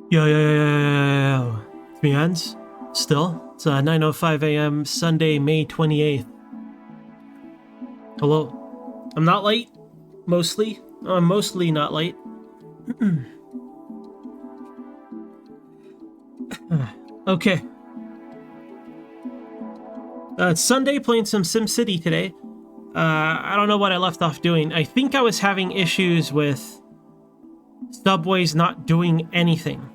Yo. It's me, Hans. Still. It's 9:05 a.m. Sunday, May 28th. Hello. I'm not late. Mostly. I'm mostly not late. Okay. It's Sunday, playing some SimCity today. I don't know what I left off doing. I think I was having issues with subways not doing anything.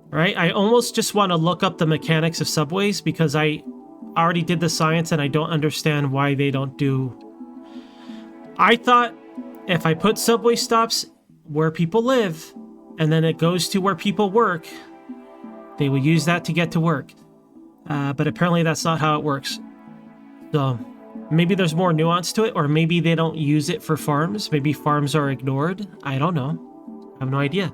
Right? I almost just want to look up the mechanics of subways because I already did the science and I don't understand why they don't do... I thought if I put subway stops where people live and then it goes to where people work, they will use that to get to work. But apparently that's not how it works. So maybe there's more nuance to it, or maybe they don't use it for farms. Maybe farms are ignored. I don't know. I have no idea.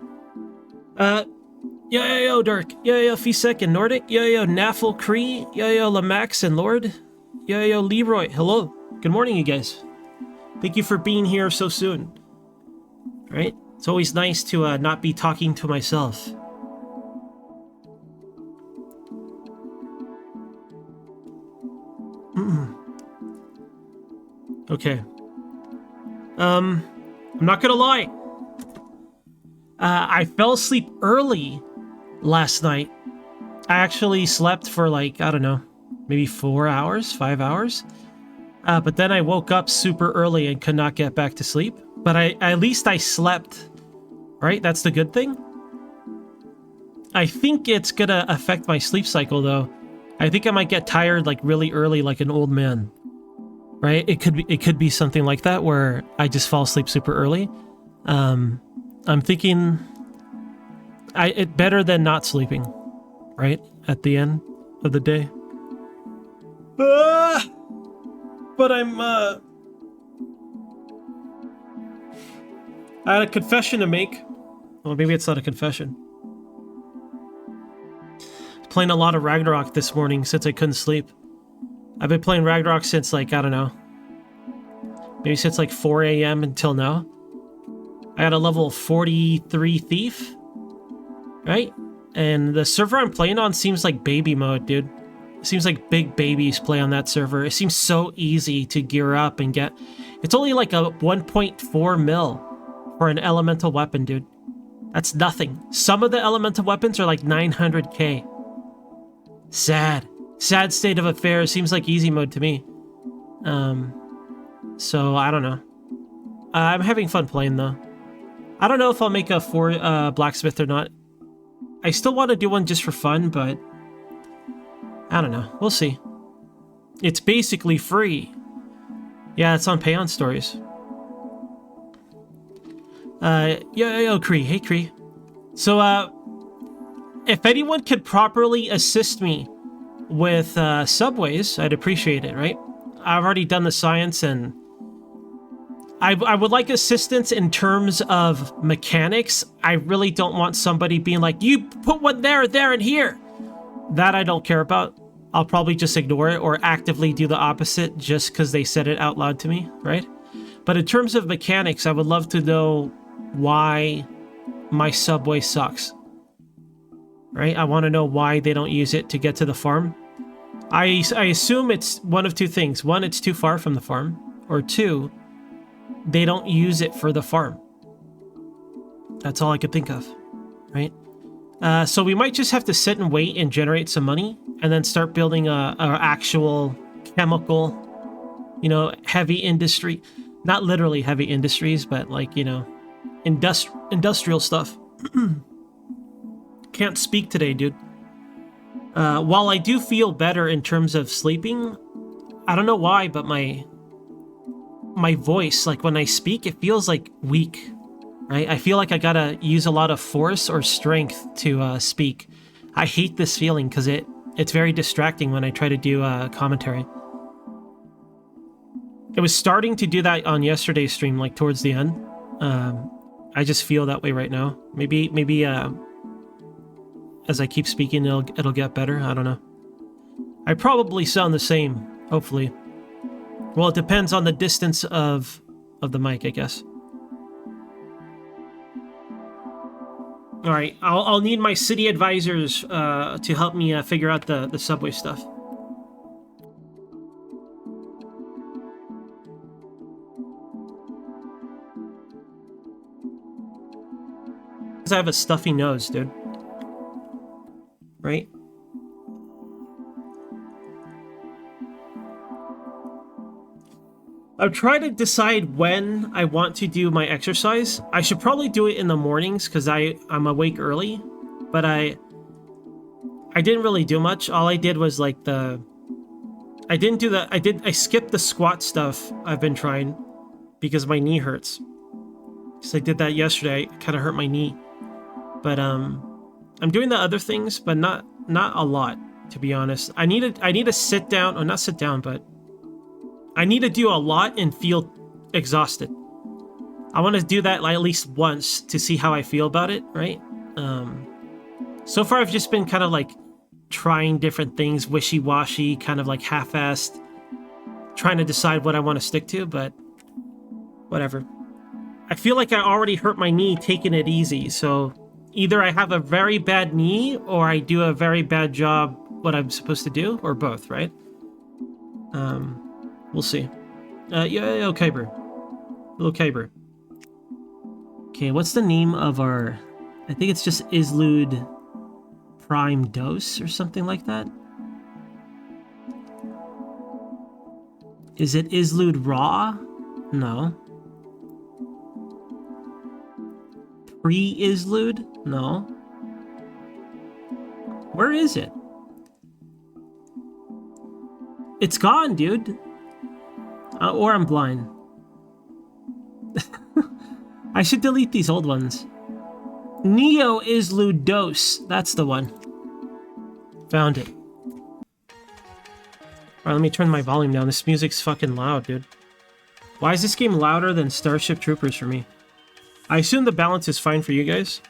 Yo, Dirk. Yo, Fisek and Nordic. Yo, Naffle Cree. Yo, Lamax and Lord. Yo, Leroy. Hello. Good morning, you guys. Thank you for being here so soon. Right? It's always nice to not be talking to myself. Okay. I'm not gonna lie. I fell asleep early last night. I actually slept for like, I don't know, maybe 4 hours, 5 hours. But then I woke up super early and could not get back to sleep. But at least I slept, right? That's the good thing. I think it's gonna affect my sleep cycle though. I think I might get tired like really early, like an old man. Right? It could be something like that where I just fall asleep super early. I'm thinking it better than not sleeping, right? At the end of the day. But I had a confession to make. Well, maybe it's not a confession. Playing a lot of Ragnarok this morning since I couldn't sleep. I've been playing Ragnarok since like, I don't know, maybe since like 4 a.m. until now. I got a level 43 thief, right? And the server I'm playing on seems like baby mode, dude. It seems like big babies play on that server. It seems so easy to gear up and get. It's only like a 1.4 mil for an elemental weapon, dude. That's nothing. Some of the elemental weapons are like 900k. Sad state of affairs. Seems like easy mode to me. So I don't know. I'm having fun playing though. I don't know if I'll make a blacksmith or not. I still want to do one just for fun, but I don't know. We'll see. It's basically free. Yeah, it's on Pay on Stories. Yo, Cree. Hey, Cree. So, if anyone could properly assist me with subways, I'd appreciate it, right? I've already done the science, and I would like assistance in terms of mechanics. I really don't want somebody being like, you put one there, and here. That I don't care about. I'll probably just ignore it or actively do the opposite just because they said it out loud to me, right? But in terms of mechanics, I would love to know why my subway sucks. Right? I want to know why they don't use it to get to the farm. I assume it's one of two things. One, it's too far from the farm. Or two, they don't use it for the farm. That's all I could think of. Right? So we might just have to sit and wait and generate some money and then start building a actual chemical, heavy industry. Not literally heavy industries, but like, industrial stuff. Can't speak today, dude. While I do feel better in terms of sleeping, I don't know why, but my voice, like when I speak, it feels like weak, right? I feel like I gotta use a lot of force or strength to speak. I hate this feeling because it's very distracting when I try to do commentary. It was starting to do that on yesterday's stream, like towards the end. I just feel that way right now. Maybe as I keep speaking, it'll get better. I don't know. I probably sound the same, hopefully. Well, it depends on the distance of the mic, I guess. All right, I'll need my city advisors to help me figure out the subway stuff. Because I have a stuffy nose, dude. Right? I'm trying to decide when I want to do my exercise. I should probably do it in the mornings because I'm awake early, but I didn't really do much. All I did was like I skipped the squat stuff I've been trying because my knee hurts. Because I did that yesterday. It kind of hurt my knee. But I'm doing the other things, but not a lot, to be honest. I need to sit down, or not sit down, but I need to do a lot and feel exhausted. I want to do that like, at least once to see how I feel about it, right? So far, I've just been kind of like trying different things, wishy-washy, kind of like half-assed, trying to decide what I want to stick to, but whatever. I feel like I already hurt my knee taking it easy, so either I have a very bad knee or I do a very bad job what I'm supposed to do, or both, right? We'll see. Yo, Kyber. Hello, Kyber. Okay, what's the name of our... I think it's just Izlude Prime Dose or something like that. Is it Izlude Raw? No. Pre-Izlude? No. Where is it? It's gone, dude. Or I'm blind. I should delete these old ones. Neo Izlude Dose. That's the one. Found it. Alright, let me turn my volume down. This music's fucking loud, dude. Why is this game louder than Starship Troopers for me? I assume the balance is fine for you guys.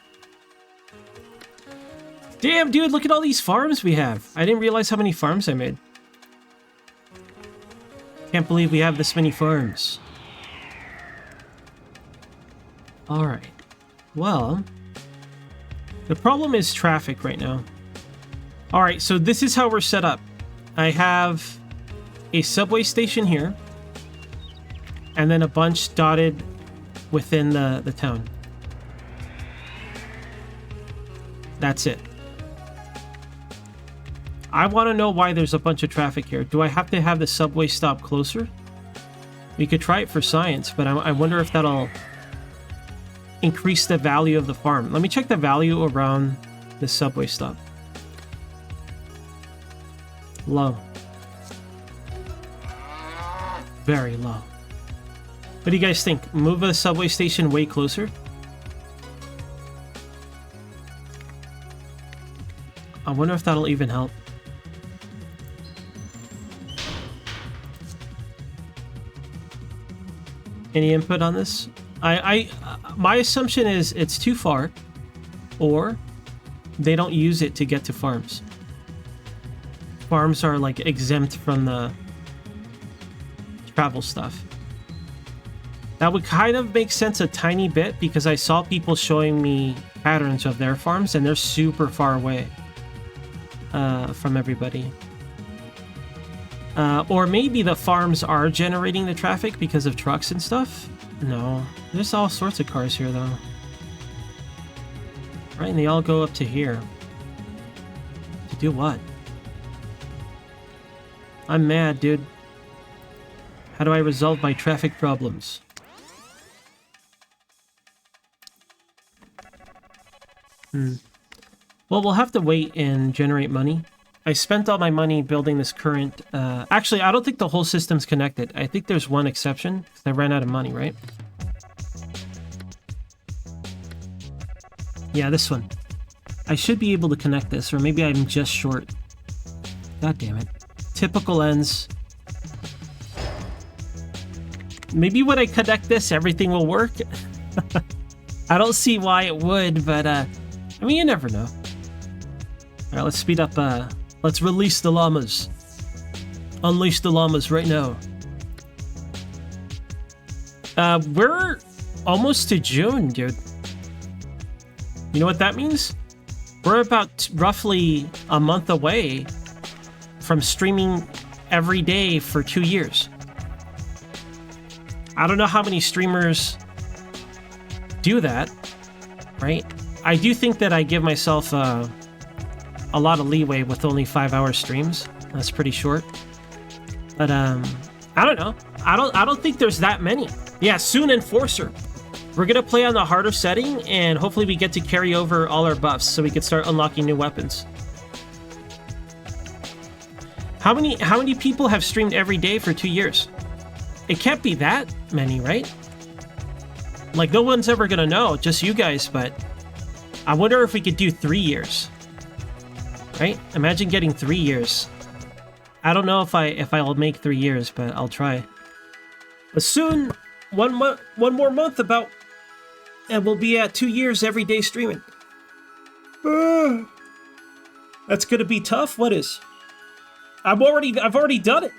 Damn, dude, look at all these farms we have. I didn't realize how many farms I made. Can't believe we have this many farms. Alright. Well, the problem is traffic right now. Alright, so this is how we're set up. I have a subway station here, and then a bunch dotted within the town. That's it. I want to know why there's a bunch of traffic here. Do I have to have the subway stop closer? We could try it for science, but I wonder if that'll increase the value of the farm. Let me check the value around the subway stop. Low. Very low. What do you guys think? Move a subway station way closer? I wonder if that'll even help. Any input on this? My assumption is it's too far, or they don't use it to get to farms. Farms are like exempt from the travel stuff. That would kind of make sense a tiny bit because I saw people showing me patterns of their farms and they're super far away from everybody. Or maybe the farms are generating the traffic because of trucks and stuff. No, there's all sorts of cars here though. Right, and they all go up to here. To do what? I'm mad, dude. How do I resolve my traffic problems? Well, we'll have to wait and generate money. I spent all my money building this current... actually, I don't think the whole system's connected. I think there's one exception, because I ran out of money, right? Yeah, this one. I should be able to connect this, or maybe I'm just short. God damn it. Typical ends. Maybe when I connect this, everything will work. I don't see why it would, but, I mean, you never know. Alright, let's speed up, let's release the llamas. Unleash the llamas right now. We're almost to June, dude. You know what that means? We're about roughly a month away from streaming every day for 2 years. I don't know how many streamers do that, right? I do think that I give myself a lot of leeway with only 5-hour streams. That's pretty short. But I don't know. I don't think there's that many. Yeah, soon Enforcer. We're gonna play on the harder setting, and hopefully we get to carry over all our buffs so we can start unlocking new weapons. How many people have streamed every day for 2 years? It can't be that many, right? Like, no one's ever gonna know, just you guys, but I wonder if we could do 3 years. Right? Imagine getting 3 years. I don't know if I'll make 3 years, but I'll try. But soon, one more month about, and we'll be at 2 years every day streaming. That's gonna be tough. What is? I've already done it.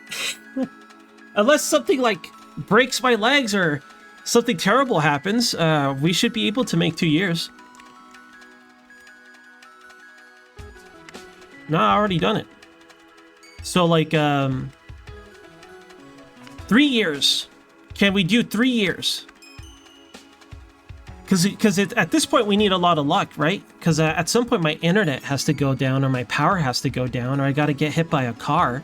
Unless something like breaks my legs or something terrible happens, we should be able to make 2 years. No, I already done it. So like 3 years. Can we do 3 years? Because at this point we need a lot of luck, right? Because at some point my internet has to go down, or my power has to go down, or I got to get hit by a car,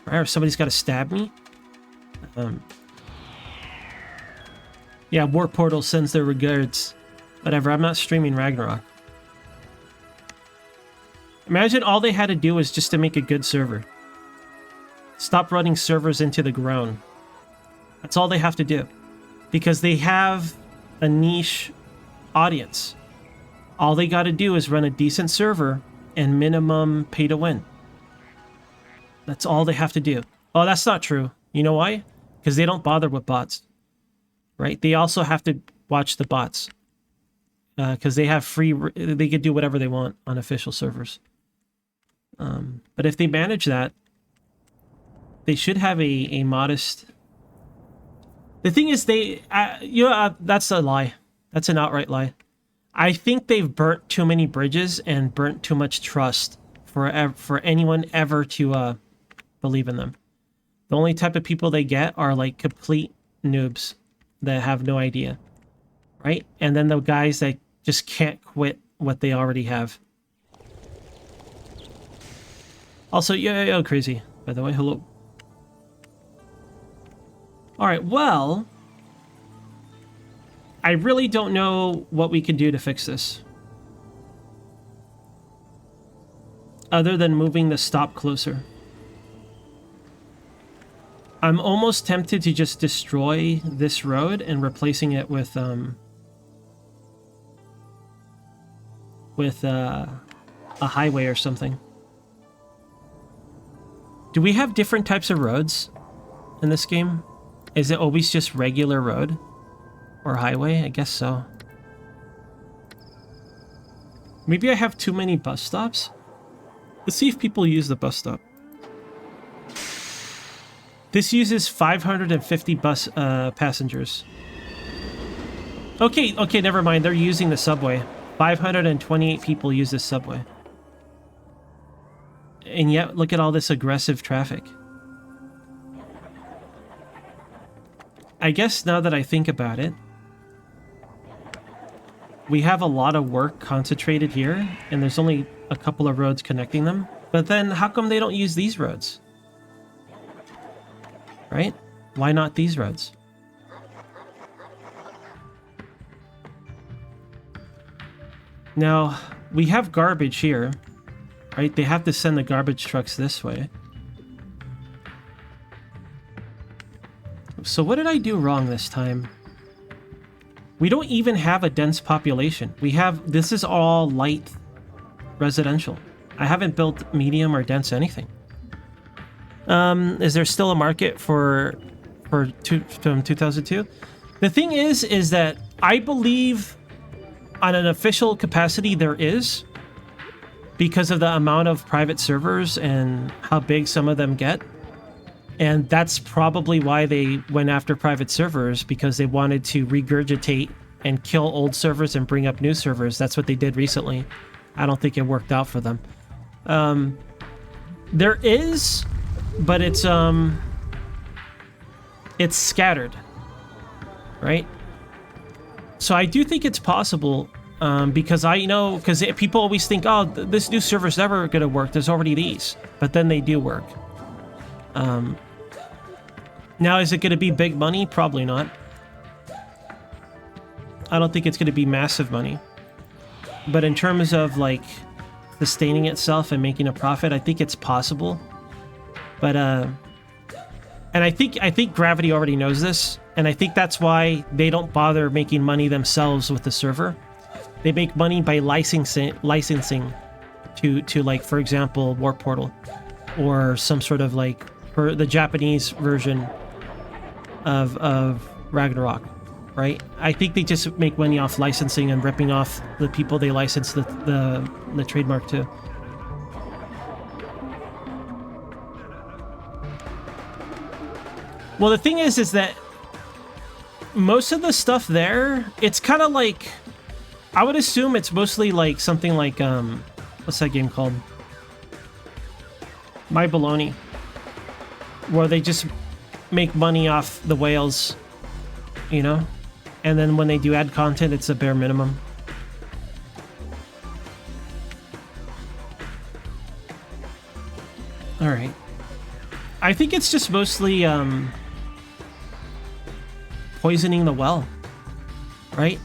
right? Or somebody's got to stab me. Yeah, War Portal sends their regards. Whatever, I'm not streaming Ragnarok. Imagine all they had to do was just to make a good server. Stop running servers into the ground. That's all they have to do. Because they have a niche audience. All they got to do is run a decent server and minimum pay to win. That's all they have to do. Oh, that's not true. You know why? Because they don't bother with bots. Right? They also have to watch the bots. Because they have free... They can do whatever they want on official servers. But if they manage that, they should have a modest... The thing is, that's a lie. That's an outright lie. I think they've burnt too many bridges and burnt too much trust for anyone ever to believe in them. The only type of people they get are like complete noobs that have no idea, right? And then the guys that just can't quit what they already have. Also, yo, crazy, by the way, hello. Alright, well, I really don't know what we can do to fix this. Other than moving the stop closer. I'm almost tempted to just destroy this road and replacing it with a highway or something. Do we have different types of roads in this game? Is it always just regular road or highway? I guess so. Maybe I have too many bus stops. Let's see if people use the bus stop. This uses 550 bus passengers. Okay, never mind. They're using the subway. 528 people use this subway. And yet, look at all this aggressive traffic. I guess now that I think about it, we have a lot of work concentrated here, and there's only a couple of roads connecting them. But then, how come they don't use these roads? Right? Why not these roads? Now, we have garbage here, right? They have to send the garbage trucks this way. So what did I do wrong this time? We don't even have a dense population. This is all light residential. I haven't built medium or dense anything. Is there still a market from 2002? The thing is that I believe on an official capacity there is, because of the amount of private servers and how big some of them get. And that's probably why they went after private servers, because they wanted to regurgitate and kill old servers and bring up new servers. That's what they did recently. I don't think it worked out for them. There is, but it's scattered, right? So I do think it's possible, because because people always think, oh, this new server's never going to work. There's already these, but then they do work. Now, is it going to be big money? Probably not. I don't think it's going to be massive money. But in terms of like sustaining itself and making a profit, I think it's possible. But and I think Gravity already knows this, and I think that's why they don't bother making money themselves with the server. They make money by licensing to like, for example, Warp Portal, or some sort of like for the Japanese version of Ragnarok, right? I think they just make money off licensing and ripping off the people they license the trademark to. Well, the thing is that most of the stuff there, it's kind of like, I would assume it's mostly like something like, what's that game called? My Baloney, where they just make money off the whales, you know? And then when they do add content, it's a bare minimum. All right. I think it's just mostly poisoning the well, right?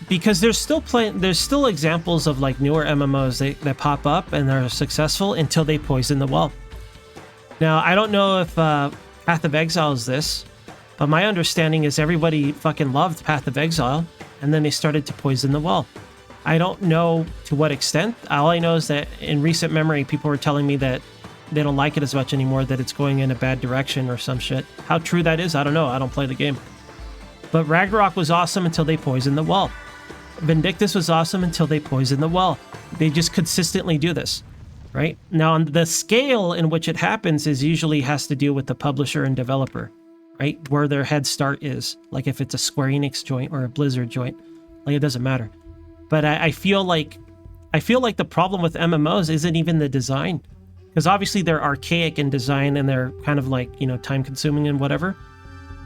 Because there's still examples of like newer MMOs that pop up and they're successful until they poison the well. Now, I don't know if Path of Exile is this, but my understanding is everybody fucking loved Path of Exile, and then they started to poison the well. I don't know to what extent. All I know is that in recent memory, people were telling me that they don't like it as much anymore, that it's going in a bad direction or some shit. How true that is, I don't know. I don't play the game. But Ragnarok was awesome until they poisoned the well. Vindictus was awesome until they poisoned the well. They just consistently do this, right? Now, on the scale in which it happens is usually has to do with the publisher and developer, right? Where their head start is. Like if it's a Square Enix joint or a Blizzard joint, like it doesn't matter. But I feel like the problem with MMOs isn't even the design, because obviously they're archaic in design and they're kind of like, you know, time consuming and whatever.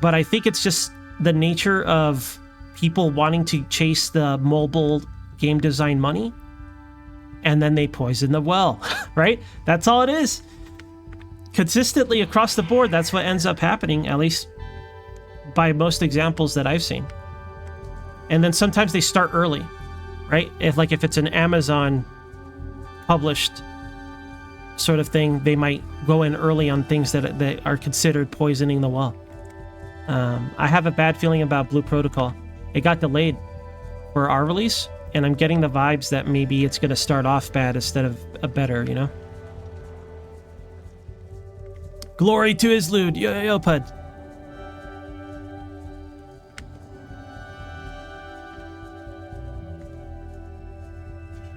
But I think it's just the nature of people wanting to chase the mobile game design money, and then they poison the well, right? That's all it is. Consistently across the board, that's what ends up happening, at least by most examples that I've seen. And then sometimes they start early, right? If it's an Amazon published sort of thing, they might go in early on things that are considered poisoning the well. I have a bad feeling about Blue Protocol. It got delayed for our release, and I'm getting the vibes that maybe it's going to start off bad instead of a better, you know? Glory to Izlude. Yo, Pud.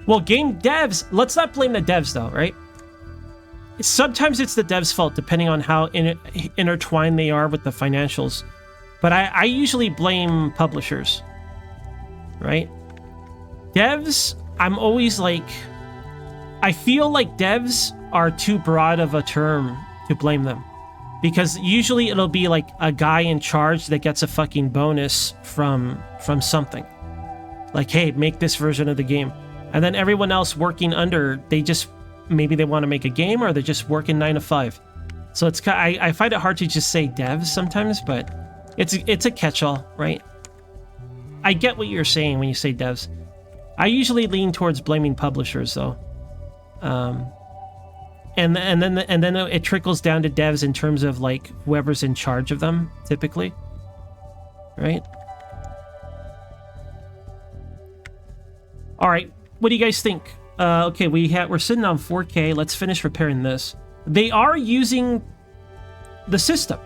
Well, game devs, let's not blame the devs though, right? Sometimes it's the devs' fault, depending on how intertwined they are with the financials. But I usually blame publishers, right? Devs, I'm always like, I feel like devs are too broad of a term to blame them. Because usually it'll be like a guy in charge that gets a fucking bonus from something. Like, hey, make this version of the game. And then everyone else working under, maybe they want to make a game, or they're just working 9 to 5. So I find it hard to just say devs sometimes, but it's a catch-all, right? I get what you're saying when you say devs. I usually lean towards blaming publishers, though. And then it trickles down to devs in terms of like whoever's in charge of them, typically, right? All right, what do you guys think? Okay, we're sitting on 4K. Let's finish repairing this. They are using the system,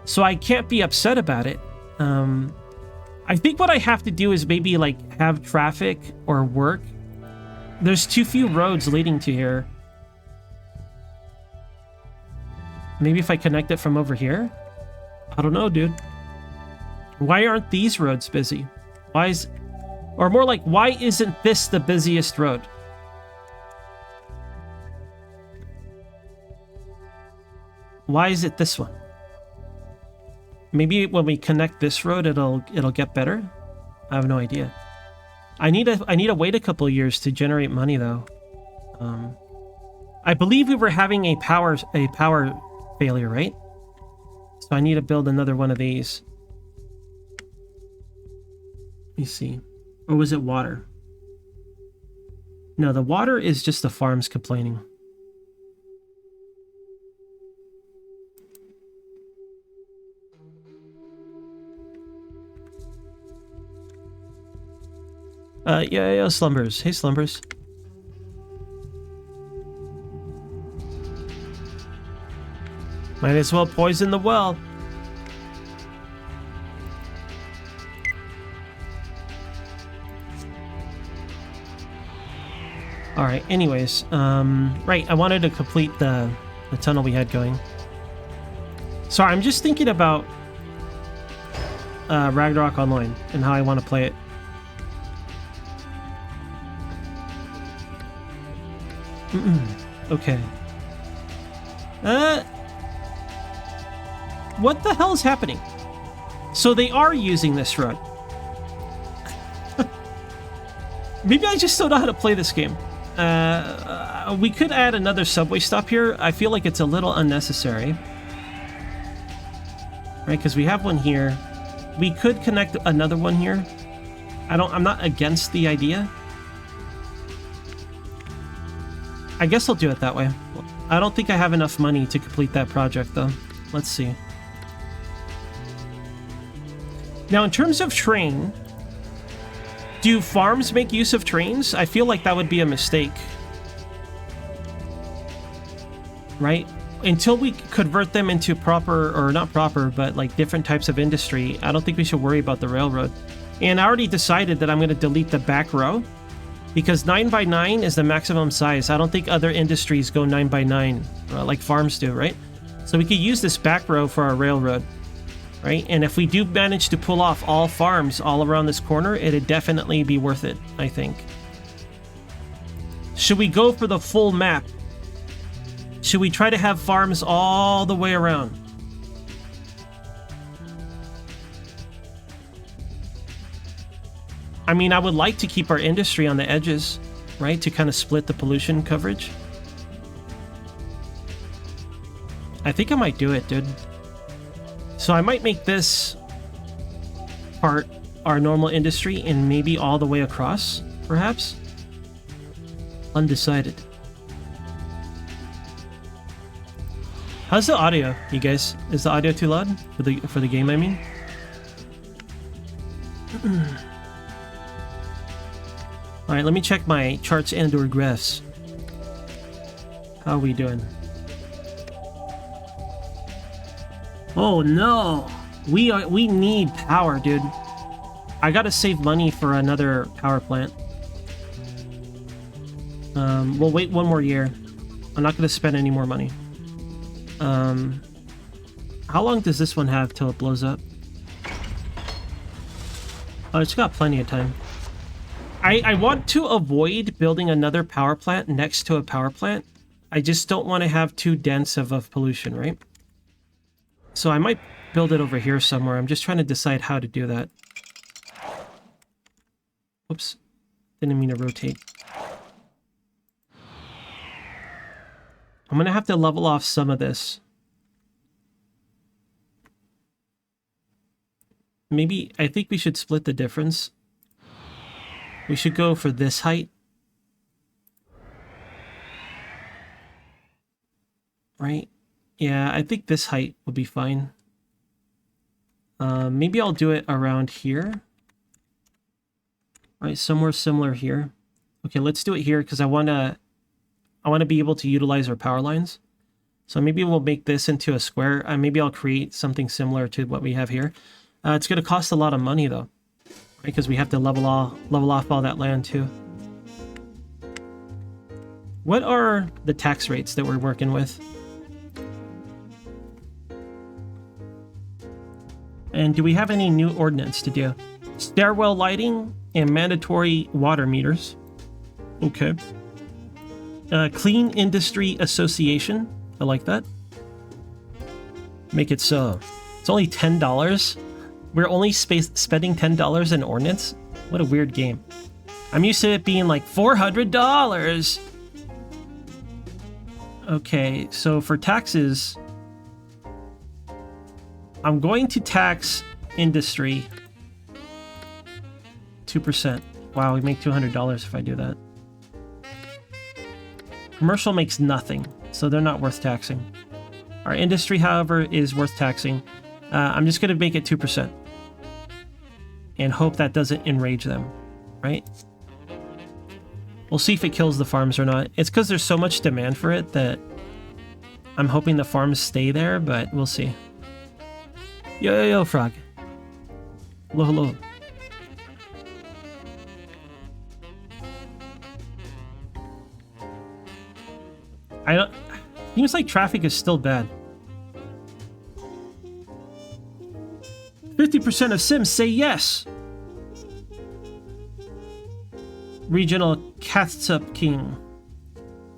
so I can't be upset about it. I think what I have to do is maybe like have traffic or work. There's too few roads leading to here. Maybe if I connect it from over here? I don't know, dude. Why aren't these roads busy? Why is... Or more like, why isn't this the busiest road? Why is it this one? Maybe when we connect this road, it'll get better. I have no idea. I need to wait a couple of years to generate money though. I believe we were having a power failure, right? So I need to build another one of these. Let me see. Or was it water? No, the water is just the farms complaining. Yeah, Slumbers. Hey, Slumbers. Might as well poison the well. Alright, anyways, right, I wanted to complete the tunnel we had going. Sorry, I'm just thinking about Ragnarok Online and how I want to play it. Okay. What the hell is happening? So they are using this road. Maybe I just don't know how to play this game. We could add another subway stop here. I feel like it's a little unnecessary. Right, because we have one here. We could connect another one here. I'm not against the idea. I guess I'll do it that way. I don't think I have enough money to complete that project, though. Let's see. Now, in terms of train, do farms make use of trains? I feel like that would be a mistake. Right? Until we convert them into proper, or not proper, but like different types of industry, I don't think we should worry about the railroad. And I already decided that I'm going to delete the back row. Because 9x9 is the maximum size. I don't think other industries go 9x9 like farms do, right? So we could use this back row for our railroad, right? And if we do manage to pull off all farms all around this corner, it'd definitely be worth it, I think. Should we go for the full map? Should we try to have farms all the way around? I mean, I would like to keep our industry on the edges, right? To kind of split the pollution coverage. I think I might do it, dude. So I might make this part our normal industry and maybe all the way across, perhaps? Undecided. How's the audio, you guys? Is the audio too loud for the game, I mean? Alright, let me check my charts and/or graphs. How are we doing? Oh no! We need power, dude. I gotta save money for another power plant. We'll wait one more year. I'm not gonna spend any more money. How long does this one have till it blows up? Oh, it's got plenty of time. I want to avoid building another power plant next to a power plant. I just don't want to have too dense of pollution, right? So I might build it over here somewhere. I'm just trying to decide how to do that. Oops. Didn't mean to rotate. I'm going to have to level off some of this. Maybe, I think we should split the difference. We should go for this height. Right? Yeah, I think this height would be fine. Maybe I'll do it around here. Right, somewhere similar here. Okay, let's do it here because I want to be able to utilize our power lines. So maybe we'll make this into a square. Maybe I'll create something similar to what we have here. It's going to cost a lot of money though, right? Because we have to level off all that land too. What are the tax rates that we're working with? And do we have any new ordinance to do? Stairwell lighting and mandatory water meters. Okay. Clean Industry Association. I like that. Make it so. It's only $10. We're only spending $10 in ordnance? What a weird game. I'm used to it being like $400. Okay, so for taxes, I'm going to tax industry 2%. Wow, we make $200 if I do that. Commercial makes nothing, so they're not worth taxing. Our industry, however, is worth taxing. I'm just going to make it 2%. And hope that doesn't enrage them, right? We'll see if it kills the farms or not. It's because there's so much demand for it that I'm hoping the farms stay there, but we'll see. Yo, frog. Hello. Seems like traffic is still bad. 50% of Sims say yes. Regional catsup king.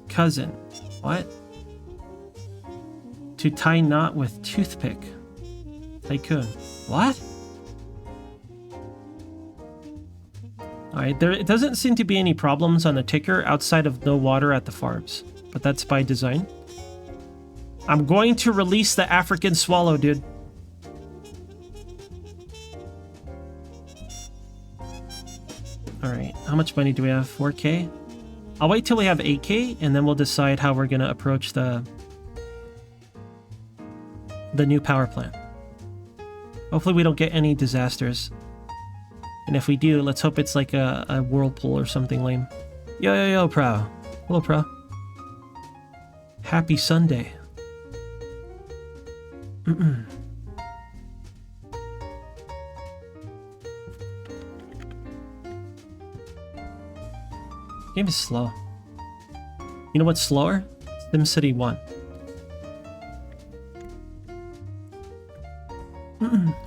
Cousin. What? To tie knot with toothpick. Tycoon. What? Alright, it doesn't seem to be any problems on the ticker outside of no water at the farms. But that's by design. I'm going to release the African swallow, dude. Alright, how much money do we have? 4K? I'll wait till we have 8K, and then we'll decide how we're going to approach the new power plant. Hopefully we don't get any disasters. And if we do, let's hope it's like a whirlpool or something lame. Yo, Pro. Hello, Pro. Happy Sunday. Game is slow. You know what's slower? SimCity 1.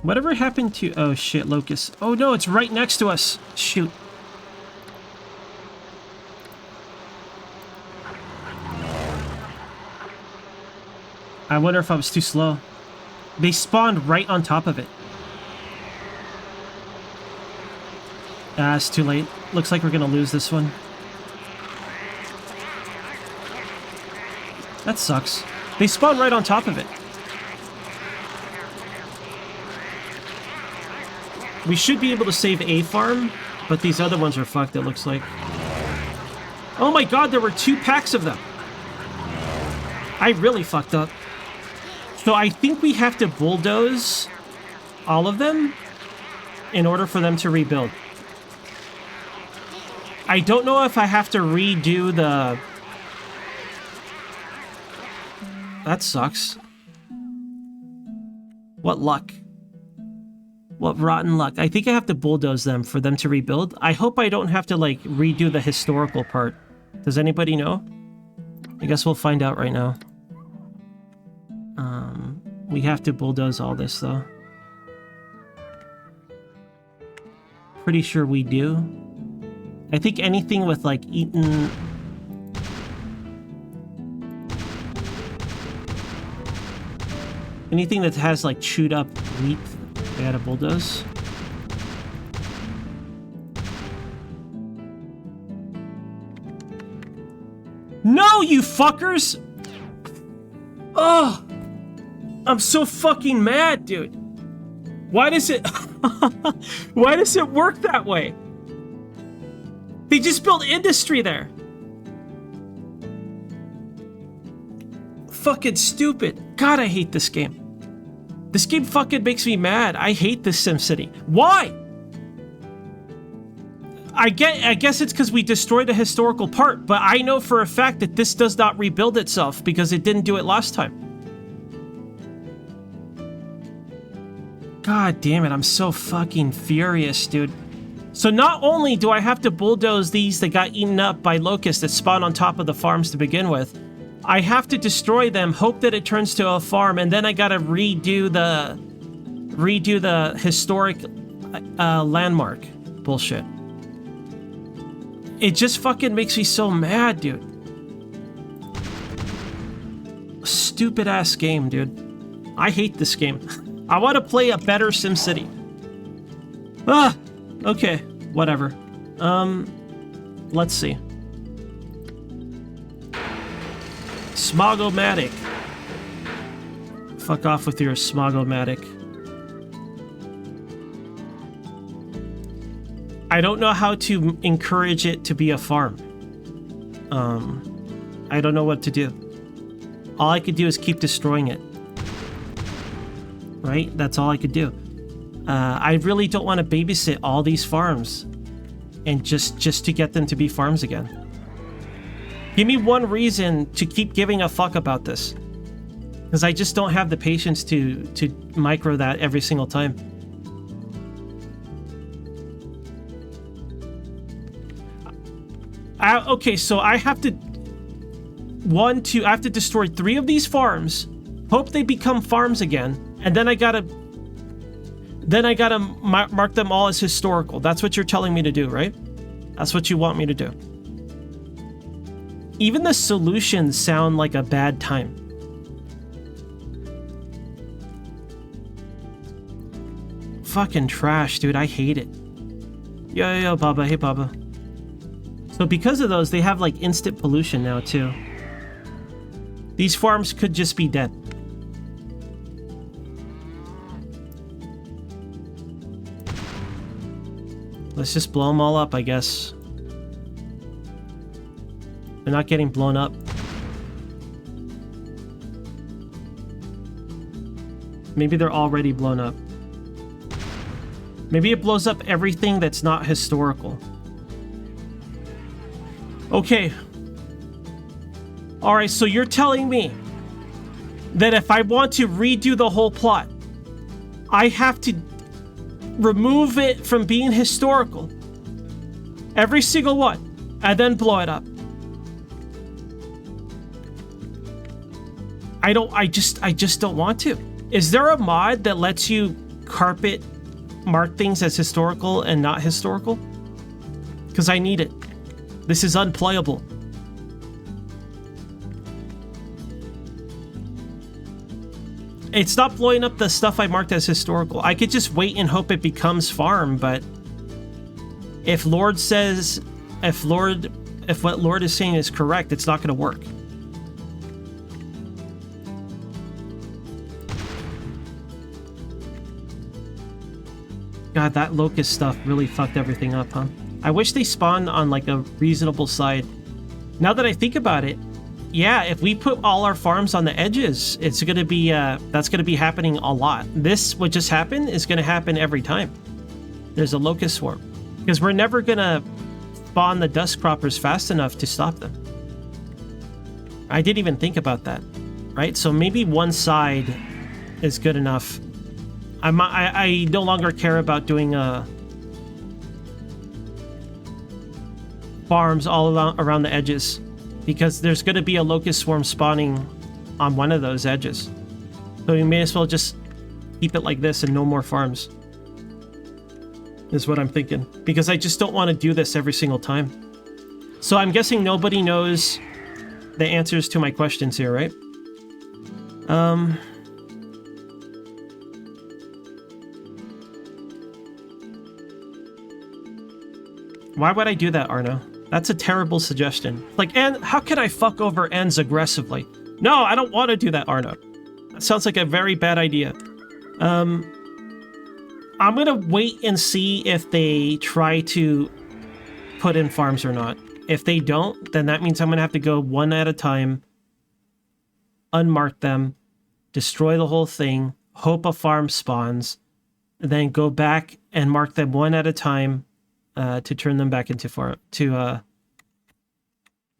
Whatever happened to... Oh shit, Locust. Oh no, it's right next to us. Shoot. I wonder if I was too slow. They spawned right on top of it. Ah, it's too late. Looks like we're gonna lose this one. That sucks. They spawned right on top of it. We should be able to save a farm, but these other ones are fucked, it looks like. Oh my god, there were 2 packs of them. I really fucked up. So I think we have to bulldoze all of them in order for them to rebuild. I don't know if I have to redo the... That sucks. What luck. What rotten luck. I think I have to bulldoze them for them to rebuild. I hope I don't have to, like, redo the historical part. Does anybody know? I guess we'll find out right now. We have to bulldoze all this, though. Pretty sure we do. I think anything with, like, eaten... Anything that has, like, chewed up wheat, they had a bulldoze. No, you fuckers! Oh! I'm so fucking mad, dude. Why does it... Why does it work that way? They just built industry there. Fucking stupid. God, I hate this game. This game fucking makes me mad. I hate this SimCity. Why? I guess it's because we destroyed a historical part, but I know for a fact that this does not rebuild itself because it didn't do it last time. God damn it, I'm so fucking furious, dude. So not only do I have to bulldoze these that got eaten up by locusts that spawn on top of the farms to begin with, I have to destroy them, hope that it turns to a farm, and then I gotta redo redo the historic landmark bullshit. It just fucking makes me so mad, dude. Stupid ass game, dude. I hate this game. I want to play a better SimCity. Ah, okay, whatever. Let's see. Smogomatic. Fuck off with your Smogomatic. I don't know how to encourage it to be a farm. I don't know what to do. All I could do is keep destroying it. Right? That's all I could do. I really don't want to babysit all these farms and just to get them to be farms again. Give me one reason to keep giving a fuck about this. Because I just don't have the patience to micro that every single time. Okay, so I have to... I have to destroy 3 of these farms, hope they become farms again, and then I gotta mark them all as historical. That's what you're telling me to do, right? That's what you want me to do. Even the solutions sound like a bad time. Fucking trash, dude. I hate it. Yo, Baba. Hey, Baba. So because of those, they have like instant pollution now, too. These farms could just be dead. Let's just blow them all up, I guess. They're not getting blown up. Maybe they're already blown up. Maybe it blows up everything that's not historical. Okay. Alright, so you're telling me that if I want to redo the whole plot, I have to remove it from being historical. Every single one. And then blow it up. I just don't want to. Is there a mod that lets you carpet mark things as historical and not historical? Because I need it. This is unplayable. It's not blowing up the stuff I marked as historical. I could just wait and hope it becomes farm, but if Lord says, if what Lord is saying is correct, it's not going to work. God, that locust stuff really fucked everything up, huh? I wish they spawned on like a reasonable side. Now that I think about it, yeah, if we put all our farms on the edges, it's going to be, that's going to be happening a lot. This, what just happened, is going to happen every time there's a locust swarm. Because we're never going to spawn the dust croppers fast enough to stop them. I didn't even think about that, right? So maybe one side is good enough. I no longer care about doing farms all around the edges, because there's going to be a locust swarm spawning on one of those edges. So we may as well just keep it like this and no more farms, is what I'm thinking. Because I just don't want to do this every single time. So I'm guessing nobody knows the answers to my questions here, right? Why would I do that, Arno? That's a terrible suggestion. Like, and how can I fuck over ends aggressively? No, I don't want to do that, Arno. That sounds like a very bad idea. I'm gonna wait and see if they try to put in farms or not. If they don't, then that means I'm gonna have to go one at a time, unmark them, destroy the whole thing, hope a farm spawns, then go back and mark them one at a time, to turn them back into farm, to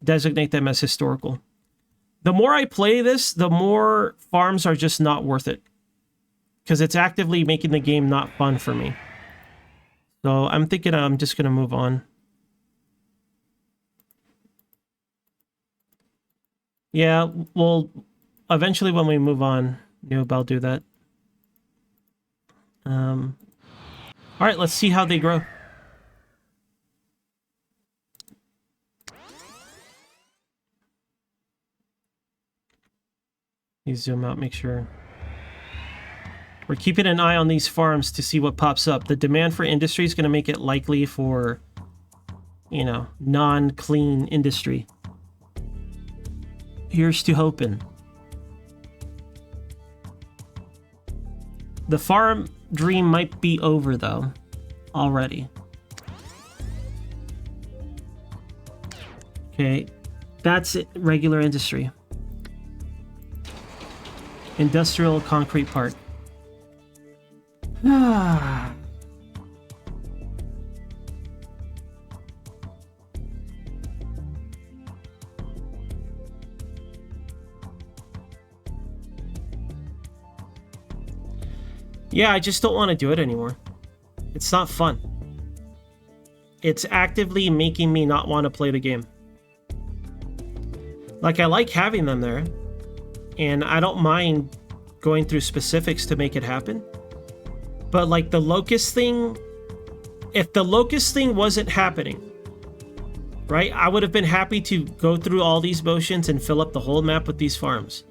designate them as historical. The more I play this, the more farms are just not worth it, because it's actively making the game not fun for me. So I'm thinking I'm just gonna move on. Yeah, well, eventually when we move on, Noob, I'll do that. All right, let's see how they grow. You zoom out, make sure. We're keeping an eye on these farms to see what pops up. The demand for industry is going to make it likely for, you know, non-clean industry. Here's to hoping. The farm dream might be over, though, already. Okay, that's it. Regular industry. Industrial concrete part. Ah. Yeah, I just don't want to do it anymore. It's not fun. It's actively making me not want to play the game. Like, I like having them there, and I don't mind going through specifics to make it happen. But like the locust thing, if the locust thing wasn't happening, right, I would have been happy to go through all these motions and fill up the whole map with these farms.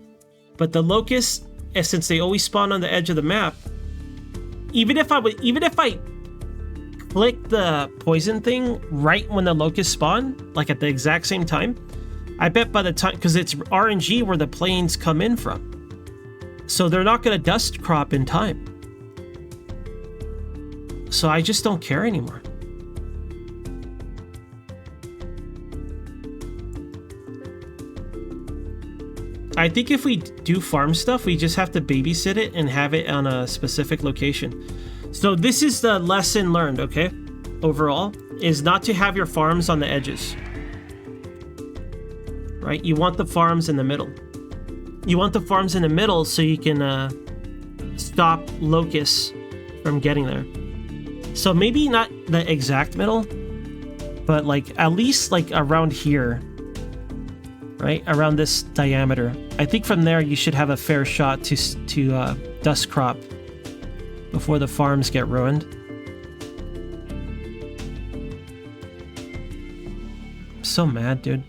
But the locusts, since they always spawn on the edge of the map, even if I click the poison thing right when the locusts spawn, like at the exact same time, I bet by the time, because it's RNG where the planes come in from, so they're not going to dust crop in time. So I just don't care anymore. I think if we do farm stuff, we just have to babysit it and have it on a specific location. So this is the lesson learned, okay? Overall, is not to have your farms on the edges. Right? You want the farms in the middle. You want the farms in the middle so you can stop locusts from getting there. So maybe not the exact middle, but like at least like around here, right? Around this diameter. I think from there you should have a fair shot to dust crop before the farms get ruined. I'm so mad, dude.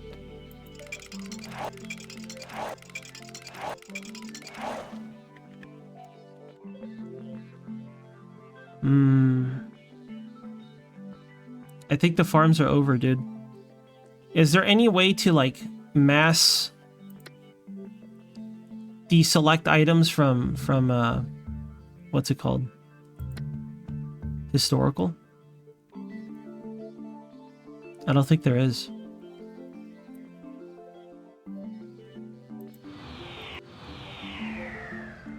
I think the farms are over, dude. Is there any way to like mass deselect items from what's it called? Historical? I don't think there is.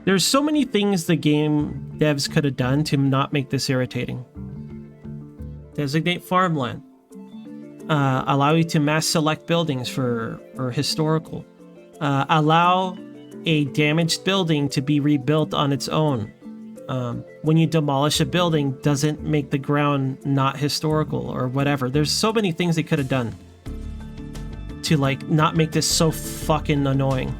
There's so many things the game devs could have done to not make this irritating. Designate farmland. Allow you to mass select buildings for historical. Allow a damaged building to be rebuilt on its own. When you demolish a building, doesn't make the ground not historical or whatever. There's so many things they could have done to like not make this so fucking annoying.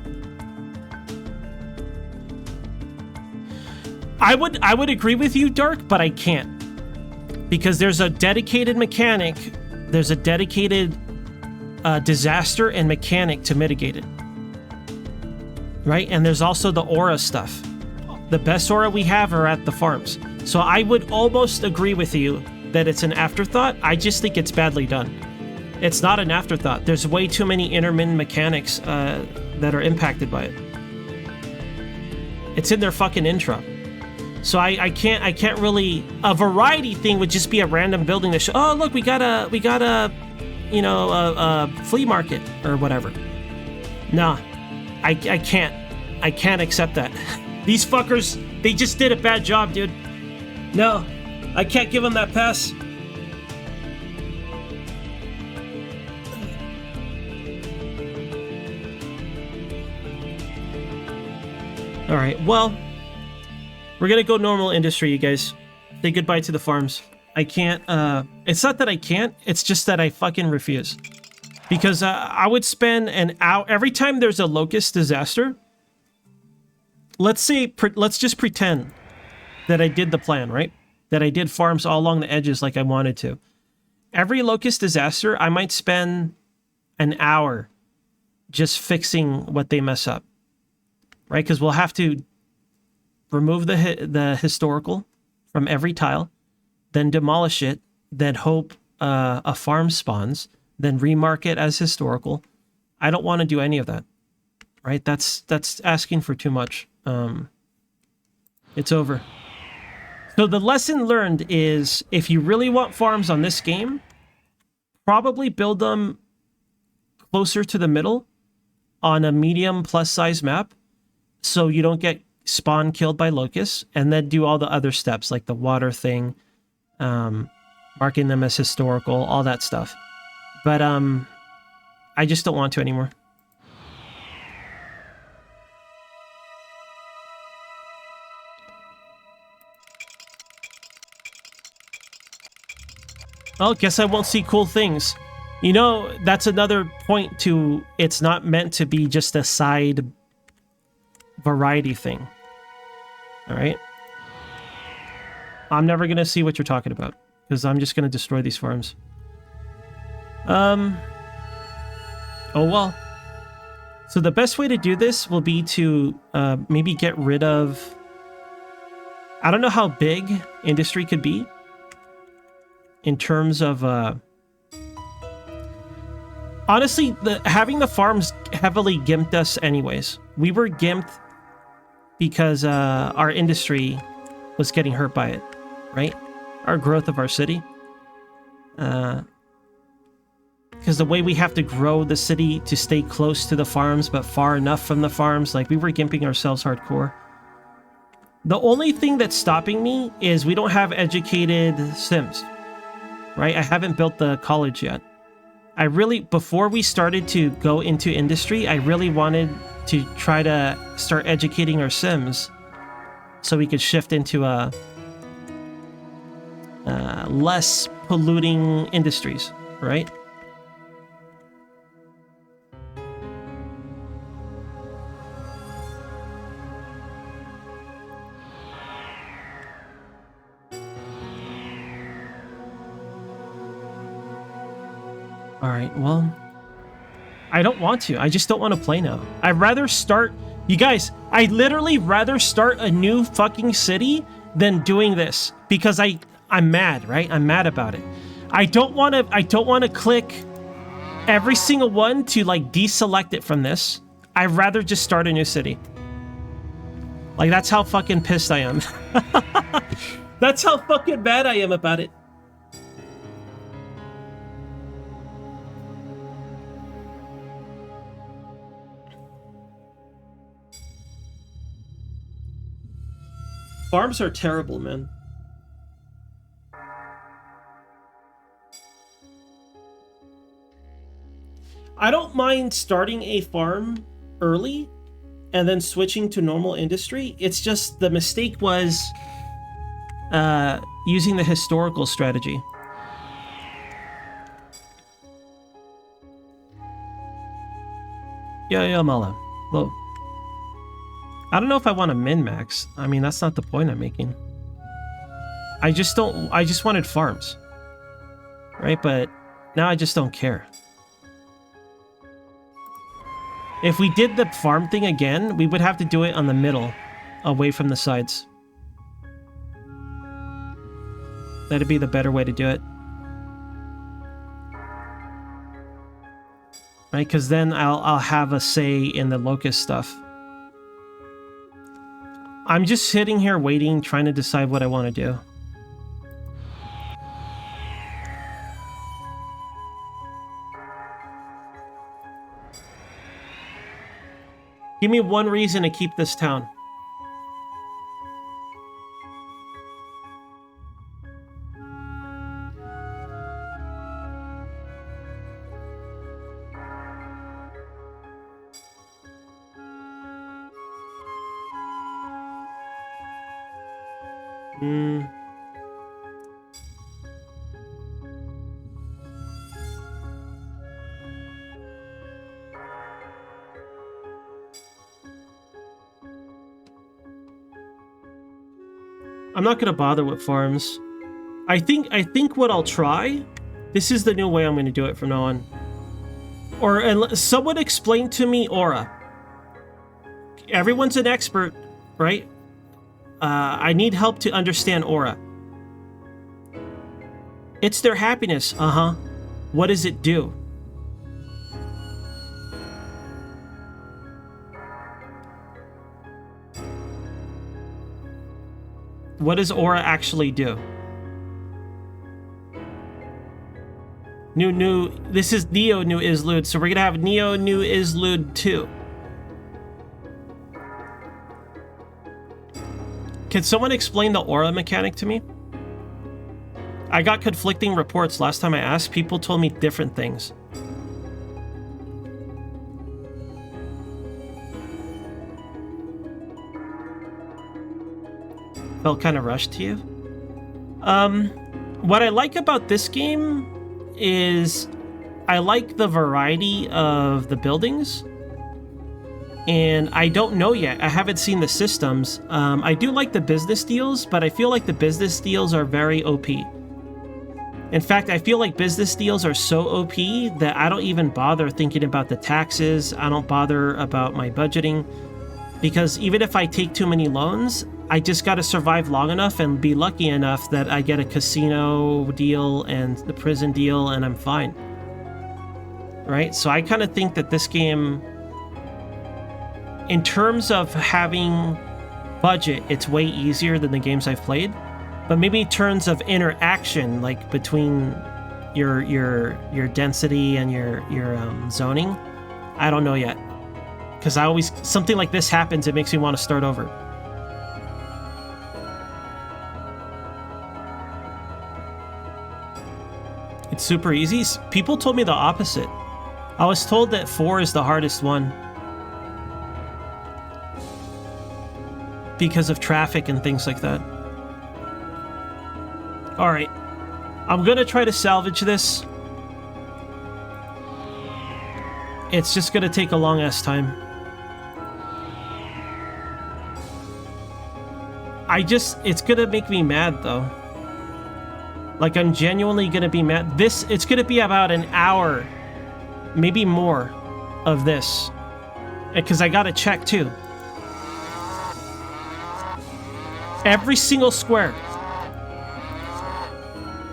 I would agree with you, Dark, but I can't. Because there's a dedicated mechanic, there's a dedicated disaster and mechanic to mitigate it. Right? And there's also the aura stuff. The best aura we have are at the farms. So I would almost agree with you that it's an afterthought. I just think it's badly done. It's not an afterthought. There's way too many intermittent mechanics that are impacted by it. It's in their fucking intro. So I can't really. A variety thing would just be a random building that show. Oh look, we got a you know a flea market or whatever. Nah, I can't accept that. These fuckers, they just did a bad job, dude. No, I can't give them that pass. All right, well. We're gonna go normal industry, you guys. Say goodbye to the farms. I can't, it's not that I can't, it's just that I fucking refuse. Because I would spend an hour, every time there's a locust disaster, let's say, let's just pretend that I did the plan, right? That I did farms all along the edges like I wanted to. Every locust disaster, I might spend an hour just fixing what they mess up, right? Because we'll have to remove the historical from every tile, then demolish it, then hope a farm spawns, then remark it as historical. I don't want to do any of that, right? That's asking for too much. It's over. So the lesson learned is if you really want farms on this game, probably build them closer to the middle on a medium plus size map so you don't get spawn killed by locusts, and then do all the other steps like the water thing, marking them as historical, all that stuff. But I just don't want to anymore. Oh, guess I won't see cool things. You know, that's another point to it's not meant to be just a side variety thing. All right? I'm never going to see what you're talking about because I'm just going to destroy these farms. Oh, well. So the best way to do this will be to maybe get rid of... I don't know how big industry could be in terms of... Honestly, having the farms heavily gimped us anyways. We were gimped because our industry was getting hurt by it, right? Our growth of our city. Because the way we have to grow the city to stay close to the farms but far enough from the farms, like we were gimping ourselves hardcore. The only thing that's stopping me is we don't have educated Sims, right? I haven't built the college yet. I really, before we started to go into industry, I really wanted to try to start educating our Sims so we could shift into a less polluting industries, right? All right, well, I don't want to. I just don't want to play now. I'd rather start... You guys, I'd literally rather start a new fucking city than doing this because I'm mad, right? I'm mad about it. I don't want to click every single one to like deselect it from this. I'd rather just start a new city. Like that's how fucking pissed I am. That's how fucking mad I am about it. Farms are terrible, man. I don't mind starting a farm early and then switching to normal industry. It's just the mistake was using the historical strategy. Yeah, Mala. Low. I don't know if I want to min-max. I mean, that's not the point I'm making. I just wanted farms. Right? But now I just don't care. If we did the farm thing again, we would have to do it on the middle, away from the sides. That'd be the better way to do it. Right? Because then I'll have a say in the locust stuff. I'm just sitting here waiting, trying to decide what I want to do. Give me one reason to keep this town. I'm not gonna bother with farms. I think what I'll try, this is the new way I'm gonna do it from now on. Or someone explain to me aura. Everyone's an expert, right? I need help to understand aura. It's their happiness. Uh-huh. What does it do? What does aura actually do? This is Neo New Izlude, so we're gonna have Neo New Izlude 2. Can someone explain the aura mechanic to me? I got conflicting reports last time I asked. People told me different things. Felt kind of rushed to you. What I like about this game is I like the variety of the buildings. And I don't know yet. I haven't seen the systems. I do like the business deals, but I feel like the business deals are very OP. In fact, I feel like business deals are so OP that I don't even bother thinking about the taxes. I don't bother about my budgeting. Because even if I take too many loans, I just got to survive long enough and be lucky enough that I get a casino deal and the prison deal and I'm fine. Right? So I kind of think that this game, in terms of having budget, it's way easier than the games I've played. But maybe in terms of interaction, like between your density and your zoning, I don't know yet. Because something like this happens, it makes me want to start over. It's super easy. People told me the opposite. I was told that 4 is the hardest one. Because of traffic and things like that. Alright. I'm gonna try to salvage this. It's just gonna take a long-ass time. It's gonna make me mad, though. Like, I'm genuinely gonna be mad. It's gonna be about an hour, maybe more, of this. Because I gotta check, too. Every single square.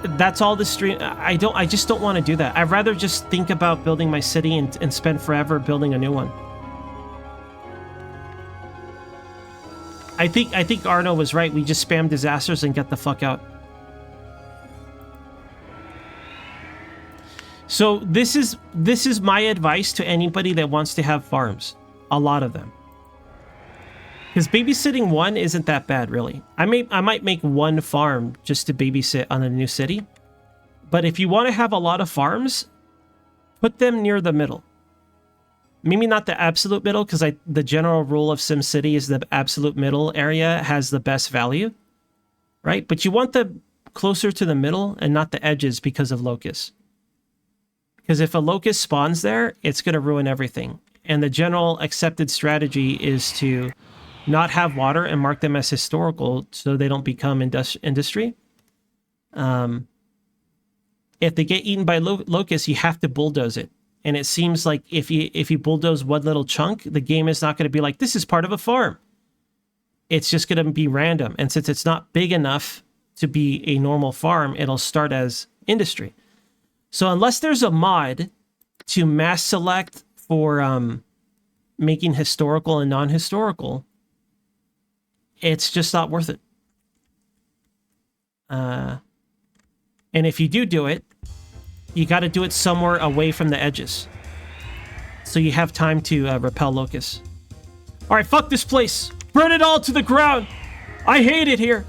That's all the stream. I just don't want to do that. I'd rather just think about building my city and spend forever building a new one. I think Arno was right. We just spam disasters and get the fuck out. So this is my advice to anybody that wants to have farms. A lot of them. Because babysitting one isn't that bad, really. I might make one farm just to babysit on a new city. But if you want to have a lot of farms, put them near the middle. Maybe not the absolute middle, because the general rule of SimCity is the absolute middle area has the best value. Right? But you want them closer to the middle and not the edges because of locusts. Because if a locust spawns there, it's going to ruin everything. And the general accepted strategy is to not have water and mark them as historical so they don't become industry. If they get eaten by locusts, you have to bulldoze it. And it seems like if you bulldoze one little chunk, the game is not going to be like, this is part of a farm. It's just going to be random. And since it's not big enough to be a normal farm, it'll start as industry. So unless there's a mod to mass select for making historical and non-historical, it's just not worth it. And if you do it, you got to do it somewhere away from the edges. So you have time to repel locusts. All right, fuck this place. Burn it all to the ground. I hate it here.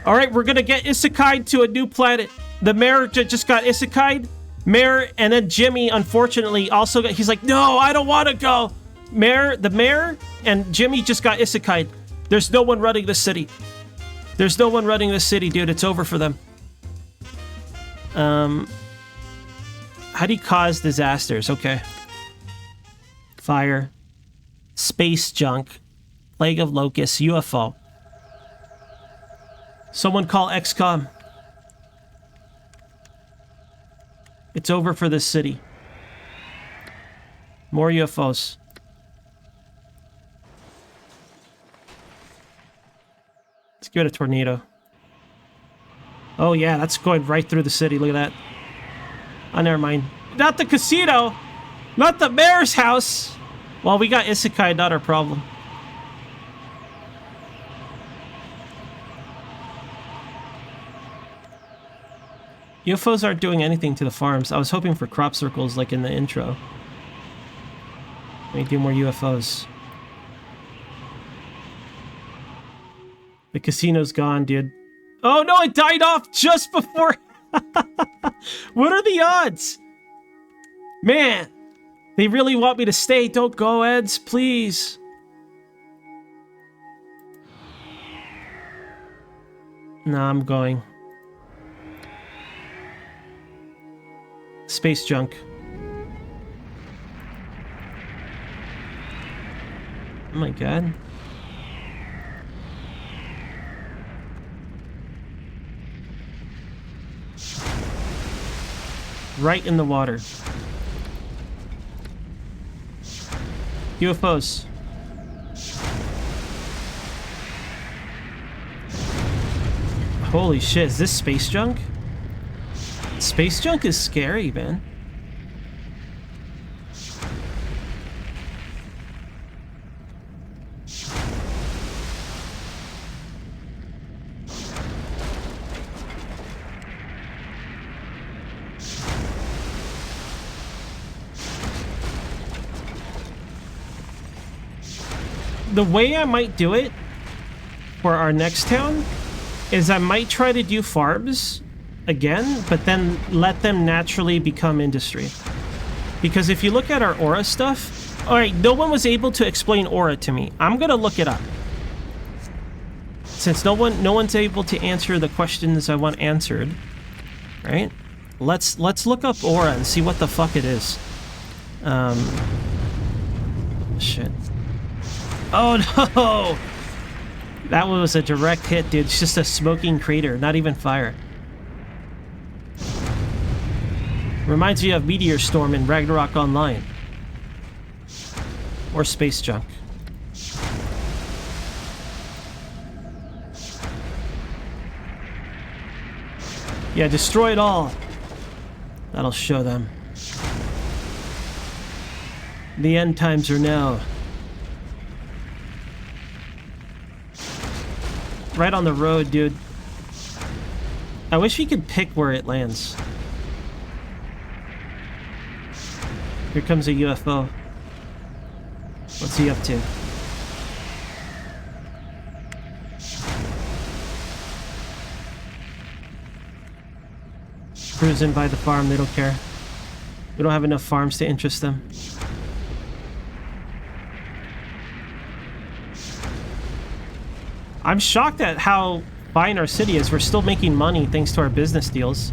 All right, we're going to get isekai'd to a new planet. The mayor just got isekai'd. Mayor, and then Jimmy, unfortunately, also got... He's like, no, I don't want to go. The mayor and Jimmy just got isekai'd. There's no one running this city. There's no one running this city, dude. It's over for them. How do you cause disasters? Okay. Fire. Space junk. Plague of locusts. UFO. Someone call XCOM. It's over for this city. More UFOs. Let's give it a tornado. Oh yeah, that's going right through the city. Look at that. Oh, never mind. Not the casino! Not the mayor's house! Well, we got Isekai, not our problem. UFOs aren't doing anything to the farms. I was hoping for crop circles like in the intro. Let me do more UFOs. The casino's gone, dude. Oh no, it died off just before. What are the odds? Man, they really want me to stay. Don't go, Eds, please. Nah, I'm going. Space junk. Oh my god. Right in the water. UFOs. Holy shit, is this space junk? Space junk is scary, man. The way I might do it for our next town is I might try to do farms again, but then let them naturally become industry. Because if you look at our aura stuff, all right, no one was able to explain aura to me. I'm gonna look it up. Since no one's able to answer the questions I want answered, right? Let's look up aura and see what the fuck it is. Shit. Oh no! That was a direct hit, dude. It's just a smoking crater, not even fire. Reminds me of Meteor Storm in Ragnarok Online. Or Space Junk. Yeah, destroy it all. That'll show them. The end times are now. Right on the road, dude. I wish we could pick where it lands. Here comes a UFO. What's he up to? Cruising by the farm, they don't care. We don't have enough farms to interest them. I'm shocked at how fine our city is. We're still making money thanks to our business deals.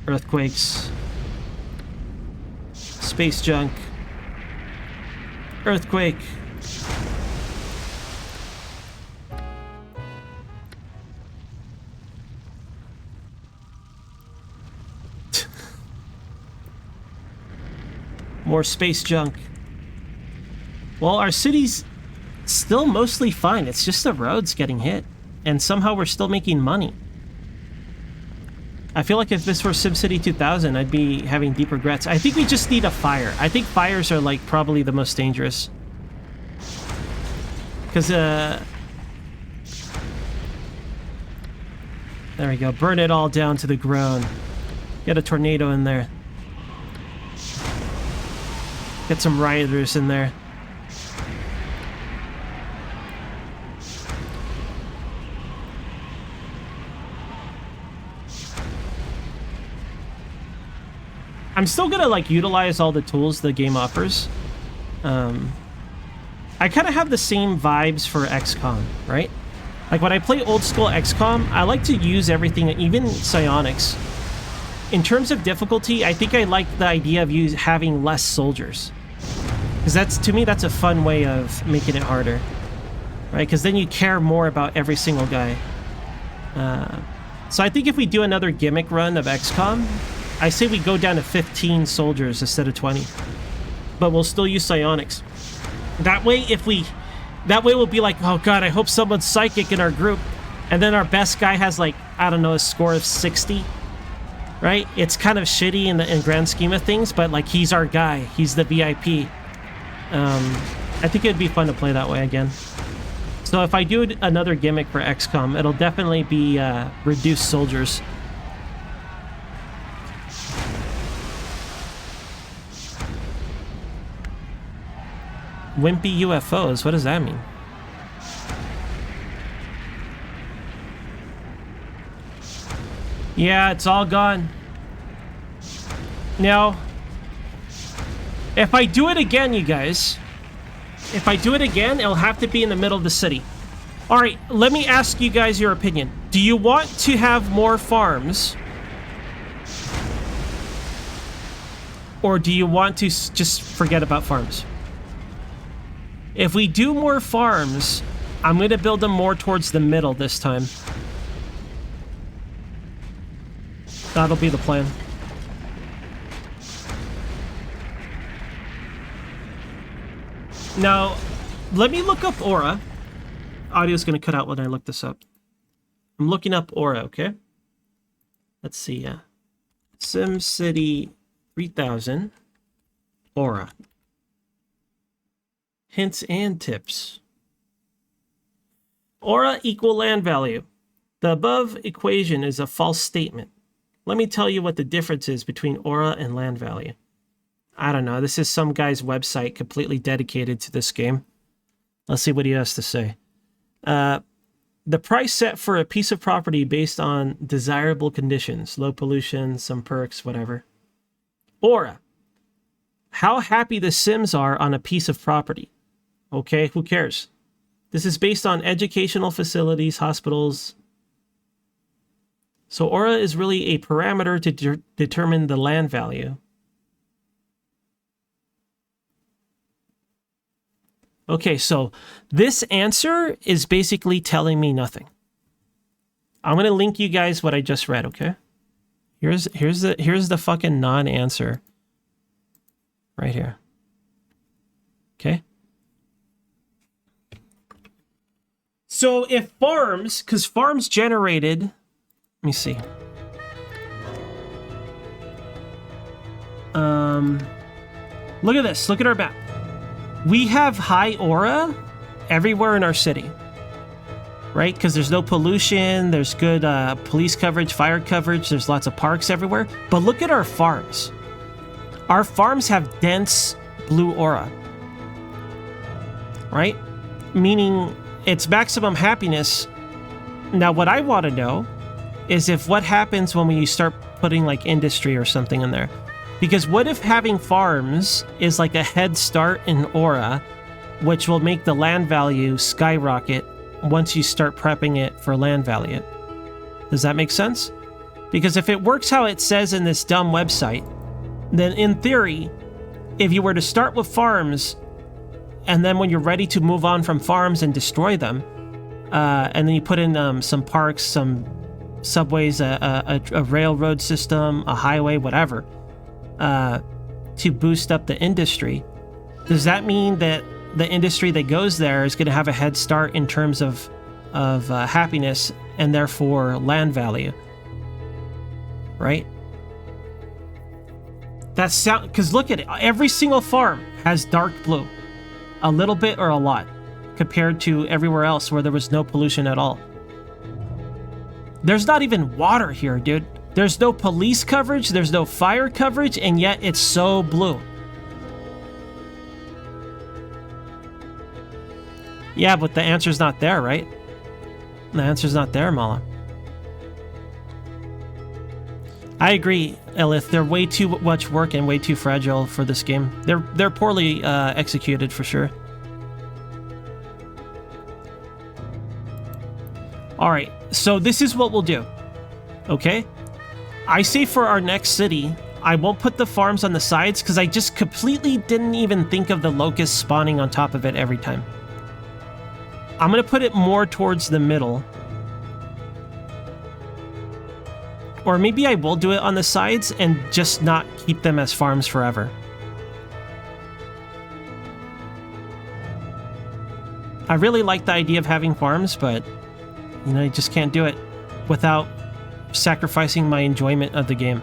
Earthquakes. Space junk. Earthquake. More space junk. Well, our city's still mostly fine. It's just the roads getting hit. And somehow we're still making money. I feel like if this were SimCity 2000, I'd be having deep regrets. I think we just need a fire. I think fires are, like, probably the most dangerous. Because, there we go. Burn it all down to the ground. Get a tornado in there. Get some rioters in there. I'm still gonna, like, utilize all the tools the game offers. I kind of have the same vibes for XCOM, right? Like, when I play old school XCOM, I like to use everything, even psionics. In terms of difficulty, I think I like the idea of having less soldiers. Because that's, to me, that's a fun way of making it harder. Right? Because then you care more about every single guy. So I think if we do another gimmick run of XCOM, I say we go down to 15 soldiers instead of 20. But we'll still use psionics. That way, we'll be like, oh god, I hope someone's psychic in our group. And then our best guy has like, I don't know, a score of 60. Right? It's kind of shitty in the grand scheme of things, but like he's our guy. He's the VIP. I think it'd be fun to play that way again. So if I do another gimmick for XCOM, it'll definitely be reduced soldiers. Wimpy UFOs, what does that mean? Yeah, it's all gone. Now, if I do it again, you guys... If I do it again, it'll have to be in the middle of the city. Alright, let me ask you guys your opinion. Do you want to have more farms? Or do you want to just forget about farms? If we do more farms, I'm going to build them more towards the middle this time. That'll be the plan. Now, let me look up Aura. Audio's going to cut out when I look this up. I'm looking up Aura, okay? Let's see, SimCity 3000. Aura. Hints and tips. Aura equal land value. The above equation is a false statement. Let me tell you what the difference is between aura and land value. I don't know. This is some guy's website completely dedicated to this game. Let's see what he has to say. The price set for a piece of property based on desirable conditions, low pollution, some perks, whatever. Aura. How happy the Sims are on a piece of property. Okay, who cares? This is based on educational facilities, hospitals. So aura is really a parameter to determine the land value. Okay, so this answer is basically telling me nothing. I'm going to link you guys what I just read, okay? Here's the fucking non-answer. Right here. Okay? So if farms, because farms generated, let me see. Look at this. Look at our map. We have high aura everywhere in our city, right? Because there's no pollution, there's good police coverage, fire coverage, there's lots of parks everywhere. But look at our farms. Our farms have dense blue aura, right? Meaning it's maximum happiness. Now, what I want to know is if what happens when we start putting like industry or something in there. Because what if having farms is like a head start in aura, which will make the land value skyrocket once you start prepping it for land value? Does that make sense? Because if it works how it says in this dumb website, then in theory, if you were to start with farms, and then when you're ready to move on from farms and destroy them, and then you put in some parks, some subways, a railroad system, a highway, whatever, to boost up the industry, does that mean that the industry that goes there is going to have a head start in terms of happiness and therefore land value? Right? That's because look at it. Every single farm has dark blue, a little bit or a lot, compared to everywhere else where there was no pollution at all. There's not even water here, dude. There's no police coverage, there's no fire coverage, and yet it's so blue. Yeah, but the answer's not there, right? The answer's not there, Mala. I agree, Elith. They're way too much work and way too fragile for this game. They're poorly executed, for sure. Alright, so this is what we'll do. Okay? I say for our next city, I won't put the farms on the sides because I just completely didn't even think of the locusts spawning on top of it every time. I'm going to put it more towards the middle. Or maybe I will do it on the sides and just not keep them as farms forever. I really like the idea of having farms, but, you know, I just can't do it without sacrificing my enjoyment of the game.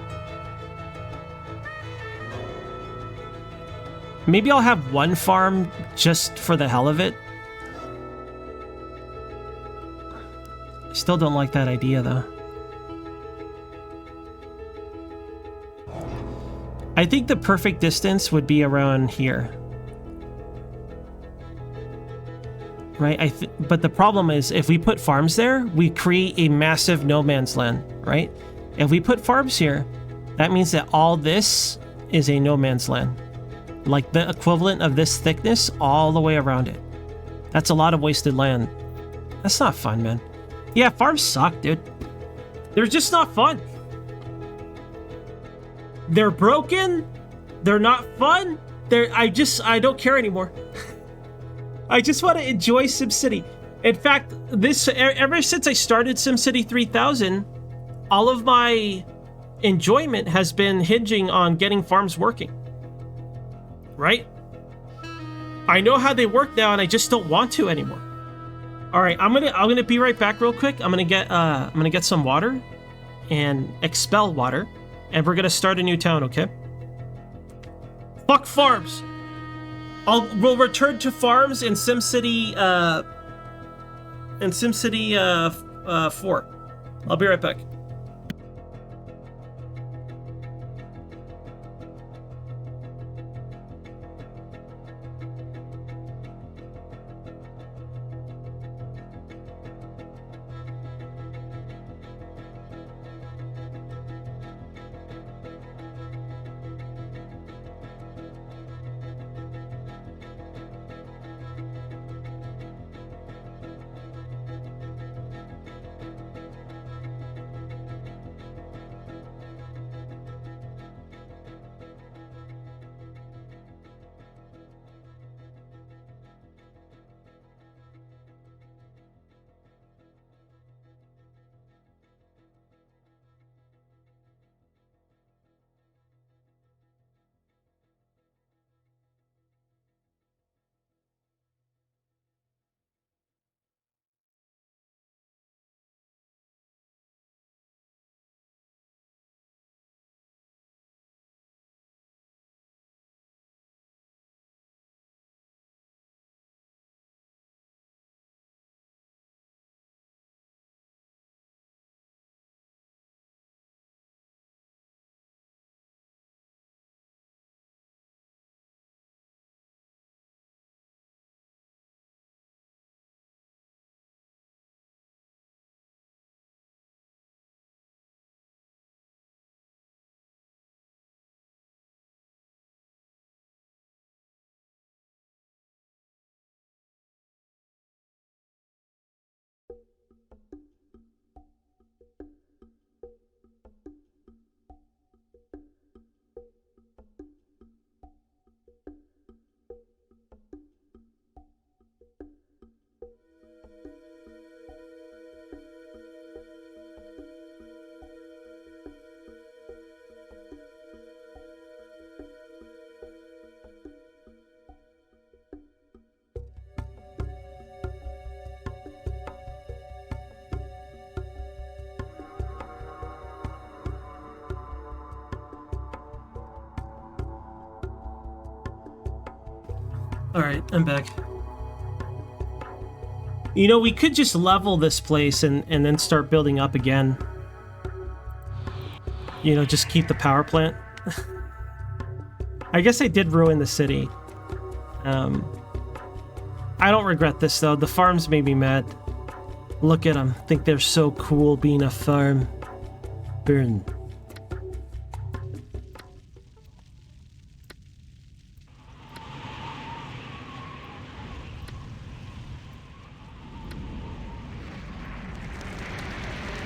Maybe I'll have one farm just for the hell of it. I still don't like that idea, though. I think the perfect distance would be around here. Right? But the problem is, if we put farms there, we create a massive no man's land, right? If we put farms here, that means that all this is a no man's land. Like the equivalent of this thickness all the way around it. That's a lot of wasted land. That's not fun, man. Yeah, farms suck, dude. They're just not fun. They're broken. They're not fun. I don't care anymore. I just want to enjoy SimCity. In fact, ever since I started SimCity 3000, all of my enjoyment has been hinging on getting farms working. Right? I know how they work now, and I just don't want to anymore. All right, I'm gonna be right back real quick. I'm gonna get some water and expel water, and we're gonna start a new town. Okay? Fuck farms. We'll return to farms in SimCity 4. I'll be right back. All right, I'm back. You know, we could just level this place and then start building up again. You know, just keep the power plant. I guess I did ruin the city. I don't regret this, though. The farms made me mad. Look at them. Think they're so cool being a farm. Burn.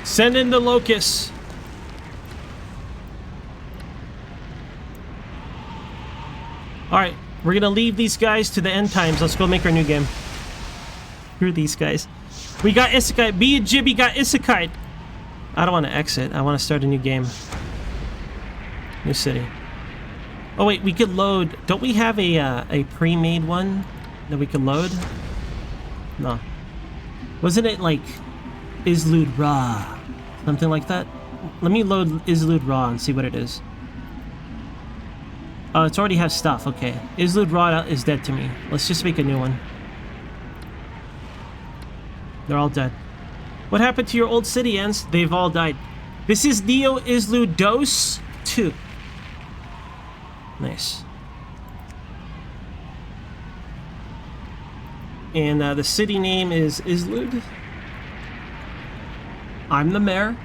Send in the locusts. Alright, we're gonna leave these guys to the end times. Let's go make our new game. Screw these guys. We got Isekai. Me and Jimmy got Isekai. I don't want to exit. I want to start a new game. New city. Oh wait, we could load. Don't we have a pre-made one that we can load? No. Wasn't it like Izlude Raw? Something like that? Let me load Izlude Raw and see what it is. Oh, it's already has stuff. Okay. Izlude Raw is dead to me. Let's just make a new one. They're all dead. What happened to your old city, Ants? They've all died. This is Neo Izlude Dose 2. Nice. And the city name is Izlude. I'm the mayor.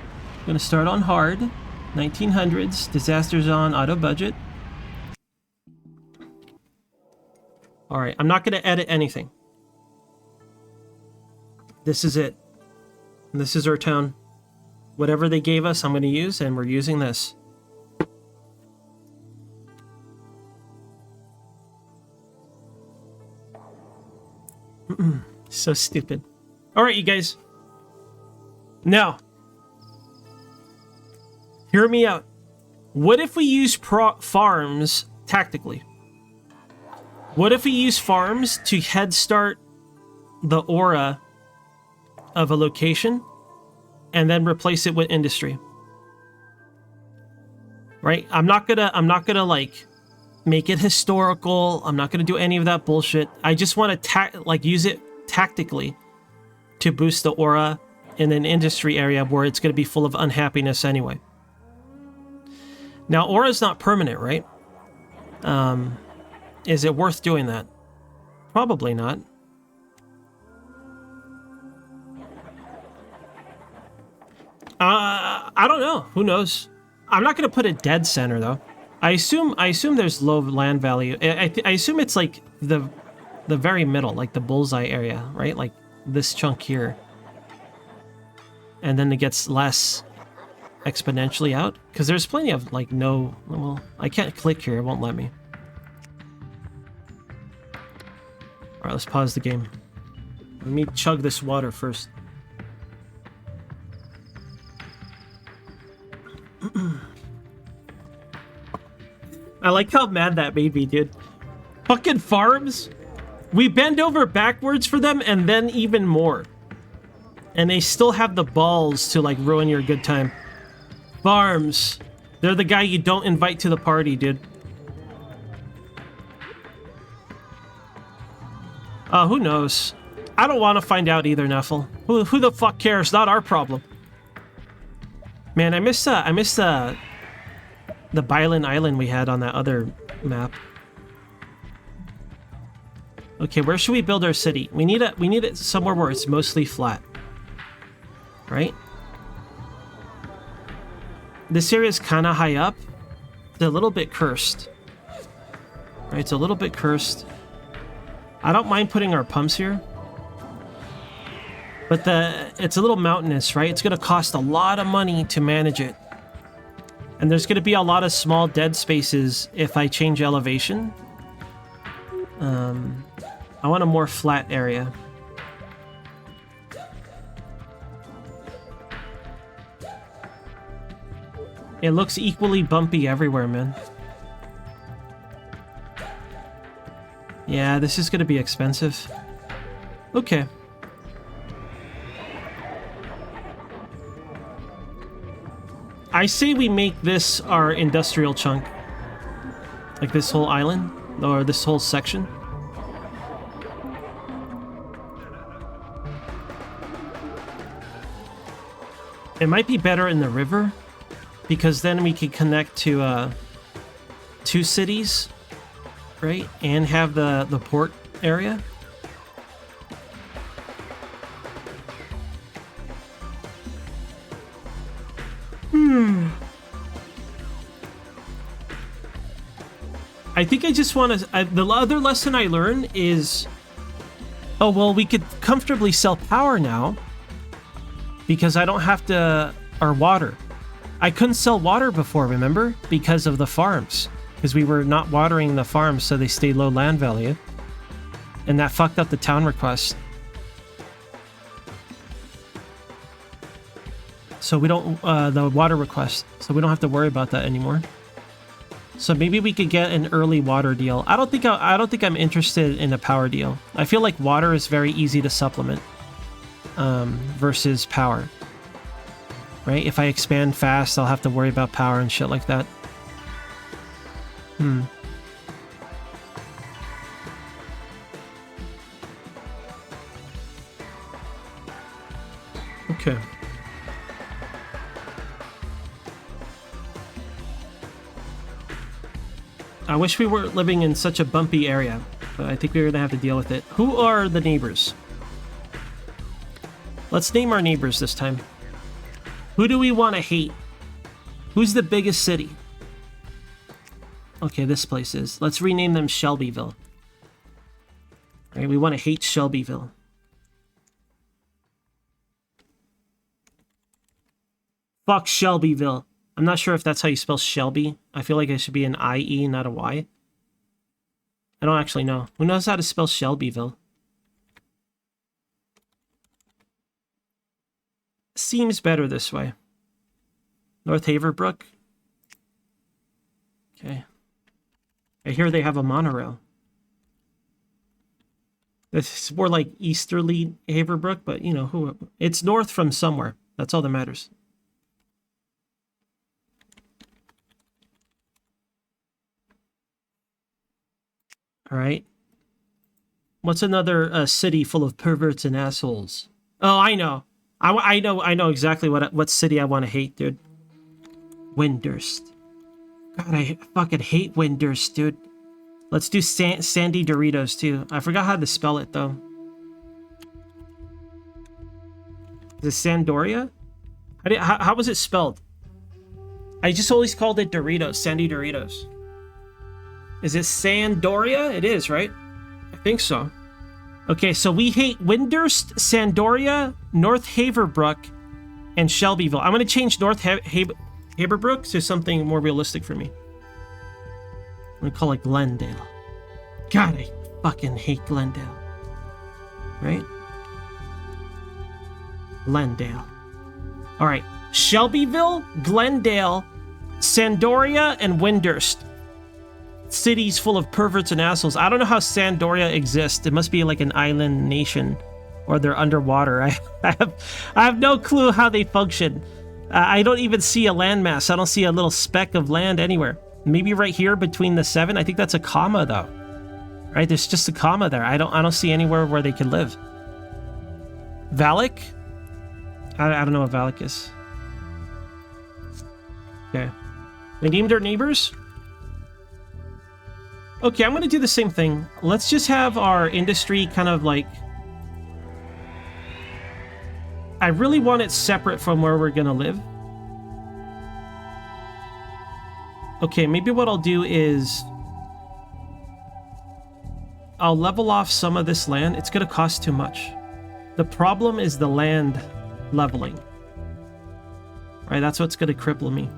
Gonna start on hard. 1900s. Disasters on auto budget. Alright, I'm not gonna edit anything. This is it. This is our town. Whatever they gave us, I'm gonna use, and we're using this. So stupid. Alright, you guys. Now, hear me out. What if we use farms tactically? What if we use farms to head start the aura of a location and then replace it with industry? Right? I'm not gonna like make it historical. I'm not gonna do any of that bullshit. I just want to use it tactically to boost the aura in an industry area where it's gonna be full of unhappiness anyway. Now, aura's not permanent, right? Is it worth doing that? Probably not. I don't know. Who knows? I'm not gonna put a dead center though. I assume there's low land value. I assume it's like the very middle, like the bullseye area, right? Like this chunk here, and then it gets less exponentially out because there's plenty of like no. Well, I can't click here. It won't let me. All right, let's pause the game. Let me chug this water first. I like how mad that made me, dude. Fucking farms? We bend over backwards for them and then even more. And they still have the balls to like ruin your good time. Farms. They're the guy you don't invite to the party, dude. Who knows? I don't want to find out either, Neffel. Who the fuck cares? Not our problem. Man, I miss the Bylan Island we had on that other map. Okay, where should we build our city? We need it somewhere where it's mostly flat. Right? This area is kind of high up. It's a little bit cursed. Right, it's a little bit cursed. I don't mind putting our pumps here. But it's a little mountainous, right? It's going to cost a lot of money to manage it. And there's going to be a lot of small dead spaces if I change elevation. I want a more flat area. It looks equally bumpy everywhere, man. Yeah, this is going to be expensive. Okay. I say we make this our industrial chunk. Like this whole island, or this whole section. It might be better in the river, because then we can connect to two cities, right? And have the port area. I think I just want to... the other lesson I learned is... Oh, well, we could comfortably sell power now. Because I don't have to... Or water. I couldn't sell water before, remember? Because of the farms. because we were not watering the farms, so they stayed low land value. And that fucked up the town request. So we don't, the water request. So we don't have to worry about that anymore. So maybe we could get an early water deal. I don't think I'm interested in a power deal. I feel like water is very easy to supplement versus power. Right? If I expand fast, I'll have to worry about power and shit like that. Okay. I wish we weren't living in such a bumpy area, but I think we're gonna have to deal with it. Who are the neighbors? Let's name our neighbors this time. Who do we want to hate? Who's the biggest city? Okay, this place is. Let's rename them Shelbyville. All right, we want to hate Shelbyville. Fuck Shelbyville. I'm not sure if that's how you spell Shelby. I feel like it should be an I-E, not a Y. I don't actually know. Who knows how to spell Shelbyville? Seems better this way. North Haverbrook. Okay. I hear they have a monorail. This is more like easterly Haverbrook, but you know, who? It's north from somewhere. That's all that matters. All right. What's another city full of perverts and assholes? Oh, I know. I know exactly what city I want to hate, dude. Windurst. God, I fucking hate Windurst, dude. Let's do Sandy Doritos, too. I forgot how to spell it, though. Is it Sandoria? How was it spelled? I just always called it Doritos. Sandy Doritos. Is it Sandoria? It is, right? I think so. Okay, so we hate Windurst, Sandoria, North Haverbrook, and Shelbyville. I'm going to change North Haverbrook to something more realistic for me. I'm going to call it Glendale. God, I fucking hate Glendale. Right? Glendale. All right. Shelbyville, Glendale, Sandoria, and Windurst. Cities full of perverts and assholes. I don't know how Sandoria exists. It must be like an island nation, or they're underwater. I have no clue how they function. I don't even see a landmass. I don't see a little speck of land anywhere. Maybe right here between the 7. I think that's a comma though. Right? There's just a comma there. I don't see anywhere where they could live. Valak? I don't know what Valak is. Okay. We named our neighbors. Okay, I'm going to do the same thing. Let's just have our industry kind of like... I really want it separate from where we're going to live. Okay, maybe what I'll do is... I'll level off some of this land. It's going to cost too much. The problem is the land leveling. Right, that's what's going to cripple me.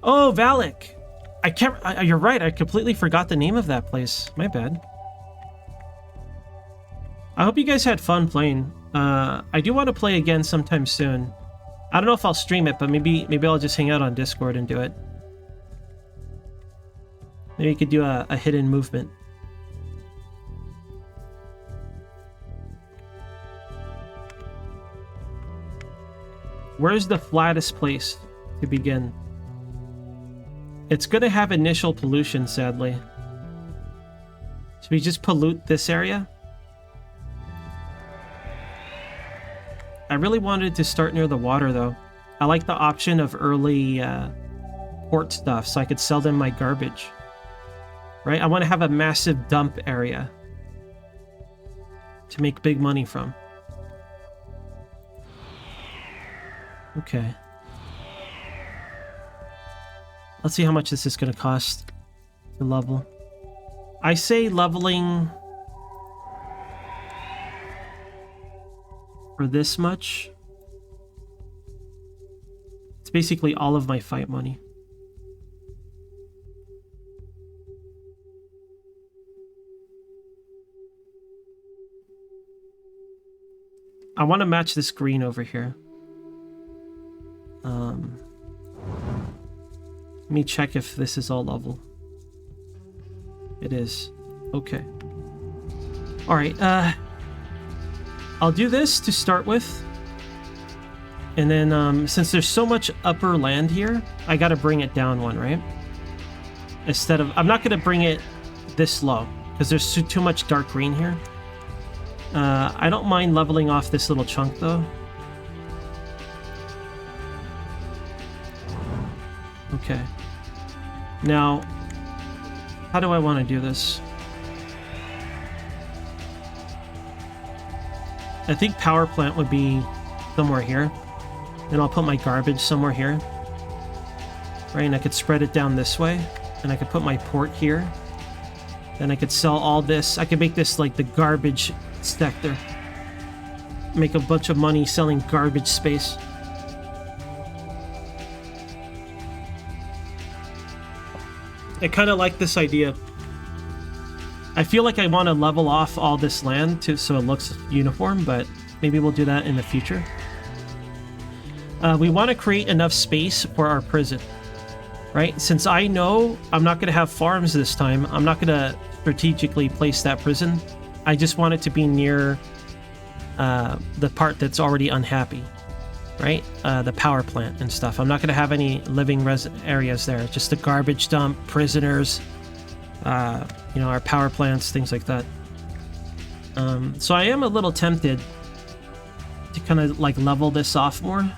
Oh, Valak. I can't... you're right. I completely forgot the name of that place. My bad. I hope you guys had fun playing. I do want to play again sometime soon. I don't know if I'll stream it, but maybe I'll just hang out on Discord and do it. Maybe you could do a hidden movement. Where's the flattest place to begin? It's going to have initial pollution, sadly. Should we just pollute this area? I really wanted to start near the water, though. I like the option of early port stuff, so I could sell them my garbage. Right? I want to have a massive dump area to make big money from. Okay. Let's see how much this is going to cost to level. I say leveling... for this much. It's basically all of my fight money. I want to match this green over here. Let me check if this is all level. It is. Okay. All right. I'll do this to start with. And then since there's so much upper land here, I got to bring it down one, right? Instead of... I'm not going to bring it this low because there's too much dark green here. I don't mind leveling off this little chunk though. Okay. Now, how do I want to do this? I think power plant would be somewhere here. Then I'll put my garbage somewhere here. Right, and I could spread it down this way. And I could put my port here. Then I could sell all this. I could make this like the garbage sector. Make a bunch of money selling garbage space. I kind of like this idea. I feel like I want to level off all this land so it looks uniform, but maybe we'll do that in the future. We want to create enough space for our prison, right? Since I know I'm not going to have farms this time, I'm not going to strategically place that prison. I just want it to be near the part that's already unhappy, right? The power plant and stuff. I'm not going to have any living areas there. Just the garbage dump, prisoners, you know, our power plants, things like that. So I am a little tempted to kind of like level this off more.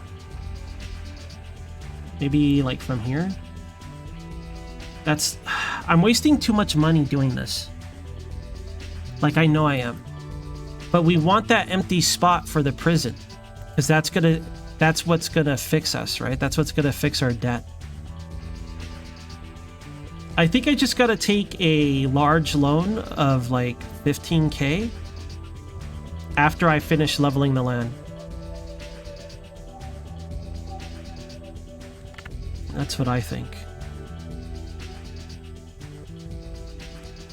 Maybe like from here. I'm wasting too much money doing this. Like I know I am. But we want that empty spot for the prison. Because that's what's gonna fix us, right? That's what's gonna fix our debt. I think I just gotta take a large loan of like 15k after I finish leveling the land. That's what I think.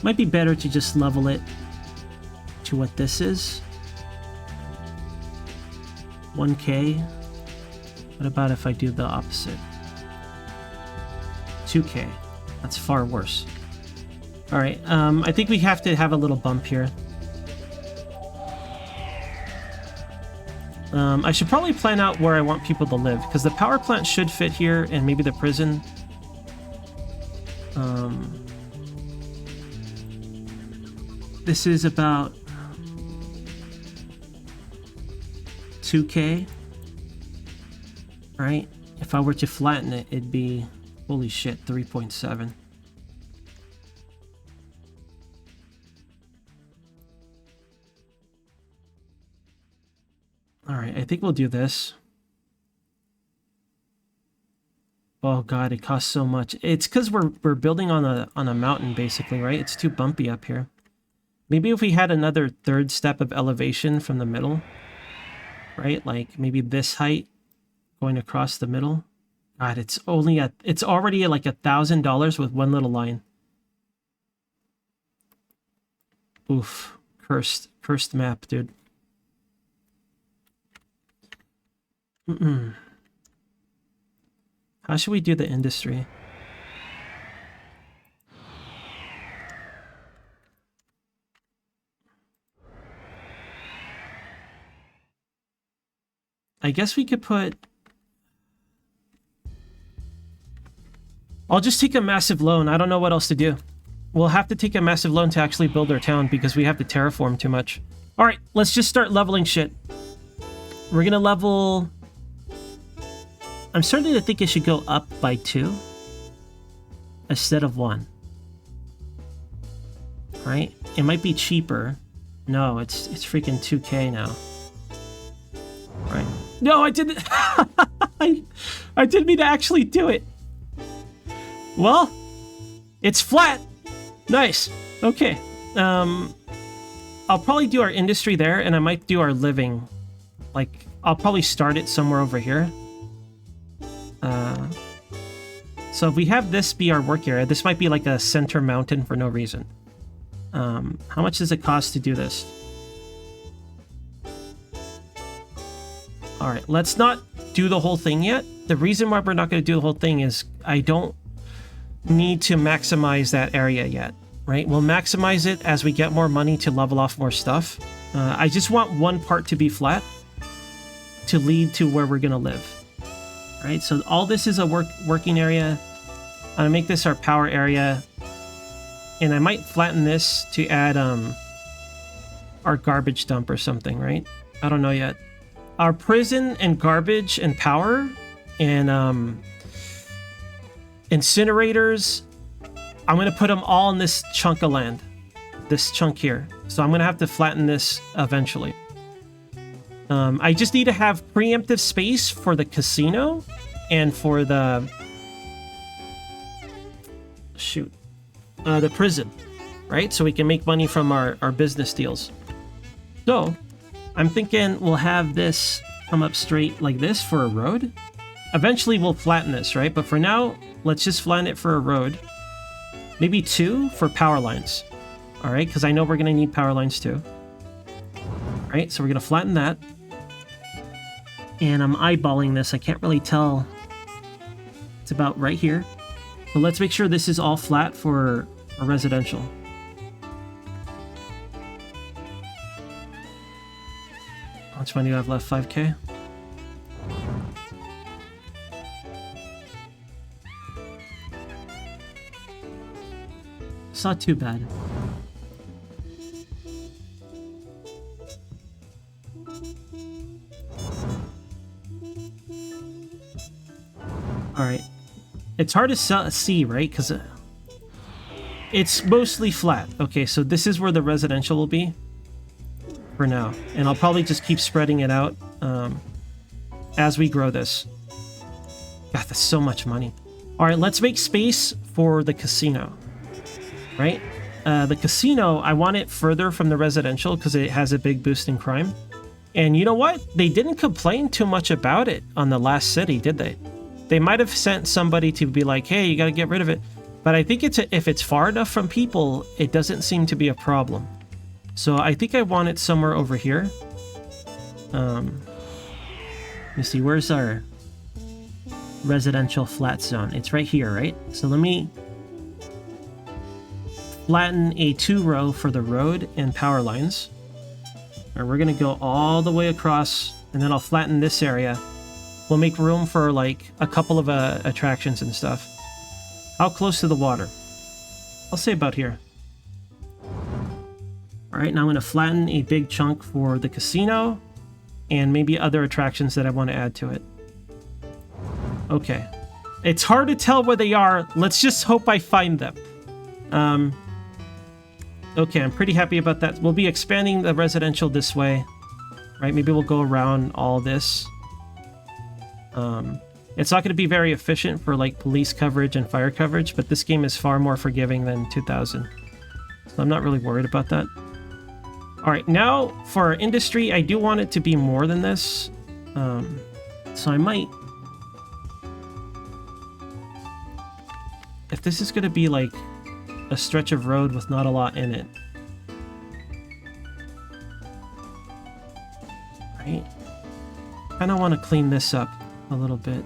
Might be better to just level it to what this is. 1k. What about if I do the opposite? 2k. That's far worse. Alright, I think we have to have a little bump here. I should probably plan out where I want people to live, because the power plant should fit here, and maybe the prison. This is about 2k. Right? If I were to flatten it, it'd be, holy shit, 3.7. Alright, I think we'll do this. Oh god, it costs so much. It's because we're building on a mountain, basically, right? It's too bumpy up here. Maybe if we had another third step of elevation from the middle, right? Like maybe this height going across the middle. God, it's already at like $1,000 with one little line. Oof, cursed map, dude. How should we do the industry? I guess we could put... I'll just take a massive loan. I don't know what else to do. We'll have to take a massive loan to actually build our town because we have to terraform too much. Alright, let's just start leveling shit. We're gonna level... I'm starting to think it should go up by 2 instead of 1. Right? It might be cheaper. No, it's freaking 2k now. Right? No, I didn't. I didn't mean to actually do it. Well, it's flat. Nice. Okay. I'll probably do our industry there, and I might do our living Like, I'll probably start it somewhere over here. So if we have this be our work area, this might be like a center mountain for no reason. How much does it cost to do this? All right, let's not do the whole thing yet. The reason why we're not going to do the whole thing is I don't need to maximize that area yet, right? We'll maximize it as we get more money to level off more stuff. I just want one part to be flat to lead to where we're going to live, right? So all this is a working area. I'm going to make this our power area. And I might flatten this to add our garbage dump or something, right? I don't know yet. Our prison and garbage and power and incinerators, I'm going to put them all in this chunk of land. This chunk here. So I'm going to have to flatten this eventually. I just need to have preemptive space for the casino and for the... Shoot. The prison, right? So we can make money from our business deals. So I'm thinking we'll have this come up straight like this for a road. Eventually we'll flatten this, right? But for now, let's just flatten it for a road. Maybe 2 for power lines. All right, because I know we're going to need power lines too. All right, so we're going to flatten that. And I'm eyeballing this. I can't really tell. It's about right here. So let's make sure this is all flat for a residential. How much money do I have left? 5K? It's not too bad. Alright. It's hard to see, right? Because it's mostly flat. Okay, so this is where the residential will be for now. And I'll probably just keep spreading it out as we grow this. God, that's so much money. All right, let's make space for the casino, right? The casino, I want it further from the residential because it has a big boost in crime. And you know what? They didn't complain too much about it on the last city, did they? They might have sent somebody to be like, hey, you got to get rid of it. But I think if it's far enough from people, it doesn't seem to be a problem. So I think I want it somewhere over here. Let me see, where's our residential flat zone? It's right here, right? So let me flatten a 2-row for the road and power lines. All right, we're going to go all the way across, and then I'll flatten this area. We'll make room for like a couple of attractions and stuff. How close to the water? I'll say about here. All right, now I'm going to flatten a big chunk for the casino and maybe other attractions that I want to add to it. Okay. It's hard to tell where they are. Let's just hope I find them. Okay, I'm pretty happy about that. We'll be expanding the residential this way, right? Maybe we'll go around all this. It's not going to be very efficient for like police coverage and fire coverage, but this game is far more forgiving than 2000. So I'm not really worried about that. All right, now for our industry, I do want it to be more than this. So I might... If this is going to be like a stretch of road with not a lot in it. Right? Kind of want to clean this up a little bit.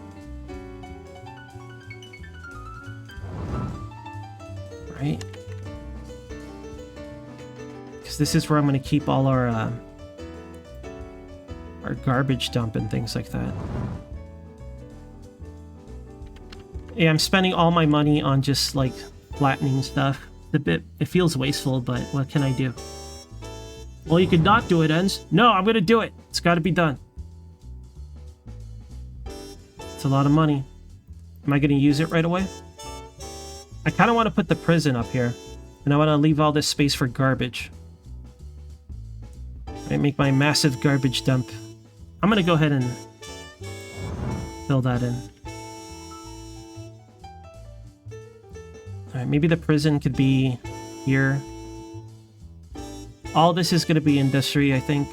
Right? Because this is where I'm going to keep all our garbage dump and things like that. Yeah, I'm spending all my money on just like flattening stuff. It feels wasteful, but what can I do? Well, you could not do it, Ens. No, I'm gonna do it. It's got to be done. It's a lot of money. Am I gonna use it right away? I kind of want to put the prison up here, and I want to leave all this space for garbage. I make my massive garbage dump. I'm gonna go ahead and fill that in. Alright, maybe the prison could be here. All this is going to be industry, I think.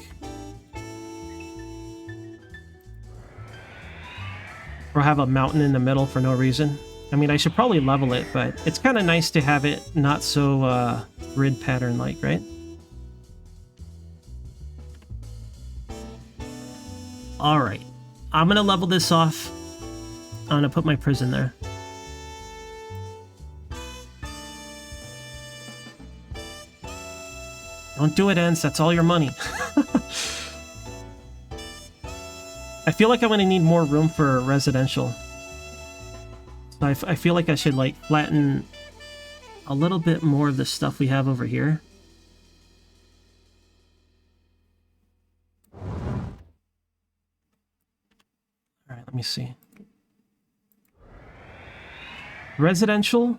or have a mountain in the middle for no reason. I mean, I should probably level it, but it's kind of nice to have it not so grid pattern-like, right? All right. I'm going to level this off. I'm going to put my prison there. Don't do it, Ents. That's all your money. I feel like I'm going to need more room for residential. So I feel like I should, like, flatten a little bit more of the stuff we have over here. Alright, let me see. Residential,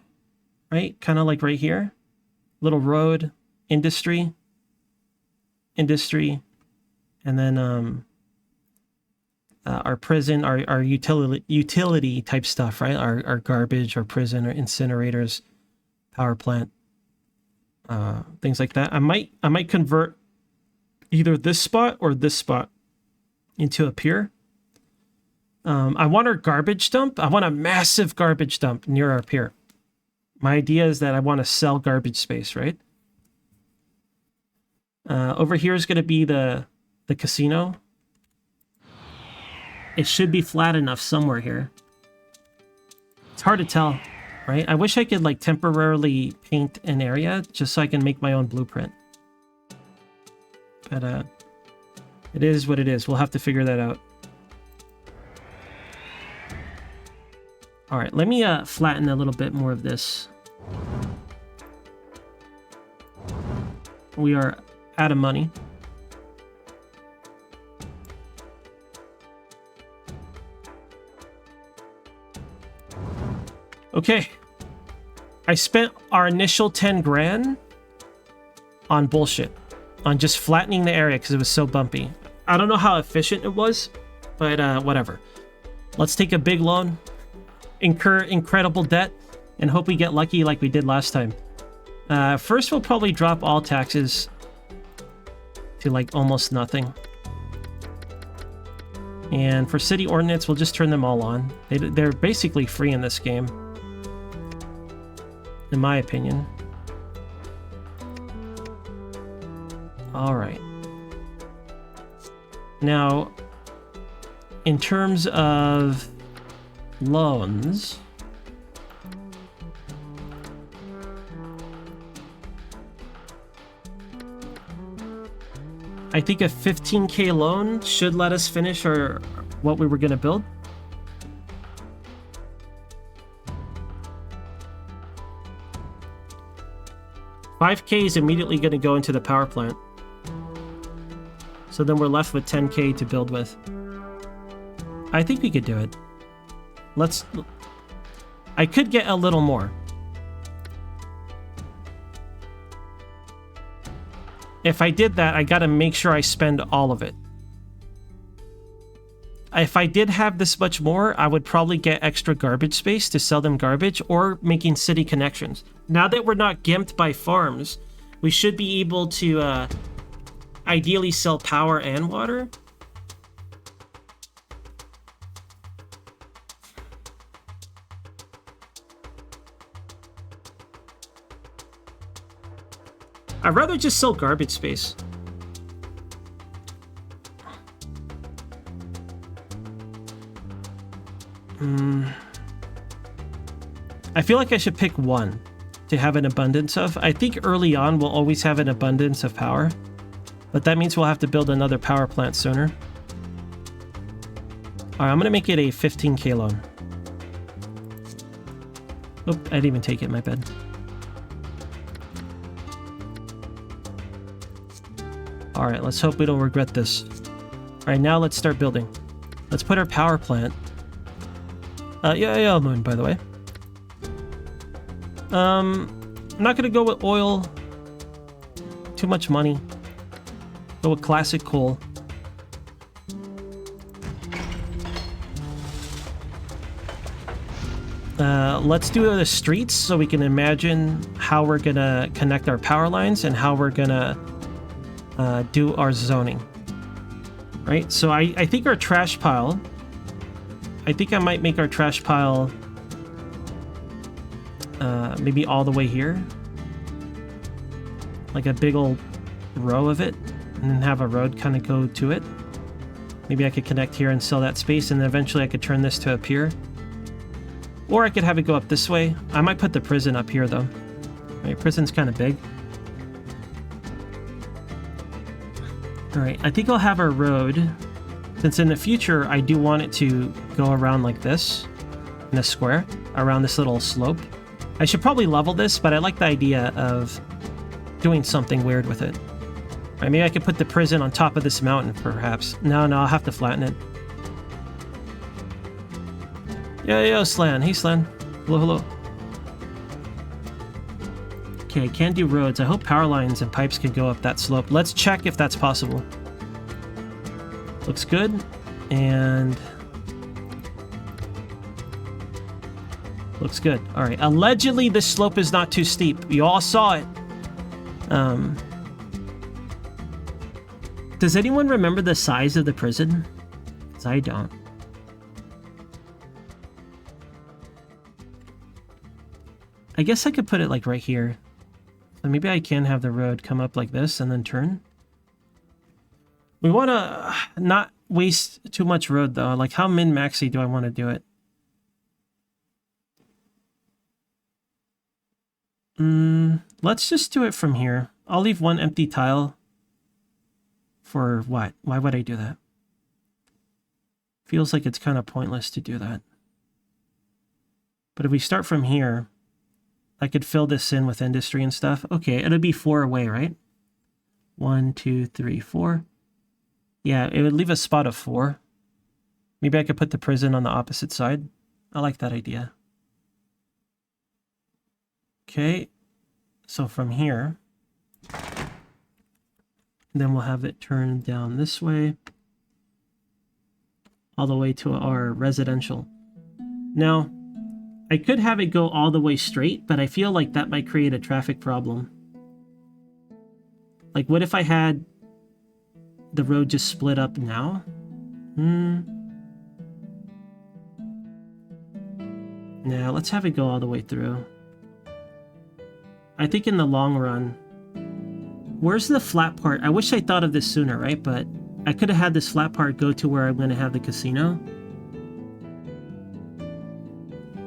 right? Kind of like right here. Little road, industry, and then our prison, our utility type stuff, right? Our garbage, our prison, our incinerators, power plant, things like that. I might convert either this spot or this spot into a pier. I want our garbage dump. I want a massive garbage dump near our pier. My idea is that I want to sell garbage space, right? Over here is going to be the casino. It should be flat enough somewhere here. It's hard to tell, right? I wish I could like temporarily paint an area just so I can make my own blueprint. But it is what it is. We'll have to figure that out. All right, let me flatten a little bit more of this. We are out of money. Okay. I spent our initial 10 grand on bullshit. On just flattening the area because it was so bumpy. I don't know how efficient it was, but whatever. Let's take a big loan, incur incredible debt, and hope we get lucky like we did last time. First, we'll probably drop all taxes to like almost nothing. And for city ordinance, we'll just turn them all on. They're basically free in this game, in my opinion. All right. Now, in terms of loans, I think a 15K loan should let us finish what we were going to build. $5K is immediately going to go into the power plant. So then we're left with 10K to build with. I think we could do it. I could get a little more. If I did that, I gotta make sure I spend all of it. If I did have this much more, I would probably get extra garbage space to sell them garbage or making city connections. Now that we're not gimped by farms, we should be able to ideally sell power and water. I'd rather just sell garbage space. I feel like I should pick one to have an abundance of. I think early on we'll always have an abundance of power, but that means we'll have to build another power plant sooner. All right, I'm gonna make it a 15K loan. Oop, I didn't even take it, my bad. All right, let's hope we don't regret this. All right, now let's start building. Let's put our power plant. Yeah, moon, by the way. I'm not gonna go with oil. Too much money. Go with classic coal. Let's do the streets so we can imagine how we're gonna connect our power lines and how we're gonna do our zoning. Right, so I think our trash pile, I think I might make our trash pile maybe all the way here. Like a big old row of it, and then have a road kind of go to it. Maybe I could connect here and sell that space, and then eventually I could turn this to a pier. Or I could have it go up this way. I might put the prison up here, though. Right, prison's kind of big. Alright, I think I'll have our road, since in the future I do want it to go around like this, in a square, around this little slope. I should probably level this, but I like the idea of doing something weird with it. Right, maybe I could put the prison on top of this mountain, perhaps. No, I'll have to flatten it. Yo, Slan. Hey, Slan. Hello. Okay, can't do roads. I hope power lines and pipes can go up that slope. Let's check if that's possible. Looks good. And... looks good. Alright, allegedly this slope is not too steep. You all saw it. Does anyone remember the size of the prison? Because I don't. I guess I could put it like right here. So maybe I can have the road come up like this and then turn. We want to not waste too much road though. Like how min-maxy do I want to do it? Let's just do it from here. I'll leave one empty tile. For what? Why would I do that? Feels like it's kind of pointless to do that. But if we start from here, I could fill this in with industry and stuff. Okay, it'll be 4 away, right? 1, 2, 3, 4. Yeah, it would leave a spot of 4. Maybe I could put the prison on the opposite side. I like that idea. Okay, so from here, then we'll have it turn down this way, all the way to our residential. Now, I could have it go all the way straight, but I feel like that might create a traffic problem. Like, what if I had the road just split up now? Now, let's have it go all the way through. I think in the long run... Where's the flat part? I wish I thought of this sooner, right? But I could have had this flat part go to where I'm going to have the casino.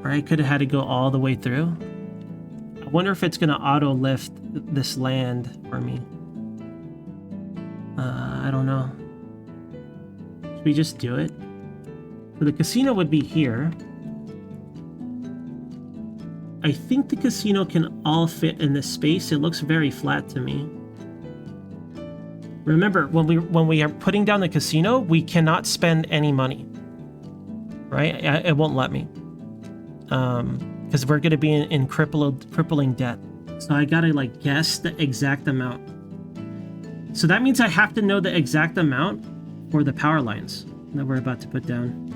Or I could have had it go all the way through. I wonder if it's going to auto-lift this land for me. I don't know. Should we just do it? So the casino would be here. I think the casino can all fit in this space. It looks very flat to me. Remember, when we are putting down the casino, we cannot spend any money. Right? It won't let me. Because we're going to be in crippling debt. So I gotta like guess the exact amount. So that means I have to know the exact amount for the power lines that we're about to put down.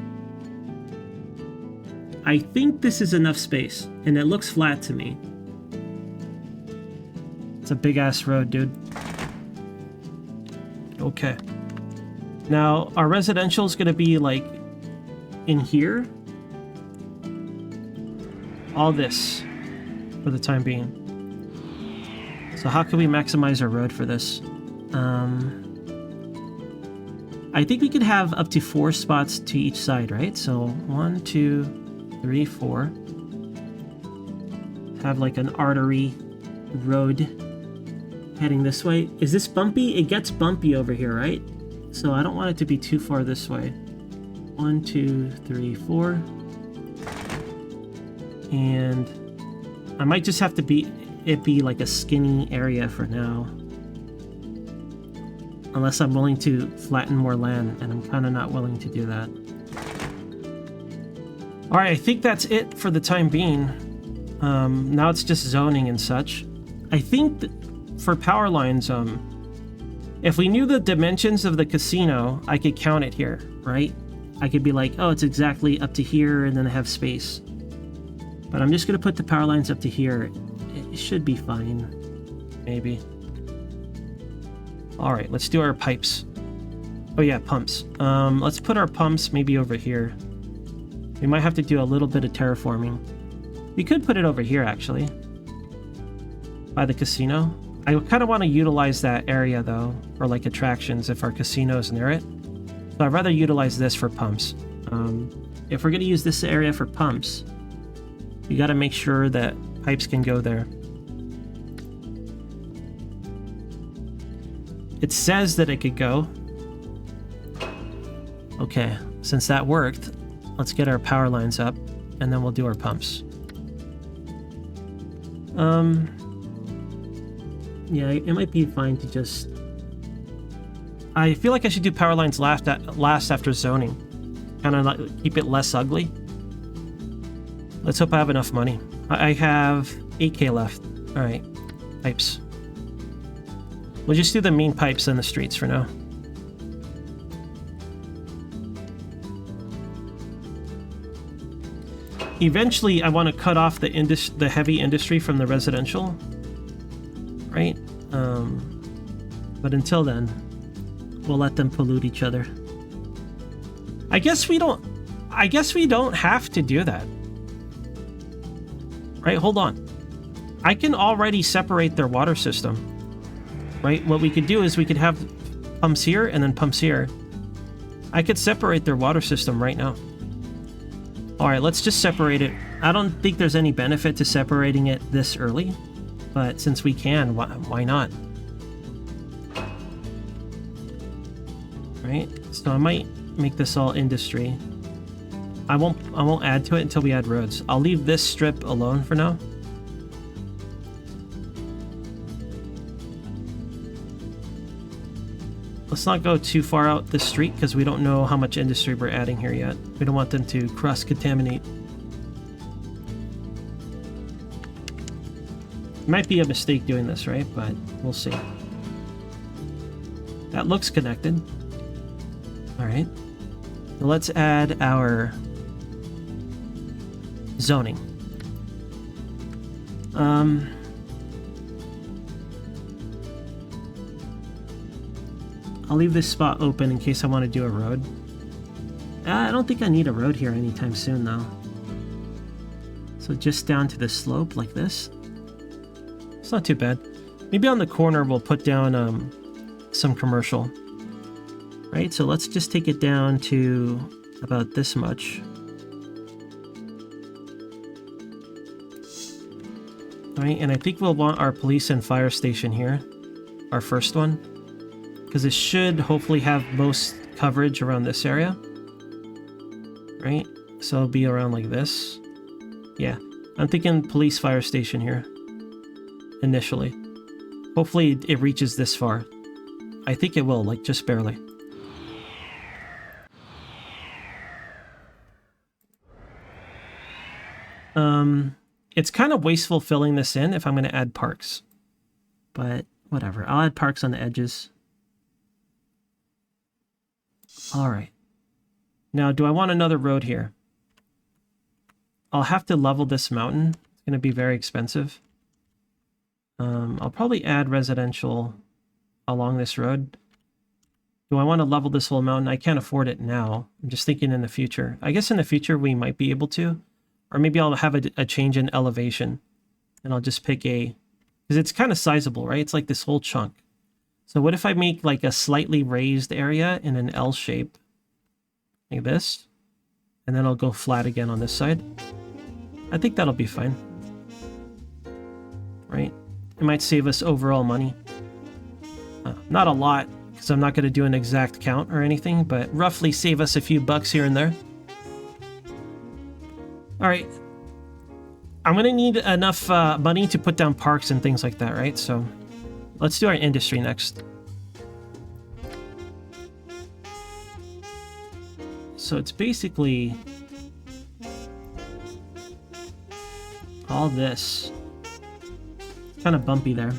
I think this is enough space, and it looks flat to me. It's a big-ass road, dude. Okay. Now, our residential is going to be, like, in here. All this, for the time being. So how can we maximize our road for this? I think we could have up to 4 spots to each side, right? So 1, 2, 3, 4. Have like an artery road heading this way. Is this bumpy? It gets bumpy over here, right? So I don't want it to be too far this way. 1, 2, 3, 4. And I might just have to be like a skinny area for now. Unless I'm willing to flatten more land, and I'm kind of not willing to do that. Alright, I think that's it for the time being. Now it's just zoning and such. I think that for power lines, if we knew the dimensions of the casino, I could count it here, right? I could be like, oh, it's exactly up to here, and then I have space. But I'm just going to put the power lines up to here. It should be fine. Maybe. Alright, let's do our pipes. Oh yeah, pumps. Let's put our pumps maybe over here. We might have to do a little bit of terraforming. We could put it over here, actually. By the casino. I kind of want to utilize that area, though, for, like, attractions if our casino's near it. So I'd rather utilize this for pumps. If we're going to use this area for pumps, you got to make sure that pipes can go there. It says that it could go. Okay, since that worked, let's get our power lines up, and then we'll do our pumps. Yeah, it might be fine to just... I feel like I should do power lines last after zoning. Kind of like keep it less ugly. Let's hope I have enough money. I have 8k left. Alright, pipes. We'll just do the main pipes in the streets for now. Eventually, I want to cut off the heavy industry from the residential, right? But until then, we'll let them pollute each other. I guess we don't have to do that, right? Hold on, I can already separate their water system, right? What we could do is we could have pumps here and then pumps here. I could separate their water system right now. All right, let's just separate it. I don't think there's any benefit to separating it this early, but since we can, why not? Right, so I might make this all industry. I won't add to it until we add roads. I'll leave this strip alone for now. Let's not go too far out this street because we don't know how much industry we're adding here yet. We don't want them to cross-contaminate. Might be a mistake doing this, right? But we'll see. That looks connected. Alright. So let's add our zoning. I'll leave this spot open in case I want to do a road. I don't think I need a road here anytime soon, though. So just down to the slope like this. It's not too bad. Maybe on the corner we'll put down some commercial. Right, so let's just take it down to about this much. Alright, and I think we'll want our police and fire station here. Our first one. Because it should hopefully have most coverage around this area. Right? So it'll be around like this. Yeah. I'm thinking police fire station here. Initially. Hopefully it reaches this far. I think it will, like just barely. It's kind of wasteful filling this in if I'm going to add parks. But whatever. I'll add parks on the edges. Alright. Now, do I want another road here? I'll have to level this mountain. It's going to be very expensive. I'll probably add residential along this road. Do I want to level this whole mountain? I can't afford it now. I'm just thinking in the future. I guess in the future we might be able to. Or maybe I'll have a change in elevation. And I'll just pick a... Because it's kind of sizable, right? It's like this whole chunk. So what if I make like a slightly raised area in an L shape? Like this. And then I'll go flat again on this side. I think that'll be fine. Right? It might save us overall money. Not a lot, because I'm not going to do an exact count or anything, but roughly save us a few bucks here and there. Alright. I'm going to need enough money to put down parks and things like that, right? So let's do our industry next. So it's basically all this. Kind of bumpy there.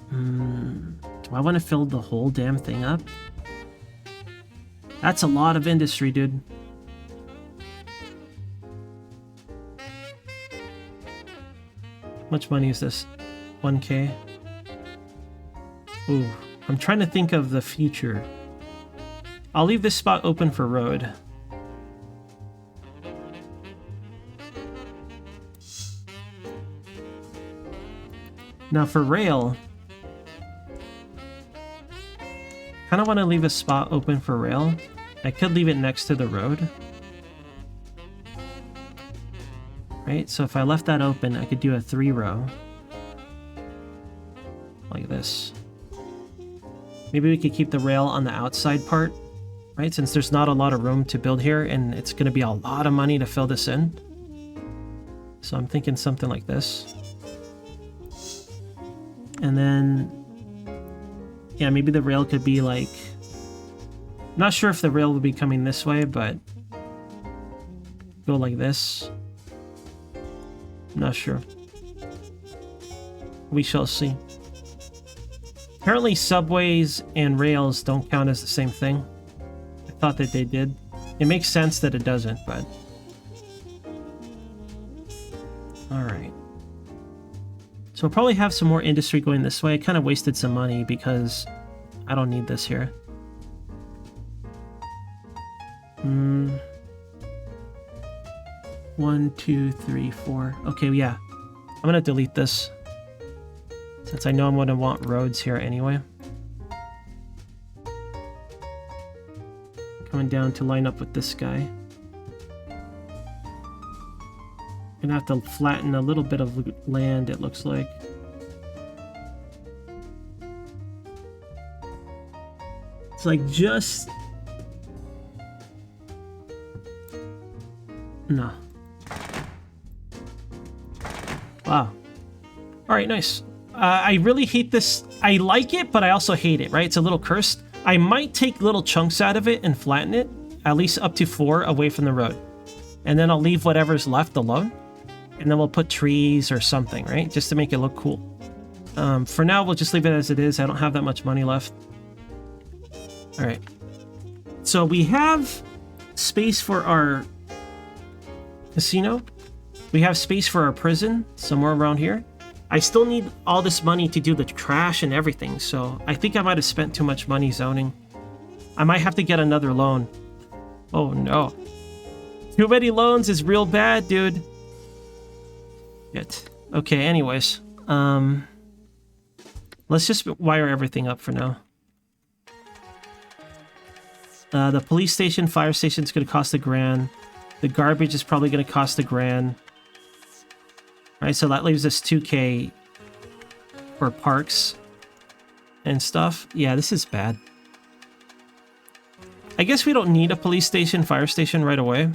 Do I want to fill the whole damn thing up? That's a lot of industry, dude. How much money is this? 1K? Ooh, I'm trying to think of the future. I'll leave this spot open for road. Now for rail, kind of want to leave a spot open for rail. I could leave it next to the road. Right, so if I left that open, I could do a 3-row. Like this. Maybe we could keep the rail on the outside part, right? Since there's not a lot of room to build here, and it's going to be a lot of money to fill this in. So I'm thinking something like this. And then, yeah, maybe the rail could be like... Not sure if the rail will be coming this way, but... Go like this. Not sure. We shall see. Apparently subways and rails don't count as the same thing. I thought that they did. It makes sense that it doesn't, but... Alright. So we'll probably have some more industry going this way. I kind of wasted some money because I don't need this here. 1, 2, 3, 4. Okay, yeah. I'm gonna delete this, since I know I'm gonna want roads here anyway. Coming down to line up with this guy. Gonna have to flatten a little bit of land, it looks like. It's like just... No. Wow. Alright, nice. I really hate this. I like it, but I also hate it, right? It's a little cursed. I might take little chunks out of it and flatten it, at least up to 4 away from the road. And then I'll leave whatever's left alone. And then we'll put trees or something, right? Just to make it look cool. For now, we'll just leave it as it is. I don't have that much money left. Alright. So we have space for our casino. We have space for our prison, somewhere around here. I still need all this money to do the trash and everything, so I think I might have spent too much money zoning. I might have to get another loan. Oh no. Too many loans is real bad, dude. Shit. Okay, anyways. Let's just wire everything up for now. The police station, fire station is going to cost $1,000. The garbage is probably going to cost $1,000. Right, so that leaves us $2,000 for parks and stuff. Yeah, this is bad. I guess we don't need a police station, fire station right away.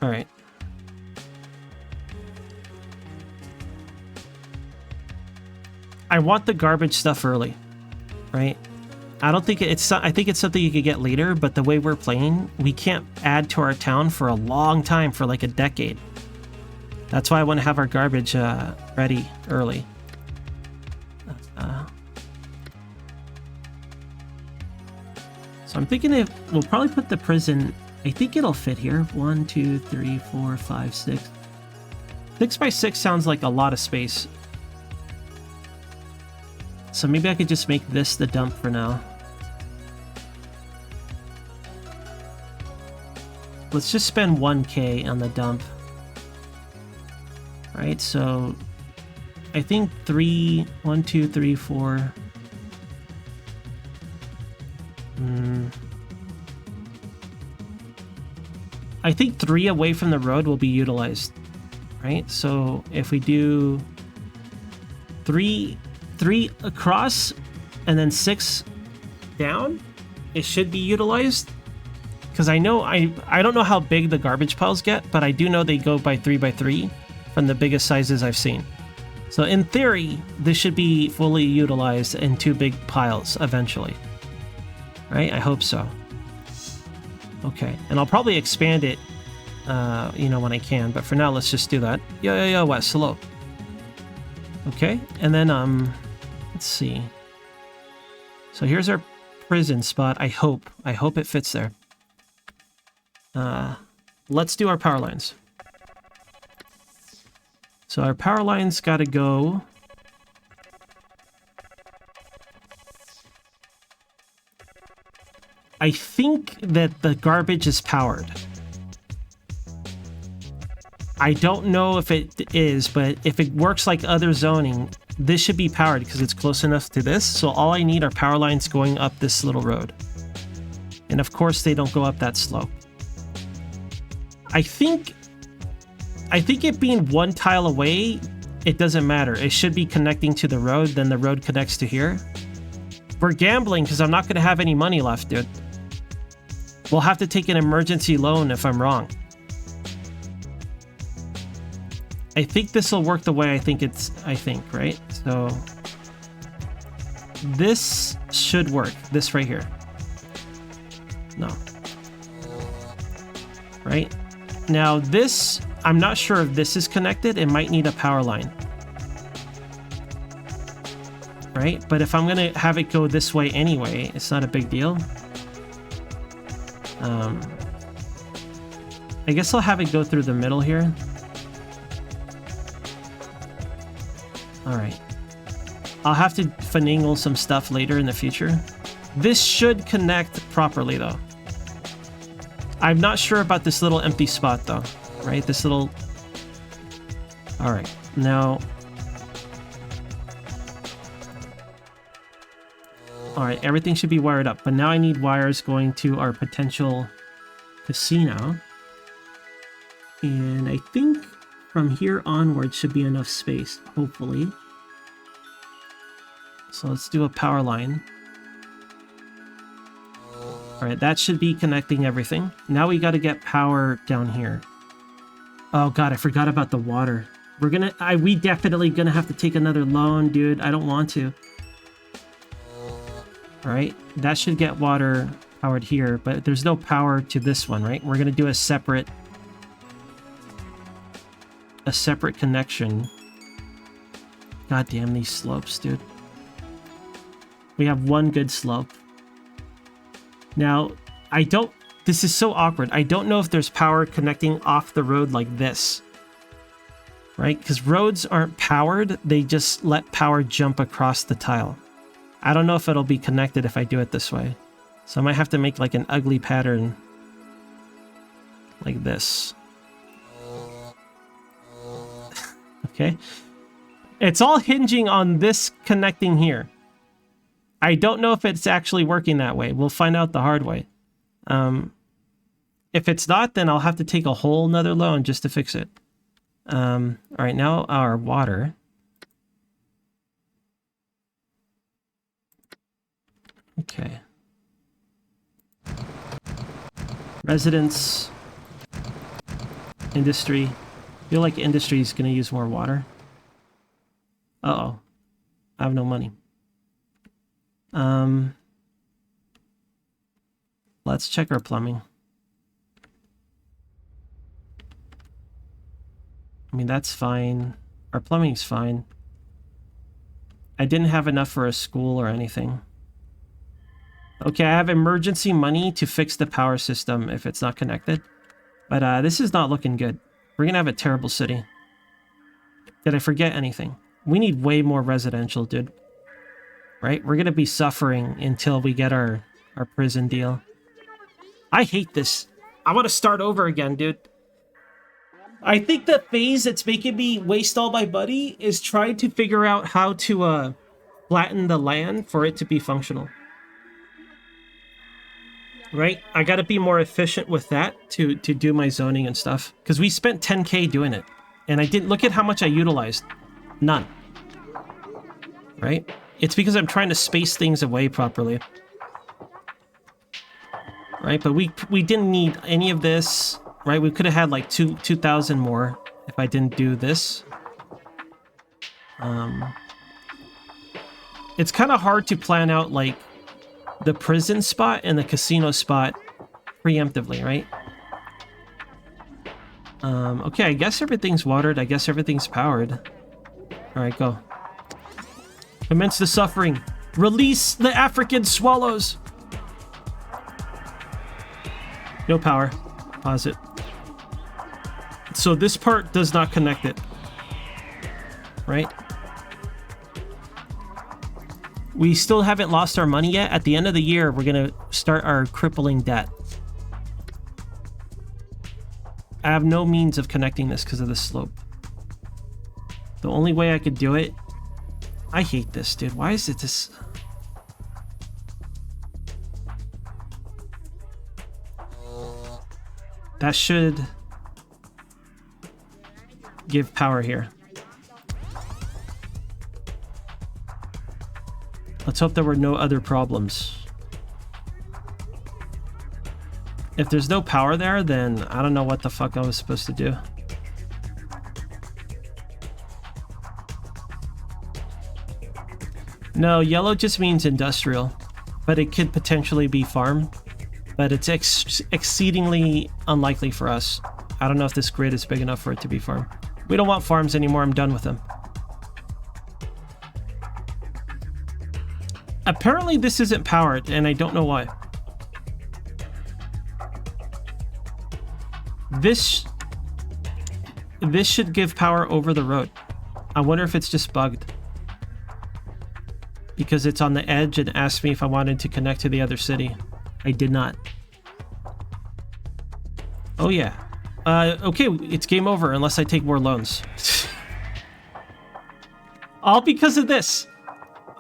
Alright. I want the garbage stuff early, right? I don't think it's... I think it's something you could get later, but the way we're playing, we can't add to our town for a long time, for like a decade. That's why I want to have our garbage ready early. So I'm thinking if we'll probably put the prison... I think it'll fit here. 1, 2, 3, 4, 5, 6. 6 by 6 sounds like a lot of space. So maybe I could just make this the dump for now. Let's just spend $1,000 on the dump. Right, so I think 1, 2, 3, 4. I think 3 away from the road will be utilized. Right, so if we do 3 across and then 6 down, it should be utilized. Because I know I don't know how big the garbage piles get, but I do know they go by 3 by 3 from the biggest sizes I've seen. So in theory, this should be fully utilized in 2 big piles eventually. Right? I hope so. Okay, and I'll probably expand it, you know, when I can. But for now, let's just do that. Yo, Wes, hello. Okay, and then let's see. So here's our prison spot. I hope it fits there. Let's do our power lines. So our power lines got to go I think that the garbage is powered. I don't know if it is, but if it works like other zoning, this should be powered because it's close enough to this. So all I need are power lines going up this little road. And of course they don't go up that slope. I think it being one tile away, it doesn't matter. It should be connecting to the road, then the road connects to here. We're gambling because I'm not going to have any money left, dude. We'll have to take an emergency loan if I'm wrong. I think this will work the way I think, right? So this should work. This right here. No. Right? Now this, I'm not sure if this is connected. It might need a power line. Right? But if I'm going to have it go this way anyway, it's not a big deal. I guess I'll have it go through the middle here. Alright. I'll have to finagle some stuff later in the future. This should connect properly, though. I'm not sure about this little empty spot, though. Right? This little... Alright. Now... Alright, everything should be wired up. But now I need wires going to our potential casino. And I think from here onward should be enough space, hopefully. So let's do a power line. Alright, that should be connecting everything. Now we got to get power down here. Oh god, I forgot about the water. We definitely gonna have to take another loan, dude. I don't want to. Alright, that should get water powered here, but there's no power to this one, right? We're gonna do a separate connection. God damn these slopes, dude. We have one good slope. Now, this is so awkward. I don't know if there's power connecting off the road like this. Right? Because roads aren't powered, they just let power jump across the tile. I don't know if it'll be connected if I do it this way. So I might have to make like an ugly pattern like this. Okay. It's all hinging on this connecting here. I don't know if it's actually working that way. We'll find out the hard way. If it's not, then I'll have to take a whole nother loan just to fix it. All right, now our water. Okay. Residents. Industry. I feel like industry is going to use more water. Uh-oh. I have no money. Let's check our plumbing. I mean, that's fine. Our plumbing's fine. I didn't have enough for a school or anything. Okay, I have emergency money to fix the power system if it's not connected. But this is not looking good. We're gonna have a terrible city. Did I forget anything? We need way more residential, dude. Right? We're gonna be suffering until we get our prison deal. I hate this. I want to start over again, dude. I think the phase that's making me waste all my money is trying to figure out how to flatten the land for it to be functional. Right? I gotta be more efficient with that to do my zoning and stuff. Because we spent 10K doing it. And I didn't look at how much I utilized. None. Right? It's because I'm trying to space things away properly. Right? But we didn't need any of this. Right? We could have had like 2,000 more if I didn't do this. It's kind of hard to plan out like the prison spot and the casino spot preemptively, right? Okay, I guess everything's watered. I guess everything's powered. All right, go. Commence the suffering. Release the African swallows. No power. Pause it. So this part does not connect it. Right? We still haven't lost our money yet. At the end of the year, we're going to start our crippling debt. I have no means of connecting this because of the slope. The only way I could do it... I hate this, dude. Why is it this... That should give power here. Let's hope there were no other problems. If there's no power there, then I don't know what the fuck I was supposed to do. No, yellow just means industrial, but it could potentially be farm. But it's exceedingly unlikely for us. I don't know if this grid is big enough for it to be farm. We don't want farms anymore. I'm done with them. Apparently this isn't powered, and I don't know why. This should give power over the road. I wonder if it's just bugged. Because it's on the edge and asked me if I wanted to connect to the other city. I did not. Oh yeah. Okay, it's game over unless I take more loans. All because of this.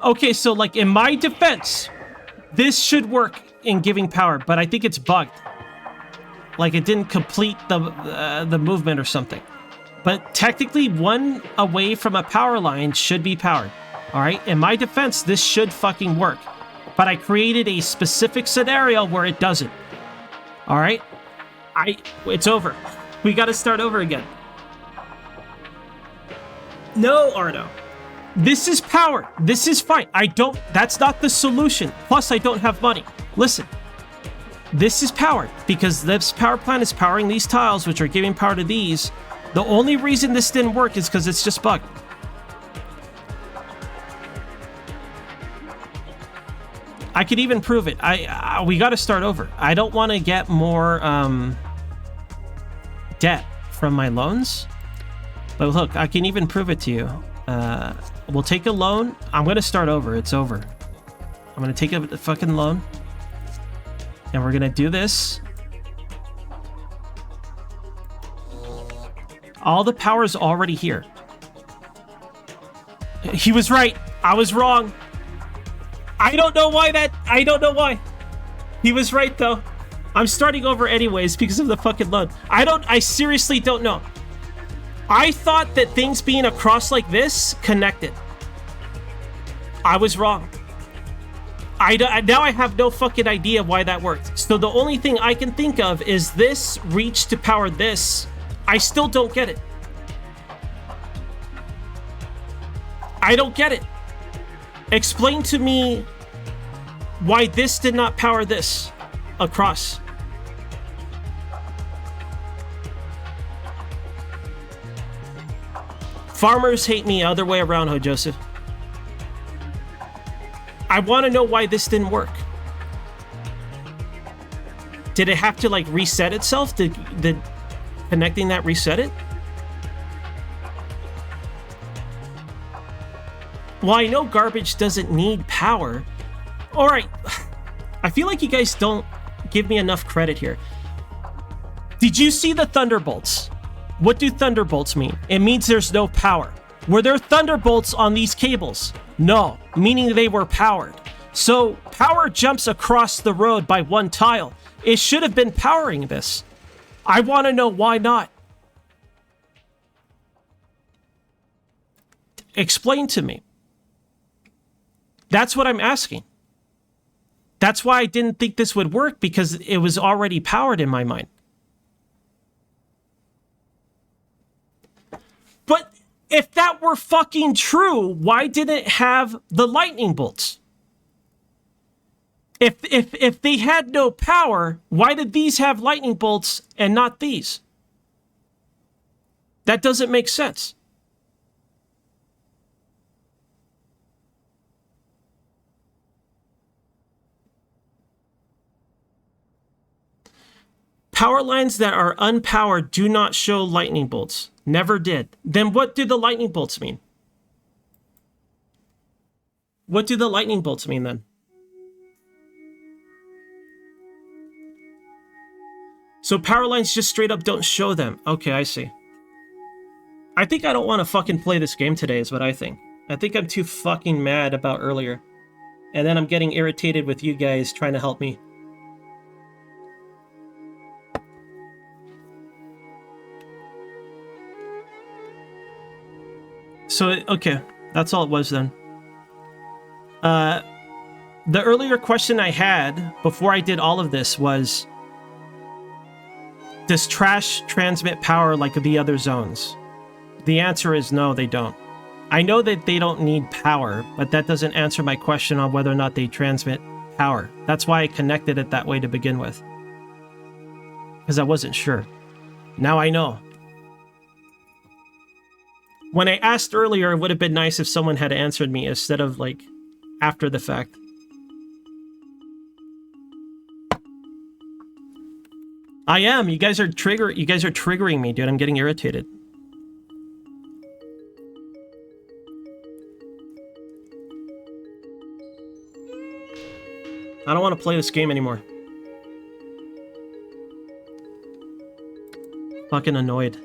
Okay, so like in my defense, this should work in giving power, but I think it's bugged. Like it didn't complete the movement or something. But technically, one away from a power line should be powered. All right, in my defense, this should fucking work. But I created a specific scenario where it doesn't. All right, it's over. We got to start over again. No, Arno. This is powered. This is fine. That's not the solution. Plus, I don't have money. Listen. This is powered because this power plant is powering these tiles, which are giving power to these. The only reason this didn't work is because it's just bugged. I could even prove it. We got to start over. I don't want to get more debt from my loans. But look, I can even prove it to you. We'll take a loan. I'm going to start over. It's over. I'm going to take a fucking loan. And we're going to do this. All the power is already here. He was right. I was wrong. I don't know why. He was right, though. I'm starting over anyways because of the fucking loan. I seriously don't know. I thought that things being across like this connected. I was wrong. Now I have no fucking idea why that worked. So the only thing I can think of is this reach to power this. I still don't get it. I don't get it. Explain to me why this did not power this across. Farmers hate me other way around, Ho Joseph. I want to know why this didn't work. Did it have to like reset itself? Did connecting that reset it? Well, I know garbage doesn't need power. All right. I feel like you guys don't give me enough credit here. Did you see the thunderbolts? What do thunderbolts mean? It means there's no power. Were there thunderbolts on these cables? No, meaning they were powered. So power jumps across the road by one tile. It should have been powering this. I want to know why not. Explain to me. That's what I'm asking. That's why I didn't think this would work, because it was already powered in my mind. But if that were fucking true, why didn't it have the lightning bolts? If they had no power, why did these have lightning bolts and not these? That doesn't make sense. Power lines that are unpowered do not show lightning bolts. Never did. Then what do the lightning bolts mean? What do the lightning bolts mean then? So power lines just straight up don't show them. Okay, I see. I think I don't want to fucking play this game today is what I think. I think I'm too fucking mad about earlier. And then I'm getting irritated with you guys trying to help me. So, okay. That's all it was then. The earlier question I had before I did all of this was, does trash transmit power like the other zones? The answer is no, they don't. I know that they don't need power, but that doesn't answer my question on whether or not they transmit power. That's why I connected it that way to begin with. Because I wasn't sure. Now I know. When I asked earlier, it would have been nice if someone had answered me instead of, like, after the fact. I am. You guys are triggering me, dude. I'm getting irritated. I don't want to play this game anymore. Fucking annoyed.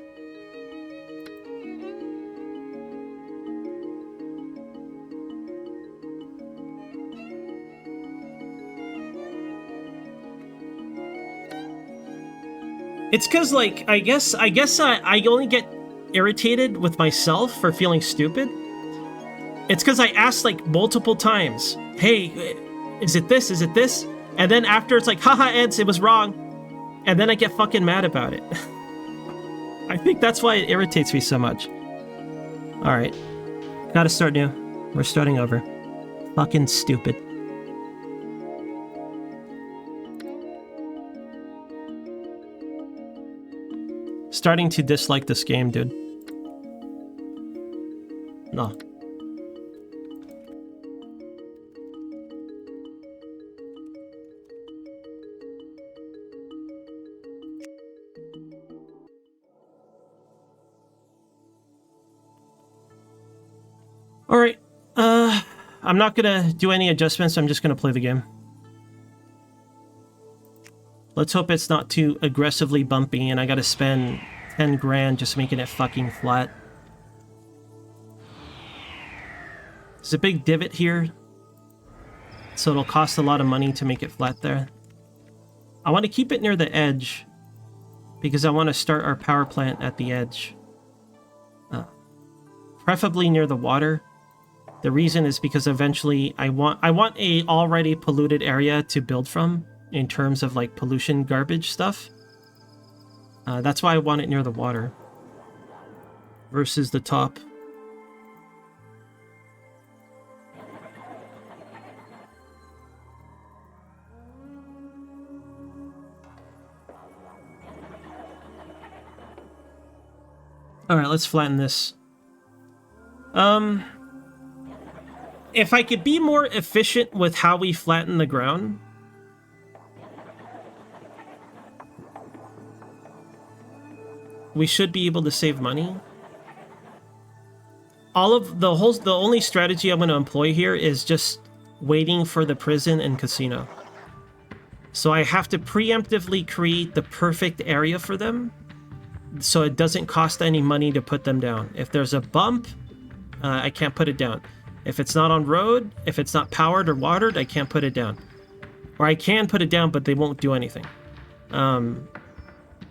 It's because, like, I guess I only get irritated with myself for feeling stupid. It's because I asked, like, multiple times, hey, is it this? Is it this? And then after it's like, haha, Eds, it was wrong. And then I get fucking mad about it. I think that's why it irritates me so much. Alright. Gotta start new. We're starting over. Fucking stupid. Starting to dislike this game, dude. No. Alright, I'm not gonna do any adjustments, I'm just gonna play the game. Let's hope it's not too aggressively bumpy and I gotta spend 10 grand just making it fucking flat. There's a big divot here, so it'll cost a lot of money to make it flat there. I want to keep it near the edge, because I want to start our power plant at the edge. Preferably near the water. The reason is because eventually I want a already polluted area to build from in terms of like pollution garbage stuff. That's why I want it near the water versus the top. Alright, let's flatten this. If I could be more efficient with how we flatten the ground, we should be able to save money. The only strategy I'm going to employ here is just waiting for the prison and casino. So I have to preemptively create the perfect area for them, so it doesn't cost any money to put them down. If there's a bump, I can't put it down. If it's not on road, if it's not powered or watered, I can't put it down. Or I can put it down, but they won't do anything.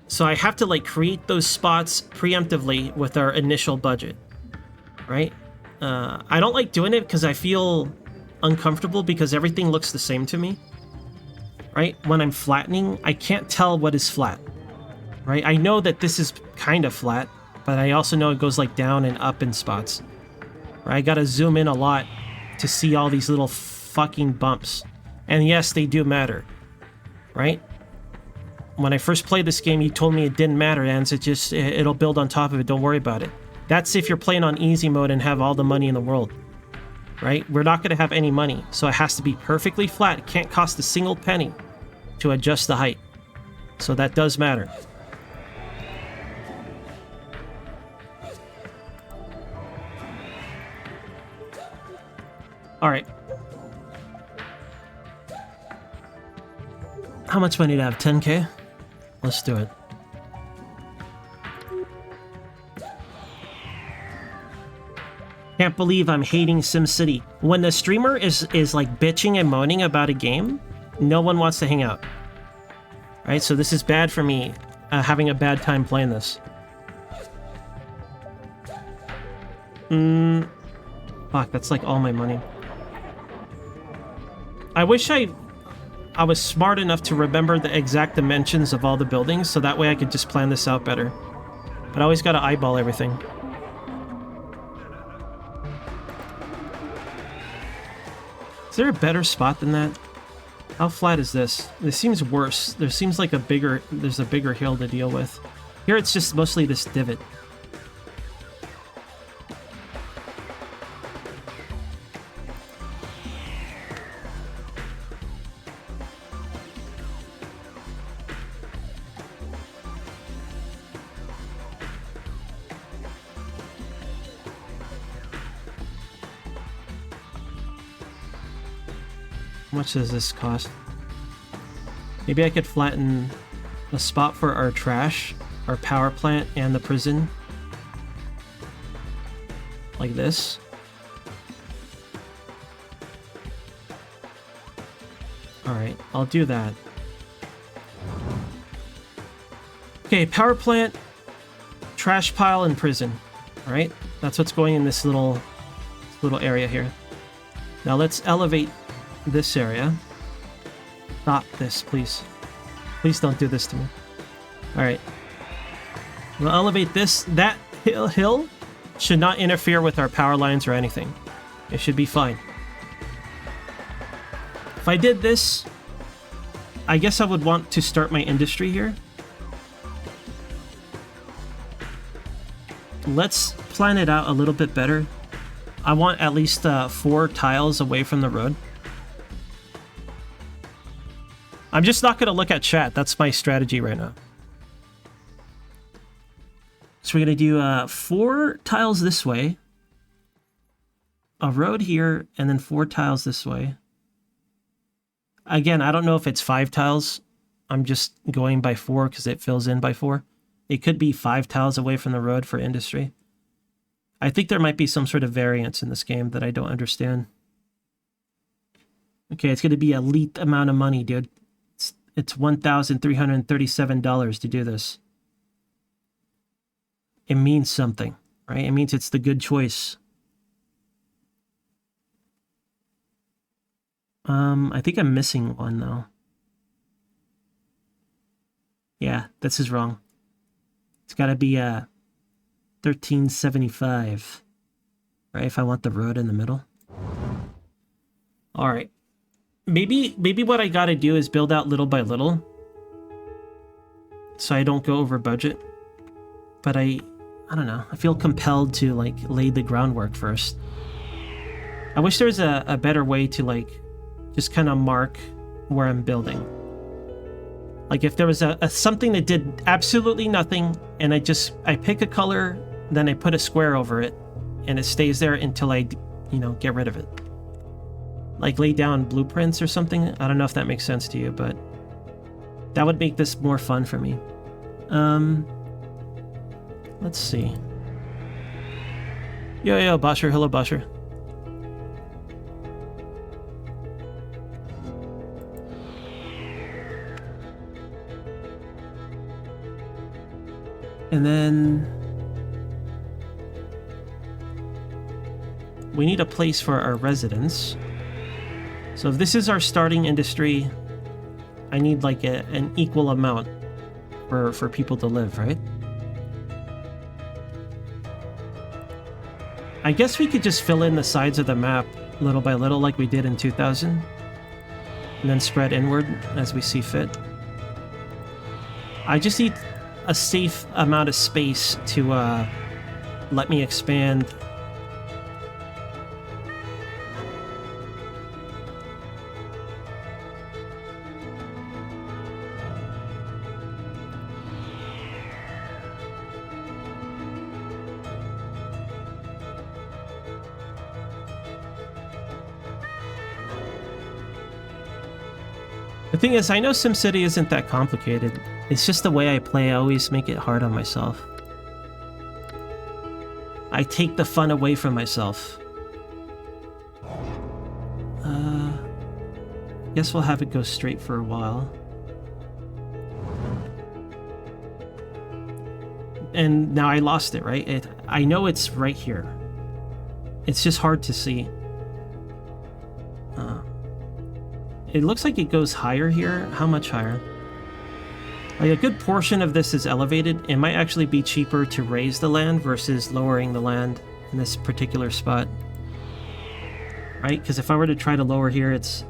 So I have to like create those spots preemptively with our initial budget, right? I don't like doing it because I feel uncomfortable because everything looks the same to me, right? When I'm flattening, I can't tell what is flat, right? I know that this is kind of flat, but I also know it goes like down and up in spots. I gotta zoom in a lot to see all these little fucking bumps. And yes, they do matter, right? When I first played this game, you told me it didn't matter, and it'll build on top of it, don't worry about it. That's if you're playing on easy mode and have all the money in the world, right? We're not gonna have any money, so it has to be perfectly flat. It can't cost a single penny to adjust the height. So that does matter. Alright, How much money do I have? 10K? Let's do it. Can't believe I'm hating SimCity. When the streamer is like bitching and moaning about a game, no one wants to hang out. Right? So this is bad for me, having a bad time playing this. Fuck, that's like all my money. I wish I was smart enough to remember the exact dimensions of all the buildings, so that way I could just plan this out better. But I always gotta eyeball everything. Is there a better spot than that? How flat is this? This seems worse. There seems like there's a bigger hill to deal with. Here it's just mostly this divot. How much does this cost? Maybe I could flatten a spot for our trash, our power plant, and the prison. Like this. Alright, I'll do that. Okay, power plant, trash pile, and prison. Alright, that's what's going in this little area here. Now let's elevate this area. Stop this, please. Please don't do this to me. Alright. We'll elevate this. That hill should not interfere with our power lines or anything. It should be fine. If I did this, I guess I would want to start my industry here. Let's plan it out a little bit better. I want at least 4 tiles away from the road. I'm just not going to look at chat. That's my strategy right now. So we're going to do 4 tiles this way, a road here, and then 4 tiles this way. Again, I don't know if it's 5 tiles. I'm just going by 4 because it fills in by 4. It could be 5 tiles away from the road for industry. I think there might be some sort of variance in this game that I don't understand. Okay, it's going to be a elite amount of money, dude. It's $1,337 to do this. It means something, right? It means it's the good choice. I think I'm missing one, though. Yeah, this is wrong. It's got to be $1,375, right? If I want the road in the middle. All right. Maybe what I gotta do is build out little by little, so I don't go over budget. But I don't know. I feel compelled to like lay the groundwork first. I wish there was a better way to like just kind of mark where I'm building. Like if there was a something that did absolutely nothing, and I pick a color, then I put a square over it, and it stays there until I, get rid of it. Like lay down blueprints or something. I don't know if that makes sense to you, but that would make this more fun for me. Let's see. Yo, Basher. Hello, Basher. And then we need a place for our residence. So if this is our starting industry, I need like an equal amount for people to live, right? I guess we could just fill in the sides of the map little by little like we did in 2000, and then spread inward as we see fit. I just need a safe amount of space to let me expand. The thing is, I know SimCity isn't that complicated. It's just the way I play. I always make it hard on myself. I take the fun away from myself. Guess we'll have it go straight for a while. And now I lost it, right? I know it's right here. It's just hard to see. It looks like it goes higher here. How much higher? Like a good portion of this is elevated. It might actually be cheaper to raise the land versus lowering the land in this particular spot. Right? Because if I were to try to lower here, it's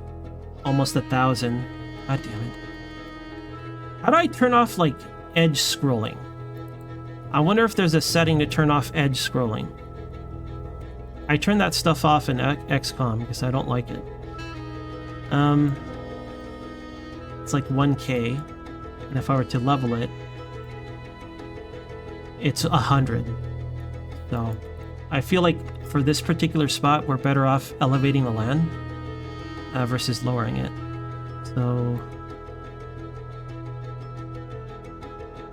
almost 1,000. God damn it. How do I turn off, like, edge scrolling? I wonder if there's a setting to turn off edge scrolling. I turned that stuff off in XCOM because I don't like it. It's like 1K, and if I were to level it, it's 100. So I feel like for this particular spot, we're better off elevating the land versus lowering it. So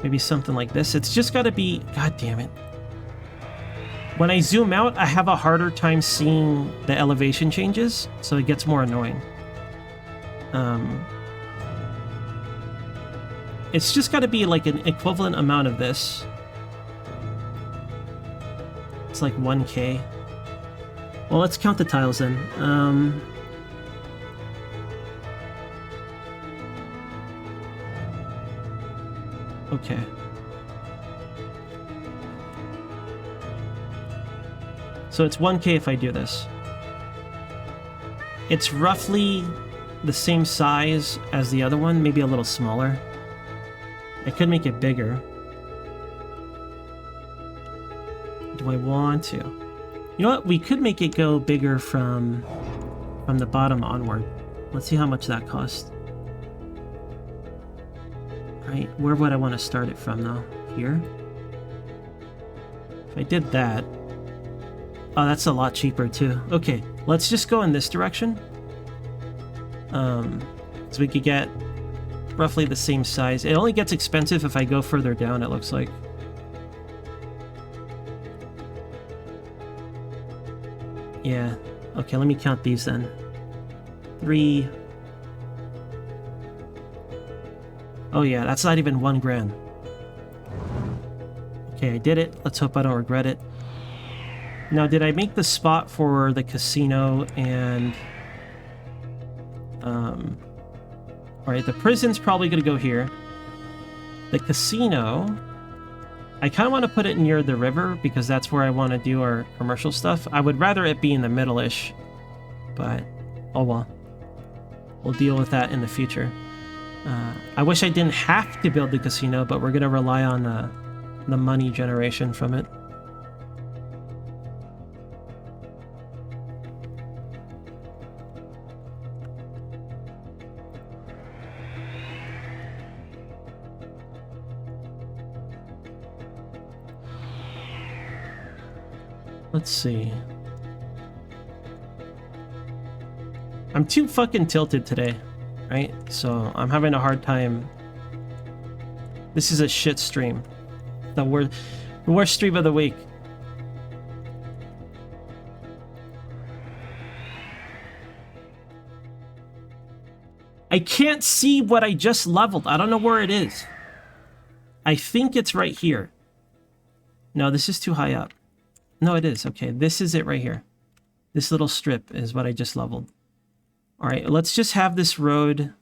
maybe something like this. It's just got to be... God damn it. When I zoom out, I have a harder time seeing the elevation changes, so it gets more annoying. It's just got to be like an equivalent amount of this. It's like 1K. Well, let's count the tiles then. Okay. So it's 1K if I do this. It's roughly the same size as the other one, maybe a little smaller. I could make it bigger. Do I want to? You know what? We could make it go bigger from the bottom onward. Let's see how much that costs. Right, where would I want to start it from though? Here? If I did that... Oh, that's a lot cheaper too. Okay, let's just go in this direction. So we could get roughly the same size. It only gets expensive if I go further down, it looks like. Yeah. Okay, let me count these then. 3... Oh yeah, that's not even 1 grand. Okay, I did it. Let's hope I don't regret it. Now, did I make the spot for the casino and... Alright, the prison's probably going to go here. The casino... I kind of want to put it near the river because that's where I want to do our commercial stuff. I would rather it be in the middle-ish. But, oh well. We'll deal with that in the future. I wish I didn't have to build the casino, but we're going to rely on the money generation from it. Let's see. I'm too fucking tilted today. Right? So I'm having a hard time. This is a shit stream. The worst stream of the week. I can't see what I just leveled. I don't know where it is. I think it's right here. No, this is too high up. No, it is. Okay, this is it right here. This little strip is what I just leveled. All right, let's just have this road...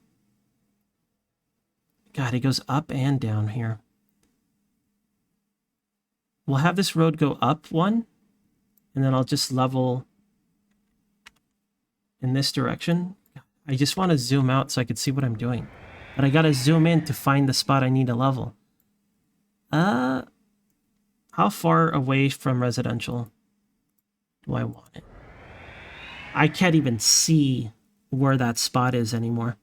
God, it goes up and down here. We'll have this road go up 1, and then I'll just level in this direction. I just want to zoom out so I can see what I'm doing. But I gotta zoom in to find the spot I need to level. How far away from residential do I want it? I can't even see where that spot is anymore.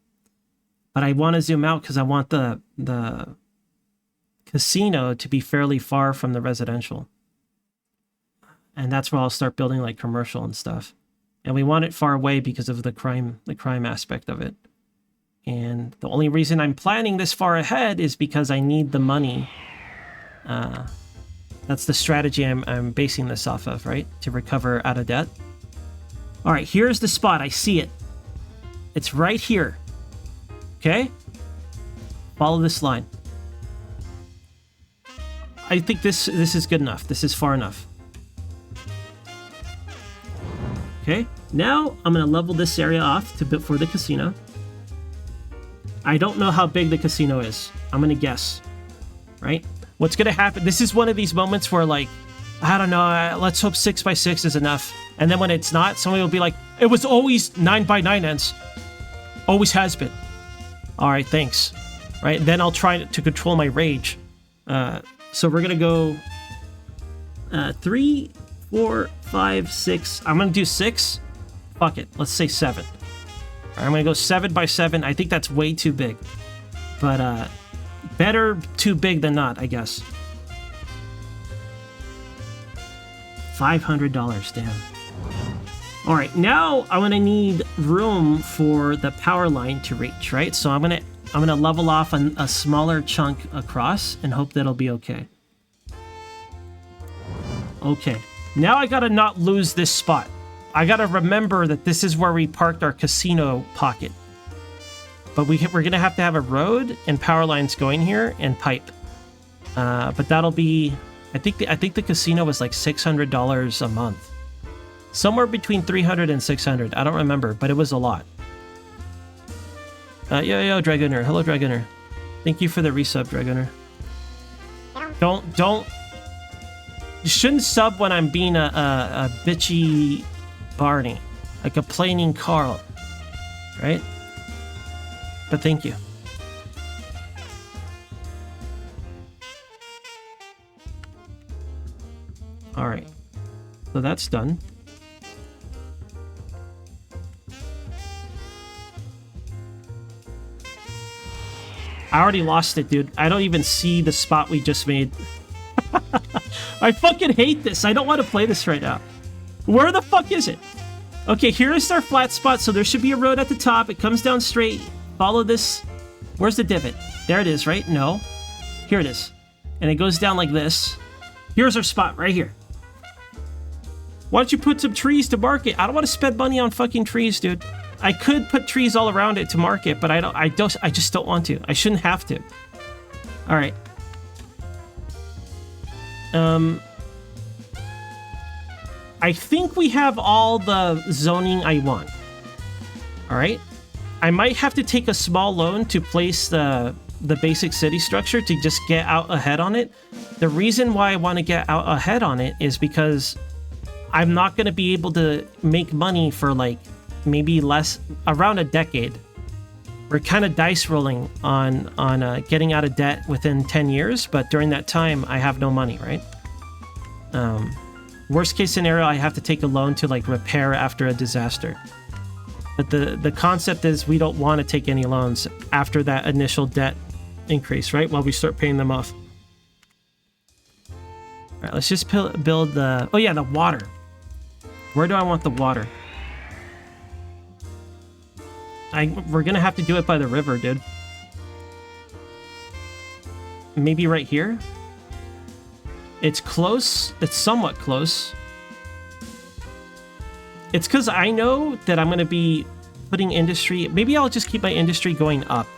But I want to zoom out because I want the casino to be fairly far from the residential. And that's where I'll start building like commercial and stuff. And we want it far away because of the crime aspect of it. And the only reason I'm planning this far ahead is because I need the money. That's the strategy I'm basing this off of, right? To recover out of debt. All right, here's the spot. I see it. It's right here. Okay? Follow this line. I think this is good enough. This is far enough. Okay, now I'm going to level this area off for the casino. I don't know how big the casino is. I'm going to guess, right? What's going to happen? This is one of these moments where, like, I don't know, let's hope 6x6 is enough. And then when it's not, somebody will be like, it was always 9x9 ends. Always has been. All right, thanks. Right, then I'll try to control my rage. So we're going to go 3, 4, 5, 6. I'm going to do 6. Fuck it. Let's say 7. All right, I'm going to go 7x7. I think that's way too big. But better too big than not, I guess. $500, damn. All right, now I'm going to need room for the power line to reach, right? So I'm going to level off a smaller chunk across and hope that'll be okay. Okay, now I gotta not lose this spot. I gotta remember that this is where we parked our casino pocket. But we're gonna have to have a road and power lines going here and pipe. But that'll be, I think the casino was like $600 a month. Somewhere between $300 and $600. I don't remember, but it was a lot. Yo, Dragoner. Hello, Dragoner. Thank you for the resub, Dragoner. Don't. You shouldn't sub when I'm being a bitchy Barney, a complaining Carl, right? But thank you. All right, so that's done. I already lost it, dude. I don't even see the spot we just made. I fucking hate this. I don't want to play this right now. Where the fuck is it? Okay, here is our flat spot, so there should be a road at the top. It comes down straight. Follow this. Where's the divot? There it is, right? No. Here it is. And it goes down like this. Here's our spot right here. Why don't you put some trees to mark it? I don't want to spend money on fucking trees, dude. I could put trees all around it to mark it, but I just don't want to. I shouldn't have to. All right. I think we have all the zoning I want. All right. I might have to take a small loan to place the basic city structure to just get out ahead on it. The reason why I want to get out ahead on it is because I'm not going to be able to make money for like maybe around a decade. We're kind of dice rolling on getting out of debt within 10 years, but during that time I have no money, right? Worst case scenario, I have to take a loan to like repair after a disaster. But the concept is we don't want to take any loans after that initial debt increase, right? While we start paying them off. All right, let's just build the... Oh yeah, the water. Where do I want the water? We're gonna have to do it by the river, dude. Maybe right here? It's close. It's somewhat close. It's because I know that I'm going to be putting industry... Maybe I'll just keep my industry going up.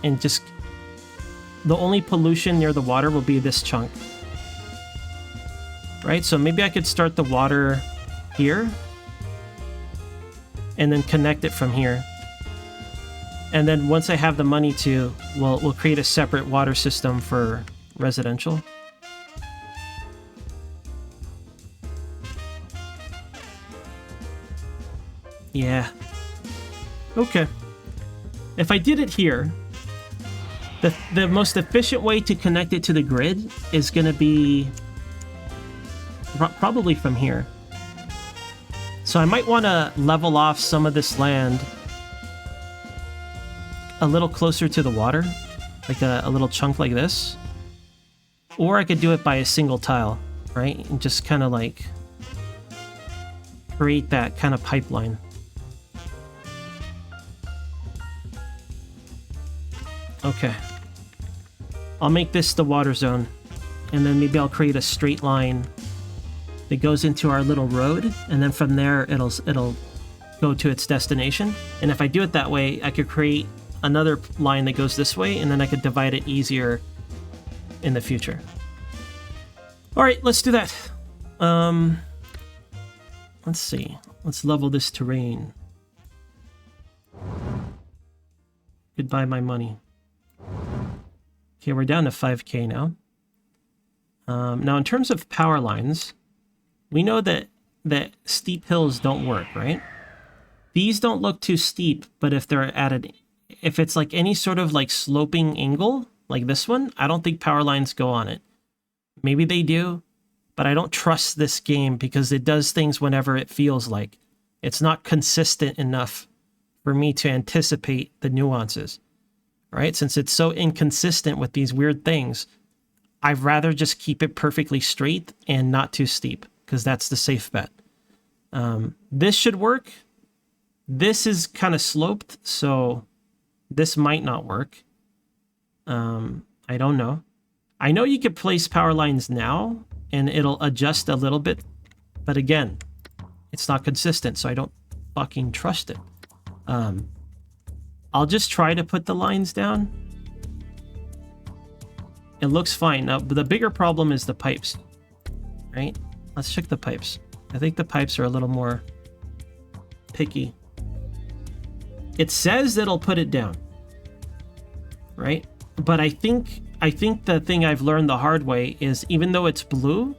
And just... The only pollution near the water will be this chunk. Right? So maybe I could start the water here. And then connect it from here. And then once I have the money to... We'll create a separate water system for residential. Yeah. Okay. If I did it here, the most efficient way to connect it to the grid is going to be probably from here. So I might want to level off some of this land a little closer to the water, like a little chunk like this. Or I could do it by a single tile, right? And just kind of like create that kind of pipeline. Okay. I'll make this the water zone. And then maybe I'll create a straight line that goes into our little road. And then from there, it'll go to its destination. And if I do it that way, I could create another line that goes this way, and then I could divide it easier in the future. All right, let's do that. Let's see. Let's level this terrain. Goodbye, my money. Okay, we're down to 5K now. Now, in terms of power lines, we know that steep hills don't work, right? These don't look too steep, but if they're if it's like any sort of like sloping angle, like this one, I don't think power lines go on it. Maybe they do, but I don't trust this game because it does things whenever it feels like. It's not consistent enough for me to anticipate the nuances, right? Since it's so inconsistent with these weird things, I'd rather just keep it perfectly straight and not too steep, because that's the safe bet. This should work. This is kind of sloped, so this might not work. I don't know. I know you could place power lines now, and it'll adjust a little bit, but again, it's not consistent, so I don't fucking trust it. I'll just try to put the lines down. It looks fine. Now, the bigger problem is the pipes, right? Let's check the pipes. I think the pipes are a little more picky. It says that it'll put it down, right? But I think the thing I've learned the hard way is even though it's blue,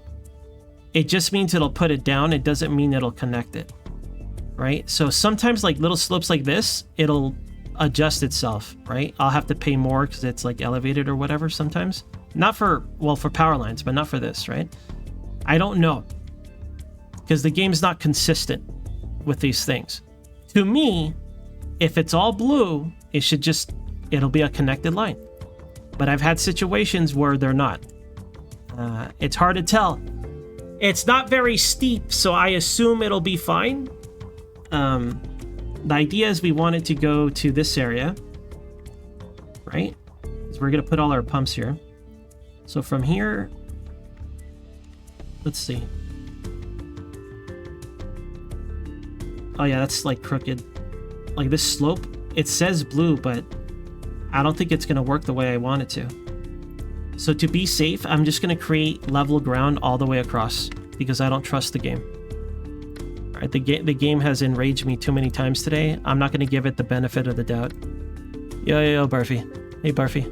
it just means it'll put it down. It doesn't mean it'll connect it, right? So sometimes like little slopes like this, it'll adjust itself, right? I'll have to pay more because it's like elevated or whatever sometimes. Not for, well, for power lines, but not for this, right? I don't know, because the game's not consistent with these things. To me, if it's all blue, it'll be a connected line. But I've had situations where they're not. It's hard to tell. It's not very steep, so I assume it'll be fine. The idea is we want it to go to this area, right? So we're going to put all our pumps here. So from here, let's see. Oh yeah, that's like crooked. Like this slope, it says blue, but I don't think it's going to work the way I want it to. So to be safe, I'm just going to create level ground all the way across because I don't trust the game. All right, the game has enraged me too many times today. I'm not going to give it the benefit of the doubt. Yo, Barfy. Hey, Barfy.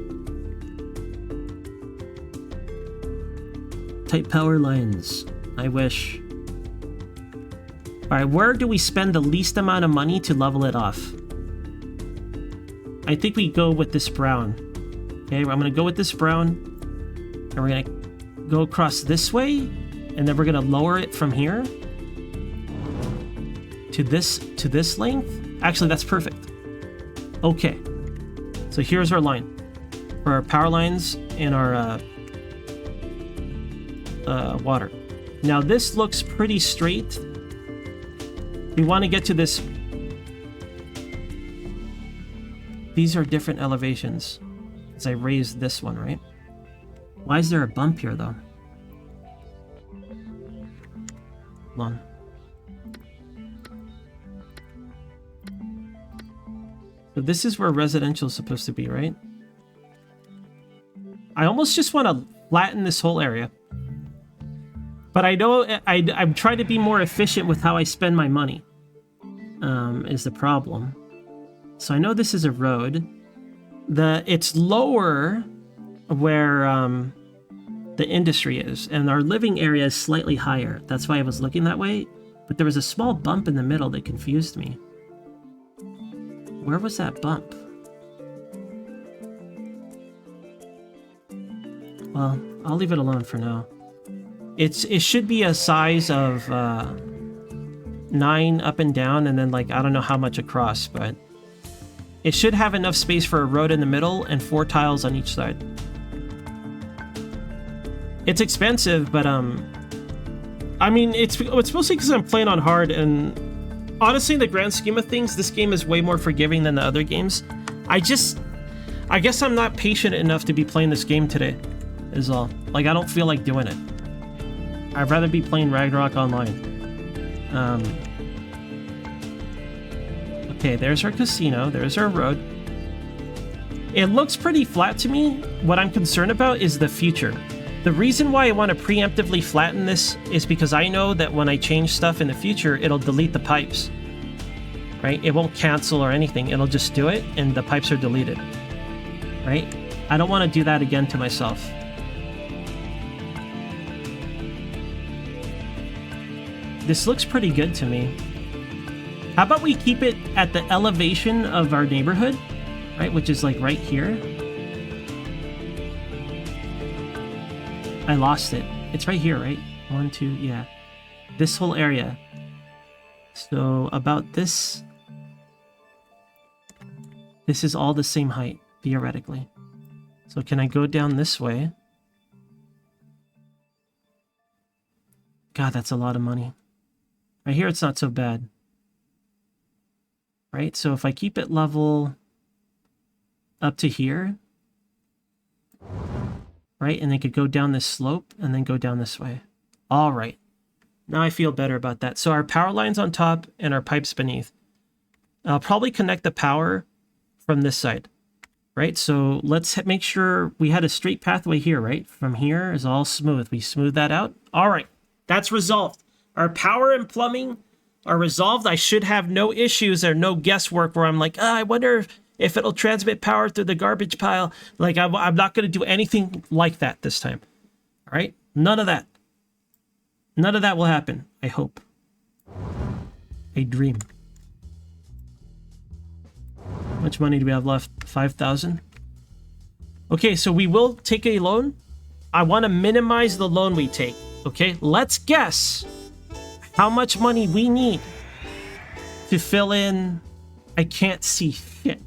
Tight power lines. I wish. All right, where do we spend the least amount of money to level it off? I think we go with this brown. Okay, I'm going to go with this brown. And we're going to go across this way. And then we're going to lower it from here. To this length. Actually, that's perfect. Okay. So here's our line. For our power lines and our water. Now this looks pretty straight. We want to get to this. These are different elevations. As I raised this one, right? Why is there a bump here, though? Hold on. So this is where residential is supposed to be, right? I almost just want to flatten this whole area. But I know I'm trying to be more efficient with how I spend my money. Is the problem. So I know this is a road. It's lower where the industry is, and our living area is slightly higher. That's why I was looking that way. But there was a small bump in the middle that confused me. Where was that bump? Well, I'll leave it alone for now. It should be a size of 9 up and down, and then like I don't know how much across, but it should have enough space for a road in the middle and 4 tiles on each side. It's expensive, but I mean it's mostly because I'm playing on hard, and honestly, in the grand scheme of things, this game is way more forgiving than the other games. I guess I'm not patient enough to be playing this game today, is all. Like, I don't feel like doing it. I'd rather be playing Ragnarok Online. Okay, there's our casino. There's our road. It looks pretty flat to me. What I'm concerned about is the future. The reason why I want to preemptively flatten this is because I know that when I change stuff in the future, it'll delete the pipes. Right? It won't cancel or anything. It'll just do it, and the pipes are deleted. Right? I don't want to do that again to myself. This looks pretty good to me. How about we keep it at the elevation of our neighborhood, right? Which is like right here. I lost it. It's right here, right? 1, 2, yeah. This whole area. So about this. This is all the same height, theoretically. So can I go down this way? God, that's a lot of money. Right here, it's not so bad. Right? So if I keep it level up to here, right? And then could go down this slope and then go down this way. All right. Now I feel better about that. So our power line's on top and our pipes beneath. I'll probably connect the power from this side, right? So let's make sure we had a straight pathway here, right? From here is all smooth. We smooth that out. All right. That's resolved. Our power and plumbing are resolved. I should have no issues or no guesswork where I'm like, I wonder if it'll transmit power through the garbage pile. Like, I'm not going to do anything like that this time. All right? None of that. None of that will happen, I hope. A dream. How much money do we have left? 5,000? Okay, so we will take a loan. I want to minimize the loan we take. Okay, let's guess how much money we need to fill in. I can't see shit.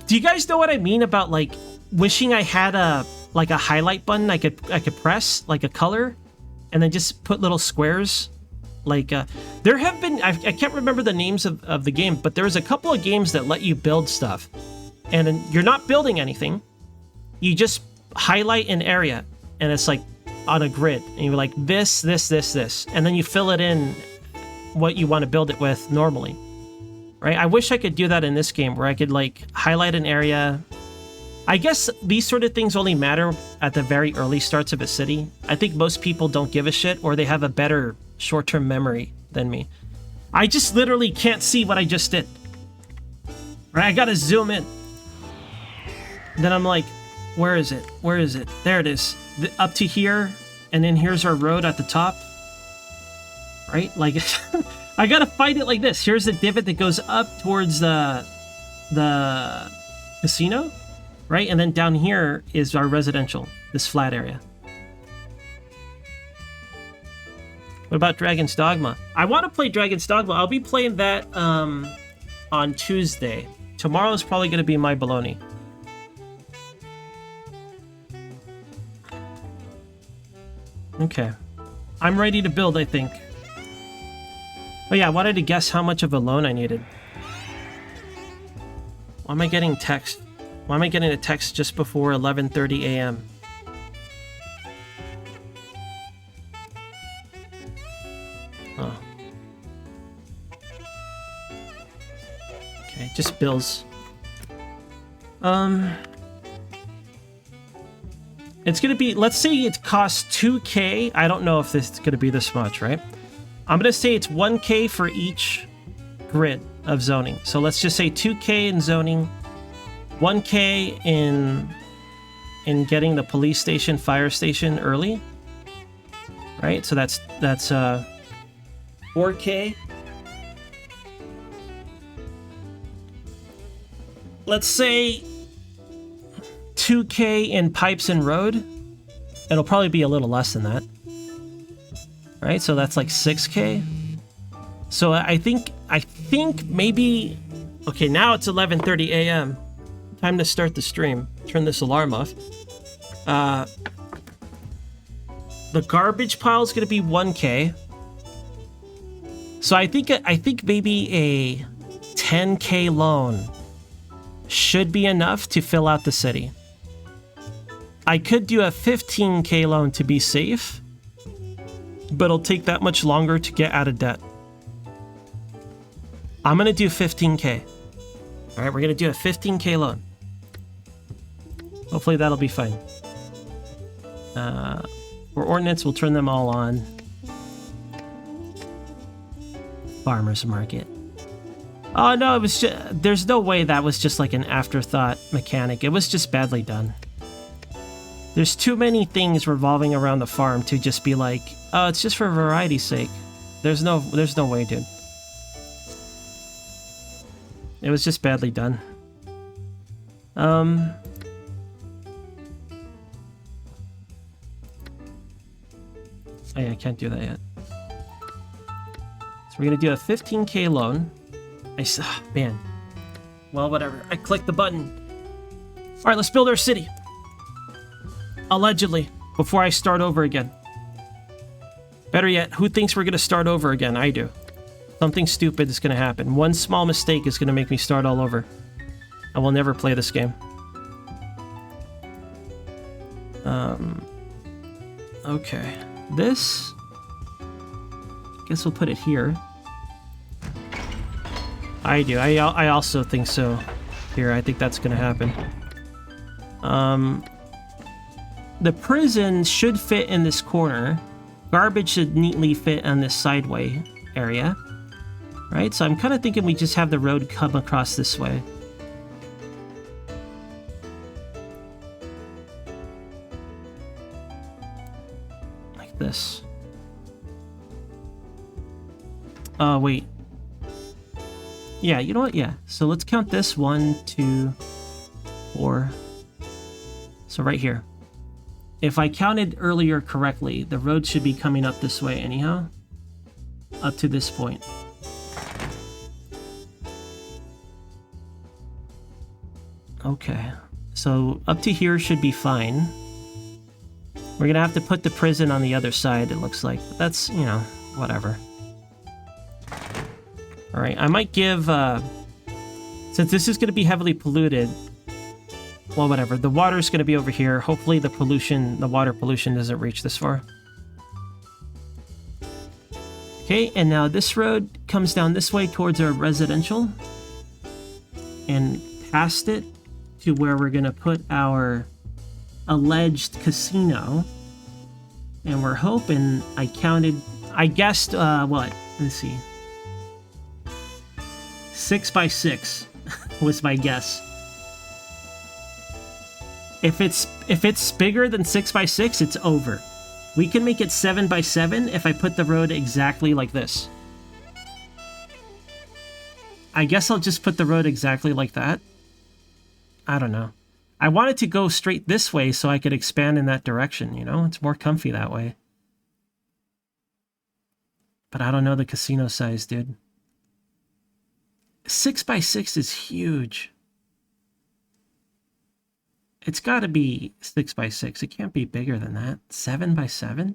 Do you guys know what I mean about like wishing I had a highlight button I could press, like a color, and then just put little squares? Like there have been, I can't remember the names of the game, but there's a couple of games that let you build stuff, and then you're not building anything. You just highlight an area, and it's like on a grid, and you're like this, and then you fill it in what you want to build it with normally. Right? I wish I could do that in this game where I could like highlight an area. I guess these sort of things only matter at the very early starts of a city. I think most people don't give a shit, or they have a better short-term memory than me. I just literally can't see what I just did. Right? I gotta zoom in. Then I'm like, where is it? Where is it? There it is. Up to here, and then here's our road at the top. Right? Like, I gotta find it like this. Here's the divot that goes up towards the casino, right? And then down here is our residential, this flat area. What about Dragon's Dogma? I want to play Dragon's Dogma. I'll be playing that on Tuesday. Tomorrow's probably going to be my baloney. Okay. I'm ready to build, I think. Oh yeah, I wanted to guess how much of a loan I needed. Why am I getting text? Why am I getting a text just before 11:30 a.m.? Oh. Okay, just bills. It's gonna be, let's say it costs 2K. I don't know if this is gonna be this much, right? I'm gonna say it's 1K for each grid of zoning. So let's just say 2K in zoning, 1K in getting the police station, fire station early, right? So that's 4K. Let's say 2K in pipes and road. It'll probably be a little less than that, right? So that's like 6K. So I think maybe, okay, now it's 11:30 a.m. Time to start the stream. Turn this alarm off. The garbage pile is going to be 1K. So I think maybe a 10K loan should be enough to fill out the city. I could do a 15k loan to be safe, but it'll take that much longer to get out of debt. I'm going to do 15k. All right, we're going to do a 15k loan. Hopefully that'll be fine. For ordnance, we'll turn them all on. Farmer's market. Oh no, it was just, there's no way that was just like an afterthought mechanic. It was just badly done. There's too many things revolving around the farm to just be like, oh, it's just for variety's sake. There's no way, dude. It was just badly done. Oh yeah, I can't do that yet. So we're gonna do a 15k loan. Man. Well, whatever. I clicked the button. All right, let's build our city. Allegedly, before I start over again. Better yet, who thinks we're gonna start over again? I do. Something stupid is gonna happen. One small mistake is gonna make me start all over. I will never play this game. Okay. This... guess we'll put it here. I do. I also think so. Here, I think that's gonna happen. The prison should fit in this corner. Garbage should neatly fit on this sideway area. Right? So I'm kind of thinking we just have the road come across this way. Like this. Oh, wait. Yeah, you know what? Yeah. So let's count this. 1, 2, 4. So right here. If I counted earlier correctly, the road should be coming up this way anyhow. Up to this point. Okay. So up to here should be fine. We're gonna have to put the prison on the other side, it looks like. But that's, you know, whatever. Alright, I might give, since this is going to be heavily polluted, well, whatever, the water's going to be over here. Hopefully the water pollution doesn't reach this far. Okay, and now this road comes down this way towards our residential. And past it to where we're going to put our alleged casino. And we're hoping, I guessed, what? Let's see. 6x6 was my guess. If it's bigger than 6x6, it's over. We can make it 7x7 if I put the road exactly like this. I guess I'll just put the road exactly like that. I don't know. I wanted to go straight this way so I could expand in that direction, you know? It's more comfy that way. But I don't know the casino size, dude. 6x6 is huge. It's got to be 6x6. It can't be bigger than that. 7x7?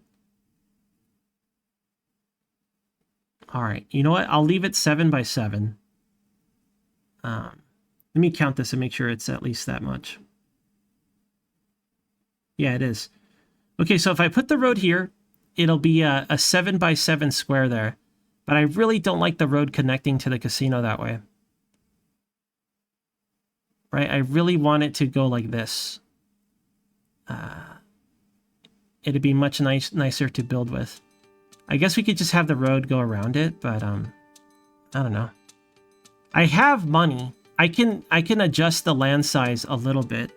All right. You know what? I'll leave it 7x7. Let me count this and make sure it's at least that much. Yeah, it is. Okay, so if I put the road here, it'll be a 7x7 square there. But I really don't like the road connecting to the casino that way. Right? I really want it to go like this. It'd be much nicer to build with. I guess we could just have the road go around it, but I don't know. I have money. I can adjust the land size a little bit.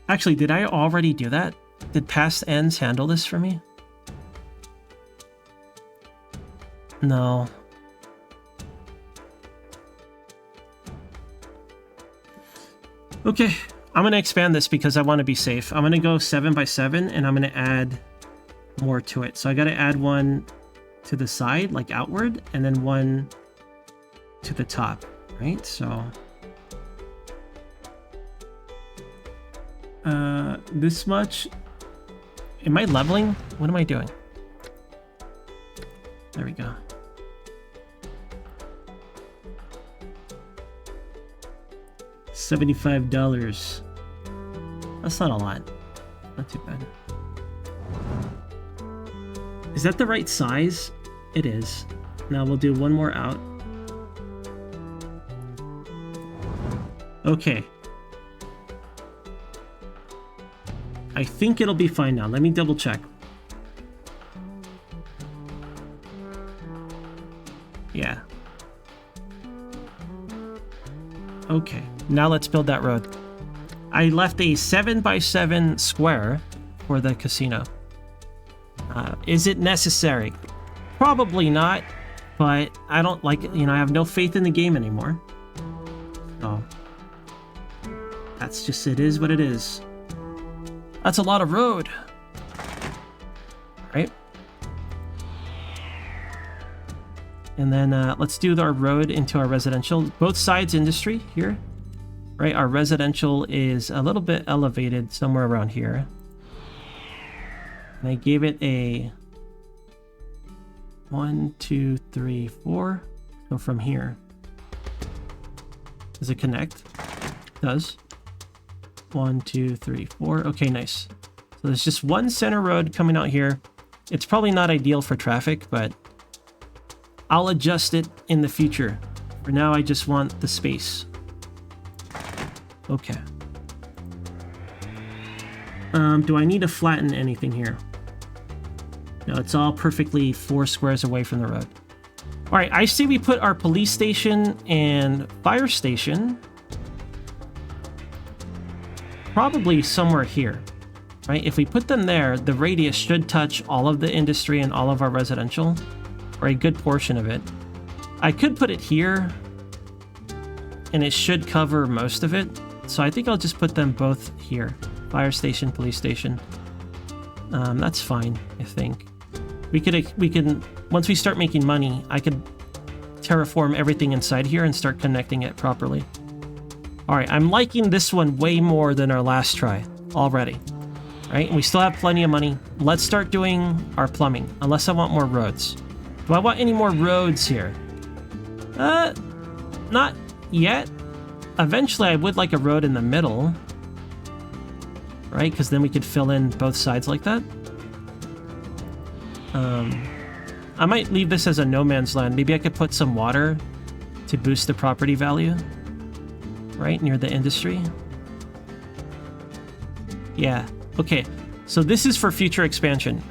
Actually, did I already do that? Did past ends handle this for me? No. Okay, I'm going to expand this because I want to be safe. I'm going to go 7x7 and I'm going to add more to it. So I got to add one to the side, like outward, and then one to the top, right? So this much. Am I leveling? What am I doing? There we go. $75. That's not a lot. Not too bad. Is that the right size? It is. Now we'll do one more out. Okay. I think it'll be fine now. Let me double check. Yeah. Okay, now let's build that road. I left a 7x7 square for the casino. Is it necessary? Probably not, but I don't like it. You know, I have no faith in the game anymore. So that's just, it is what it is. That's a lot of road. Right? And then let's do our road into our residential. Both sides industry here. Right, our residential is a little bit elevated somewhere around here. And I gave it a 1, 2, 3, 4. So from here. Does it connect? It does. 1, 2, 3, 4. Okay, nice. So there's just one center road coming out here. It's probably not ideal for traffic, but I'll adjust it in the future. For now, I just want the space. Okay. Do I need to flatten anything here? No, it's all perfectly 4 squares away from the road. All right, I see we put our police station and fire station probably somewhere here, right? If we put them there, the radius should touch all of the industry and all of our residential, or a good portion of it. I could put it here, and it should cover most of it. So I think I'll just put them both here. Fire station, police station. That's fine, I think. We can, once we start making money, I could terraform everything inside here and start connecting it properly. All right, I'm liking this one way more than our last try already. Right, we still have plenty of money. Let's start doing our plumbing, unless I want more roads. Do I want any more roads here? Not yet. Eventually, I would like a road in the middle. Right, because then we could fill in both sides like that. I might leave this as a no man's land. Maybe I could put some water to boost the property value. Right, near the industry. Yeah, okay. So this is for future expansion.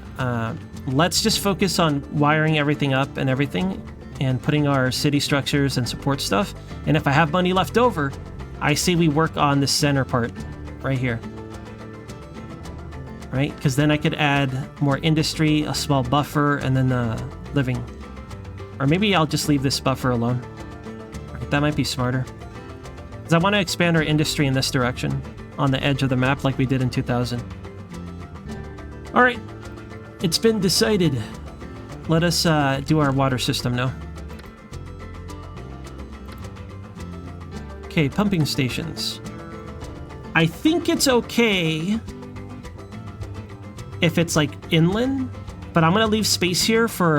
Let's just focus on wiring everything up and everything, and putting our city structures and support stuff. And if I have money left over, I say we work on the center part right here. Right? Because then I could add more industry, a small buffer, and then living. Or maybe I'll just leave this buffer alone. Right, that might be smarter. Because I want to expand our industry in this direction, on the edge of the map like we did in 2000. All right, it's been decided. Let us do our water system now. Okay, pumping stations. I think it's okay if it's like inland, but I'm gonna leave space here for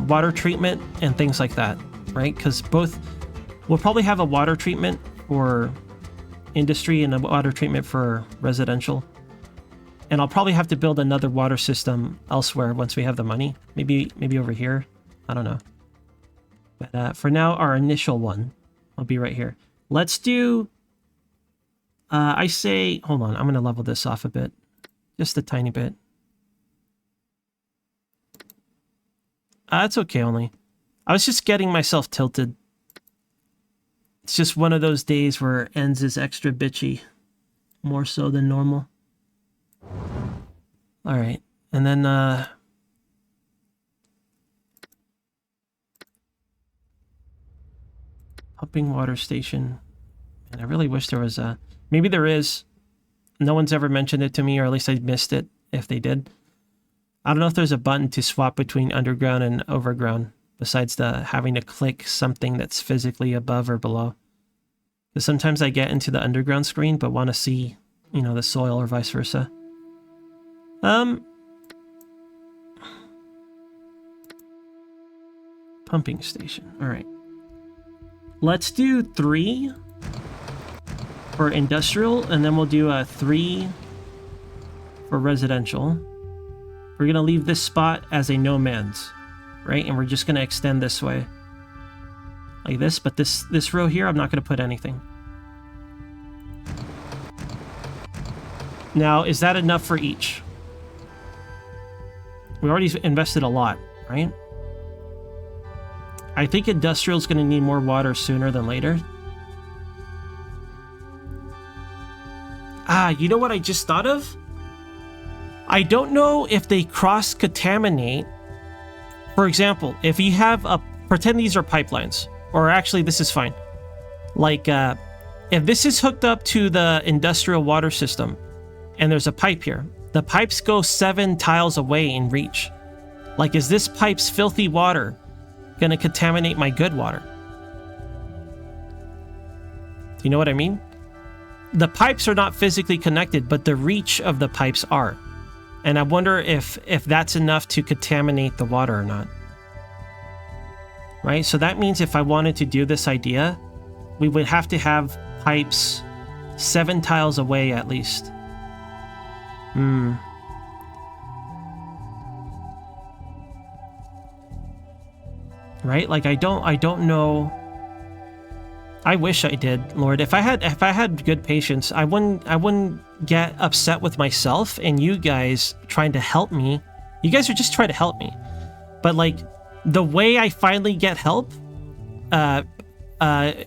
water treatment and things like that, right? Because both, we'll probably have a water treatment for industry and a water treatment for residential. And I'll probably have to build another water system elsewhere once we have the money. Maybe over here. I don't know. But for now, our initial one will be right here. Let's do... I say... Hold on, I'm going to level this off a bit. Just a tiny bit. That's okay only. I was just getting myself tilted. It's just one of those days where ends is extra bitchy. More so than normal. All right, and then pumping water station. And I really wish there was a... Maybe there is. No one's ever mentioned it to me, or at least I missed it if they did. I don't know if there's a button to swap between underground and overground, besides the having to click something that's physically above or below. Because sometimes I get into the underground screen, but want to see, you know, the soil or vice versa. Pumping station. All right. Let's do 3 for industrial, and then we'll do a 3 for residential. We're gonna leave this spot as a no man's, right? And we're just gonna extend this way, like this. But this row here, I'm not gonna put anything. Now, is that enough for each? We already invested a lot, right? I think industrial is going to need more water sooner than later. Ah, you know what I just thought of? I don't know if they cross-contaminate. For example, if you have a... Pretend these are pipelines. Or actually, this is fine. Like, if this is hooked up to the industrial water system, and there's a pipe here, the pipes go 7 tiles away in reach. Like, is this pipe's filthy water going to contaminate my good water? Do you know what I mean? The pipes are not physically connected, but the reach of the pipes are. And I wonder if that's enough to contaminate the water or not. Right? So that means if I wanted to do this idea, we would have to have pipes 7 tiles away at least. Right? Like I don't know. I wish I did, Lord. If I had good patience, I wouldn't get upset with myself and you guys trying to help me. You guys are just trying to help me. But like the way I finally get help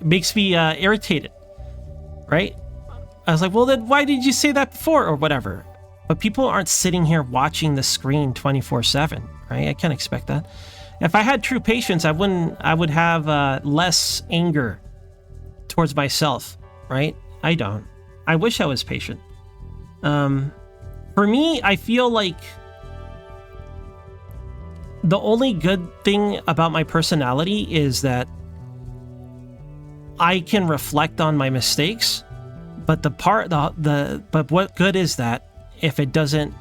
makes me irritated. Right? I was like, well then why did you say that before or whatever? But people aren't sitting here watching the screen 24/7, right? I can't expect that. If I had true patience, I would have less anger towards myself, right? I don't. I wish I was patient. For me, I feel like the only good thing about my personality is that I can reflect on my mistakes, but but what good is that if it doesn't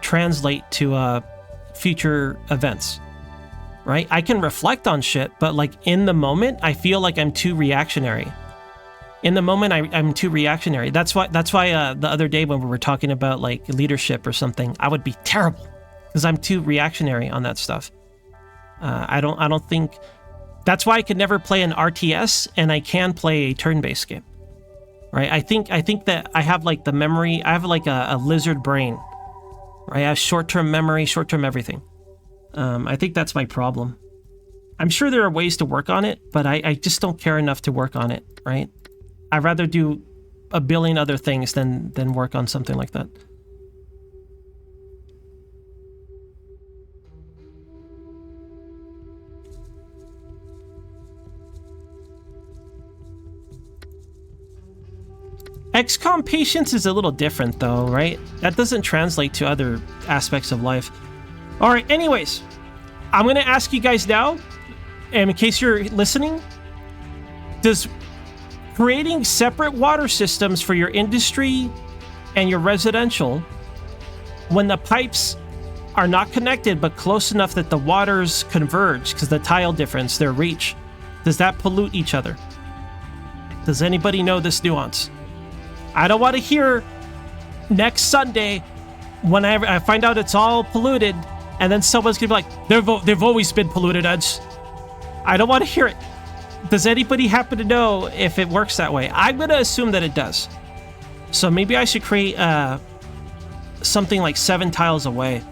translate to future events, right? I can reflect on shit, but like in the moment, I feel like I'm too reactionary. In the moment, I'm too reactionary. That's why the other day when we were talking about like leadership or something, I would be terrible because I'm too reactionary on that stuff. I don't think. That's why I could never play an RTS, and I can play a turn-based game. Right, I think that I have like the memory. I have like a lizard brain, right? I have short-term memory, short-term everything. I think that's my problem. I'm sure there are ways to work on it, but I just don't care enough to work on it, right? I'd rather do a billion other things than work on something like that. XCOM patience is a little different though, right? That doesn't translate to other aspects of life. All right, anyways, I'm going to ask you guys now, and in case you're listening, does creating separate water systems for your industry and your residential, when the pipes are not connected but close enough that the waters converge because the tile difference, their reach, does that pollute each other? Does anybody know this nuance? I don't want to hear next Sunday when I find out it's all polluted, and then someone's gonna be like, they've always been polluted, Edge. I don't want to hear it. Does anybody happen to know if it works that way? I'm gonna assume that it does. So maybe I should create something like 7 tiles away,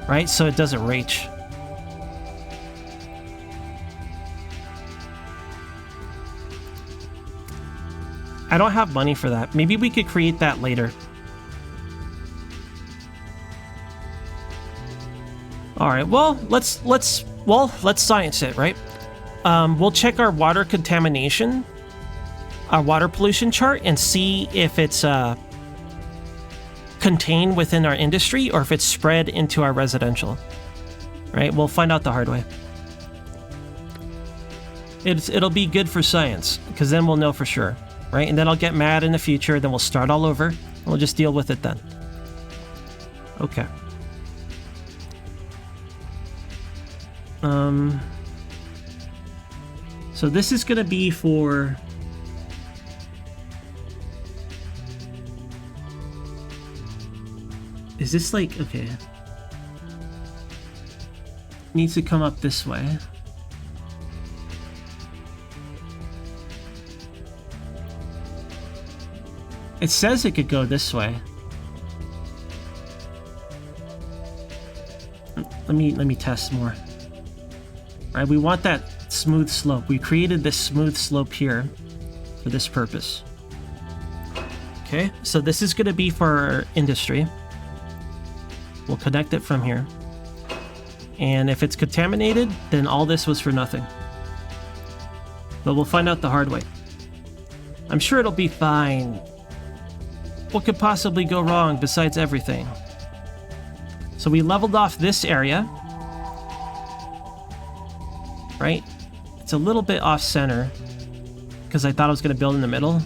right? So it doesn't reach. I don't have money for that. Maybe we could create that later. All right. Well, let's science it, right? We'll check our water contamination, our water pollution chart, and see if it's contained within our industry or if it's spread into our residential. Right? We'll find out the hard way. It'll be good for science because then we'll know for sure. Right? And then I'll get mad in the future, then we'll start all over, and we'll just deal with it then. Okay. So this is going to be for Is this like... Okay. Needs to come up this way. It says it could go this way. Let me test more. All right, we want that smooth slope. We created this smooth slope here for this purpose. Okay, so this is going to be for our industry. We'll connect it from here. And if it's contaminated, then all this was for nothing. But we'll find out the hard way. I'm sure it'll be fine. What could possibly go wrong besides everything? So we leveled off this area. Right? It's a little bit off center because I thought I was going to build in the middle.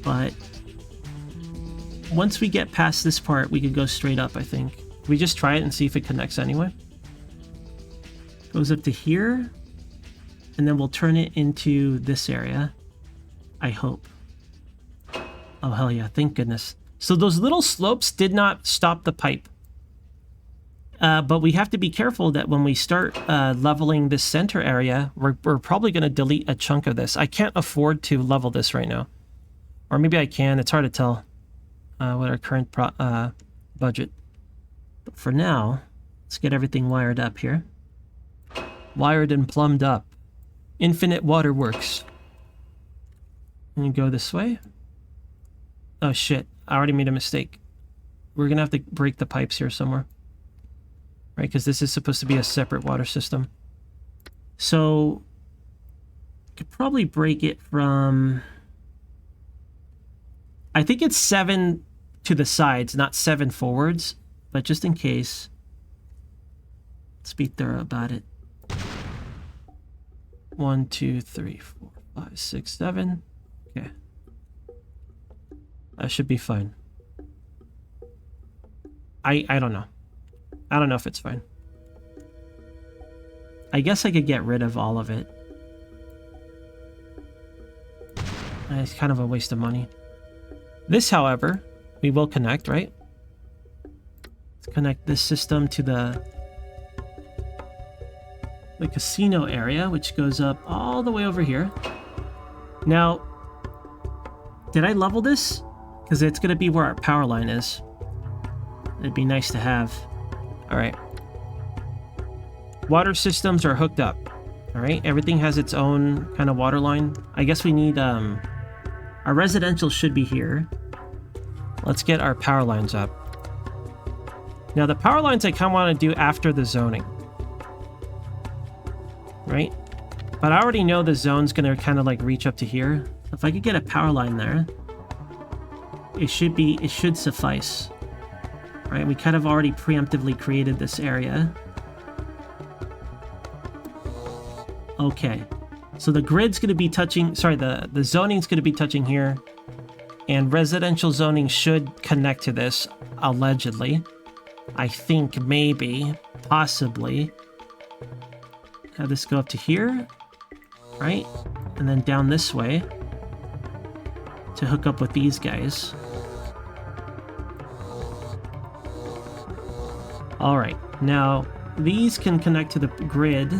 But once we get past this part, we could go straight up, I think. We just try it and see if it connects anyway. Goes up to here. And then we'll turn it into this area. I hope. Oh, hell yeah. Thank goodness. So those little slopes did not stop the pipe. But we have to be careful that when we start leveling this center area, we're probably going to delete a chunk of this. I can't afford to level this right now. Or maybe I can. It's hard to tell what our current budget. But for now, let's get everything wired up here. Wired and plumbed up. Infinite waterworks. And you go this way. Oh shit, I already made a mistake. We're gonna have to break the pipes here somewhere. Right, because this is supposed to be a separate water system. So, could probably break it from... I think it's 7 to the sides, not 7 forwards. But just in case, let's be thorough about it. 1, 2, 3, 4, 5, 6, 7. Okay. That should be fine. I don't know. I don't know if it's fine. I guess I could get rid of all of it. It's kind of a waste of money. This, however, we will connect, right? Let's connect this system to the casino area, which goes up all the way over here. Now, did I level this? Because it's going to be where our power line is. It'd be nice to have. All right. Water systems are hooked up. All right. Everything has its own kind of water line. I guess we need, our residential should be here. Let's get our power lines up. Now, the power lines I kind of want to do after the zoning. Right? But I already know the zone's going to kind of like reach up to here. If I could get a power line there, it should suffice. Right? We kind of already preemptively created this area. Okay. So the grid's going to be touching, sorry, the zoning's going to be touching here. And residential zoning should connect to this, allegedly. I think maybe, possibly. Have this go up to here, right? And then down this way to hook up with these guys. All right, now these can connect to the grid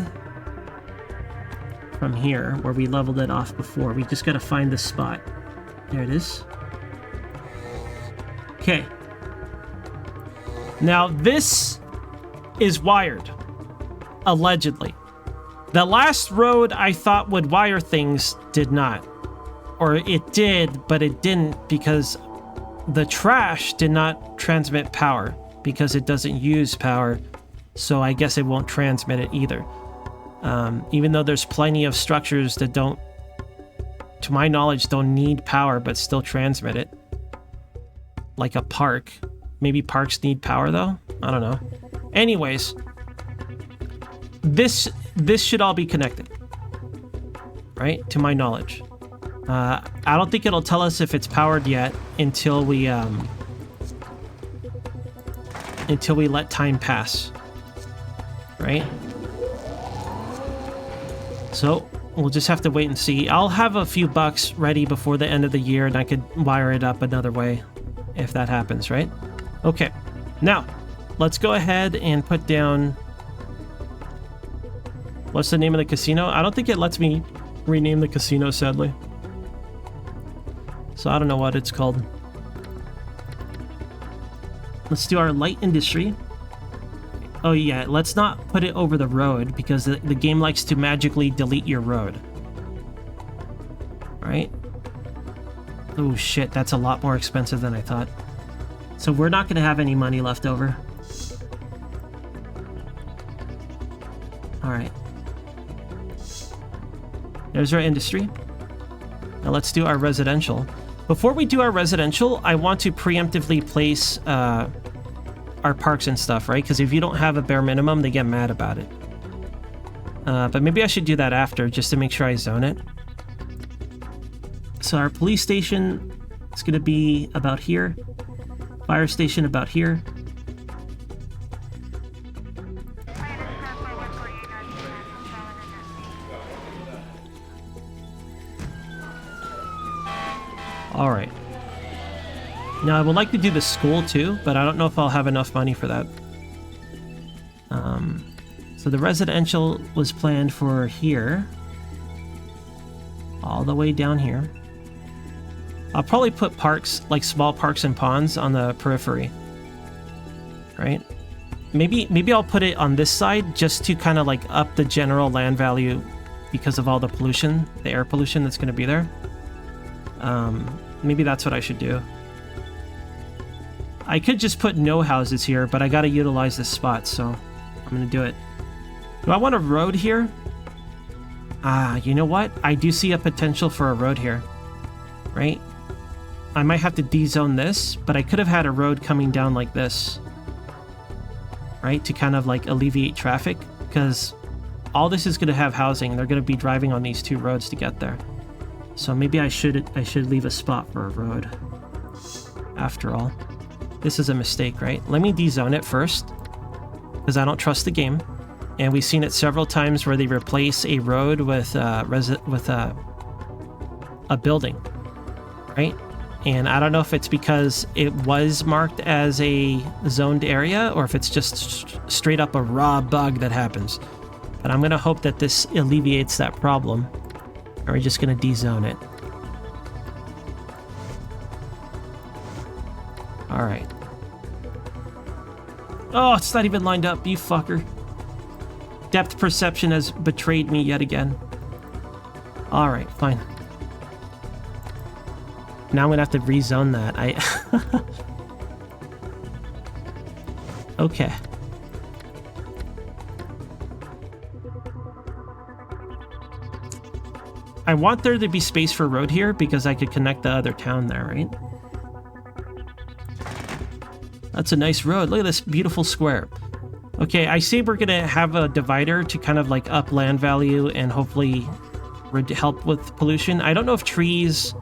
from here where we leveled it off before. We just got to find the spot. There it is. Okay. Now, this is wired, allegedly. The last road I thought would wire things did not. Or it did, but it didn't because the trash did not transmit power because it doesn't use power. So I guess it won't transmit it either. Even though there's plenty of structures that don't, to my knowledge, don't need power but still transmit it. Like a park. Maybe parks need power though? I don't know. Anyways, this should all be connected, right? To my knowledge. I don't think it'll tell us if it's powered yet until we let time pass, right? So we'll just have to wait and see. I'll have a few bucks ready before the end of the year and I could wire it up another way if that happens, right? Okay, now let's go ahead and put down... What's the name of the casino? I don't think it lets me rename the casino, sadly. So I don't know what it's called. Let's do our light industry. Oh yeah, let's not put it over the road because the game likes to magically delete your road. Right? Oh shit, that's a lot more expensive than I thought. So we're not going to have any money left over. Alright. There's our industry. Now let's do our residential. Before we do our residential, I want to preemptively place our parks and stuff, right? Because if you don't have a bare minimum, they get mad about it. But maybe I should do that after, just to make sure I zone it. So our police station is going to be about here. Fire station about here. All right. Now I would like to do the school too, but I don't know if I'll have enough money for that. So the residential was planned for here. All the way down here. I'll probably put parks, like small parks and ponds on the periphery. Right? Maybe I'll put it on this side just to kind of like up the general land value because of all the pollution, the air pollution that's going to be there. Maybe that's what I should do. I could just put no houses here, but I gotta utilize this spot, so I'm gonna do it. Do I want a road here? You know what? I do see a potential for a road here, right? I might have to de-zone this, but I could have had a road coming down like this, right? To kind of like alleviate traffic, because all this is gonna have housing, and they're gonna be driving on these two roads to get there. So maybe I should leave a spot for a road. After all, this is a mistake, right? Let me de-zone it first, because I don't trust the game. And we've seen it several times where they replace a road with a building, right? And I don't know if it's because it was marked as a zoned area or if it's just straight up a raw bug that happens. But I'm gonna hope that this alleviates that problem. Or we're just gonna de-zone it. All right. Oh, it's not even lined up, you fucker. Depth perception has betrayed me yet again. All right, fine. Now I'm gonna have to rezone that. Okay. I want there to be space for a road here because I could connect the other town there, right? That's a nice road. Look at this beautiful square. Okay, I say we're gonna have a divider to kind of like up land value and hopefully help with pollution. I don't know if trees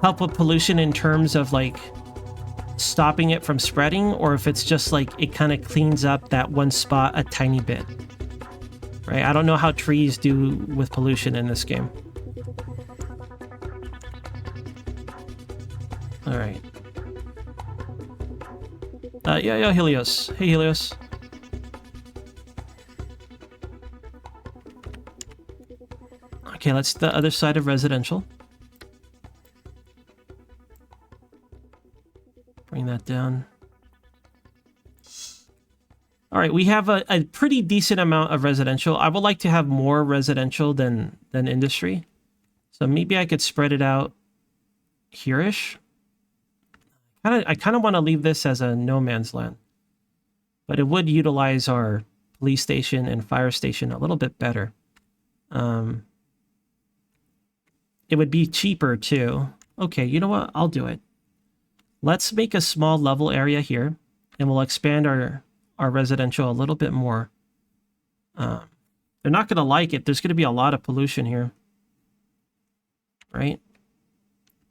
help with pollution in terms of like stopping it from spreading, or if it's just like it kind of cleans up that one spot a tiny bit. Right? I don't know how trees do with pollution in this game. All right. Yeah, Helios. Hey, Helios. Okay, let's the other side of residential. Bring that down. All right, we have a pretty decent amount of residential. I would like to have more residential than industry. So maybe I could spread it out here-ish. I kind of want to leave this as a no man's land. But it would utilize our police station and fire station a little bit better. It would be cheaper too. Okay, you know what? I'll do it. Let's make a small level area here, and we'll expand our residential a little bit more. They're not going to like it. There's going to be a lot of pollution here. Right?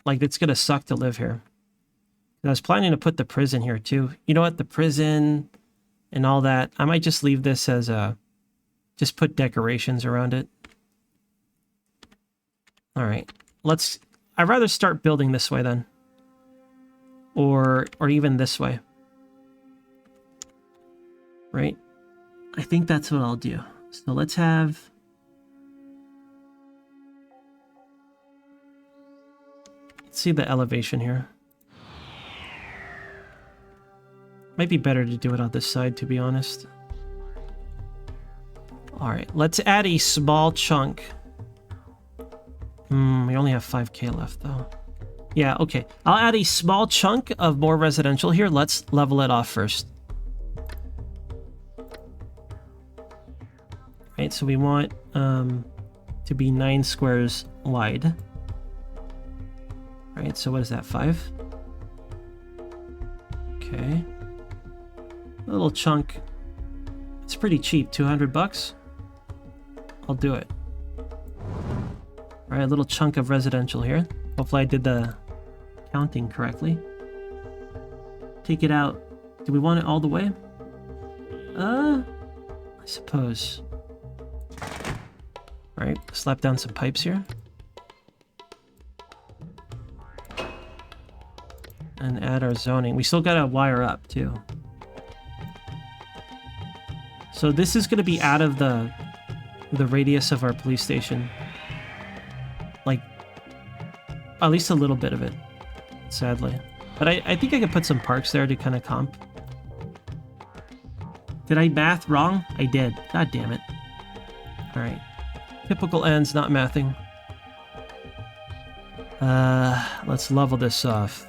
Like, it's going to suck to live here. I was planning to put the prison here too. You know what? The prison and all that. I might just leave this as a... Just put decorations around it. All right. I'd rather start building this way then. Or even this way. right? I think that's what I'll do. So let's have... Let's see the elevation here. Might be better to do it on this side, to be honest. Alright, let's add a small chunk. We only have 5k left, though. Yeah, okay. I'll add a small chunk of more residential here. Let's level it off first. Right, so we want to be 9 squares wide. Right, so what is that, 5? Okay. A little chunk. It's pretty cheap, 200 bucks. I'll do it. All right, a little chunk of residential here. Hopefully I did the counting correctly. Take it out. Do we want it all the way? I suppose. All right, slap down some pipes here. And add our zoning. We still gotta wire up too. So this is gonna be out of the radius of our police station. Like, at least a little bit of it, sadly. But I think I could put some parks there to kind of comp. Did I math wrong? I did. God damn it. All right. Typical ends, not mathing. Let's level this off.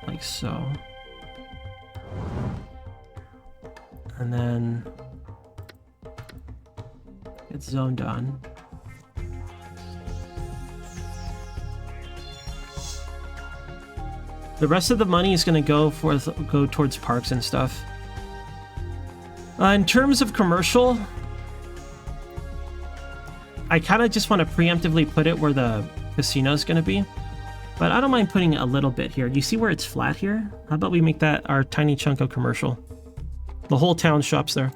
Like so. And then get zoned on. The rest of the money is going to go towards parks and stuff. In terms of commercial, I kind of just want to preemptively put it where the casino is going to be. But I don't mind putting a little bit here. You see where it's flat here? How about we make that our tiny chunk of commercial? The whole town shops there.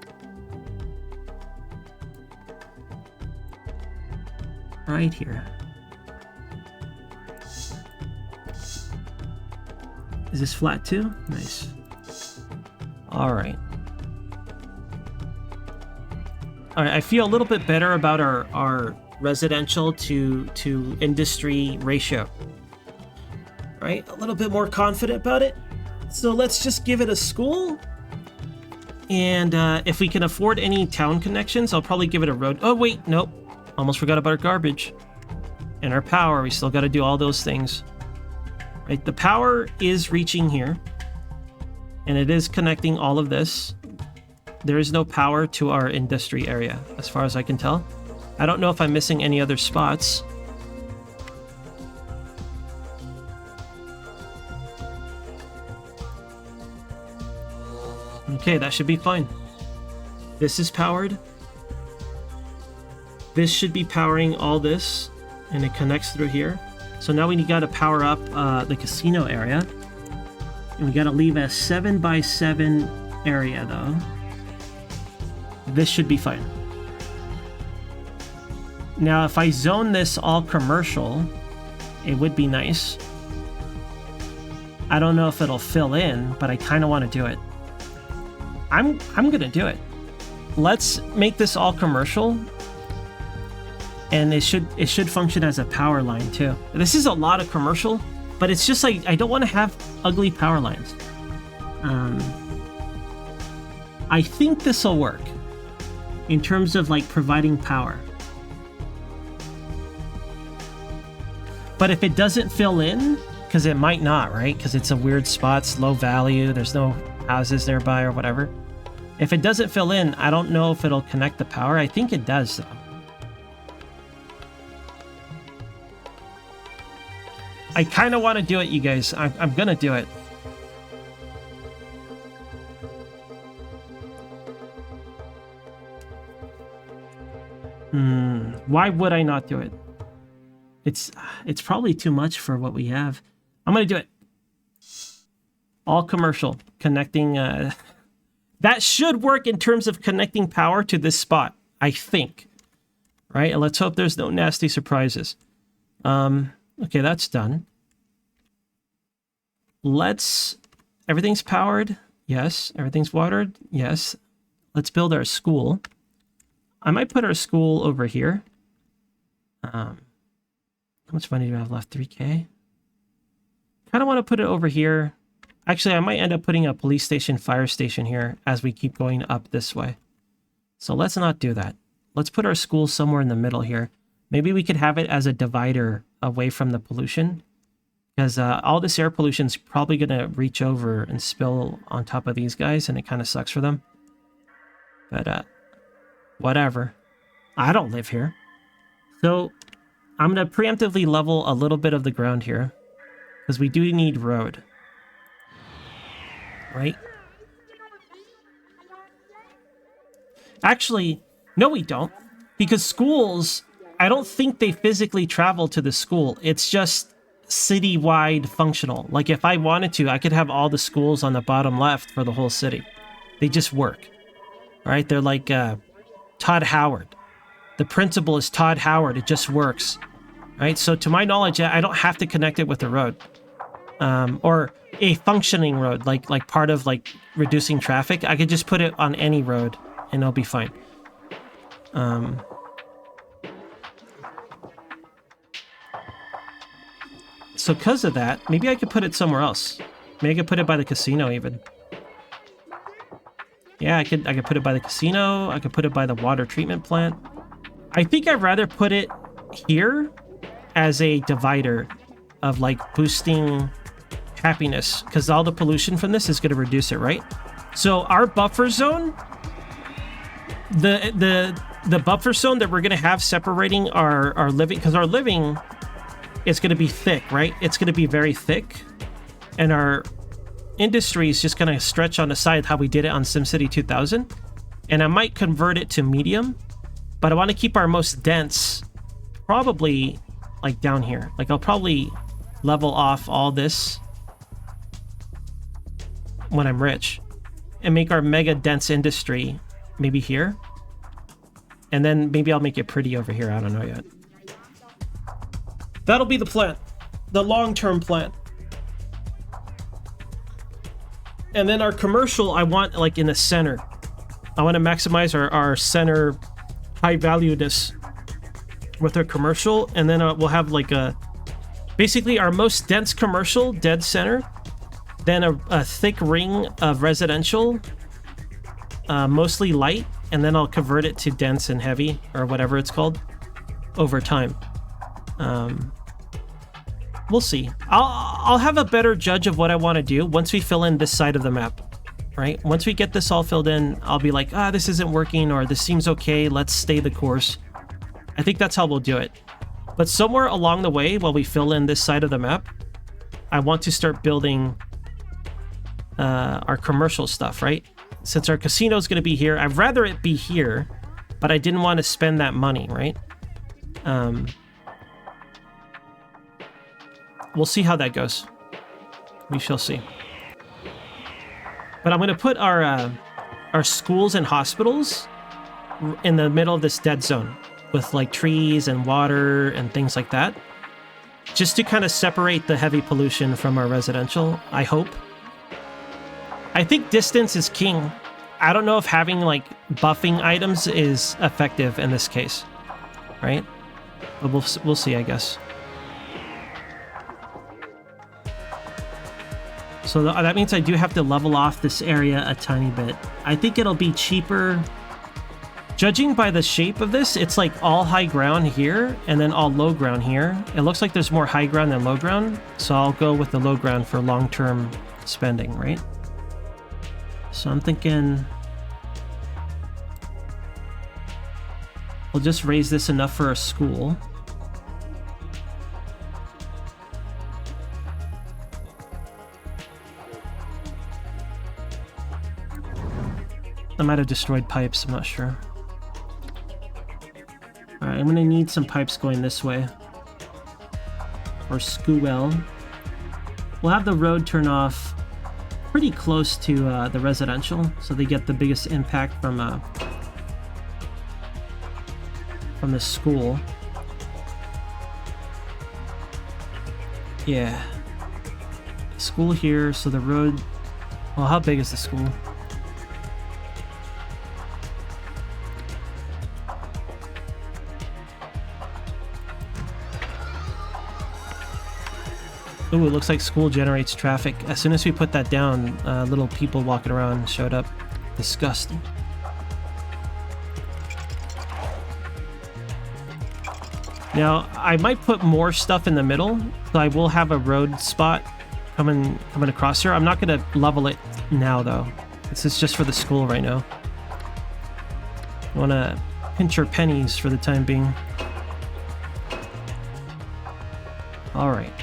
Right here. Is this flat too? Nice. All right. All right, I feel a little bit better about our residential to industry ratio. Right, a little bit more confident about it. So let's just give it a school. And if we can afford any town connections, I'll probably give it a road. Oh, wait, nope. Almost forgot about our garbage. And our power, we still got to do all those things. Right, the power is reaching here. And it is connecting all of this. There is no power to our industry area, as far as I can tell. I don't know if I'm missing any other spots. Okay, that should be fine. This is powered. This should be powering all this, and it connects through here. So now we got to power up the casino area. And we got to leave a 7x7 area, though. This should be fine. Now, if I zone this all commercial, it would be nice. I don't know if it'll fill in, but I kind of want to do it. I'm gonna do it. Let's make this all commercial, and it should function as a power line too. This is a lot of commercial, but it's just like I don't want to have ugly power lines. I think this will work in terms of like providing power. But if it doesn't fill in, because it might not, right? Because it's a weird spot, it's low value, there's no houses nearby or whatever. If it doesn't fill in, I don't know if it'll connect the power. I think it does, though. I kind of want to do it, you guys. I'm going to do it. Why would I not do it? It's probably too much for what we have. I'm going to do it. All commercial, connecting... That should work in terms of connecting power to this spot, I think. Right? And let's hope there's no nasty surprises. Okay, that's done. Everything's powered. Yes. Everything's watered. Yes. Let's build our school. I might put our school over here. How much money do I have left? 3K. Kind of want to put it over here. Actually, I might end up putting a police station, fire station here as we keep going up this way. So let's not do that. Let's put our school somewhere in the middle here. Maybe we could have it as a divider away from the pollution, because all this air pollution is probably going to reach over and spill on top of these guys, and it kind of sucks for them. But whatever. I don't live here. So I'm going to preemptively level a little bit of the ground here, because we do need road. Right? Actually, no we don't. Because schools, I don't think they physically travel to the school. It's just city-wide functional. Like if I wanted to, I could have all the schools on the bottom left for the whole city. They just work. Right? They're like Todd Howard. The principal is Todd Howard. It just works. Right? So to my knowledge, I don't have to connect it with the road. Or a functioning road, like part of like reducing traffic. I could just put it on any road and it'll be fine. So because of that, maybe I could put it somewhere else. Maybe I could put it by the casino even. Yeah, I could put it by the casino. I could put it by the water treatment plant. I think I'd rather put it here as a divider of like boosting happiness, because all the pollution from this is going to reduce it, right? So our buffer zone, the buffer zone that we're going to have separating our living, because our living is going to be thick, right? It's going to be very thick, and our industry is just going to stretch on the side how we did it on SimCity 2000. And I might convert it to medium, but I want to keep our most dense probably like down here. Like I'll probably level off all this when I'm rich and make our mega dense industry maybe here. And then maybe I'll make it pretty over here. I don't know yet. That'll be the plan, the long-term plan. And then our commercial, I want like in the center. I want to maximize our center high valueness with our commercial. And then we'll have like basically our most dense commercial, dead center. Then a thick ring of residential, mostly light. And then I'll convert it to dense and heavy, or whatever it's called, over time. We'll see. I'll have a better judge of what I want to do once we fill in this side of the map, right? Once we get this all filled in, I'll be like, this isn't working, or this seems okay, let's stay the course. I think that's how we'll do it. But somewhere along the way, while we fill in this side of the map, I want to start building our commercial stuff, right? Since our casino is going to be here, I'd rather it be here, but I didn't want to spend that money, right? We'll see how that goes. We shall see. But I'm going to put our schools and hospitals in the middle of this dead zone with like trees and water and things like that, just to kind of separate the heavy pollution from our residential, I hope. I think distance is king. I don't know if having like buffing items is effective in this case, right? But we'll see, I guess. So that means I do have to level off this area a tiny bit. I think it'll be cheaper. Judging by the shape of this, it's like all high ground here and then all low ground here. It looks like there's more high ground than low ground, so I'll go with the low ground for long-term spending, right? So I'm thinking we'll just raise this enough for a school. I might have destroyed pipes, I'm not sure. Alright, I'm gonna need some pipes going this way. Or school. We'll have the road turn off pretty close to the residential, so they get the biggest impact from the school. Yeah. School here, so the road Well, how big is the school? Ooh, it looks like school generates traffic. As soon as we put that down, little people walking around showed up. Disgusting. Now, I might put more stuff in the middle, so I will have a road spot coming across here. I'm not going to level it now, though. This is just for the school right now. I want to pinch your pennies for the time being. All right.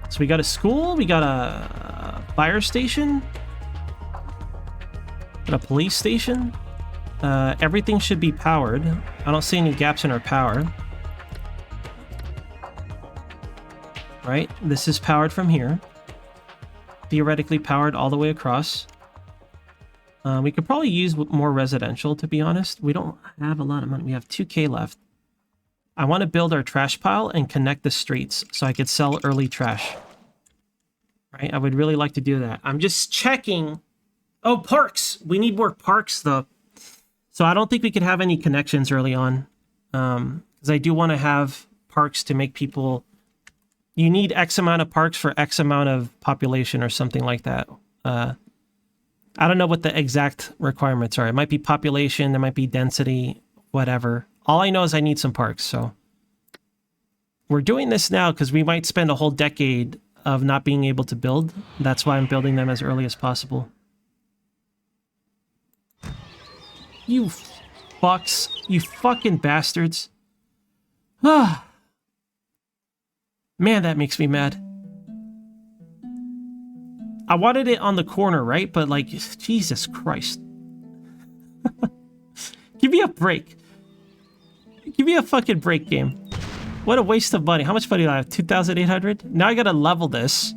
So we got a school, we got a fire station, got a police station. Everything should be powered. I don't see any gaps in our power. Right, this is powered from here. Theoretically powered all the way across. We could probably use more residential, to be honest. We don't have a lot of money. We have 2K left. I want to build our trash pile and connect the streets so I could sell early trash. Right, I would really like to do that. I'm just checking. Oh, parks! We need more parks, though. So I don't think we could have any connections early on. Because I do want to have parks to make people... You need X amount of parks for X amount of population or something like that. I don't know what the exact requirements are. It might be population, there might be density, whatever. All I know is I need some parks, so... We're doing this now because we might spend a whole decade of not being able to build. That's why I'm building them as early as possible. You fucks. You fucking bastards. Ah. Man, that makes me mad. I wanted it on the corner, right? But, like, Jesus Christ. Give me a break. Give me a fucking break, game. What a waste of money. How much money do I have? 2,800? Now I gotta level this.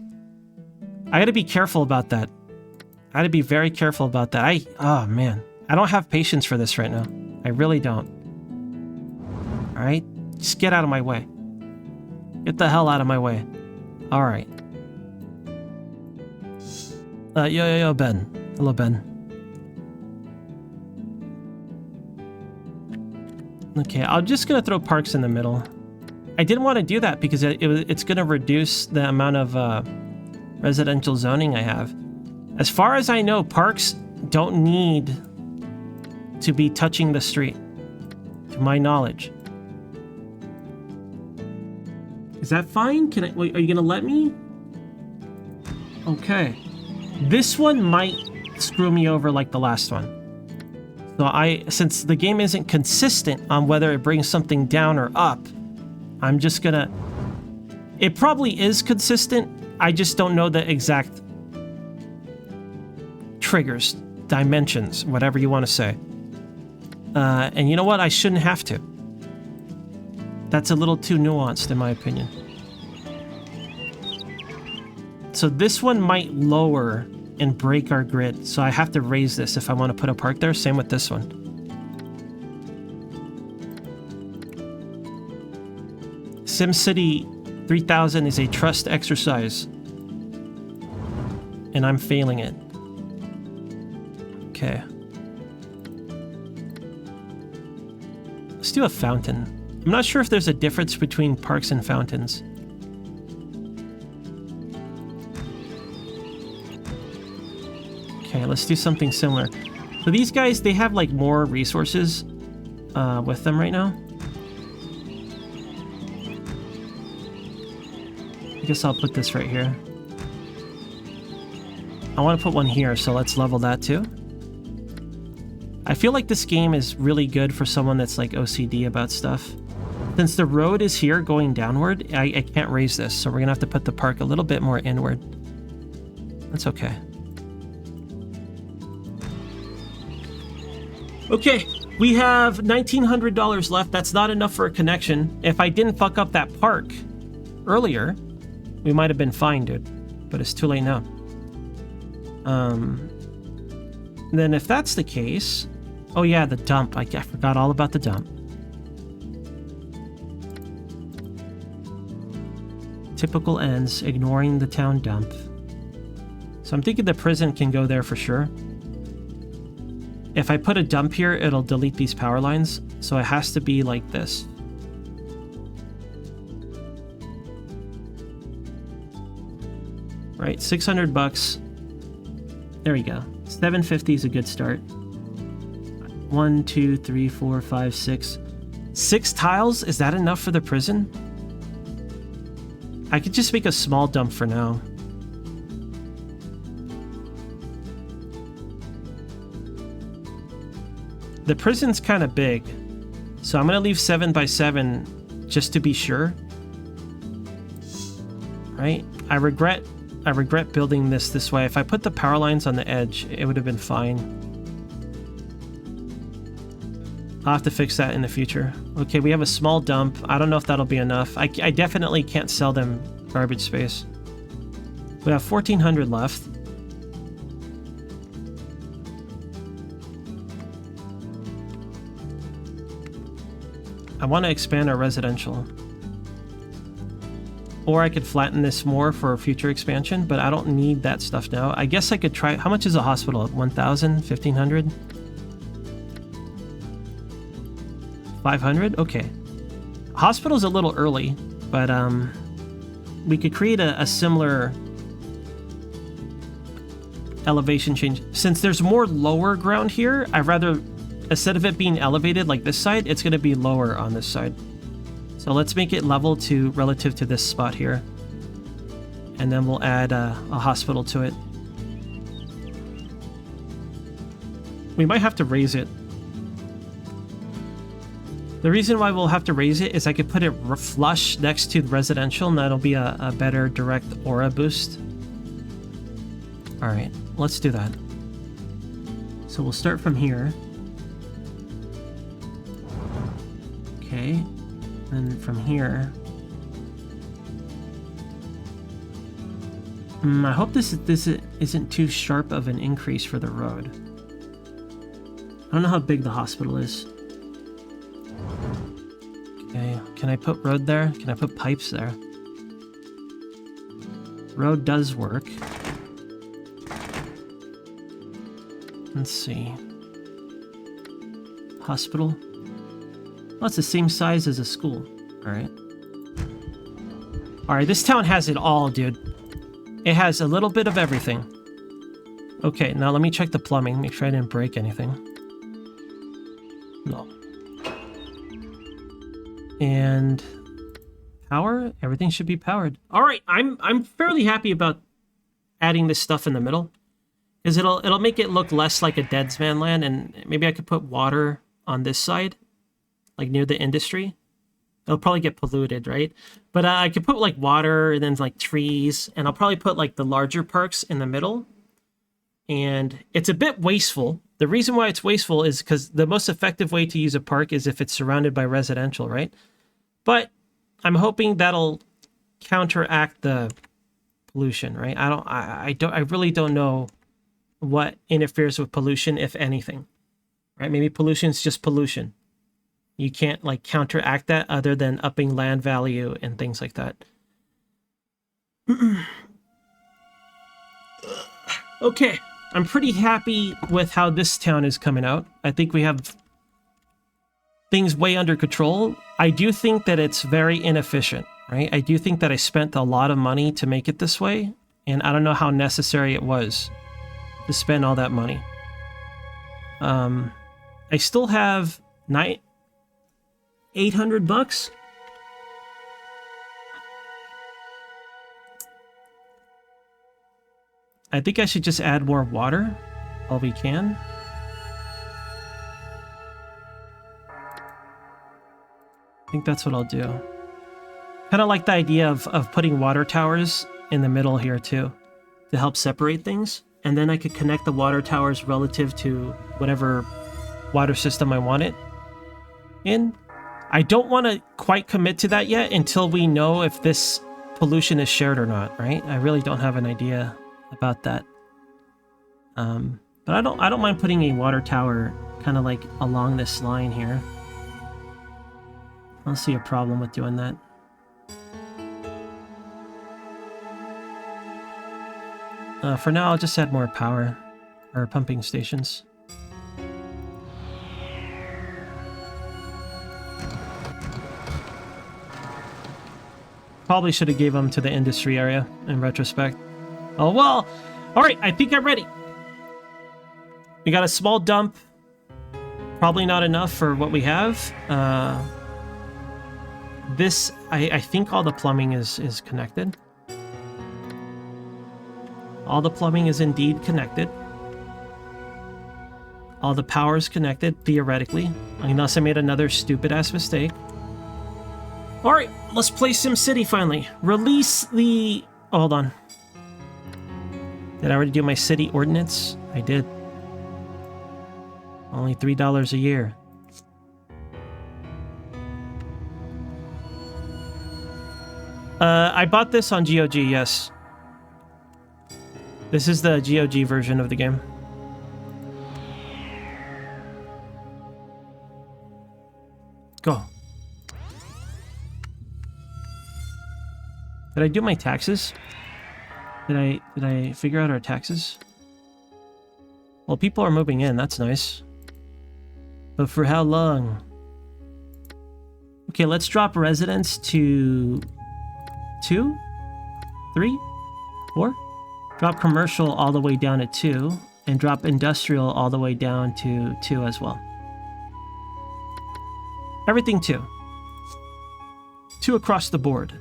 I gotta be careful about that. I gotta be very careful about that. Oh, man. I don't have patience for this right now. I really don't. Alright? Just get out of my way. Get the hell out of my way. Alright. Yo, Ben. Hello, Ben. Okay, I'm just gonna throw parks in the middle. I didn't want to do that because it's gonna reduce the amount of residential zoning I have. As far as I know, parks don't need to be touching the street, to my knowledge. Is that fine? Can I? Wait, are you gonna let me? Okay. This one might screw me over like the last one. So since the game isn't consistent on whether it brings something down or up, I'm just gonna... It probably is consistent. I just don't know the exact triggers, dimensions, whatever you want to say. And you know what? I shouldn't have to. That's a little too nuanced, in my opinion. So this one might lower and break our grid. So I have to raise this if I want to put a park there. Same with this one. SimCity 3000 is a trust exercise. And I'm failing it. Okay. Let's do a fountain. I'm not sure if there's a difference between parks and fountains. Okay, let's do something similar. So these guys, they have like more resources with them right now. I guess I'll put this right here. I want to put one here, so let's level that too. I feel like this game is really good for someone that's like OCD about stuff. Since the road is here going downward, I can't raise this, so we're gonna have to put the park a little bit more inward. That's okay. Okay, we have $1,900 left. That's not enough for a connection. If I didn't fuck up that park earlier, we might have been fine, dude. But it's too late now. Then if that's the case... Oh yeah, the dump. I forgot all about the dump. Typical ends, ignoring the town dump. So I'm thinking the prison can go there for sure. If I put a dump here, it'll delete these power lines. So it has to be like this. Right, 600 bucks. There we go. 750 is a good start. 1, 2, 3, 4, 5, 6. 6 tiles? Is that enough for the prison? I could just make a small dump for now. The prison's kind of big, so I'm gonna leave 7 by 7 just to be sure. Right? I regret building this way. If I put the power lines on the edge, it would have been fine. I'll have to fix that in the future. Okay, we have a small dump. I don't know if that'll be enough. I definitely can't sell them garbage space. We have 1,400 left. I want to expand our residential. Or I could flatten this more for future expansion, but I don't need that stuff now. I guess I could try... How much is a hospital? 1,000? 1,500? 500? Okay. Hospital's a little early, but we could create a similar elevation change. Since there's more lower ground here, I'd rather, instead of it being elevated like this side, it's going to be lower on this side. So let's make it level to relative to this spot here. And then we'll add a hospital to it. We might have to raise it. The reason why we'll have to raise it is I could put it flush next to the residential, and that'll be a better direct aura boost. Alright, let's do that. So we'll start from here. Okay. And from here, I hope this isn't too sharp of an increase for the road. I don't know how big the hospital is. Okay, can I put road there? Can I put pipes there? Road does work. Let's see. Hospital. Well, it's the same size as a school. Alright. Alright, this town has it all, dude. It has a little bit of everything. Okay, now let me check the plumbing. Make sure I didn't break anything. No. And... power? Everything should be powered. Alright, I'm fairly happy about adding this stuff in the middle. Because it'll make it look less like a Deadsman land, and maybe I could put water on this side. Like near the industry. It'll probably get polluted, right? But I could put like water and then like trees, and I'll probably put like the larger parks in the middle. And it's a bit wasteful. The reason why it's wasteful is because the most effective way to use a park is if it's surrounded by residential, right? But I'm hoping that'll counteract the pollution, right? I really don't know what interferes with pollution, if anything. Right? Maybe pollution is just pollution. You can't like counteract that other than upping land value and things like that. Okay, I'm pretty happy with how this town is coming out. I think we have things way under control. I do think that it's very inefficient, right? I do think that I spent a lot of money to make it this way, and I don't know how necessary it was to spend all that money. I still have 800 bucks. I think I should just add more water while we can. I think that's what I'll do. Kind of like the idea of putting water towers in the middle here too, to help separate things. And then I could connect the water towers relative to whatever water system I want it in. I don't want to quite commit to that yet until we know if this pollution is shared or not, right? I really don't have an idea about that. But I don't mind putting a water tower kind of like along this line here. I don't see a problem with doing that. For now, I'll just add more power or pumping stations. Probably should have gave them to the industry area in retrospect. Oh, well. All right, I think I'm ready. We got a small dump. Probably not enough for what we have. This, I think all the plumbing is connected. All the plumbing is indeed connected. All the power is connected, theoretically. Unless I made another stupid-ass mistake. Alright, let's play SimCity finally. Release the... Oh, hold on. Did I already do my city ordinance? I did. Only $3 a year. I bought this on GOG, yes. This is the GOG version of the game. Go. Did I do my taxes? Did I figure out our taxes? Well, people are moving in, that's nice. But for how long? Okay, let's drop residents to 2, 3, 4. Drop commercial all the way down to 2, and drop industrial all the way down to 2 as well. Everything 2. 2 across the board.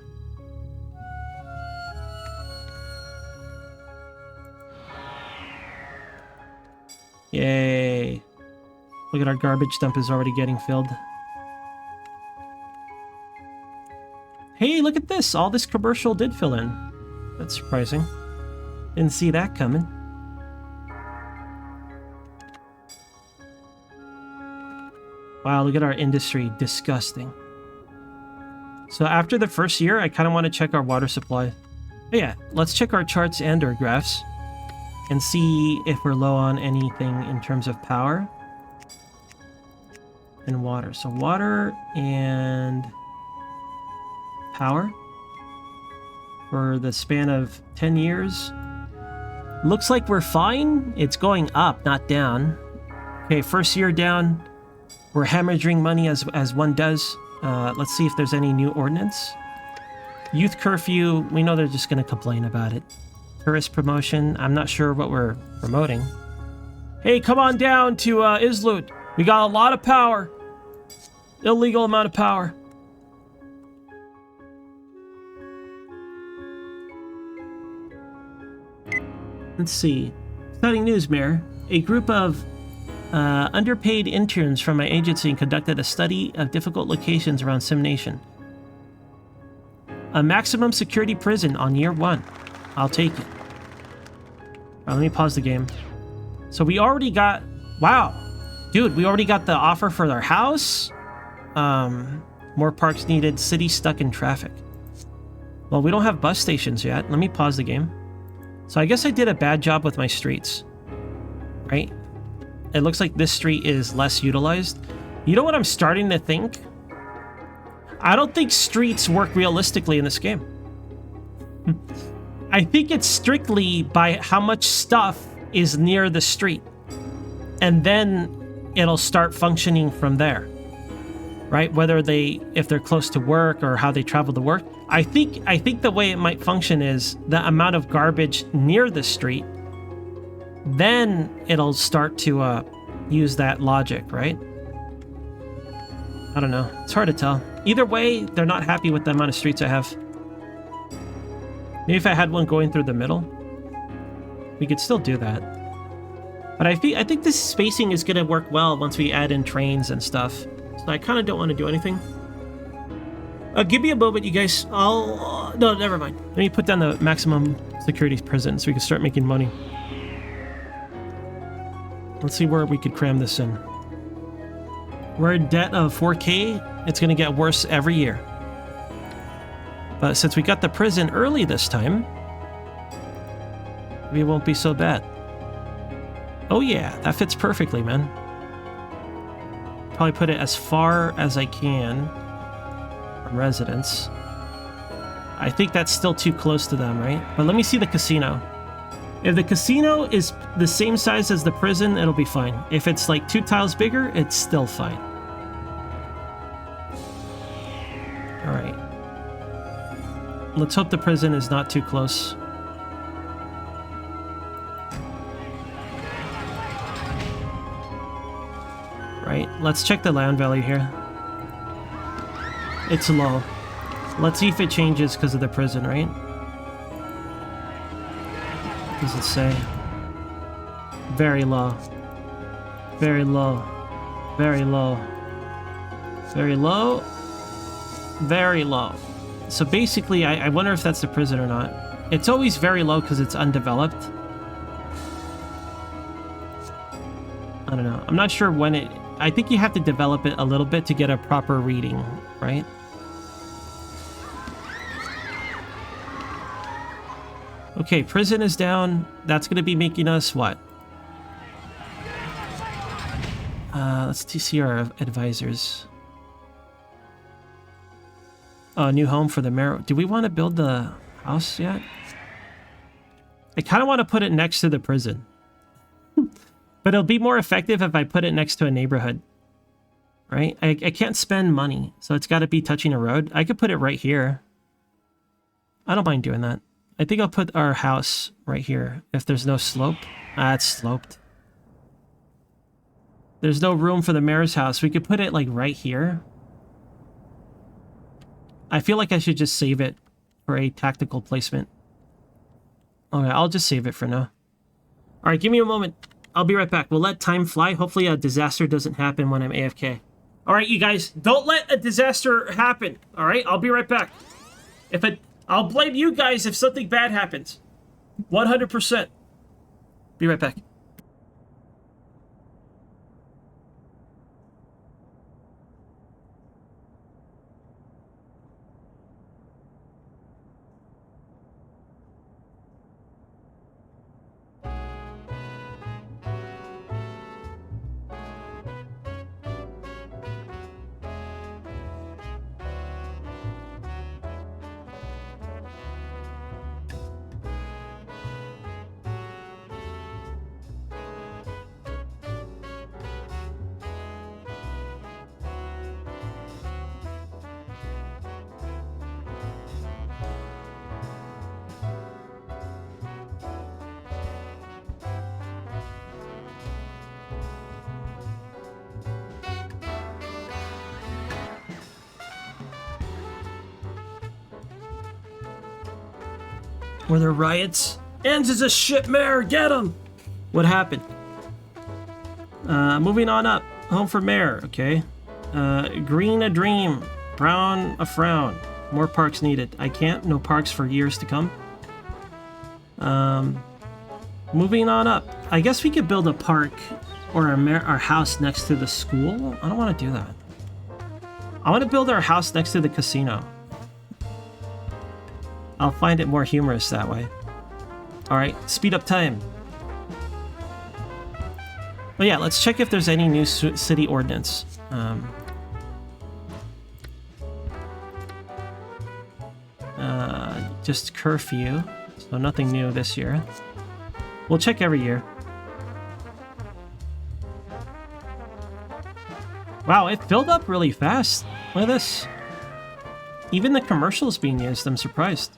Yay. Look at our garbage dump is already getting filled. Hey, look at this. All this commercial did fill in. That's surprising. Didn't see that coming. Wow, look at our industry. Disgusting. So after the first year, I kind of want to check our water supply. But yeah, let's check our charts and our graphs and see if we're low on anything in terms of power and water. So water and power for the span of 10 years. Looks like we're fine. It's going up, not down. Okay, first year down. We're hemorrhaging money as one does. Let's see if there's any new ordinance. Youth curfew, we know they're just going to complain about it. Tourist promotion, I'm not sure what we're promoting. Hey, come on down to Izlude. We got a lot of power. Illegal amount of power. Let's see. Exciting news, Mayor. A group of underpaid interns from my agency conducted a study of difficult locations around SimNation. A maximum security prison on year 1. I'll take it. Let me pause the game. So we already got... Wow. Dude, we already got the offer for their house. More parks needed. City stuck in traffic. Well, we don't have bus stations yet. Let me pause the game. So I guess I did a bad job with my streets. Right? It looks like this street is less utilized. You know what I'm starting to think? I don't think streets work realistically in this game. I think it's strictly by how much stuff is near the street. And then it'll start functioning from there. Right? Whether if they're close to work or how they travel to work. I think the way it might function is the amount of garbage near the street. Then it'll start to use that logic, right? I don't know. It's hard to tell. Either way, they're not happy with the amount of streets I have. Maybe if I had one going through the middle, we could still do that. But I think this spacing is going to work well once we add in trains and stuff. So I kind of don't want to do anything. Give me a moment, you guys. No, never mind. Let me put down the maximum security prison so we can start making money. Let's see where we could cram this in. We're in debt of 4K. It's going to get worse every year. But since we got the prison early this time, maybe it won't be so bad. Oh yeah, that fits perfectly, man. Probably put it as far as I can from residents. I think that's still too close to them, right? But let me see the casino. If the casino is the same size as the prison, it'll be fine. If it's like 2 tiles bigger, it's still fine. All right. Let's hope the prison is not too close. Right, let's check the land value here. It's low. Let's see if it changes because of the prison, right? What does it say? Very low. Very low. Very low. Very low. Very low. So basically, I wonder if that's the prison or not. It's always very low because it's undeveloped. I don't know. I'm not sure when it... I think you have to develop it a little bit to get a proper reading, right? Okay, prison is down. That's going to be making us what? Let's see our advisors. Oh, new home for the mayor. Do we want to build the house yet? I kind of want to put it next to the prison. But it'll be more effective if I put it next to a neighborhood. Right? I can't spend money, so it's got to be touching a road. I could put it right here. I don't mind doing that. I think I'll put our house right here if there's no slope. Ah, it's sloped. There's no room for the mayor's house. We could put it like right here. I feel like I should just save it for a tactical placement. Okay, I'll just save it for now. All right, give me a moment. I'll be right back. We'll let time fly. Hopefully a disaster doesn't happen when I'm AFK. All right, you guys, don't let a disaster happen. All right, I'll be right back. I'll blame you guys if something bad happens. 100%. Be right back. Were there riots? Enz is a shit mayor, get him! What happened? Moving on up. Home for mayor, okay. Green a dream, brown a frown. More parks needed. I can't, no parks for years to come. Moving on up. I guess we could build a park or our house next to the school. I don't want to do that. I want to build our house next to the casino. I'll find it more humorous that way. Alright, speed up time. But yeah, let's check if there's any new city ordinance. Just curfew, so nothing new this year. We'll check every year. Wow, it filled up really fast. Look at this. Even the commercials being used, I'm surprised.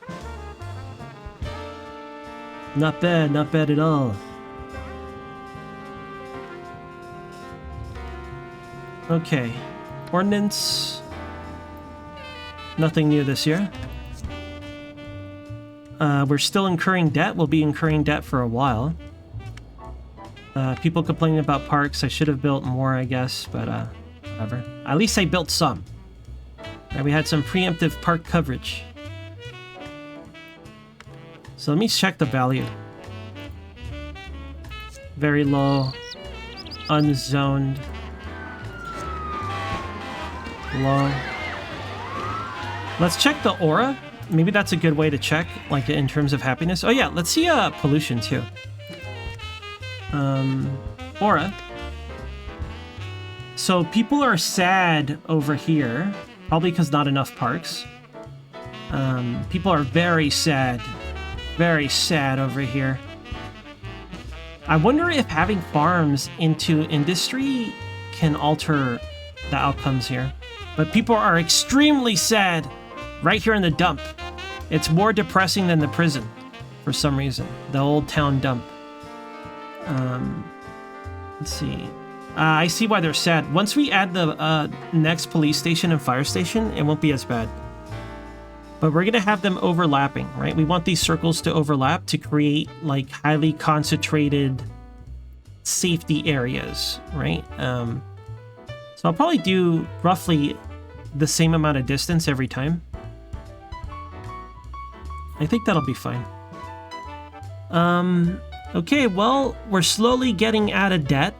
Not bad at all. Okay, ordinance. Nothing new this year. We're still incurring debt. We'll be incurring debt for a while. People complaining about parks. I should have built more, I guess, but whatever. At least I built some. We had some preemptive park coverage. So let me check the value. Very low. Unzoned. Low. Let's check the aura. Maybe that's a good way to check, like in terms of happiness. Oh yeah, let's see pollution too. Aura. So people are sad over here, probably because not enough parks. People are very sad over here. I wonder if having farms into industry can alter the outcomes here. But people are extremely sad right here in the dump. It's more depressing than the prison for some reason. The old town dump. Let's see. I see why they're sad. Once we add the next police station and fire station, it won't be as bad. But we're going to have them overlapping, right? We want these circles to overlap to create like highly concentrated safety areas, right? So I'll probably do roughly the same amount of distance every time. I think that'll be fine. Okay, well, we're slowly getting out of debt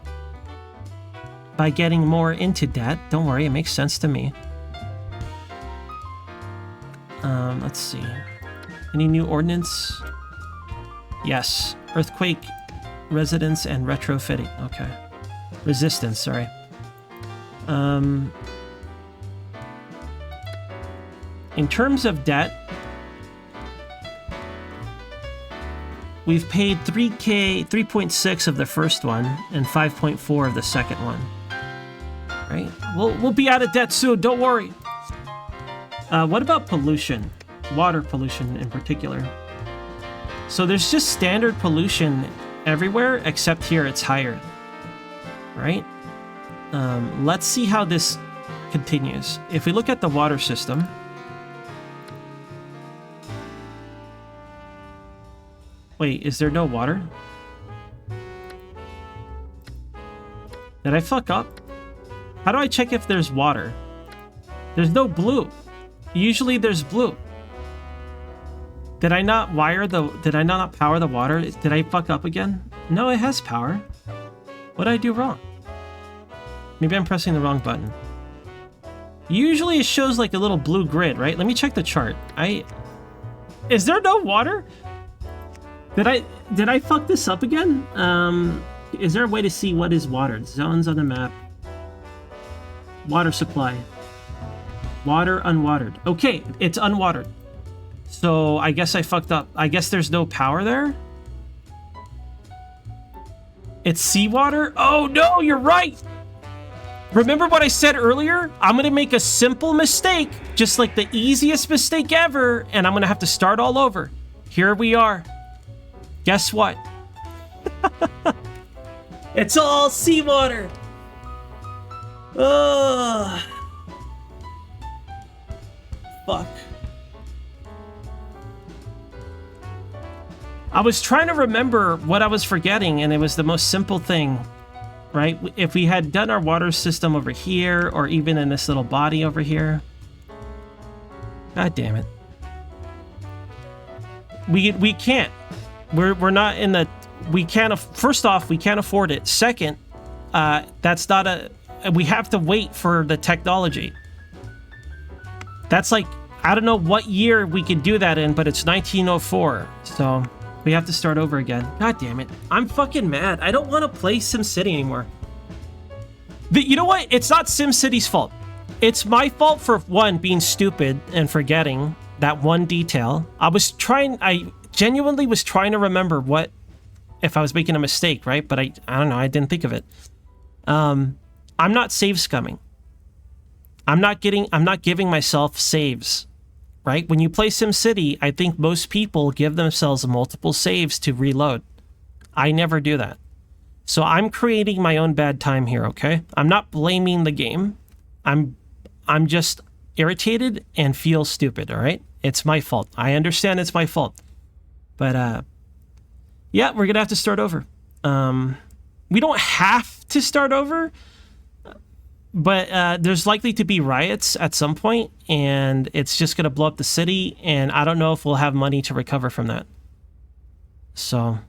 by getting more into debt. Don't worry, it makes sense to me. Let's see. Any new ordinance? Yes. Earthquake, residence, and retrofitting. Okay. Resistance, sorry. In terms of debt, we've paid 3.6 of the first one and 5.4 of the second one. Right? We'll be out of debt soon, don't worry. What about pollution? Water pollution in particular. So there's just standard pollution everywhere, except here it's higher. Right? Let's see how this continues. If we look at the water system, wait, is there no water? Did I fuck up? How do I check if there's water? There's no blue. Usually there's blue. Did I not power the water? Did I fuck up again? No, it has power. What did I do wrong? Maybe I'm pressing the wrong button. Usually it shows like a little blue grid, right? Let me check the chart. Is there no water? Did I fuck this up again? Is there a way to see what is watered? Zones on the map. Water supply. Water unwatered. Okay, it's unwatered. So I guess I fucked up. I guess there's no power there. It's seawater? Oh no, you're right! Remember what I said earlier? I'm gonna make a simple mistake, just like the easiest mistake ever, and I'm gonna have to start all over. Here we are. Guess what? It's all seawater! Ugh. Fuck. I was trying to remember what I was forgetting, and it was the most simple thing, right? If we had done our water system over here, or even in this little body over here. God damn it. We can't. We're not in the... We can't... First off, we can't afford it. Second, that's not a... We have to wait for the technology. That's like... I don't know what year we can do that in, but it's 1904. So... We have to start over again. God damn it. I'm fucking mad. I don't want to play SimCity anymore. You know what? It's not SimCity's fault. It's my fault for, one, being stupid and forgetting that one detail. I genuinely was trying to remember what, if I was making a mistake, right? But I don't know. I didn't think of it. I'm not save scumming. I'm not giving myself saves. Right? When you play SimCity, I think most people give themselves multiple saves to reload. I never do that. So I'm creating my own bad time here, okay? I'm not blaming the game. I'm just irritated and feel stupid, all right? It's my fault. I understand it's my fault. But, yeah, we're going to have to start over. We don't have to start over, but there's likely to be riots at some point, and it's just going to blow up the city, and I don't know if we'll have money to recover from that. So,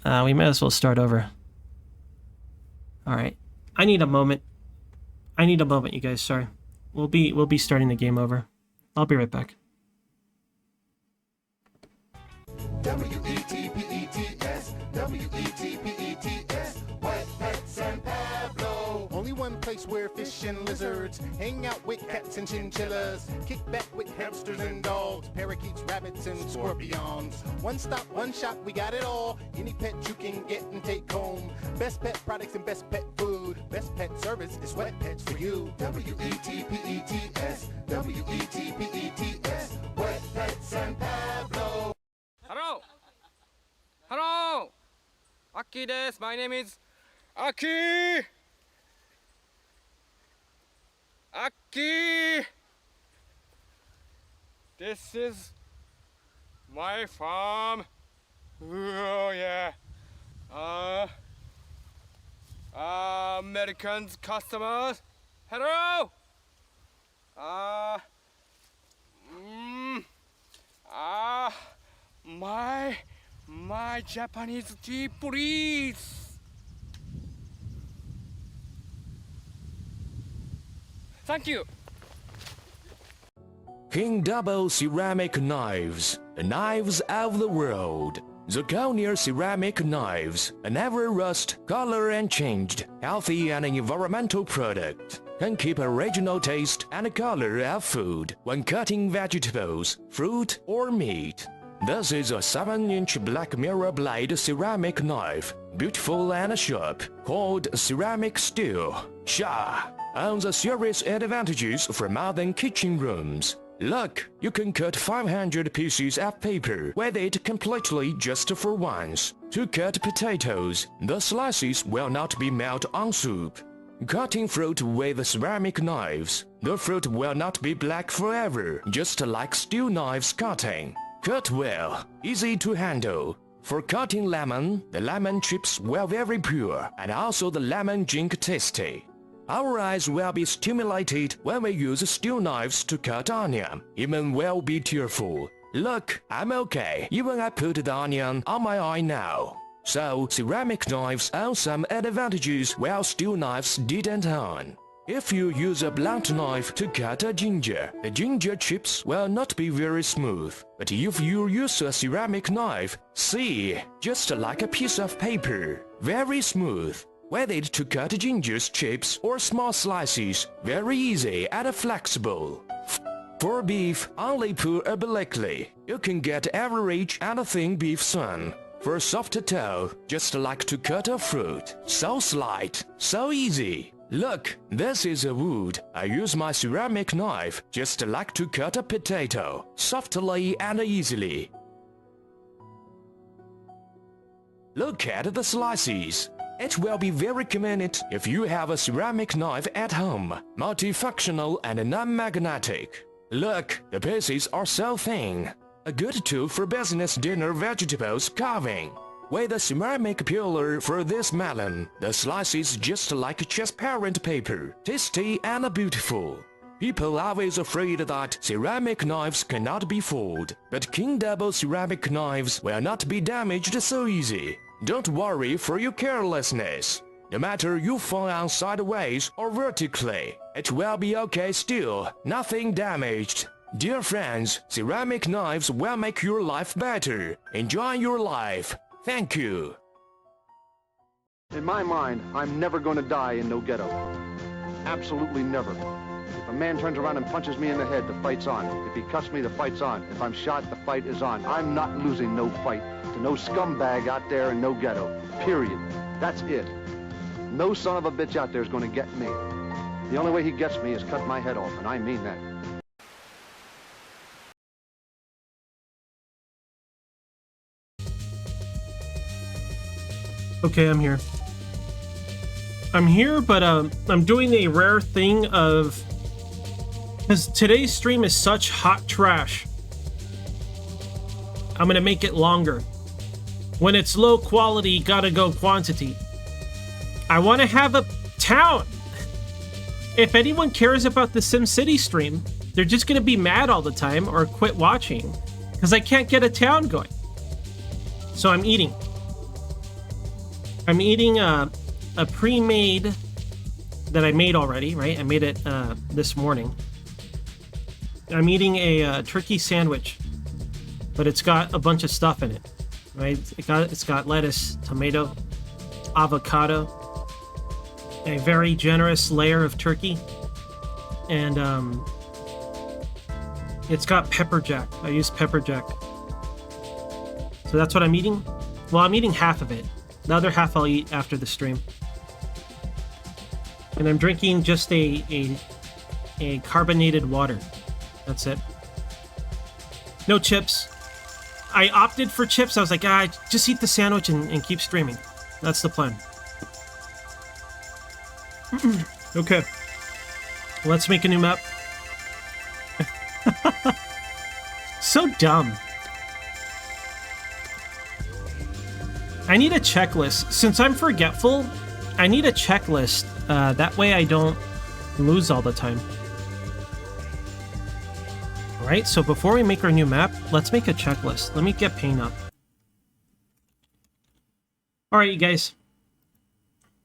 we might as well start over. All right. I need a moment. You guys. Sorry. We'll be starting the game over. I'll be right back. W-E-T-P-E-T-S, W-E-T-P-E-T-S, Wet Pets and Pablo. Only one one place where fish and lizards hang out with cats and chinchillas, kick back with hamsters and dogs, parakeets, rabbits, and scorpions. One stop, one shop, we got it all. Any pet you can get and take home. Best pet products and best pet food. Best pet service is Wet Pets for you. WETPETS, WETPETS, Wet Pets and Pablo. Hello! Hello! Aki desu. My name is Aki! Aki! This is my farm. Oh yeah. Americans, customers. Hello! My Japanese tea, please. Thank you. King Double ceramic knives, the knives of the world. Zirconia ceramic knives, a never rust, color and changed, healthy and environmental product. Can keep original taste and color of food when cutting vegetables, fruit or meat. This is a 7-inch black mirror blade ceramic knife, beautiful and sharp, called ceramic steel. Sha! Owns a serious advantages for modern kitchen rooms. Look, you can cut 500 pieces of paper with it completely just for once. To cut potatoes, the slices will not be melt on soup. Cutting fruit with ceramic knives, the fruit will not be black forever, just like steel knives cutting. Cut well, easy to handle. For cutting lemon, the lemon chips will very pure, and also the lemon drink tasty. Our eyes will be stimulated when we use steel knives to cut onion, even will be tearful. Look, I'm okay, even I put the onion on my eye now. So, ceramic knives own some advantages while steel knives didn't own. If you use a blunt knife to cut a ginger, the ginger chips will not be very smooth. But if you use a ceramic knife, see, just like a piece of paper, very smooth. With it to cut ginger's chips or small slices, very easy and flexible. For beef, only put obliquely. You can get average and thin beef soon. For soft toe, just like to cut a fruit. So slight, so easy. Look, this is a wood. I use my ceramic knife, just like to cut a potato, softly and easily. Look at the slices. It will be very convenient if you have a ceramic knife at home, multifunctional and non-magnetic. Look, the pieces are so thin. A good tool for business dinner vegetables carving. With a ceramic peeler for this melon, the slices just like transparent paper, tasty and beautiful. People are always afraid that ceramic knives cannot be fooled, but King Double ceramic knives will not be damaged so easy. Don't worry for your carelessness. No matter you fall on sideways or vertically, it will be okay still, nothing damaged. Dear friends, ceramic knives will make your life better. Enjoy your life. Thank you. In my mind, I'm never going to die in no ghetto. Absolutely never. If a man turns around and punches me in the head, the fight's on. If he cuts me, the fight's on. If I'm shot, the fight is on. I'm not losing no fight to no scumbag out there in no ghetto. Period. That's it. No son of a bitch out there is going to get me. The only way he gets me is cut my head off, and I mean that. Okay, I'm here. I'm here, but I'm doing a rare thing of... Because today's stream is such hot trash. I'm gonna make it longer. When it's low quality, gotta go quantity. I want to have a town. If anyone cares about the SimCity stream, they're just gonna be mad all the time or quit watching. Because I can't get a town going. So I'm eating. I'm eating a pre-made that I made already, right? I made it this morning. I'm eating a turkey sandwich, but it's got a bunch of stuff in it, right? It's got lettuce, tomato, avocado, a very generous layer of turkey. And it's got pepper jack. I used pepper jack. So that's what I'm eating. Well, I'm eating half of it. The other half I'll eat after the stream. And I'm drinking just a carbonated water. That's it. No chips. I opted for chips. I was like, just eat the sandwich and keep streaming. That's the plan. Okay. Let's make a new map. So dumb. I need a checklist. Since I'm forgetful, I need a checklist. That way I don't lose all the time. Alright, so before we make our new map, let's make a checklist. Let me get paint up. Alright, you guys.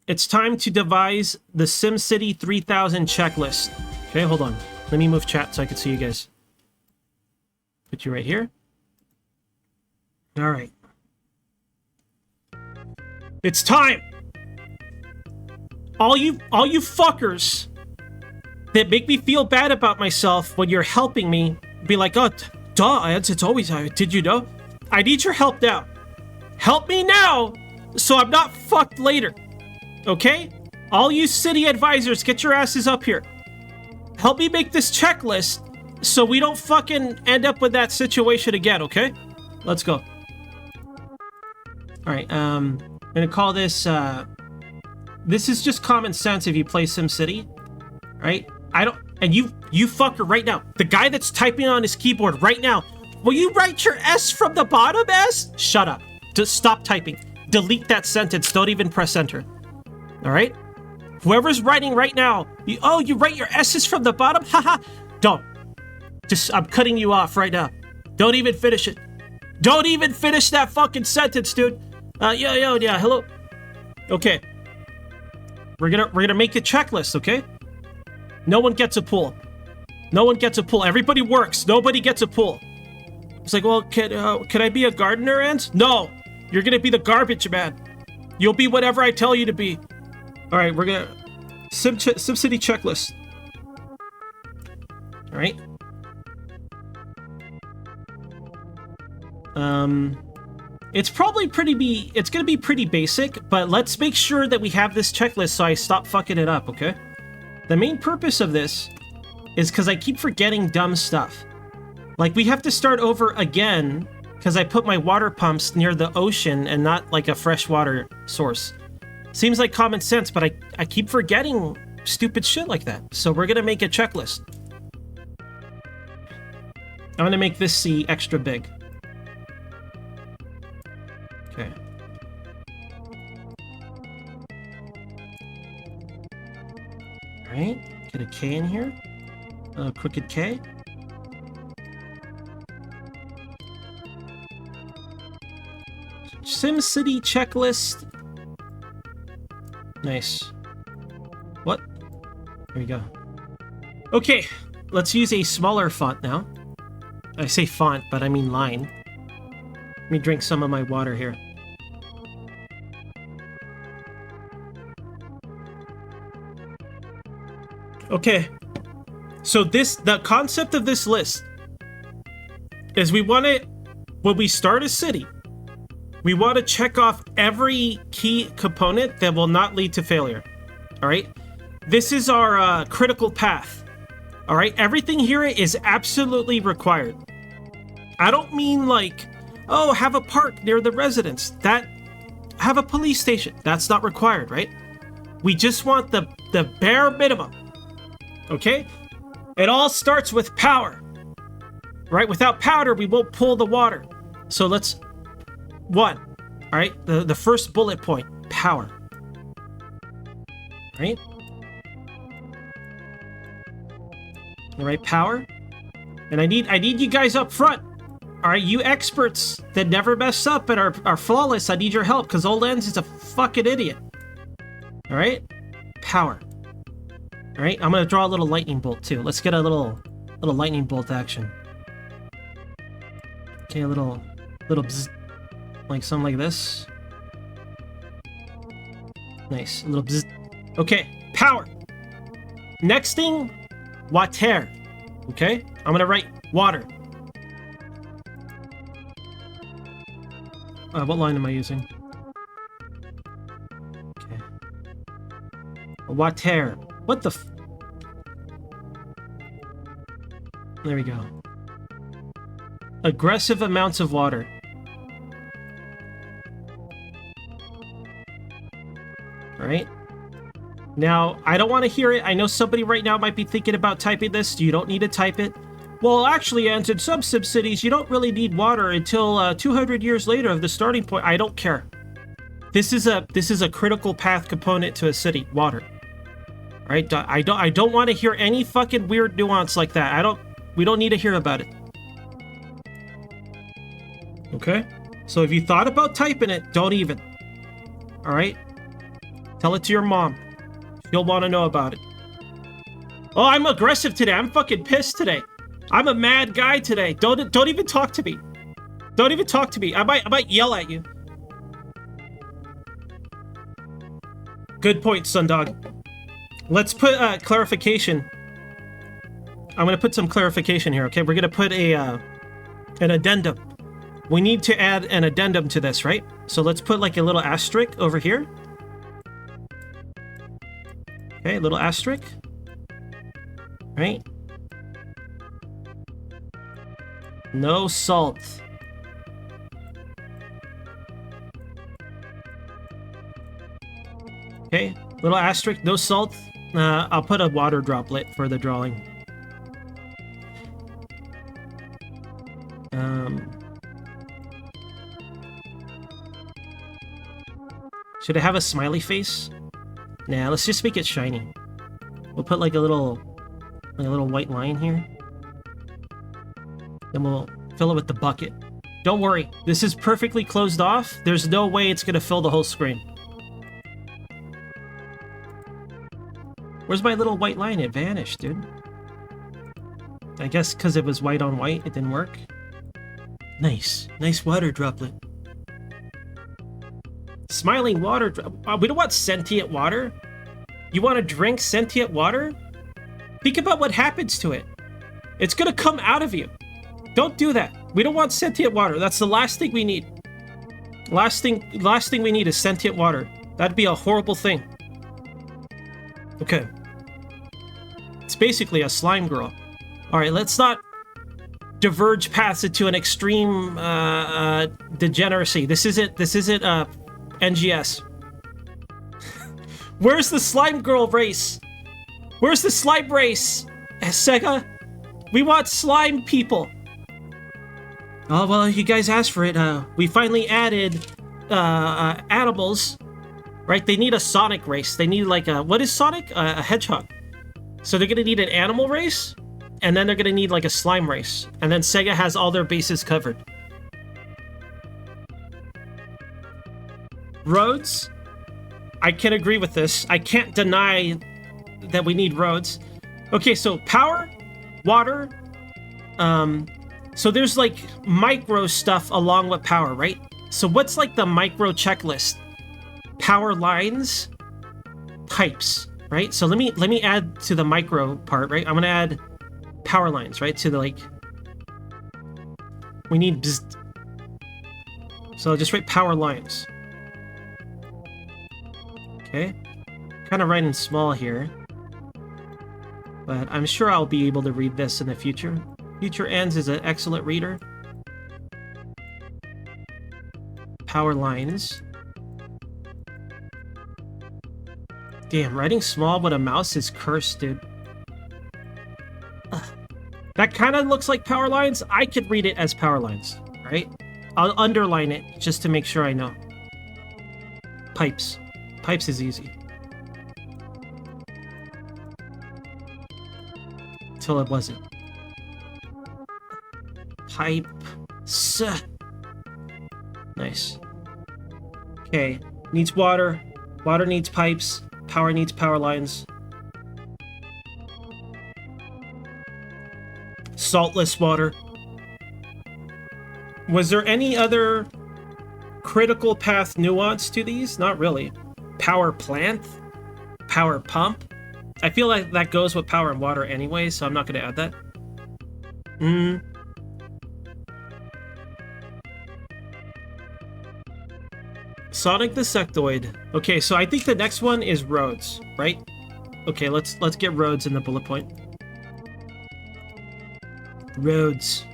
It's time to devise the SimCity 3000 checklist. Okay, hold on. Let me move chat so I can see you guys. Put you right here. Alright. It's time! All you fuckers that make me feel bad about myself when you're helping me, be like, oh, duh, it's always, did you know? I need your help now. Help me now, so I'm not fucked later. Okay? All you city advisors, get your asses up here. Help me make this checklist so we don't fucking end up with that situation again, okay? Let's go. Alright, I'm gonna call this, this is just common sense if you play SimCity, right? And you fucker right now, the guy that's typing on his keyboard right now, will you write your S from the bottom, S? Shut up. Just stop typing. Delete that sentence. Don't even press enter. All right? Whoever's writing right now, you write your S's from the bottom? Haha. Don't. I'm cutting you off right now. Don't even finish it. Don't even finish that fucking sentence, dude. Yeah, hello. Okay. We're gonna make a checklist, okay? No one gets a pull. No one gets a pull. Everybody works. Nobody gets a pull. It's like, well, can I be a gardener, Ant? No. You're gonna be the garbage man. You'll be whatever I tell you to be. All right, we're gonna SimCity checklist. All right. It's gonna be pretty basic, but let's make sure that we have this checklist so I stop fucking it up, okay? The main purpose of this is because I keep forgetting dumb stuff. Like, we have to start over again because I put my water pumps near the ocean and not like a freshwater source. Seems like common sense, but I keep forgetting stupid shit like that. So we're gonna make a checklist. I'm gonna make this C extra big. Okay. Alright, get a K in here. Crooked K. SimCity checklist. Nice. What? There we go. Okay, let's use a smaller font now. I say font, but I mean line. Let me drink some of my water here. Okay, so the concept of this list is when we start a city, we want to check off every key component that will not lead to failure. All right, this is our critical path. All right, everything here is absolutely required. I don't mean like, oh, have a park near the residence. Have a police station. That's not required, right? We just want the bare minimum. Okay? It all starts with power. Right? Without powder, we won't pull the water. So let's... 1. Alright? The first bullet point. Power. Right? Alright, power. And I need you guys up front. Alright, you experts that never mess up and are flawless, I need your help, because Old Ends is a fucking idiot. Alright? Power. Alright, I'm gonna draw a little lightning bolt too. Let's get a little lightning bolt action. Okay, a little bzz, like something like this. Nice, a little bzz. Okay, power. Next thing, water. Okay, I'm gonna write water. What line am I using? Okay. Water. What the There we go. Aggressive amounts of water. Alright. Now, I don't want to hear it. I know somebody right now might be thinking about typing this. You don't need to type it. Well, actually, and in some cities, you don't really need water until 200 years later of the starting point. I don't care. This is a critical path component to a city. Water. Right? I don't want to hear any fucking weird nuance like that. We don't need to hear about it. Okay? So if you thought about typing it, don't even. All right? Tell it to your mom. She'll want to know about it. Oh, I'm aggressive today. I'm fucking pissed today. I'm a mad guy today. Don't even talk to me. Don't even talk to me. I might yell at you. Good point, Sundog. Let's put clarification. I'm gonna put some clarification here. Okay, we're gonna put an addendum. We need to add an addendum to this, right? So let's put like a little asterisk over here. Okay, a little asterisk. Right? No salt. Okay, little asterisk, no salt. I'll put a water droplet for the drawing. Should it have a smiley face? Nah, let's just make it shiny. We'll put like a little white line here. Then we'll fill it with the bucket. Don't worry, this is perfectly closed off. There's no way it's gonna fill the whole screen. Where's my little white line? It vanished, dude. I guess because it was white on white, it didn't work. Nice. Nice water droplet. Smiling water. We don't want sentient water. You want to drink sentient water? Think about what happens to it. It's gonna come out of you. Don't do that. We don't want sentient water. That's the last thing we need. Last thing we need is sentient water. That'd be a horrible thing. Okay. It's basically a slime girl. All right, let's not diverge past it to an extreme degeneracy. This isn't NGS. Where's the slime girl race? Where's the slime race? Sega? We want slime people. Oh, well, you guys asked for it. We finally added animals, right? They need a Sonic race. They need like a, what is Sonic? A hedgehog. So they're gonna need an animal race, and then they're gonna need like a slime race. And then Sega has all their bases covered. Roads? I can agree with this. I can't deny that we need roads. Okay, so power, water, so there's like micro stuff along with power, right? So what's like the micro checklist? Power lines, pipes, right? So let me add to the micro part, right? I'm gonna add power lines, right? To the like, we need bzzzt. So I'll just write power lines. Okay, kind of writing small here, but I'm sure I'll be able to read this in the future. Future Ends is an excellent reader. Power lines. Damn, writing small with a mouse is cursed, dude. Ugh. That kind of looks like power lines. I could read it as power lines, right? I'll underline it just to make sure I know. Pipes. Pipes is easy. Till it wasn't. Pipe. Nice. Okay. Needs water. Water needs pipes. Power needs power lines. Saltless water. Was there any other critical path nuance to these? Not really. Power plant? power pump. I feel like that goes with power and water anyway, so I'm not going to add that. Sonic the Sectoid. Okay, so I think the next one is roads, right? Okay, let's get roads in the bullet point. Roads.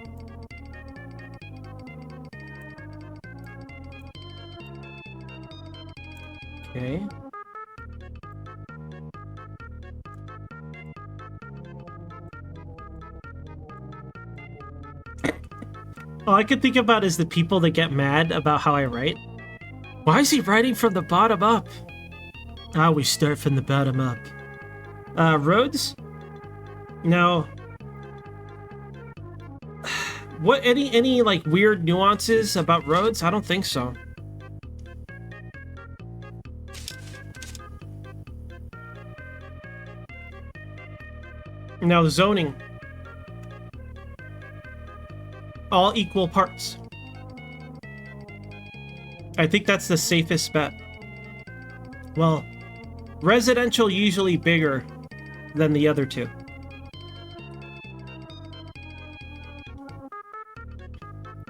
Okay. All I can think about is the people that get mad about how I write. Why is he writing from the bottom up? Ah, we start from the bottom up. Roads? Now, what, any like weird nuances about roads? I don't think so. Now, zoning. All equal parts. I think that's the safest bet. Well, residential usually bigger than the other two.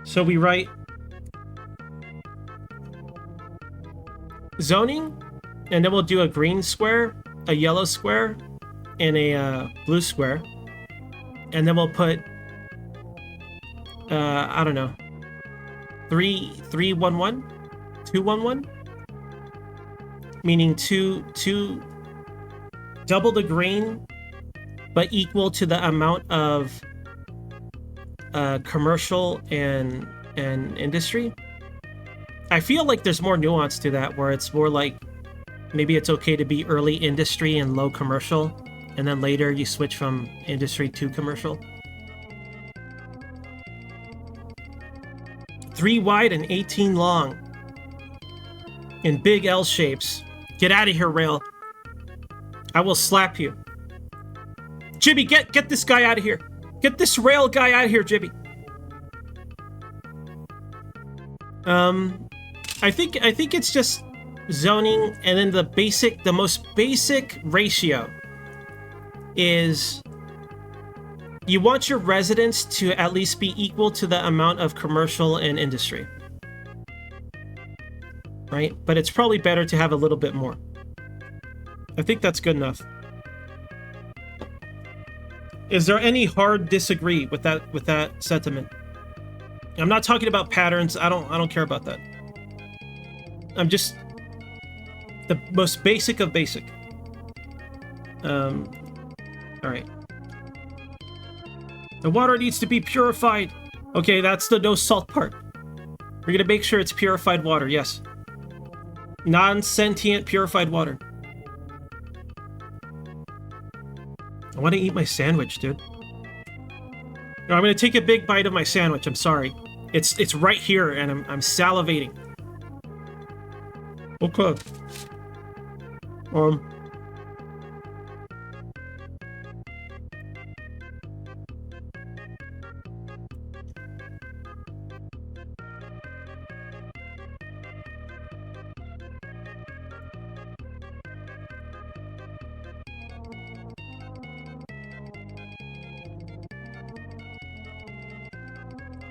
So we write zoning, and then we'll do a green square, a yellow square, and a blue square. And then we'll put, I don't know, 311, 211, meaning two double the green, but equal to the amount of commercial and industry. I feel like there's more nuance to that, where it's more like maybe it's okay to be early industry and low commercial, and then later you switch from industry to commercial. 3 wide and 18 long. In big L shapes. Get out of here, rail. I will slap you. Jimmy, get this guy out of here. Get this rail guy out of here, Jimmy. I think it's just zoning, and then the most basic ratio is you want your residents to at least be equal to the amount of commercial and industry. Right? But it's probably better to have a little bit more. I think that's good enough. Is there any hard disagree with that sentiment? I'm not talking about patterns. I don't care about that. I'm just the most basic of basic. All right. The water needs to be purified. Okay, that's the no salt part. We're gonna make sure it's purified water. Yes. Non-sentient purified water. I want to eat my sandwich, dude. No, I'm gonna take a big bite of my sandwich. I'm sorry. It's right here, and I'm salivating. Okay.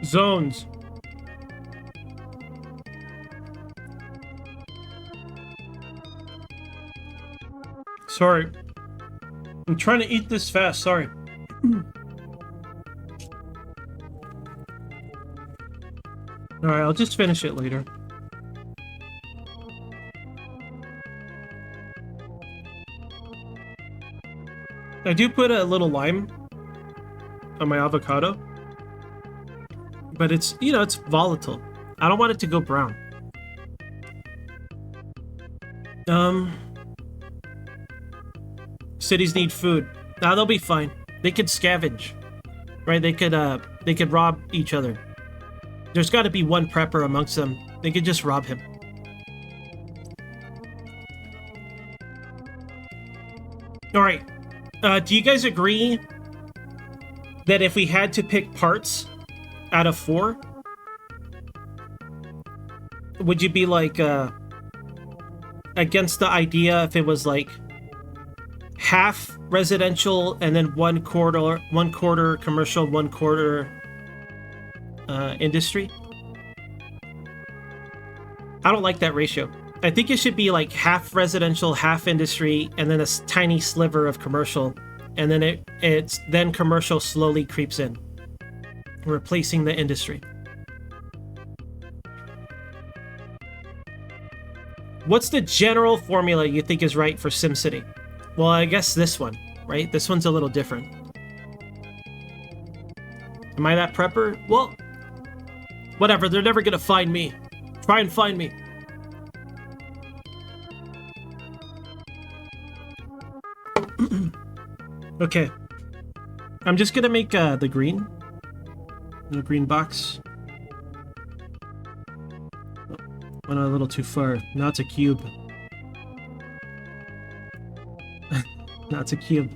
Zones. Sorry. I'm trying to eat this fast, sorry. Alright, I'll just finish it later. I do put a little lime on my avocado. But it's, you know, it's volatile. I don't want it to go brown. Cities need food. Nah, they'll be fine. They could scavenge. Right? They could rob each other. There's gotta be one prepper amongst them. They could just rob him. Alright. Do you guys agree that if we had to pick parts out of 4, would you be like against the idea if it was like half residential and then one quarter commercial, one quarter industry. I don't like that ratio. I think it should be like half residential, half industry, and then a tiny sliver of commercial, and then it's then commercial slowly creeps in, replacing the industry. What's the general formula you think is right for SimCity? Well, I guess this one, right? This one's a little different. Am I that prepper? Well, whatever. They're never gonna find me. Try and find me. Okay. I'm just gonna make the green box. Oh, went a little too far. Now it's a cube. Now it's a cube.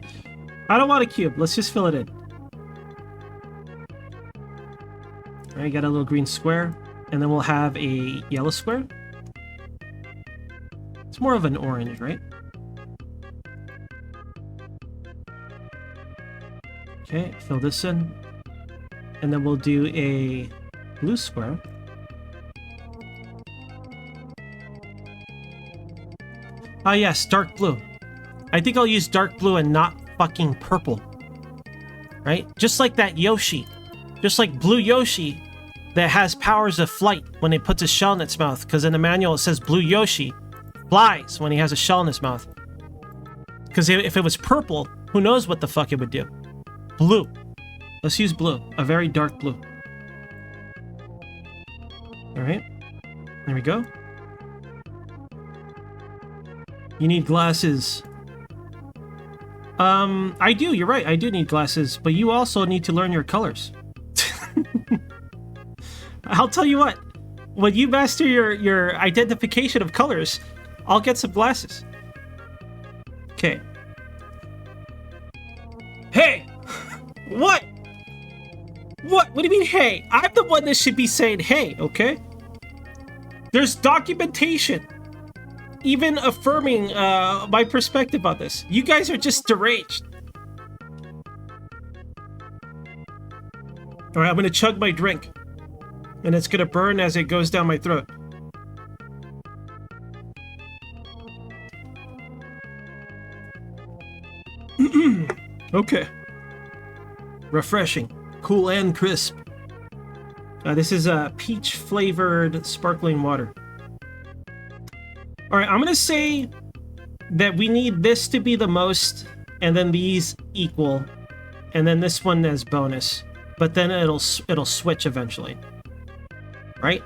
I don't want a cube. Let's just fill it in. Alright, got a little green square. And then we'll have a yellow square. It's more of an orange, right? Okay, fill this in. And then we'll do a blue square. Ah, yes, dark blue. I think I'll use dark blue and not fucking purple. Right? Just like that Yoshi. Just like Blue Yoshi that has powers of flight when it puts a shell in its mouth. Because in the manual it says Blue Yoshi flies when he has a shell in his mouth. Because if it was purple, who knows what the fuck it would do. Blue. Let's use blue. A very dark blue. Alright. There we go. You need glasses. I do, you're right. I do need glasses. But you also need to learn your colors. I'll tell you what. When you master your identification of colors, I'll get some glasses. Okay. Hey! What? What? What do you mean, hey? I'm the one that should be saying hey, okay? There's documentation. Even affirming my perspective on this. You guys are just deranged. Alright, I'm gonna chug my drink. And it's gonna burn as it goes down my throat. Okay. Refreshing. Cool and crisp. This is a peach-flavored sparkling water. Alright, I'm gonna say that we need this to be the most, and then these equal, and then this one as bonus. But then it'll switch eventually. Right?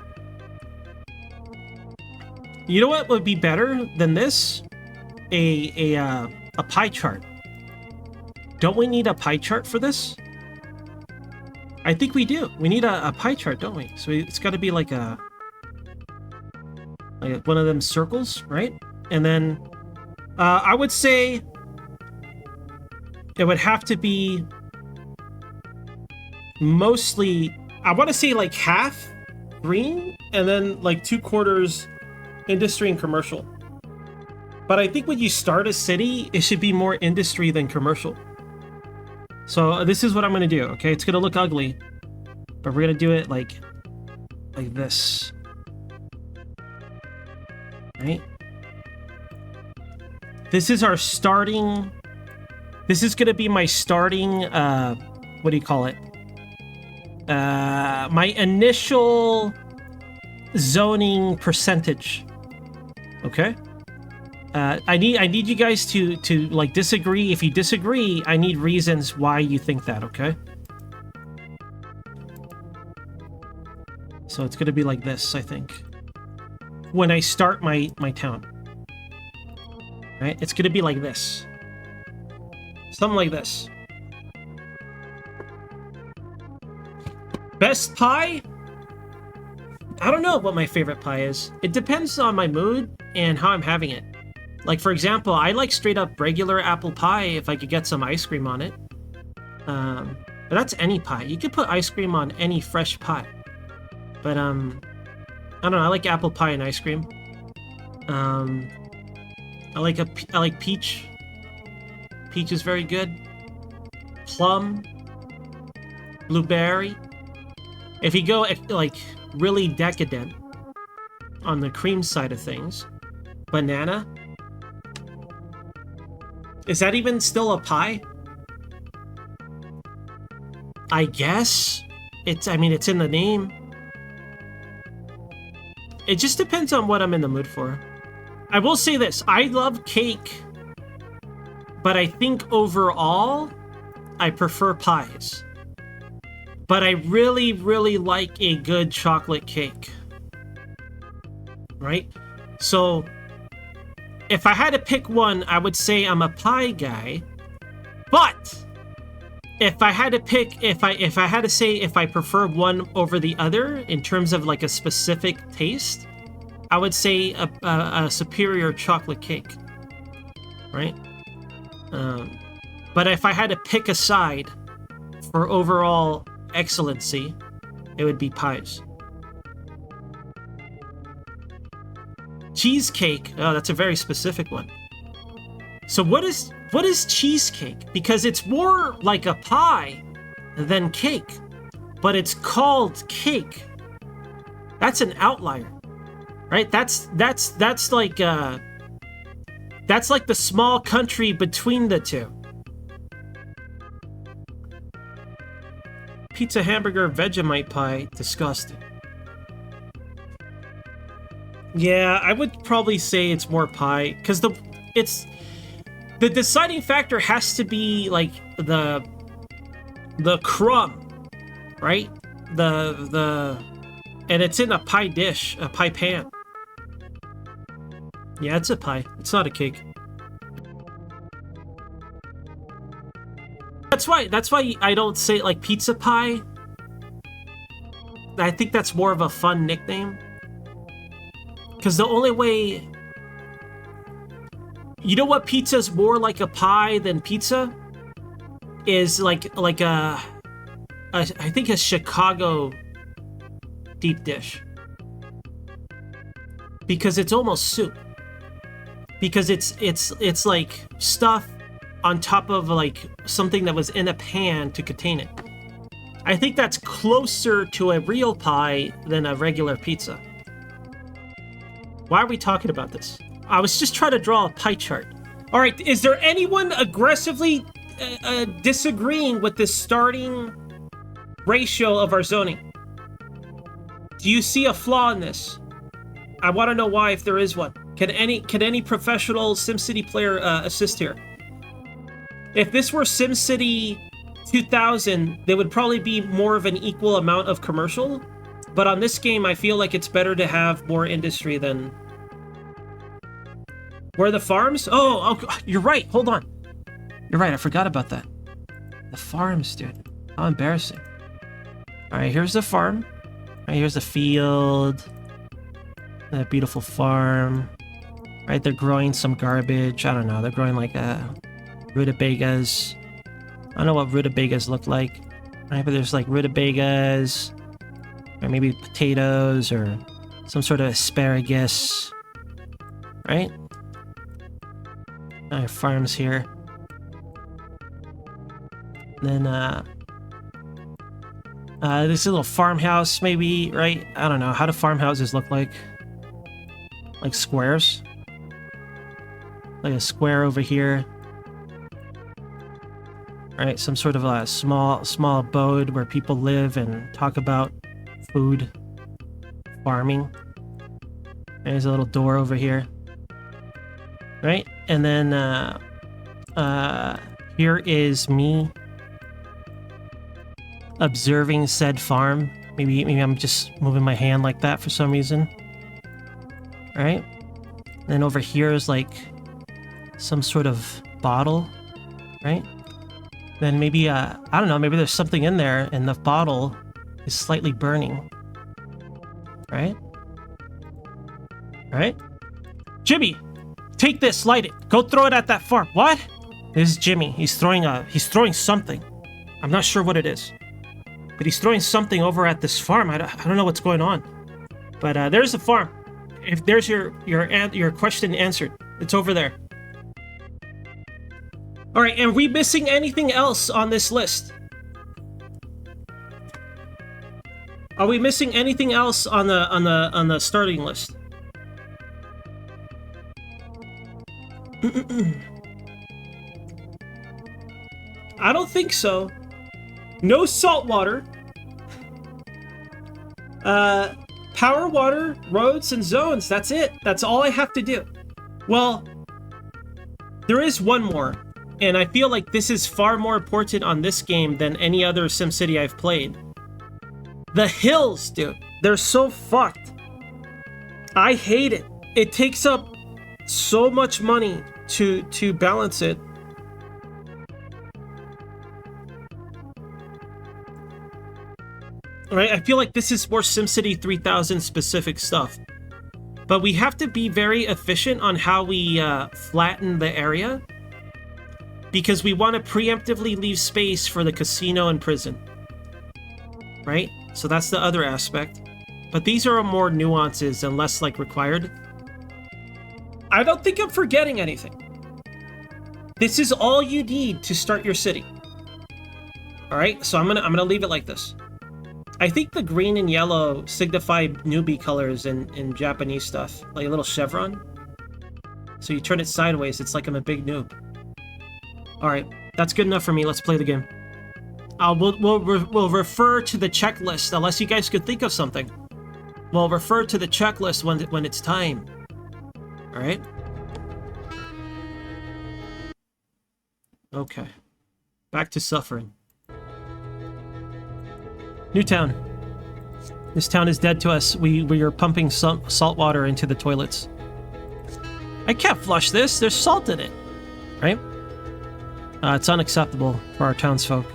You know what would be better than this? A pie chart. Don't we need a pie chart for this? I think we do. We need a pie chart, don't we? So it's got to be like one of them circles, right? And then I would say it would have to be mostly, I want to say like half green and then like 2/4 industry and commercial. But I think when you start a city, it should be more industry than commercial. So this is what I'm going to do, okay? It's going to look ugly, but we're going to do it like this. Right? This is our starting... This is going to be my starting, what do you call it? My initial zoning percentage. Okay? I need you guys to like disagree. If you disagree, I need reasons why you think that, okay? So it's gonna be like this, I think. When I start my town. Right? It's gonna be like this. Something like this. Best pie? I don't know what my favorite pie is. It depends on my mood and how I'm having it. Like, for example, I like straight up regular apple pie if I could get some ice cream on it. But that's any pie. You could put ice cream on any fresh pie. But, I don't know. I like apple pie and ice cream. I like peach. Peach is very good. Plum. Blueberry. If you go like really decadent on the cream side of things, banana. Is that even still a pie? I guess. I mean, it's in the name. It just depends on what I'm in the mood for. I will say this, I love cake, but I think overall, I prefer pies. But I really, really like a good chocolate cake. Right? So, if I had to pick one, I would say I'm a pie guy. But if I had to pick, if I had to say if I prefer one over the other in terms of like a specific taste, I would say a superior chocolate cake. Right? But if I had to pick a side for overall excellency, it would be pies. Cheesecake. Oh, that's a very specific one. So what is cheesecake? Because it's more like a pie than cake, but it's called cake. That's an outlier, right? That's like the small country between the two. Pizza, hamburger, Vegemite pie, disgusting. Yeah, I would probably say it's more pie, because the deciding factor has to be like the crumb, right? And it's in a pie dish, a pie pan. Yeah, it's a pie. It's not a cake. That's why I don't say like pizza pie. I think that's more of a fun nickname. Because the only way... You know what pizza's more like a pie than pizza? Is like a I think a Chicago deep dish. Because it's almost soup. Because it's like stuff on top of like something that was in a pan to contain it. I think that's closer to a real pie than a regular pizza. Why are we talking about this? I was just trying to draw a pie chart. All right, is there anyone aggressively disagreeing with this starting ratio of our zoning? Do you see a flaw in this? I want to know why, if there is one. Can any professional SimCity player assist here? If this were SimCity 2000, there would probably be more of an equal amount of commercial. But on this game, I feel like it's better to have more industry than... Where are the farms? Oh, you're right. Hold on. You're right. I forgot about that. The farms, dude. How embarrassing. All right, here's the farm. All right, here's the field. That beautiful farm. Right, they're growing some garbage. I don't know. They're growing like rutabagas. I don't know what rutabagas look like. Right, but there's like rutabagas. Or maybe potatoes or some sort of asparagus. Right? Farms here. Then, this little farmhouse, maybe, right? I don't know. How do farmhouses look like? Like squares? Like a square over here. Right? Some sort of a small abode where people live and talk about food. Farming. There's a little door over here. Right? And then, here is me observing said farm. Maybe I'm just moving my hand like that for some reason. Right? Then over here is like some sort of bottle. Right? Then maybe, I don't know, maybe there's something in there and the bottle is slightly burning. Right? Right? Jimmy! Take this, light it. Go throw it at that farm. What? This is Jimmy. He's throwing something. I'm not sure what it is. But he's throwing something over at this farm. I don't know what's going on. But there's the farm. If there's your question answered. It's over there. All right, and are we missing anything else on this list? Are we missing anything else on the starting list? I don't think so. No salt water. Power water, roads, and zones. That's it. That's all I have to do. Well, there is one more, and I feel like this is far more important on this game than any other SimCity I've played. The hills, dude. They're so fucked. I hate it. It takes up so much money to balance it. Right? I feel like this is more SimCity 3000 specific stuff. But we have to be very efficient on how we flatten the area, because we want to preemptively leave space for the casino and prison. Right? So that's the other aspect. But these are more nuances and less like required. I don't think I'm forgetting anything. This is all you need to start your city. All right, so I'm gonna leave it like this. I think the green and yellow signify newbie colors in Japanese stuff, like a little chevron. So you turn it sideways, it's like I'm a big noob. All right, that's good enough for me. Let's play the game. We'll refer to the checklist unless you guys could think of something. We'll refer to the checklist when it's time. All right. Okay. Back to suffering. New town. This town is dead to us. We are pumping salt water into the toilets. I can't flush this. There's salt in it. Right? It's unacceptable for our townsfolk.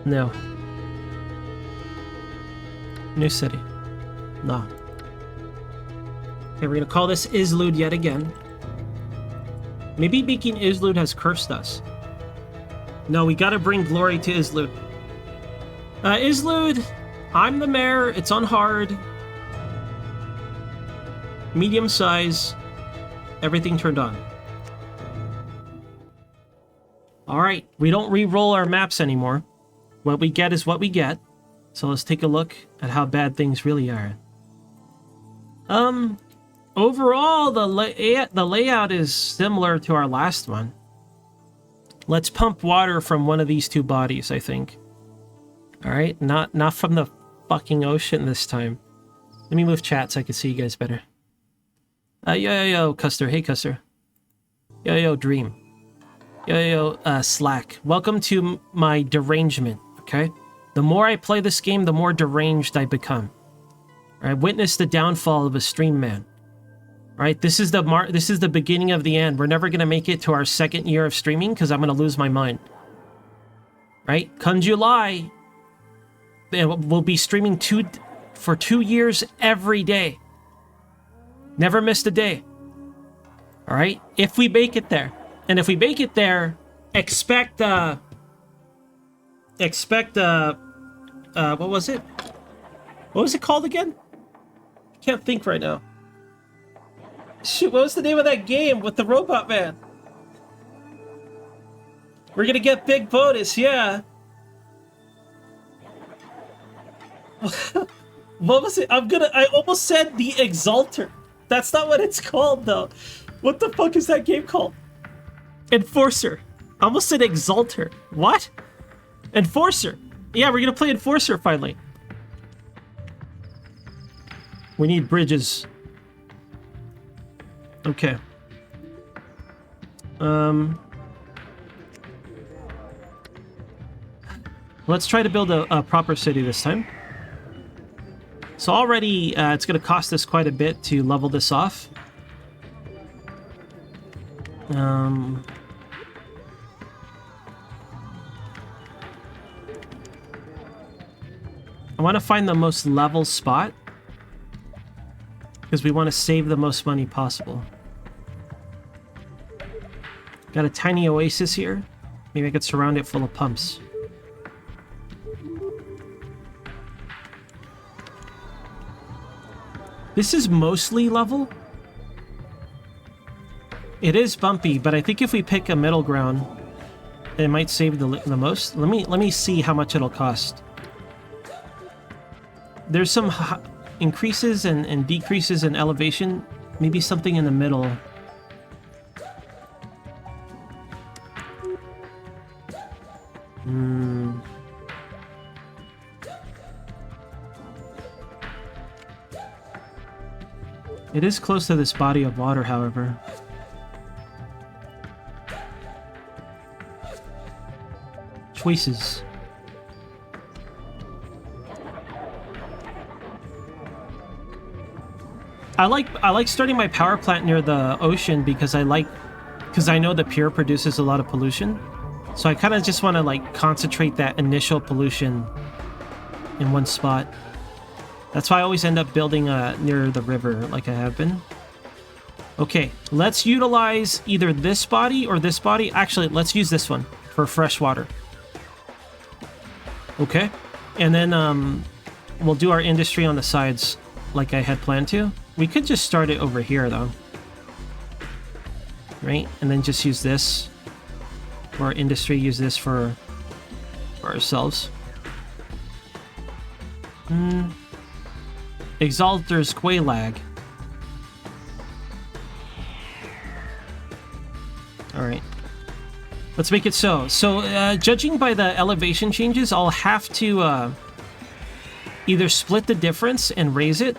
No. New city. No. Okay, we're gonna call this Izlude yet again. Maybe making Izlude has cursed us. No, we gotta bring glory to Izlude. Izlude, I'm the mayor. It's on hard. Medium size. Everything turned on. Alright, we don't re-roll our maps anymore. What we get is what we get. So let's take a look at how bad things really are. Overall, the layout is similar to our last one. Let's pump water from one of these two bodies, I think. Alright, not from the fucking ocean this time. Let me move chat so I can see you guys better. Yo, Custer. Hey, Custer. Yo, Dream. Yo, Slack. Welcome to my derangement, okay? The more I play this game, the more deranged I become. I witnessed the downfall of a stream man. Right, this is the beginning of the end. We're never gonna make it to our second year of streaming because I'm gonna lose my mind. Right, come July, we'll be streaming for 2 years every day. Never missed a day. All right, if we make it there, and if we make it there, expect what was it? What was it called again? I can't think right now. Shoot, what was the name of that game with the robot man? We're gonna get big bonus, yeah. What was it? I almost said the Exalter. That's not what it's called, though. What the fuck is that game called? Enforcer. I almost said Exalter. What? Enforcer. Yeah, we're gonna play Enforcer finally. We need bridges. Okay. Let's try to build a proper city this time. So already, it's going to cost us quite a bit to level this off. I want to find the most level spot, because we want to save the most money possible. Got a tiny oasis here. Maybe I could surround it full of pumps. This is mostly level. It is bumpy, but I think if we pick a middle ground, it might save the most. Let me see how much it'll cost. There's some increases and decreases in elevation. Maybe something in the middle. It is close to this body of water, however. Choices. I like starting my power plant near the ocean because I know the pier produces a lot of pollution. So I kind of just want to like concentrate that initial pollution in one spot. That's why I always end up building near the river like I have been. Okay, let's utilize either this body or this body. Actually, let's use this one for fresh water. Okay, and then we'll do our industry on the sides like I had planned to. We could just start it over here though. Right, and then just use this for our industry, use this for ourselves. Exalter's Quaylag. Alright. Let's make it so. So, judging by the elevation changes, I'll have to either split the difference and raise it,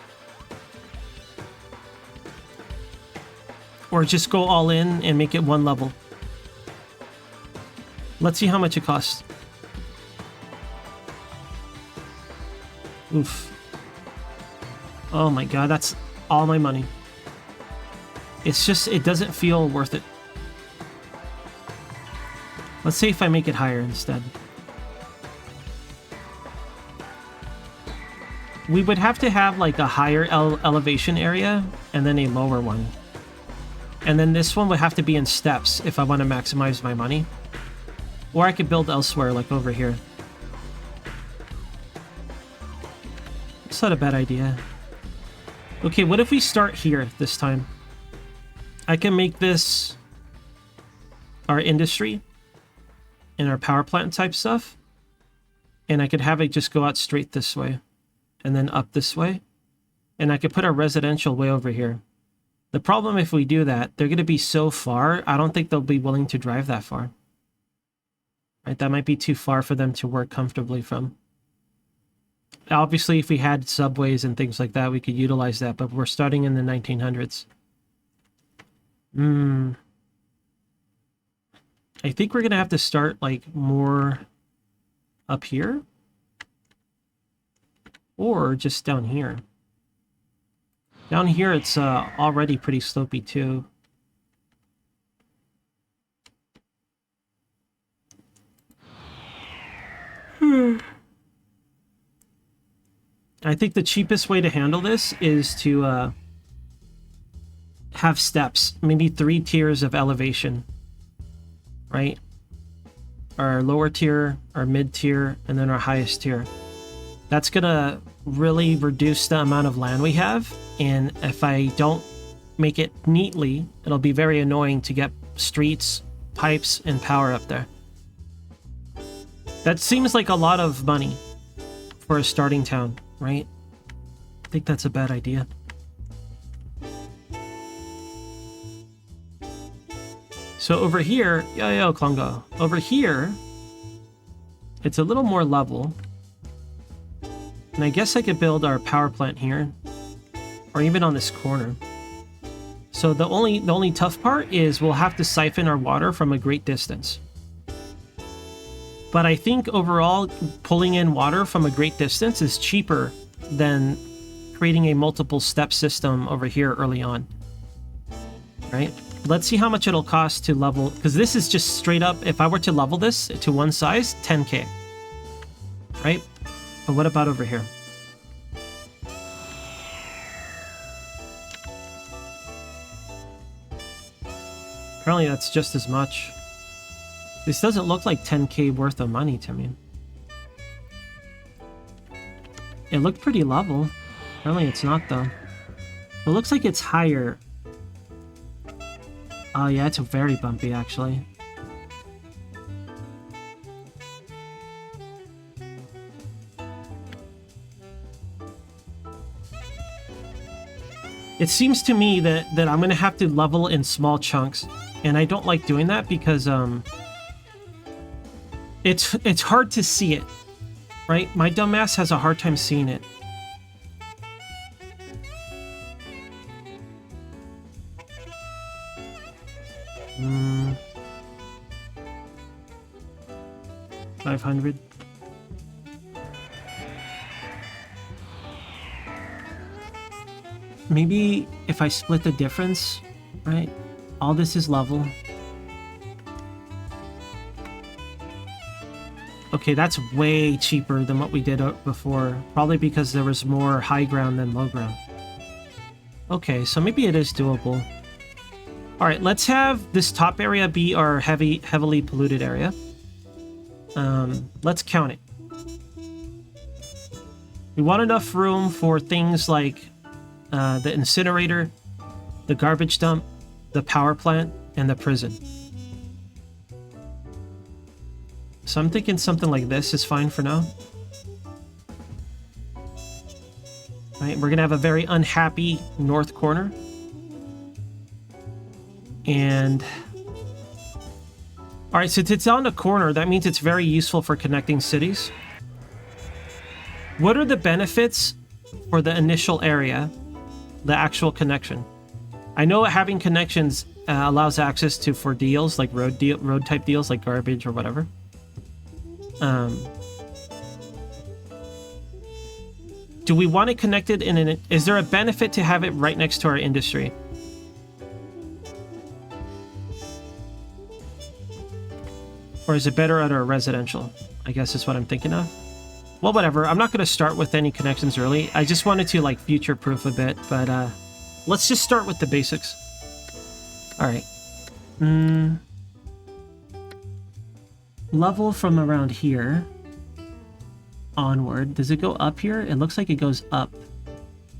or just go all in and make it one level. Let's see how much it costs. Oof. Oh my god, that's all my money. It's just, it doesn't feel worth it. Let's see if I make it higher instead. We would have to have like a higher elevation area and then a lower one. And then this one would have to be in steps if I want to maximize my money. Or I could build elsewhere, like over here. It's not a bad idea. Okay, what if we start here this time? I can make this our industry and our power plant type stuff. And I could have it just go out straight this way. And then up this way. And I could put our residential way over here. The problem if we do that, they're going to be so far, I don't think they'll be willing to drive that far. Right, that might be too far for them to work comfortably from. Obviously, if we had subways and things like that, we could utilize that, but we're starting in the 1900s. I think we're going to have to start, like, more up here. Or just down here. Down here, it's already pretty slopey, too. I think the cheapest way to handle this is to have steps. Maybe 3 tiers of elevation. Right? Our lower tier, our mid tier, and then our highest tier. That's gonna really reduce the amount of land we have, and if I don't make it neatly, it'll be very annoying to get streets, pipes, and power up there. That seems like a lot of money for a starting town, right? I think that's a bad idea. So over here, yo, Klongo. Over here, it's a little more level. And I guess I could build our power plant here, or even on this corner. So the only tough part is we'll have to siphon our water from a great distance. But I think overall, pulling in water from a great distance is cheaper than creating a multiple step system over here early on. Right? Let's see how much it'll cost to level, because this is just straight up, if I were to level this to one size, 10k. Right? But what about over here? Apparently that's just as much. This doesn't look like 10k worth of money to me. It looked pretty level. Apparently it's not though. It looks like it's higher. Oh yeah, it's very bumpy actually. It seems to me that I'm gonna have to level in small chunks, and I don't like doing that because it's hard to see it, right? My dumbass has a hard time seeing it. Hmm. 500. Maybe if I split the difference, right? All this is level. Okay, that's way cheaper than what we did before. Probably because there was more high ground than low ground. Okay, so maybe it is doable. All right, let's have this top area be our heavily polluted area. Let's count it. We want enough room for things like the incinerator, the garbage dump, the power plant, and the prison. So I'm thinking something like this is fine for now. Right, we're gonna have a very unhappy north corner. And all right, since it's on the corner, that means it's very useful for connecting cities. What are the benefits for the initial area? The actual connection. I know having connections allows access to for deals like road type deals like garbage or whatever. Do we want it connected in an? Is there a benefit to have it right next to our industry? Or is it better at our residential? I guess is what I'm thinking of. Well, whatever. I'm not going to start with any connections early. I just wanted to, like, future-proof a bit, but let's just start with the basics. All right. Level from around here onward. Does it go up here? It looks like it goes up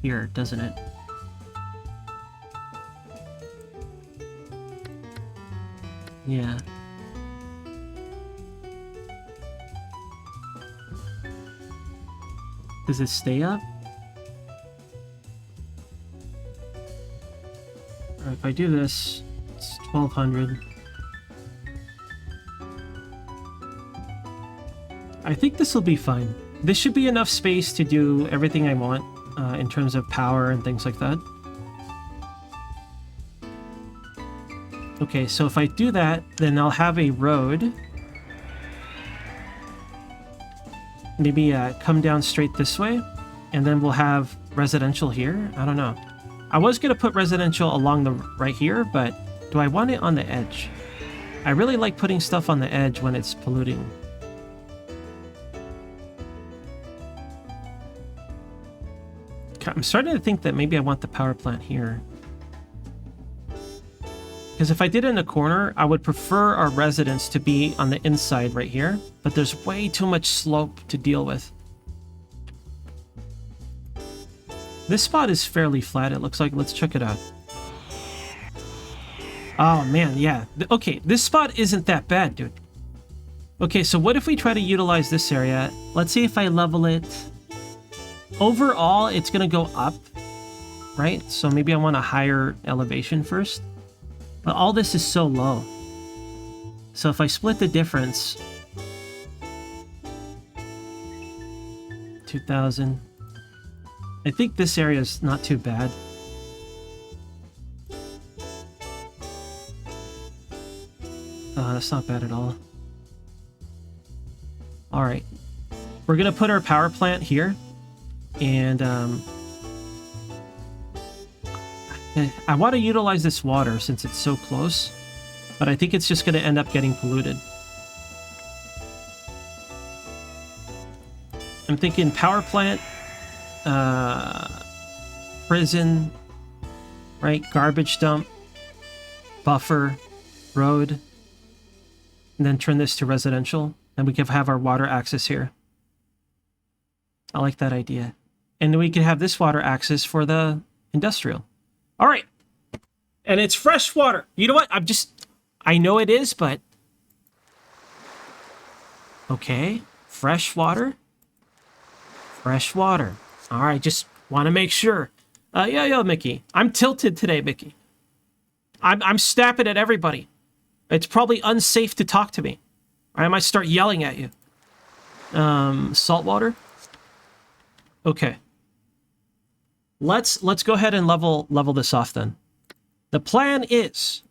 here, doesn't it? Yeah. Does it stay up? Or if I do this, it's 1200. I think this will be fine. This should be enough space to do everything I want in terms of power and things like that. Okay, so if I do that, then I'll have a road. Maybe come down straight this way, and then we'll have residential here. I don't know. I was going to put residential along the right here, but do I want it on the edge? I really like putting stuff on the edge when it's polluting. I'm starting to think that maybe I want the power plant here. Because if I did it in a corner, I would prefer our residents to be on the inside right here, but there's way too much slope to deal with. This spot is fairly flat, it looks like. Let's check it out. Oh man, yeah. Okay, this spot isn't that bad, dude. Okay, so what if we try to utilize this area? Let's see if I level it. Overall, it's gonna go up, right? So maybe I want a higher elevation first. But all this is so low. So if I split the difference, 2000. I think this area is not too bad. That's not bad at all. All right, we're gonna put our power plant here, and I want to utilize this water since it's so close, but I think it's just going to end up getting polluted. I'm thinking power plant, prison, right? Garbage dump, buffer, road, and then turn this to residential, and we can have our water access here. I like that idea. And then we can have this water access for the industrial. All right. And it's fresh water. You know what? I know it is, but... Okay. Fresh water. Fresh water. All right, just want to make sure. Yeah, Mickey. I'm tilted today, Mickey. I'm snapping at everybody. It's probably unsafe to talk to me. I might start yelling at you. Salt water. Okay. Let's go ahead and level this off then. The plan is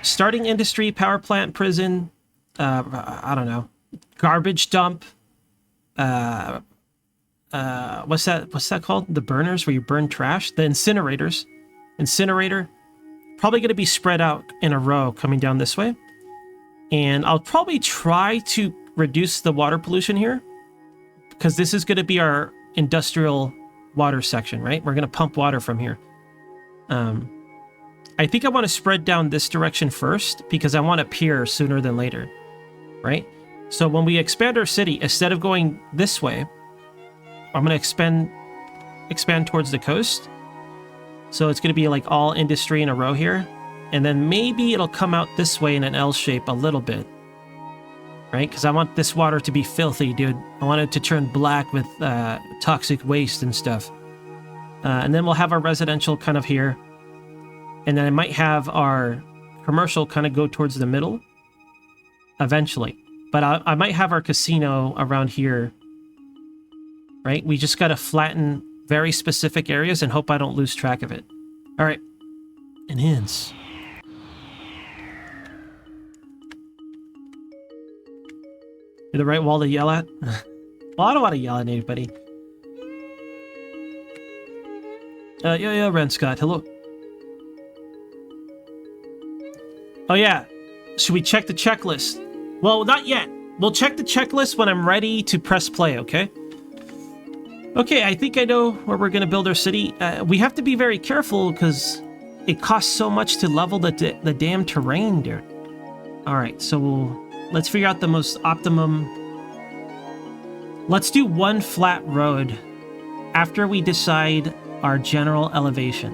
starting industry, power plant, prison, I don't know, garbage dump. What's that called? The burners where you burn trash? The incinerators. Incinerator. Probably going to be spread out in a row coming down this way. And I'll probably try to reduce the water pollution here, because this is going to be our industrial water section, right? We're going to pump water from here. I think I want to spread down this direction first, because I want a pier sooner than later, right? So when we expand our city, instead of going this way, I'm going to expand towards the coast. So it's going to be like all industry in a row here. And then maybe it'll come out this way in an L shape a little bit. Right? Because I want this water to be filthy, dude. I want it to turn black with toxic waste and stuff. And then we'll have our residential kind of here. And then I might have our commercial kind of go towards the middle. Eventually. But I might have our casino around here. Right? We just got to flatten very specific areas and hope I don't lose track of it. All right. Enhance. You're the right wall to yell at? Well, I don't want to yell at anybody. Yeah, Ren Scott. Hello. Oh, yeah. Should we check the checklist? Well, not yet. We'll check the checklist when I'm ready to press play, okay? Okay, I think I know where we're going to build our city. We have to be very careful because it costs so much to level the damn terrain, dude. All right, so let's figure out the most optimum. Let's do one flat road after we decide our general elevation.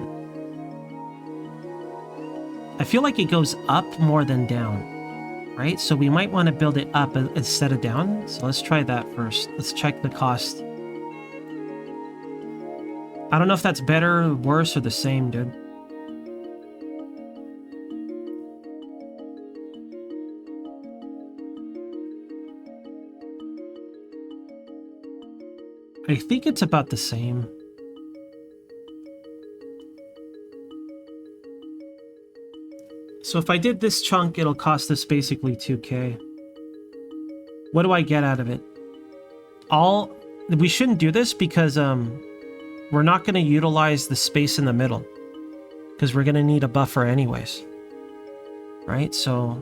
I feel like it goes up more than down, right? So we might want to build it up instead of down. So let's try that first. Let's check the cost. I don't know if that's better, worse, or the same, dude. I think it's about the same. So if I did this chunk, it'll cost us basically 2K. What do I get out of it? We shouldn't do this because we're not going to utilize the space in the middle, because we're going to need a buffer anyways. Right? So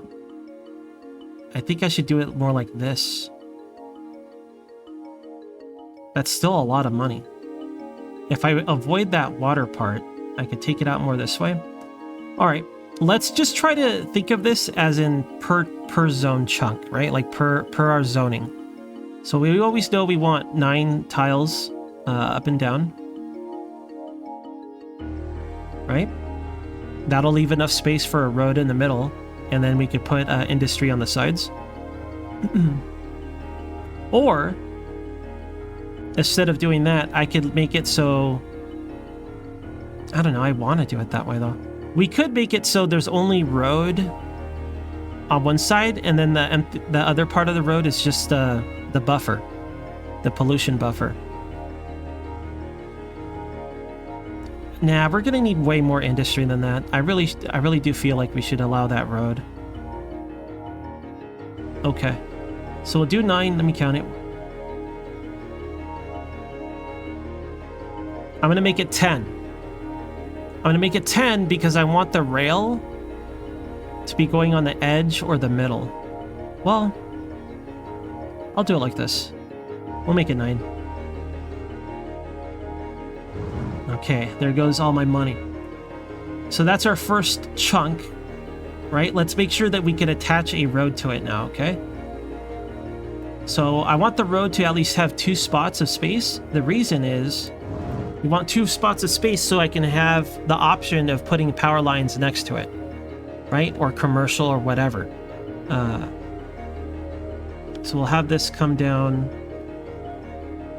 I think I should do it more like this. That's still a lot of money. If I avoid that water part, I could take it out more this way. All right, let's just try to think of this as in per zone chunk, right? Like per our zoning. So we always know we want 9 tiles up and down. Right? That'll leave enough space for a road in the middle, and then we could put industry on the sides. Or instead of doing that, I could make it so... I don't know, I want to do it that way though. We could make it so there's only road on one side, and then the other part of the road is just the buffer, the pollution buffer. Nah, we're gonna need way more industry than that. I really do feel like we should allow that road. Okay, so we'll do 9. Let me count it. I'm gonna make it 10. I'm gonna make it 10 because I want the rail to be going on the edge or the middle. Well, I'll do it like this. We'll make it 9. Okay, there goes all my money. So that's our first chunk, right? Let's make sure that we can attach a road to it now, okay? So I want the road to at least have 2 spots of space. The reason is We want 2 spots of space so I can have the option of putting power lines next to it, right? Or commercial or whatever. So we'll have this come down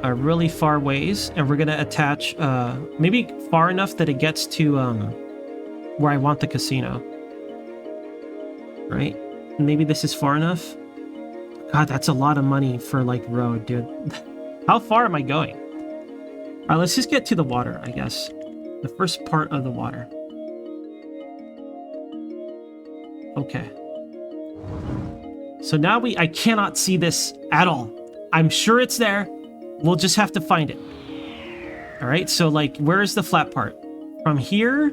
a really far ways, and we're going to attach maybe far enough that it gets to where I want the casino. Right? Maybe this is far enough. God, that's a lot of money for, like, road, dude. How far am I going? All right, let's just get to the water, I guess. The first part of the water. Okay. So now I cannot see this at all. I'm sure it's there. We'll just have to find it. All right, so, like, where is the flat part? From here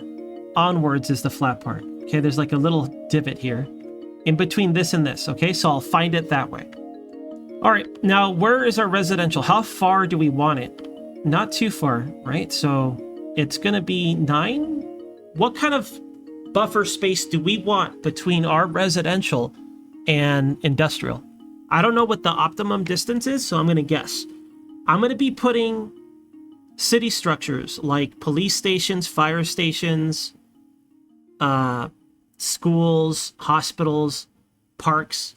onwards is the flat part. Okay, there's like a little divot here in between this and this. Okay, so I'll find it that way. All right, now where is our residential? How far do we want it? Not too far, right? So it's going to be 9. What kind of buffer space do we want between our residential and industrial? I don't know what the optimum distance is, so I'm going to guess. I'm going to be putting city structures like police stations, fire stations, schools, hospitals, parks,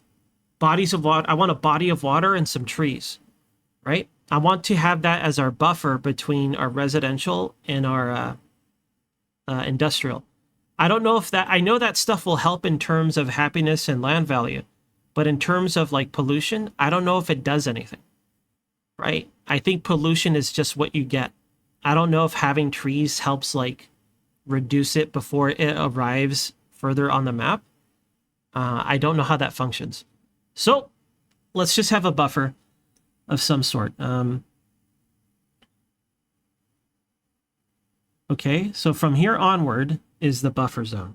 bodies of water. I want a body of water and some trees, right? I want to have that as our buffer between our residential and our industrial. I don't know if that, I know that stuff will help in terms of happiness and land value, but in terms of like pollution, I don't know if it does anything, right? I think pollution is just what you get. I don't know if having trees helps like reduce it before it arrives further on the map. I don't know how that functions. So let's just have a buffer of some sort. Okay, so from here onward is the buffer zone.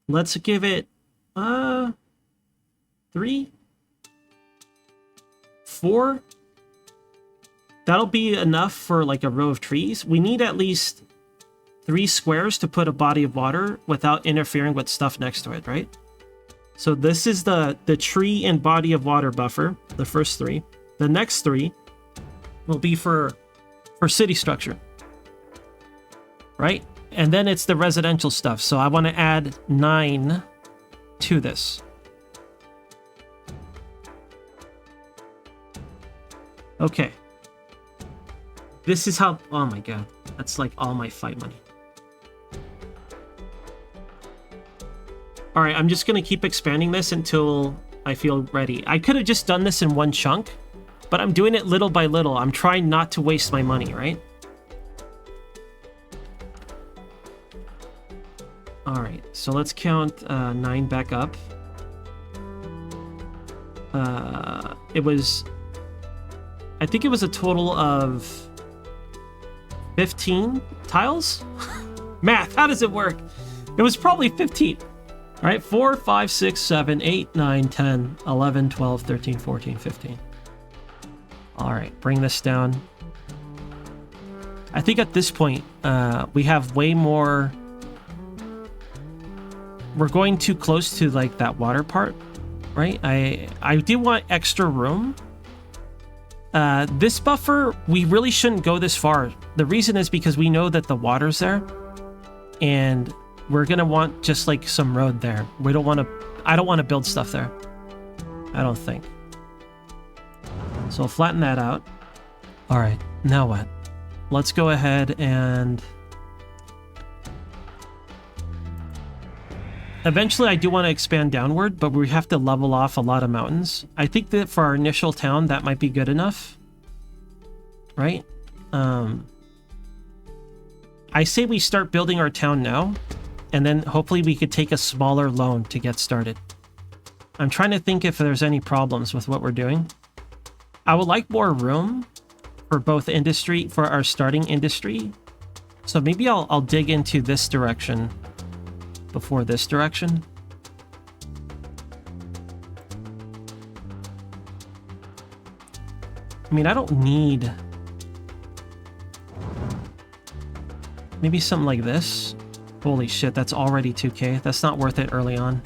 Let's give it 3, 4. That'll be enough for like a row of trees. We need at least 3 squares to put a body of water without interfering with stuff next to it, right? So this is the tree and body of water buffer, the first 3. The next 3 will be for city structure, right? And then it's the residential stuff. So I want to add 9 to this. Okay. This is how, oh my god, that's like all my fight money. All right, I'm just going to keep expanding this until I feel ready. I could have just done this in one chunk, but I'm doing it little by little. I'm trying not to waste my money, right? All right, so let's count 9 back up. I think it was a total of 15 tiles? Math, how does it work? It was probably 15. All right, 4, 5, 6, 7, 8, 9, 10, 11, 12, 13, 14, 15. All right, bring this down. I think at this point, we have way more... We're going too close to like that water part, right? I do want extra room. This buffer, we really shouldn't go this far. The reason is because we know that the water's there, and we're gonna want just like some road there. We don't want to. I don't want to build stuff there. I don't think. So I'll flatten that out. All right, now what? Let's go ahead and eventually I do want to expand downward, but we have to level off a lot of mountains. I think that for our initial town, that might be good enough. Right? I say we start building our town now, and then hopefully we could take a smaller loan to get started. I'm trying to think if there's any problems with what we're doing. I would like more room for both industry, for our starting industry. So maybe I'll dig into this direction before this direction. I mean, I don't need... Maybe something like this. Holy shit, that's already 2K. That's not worth it early on.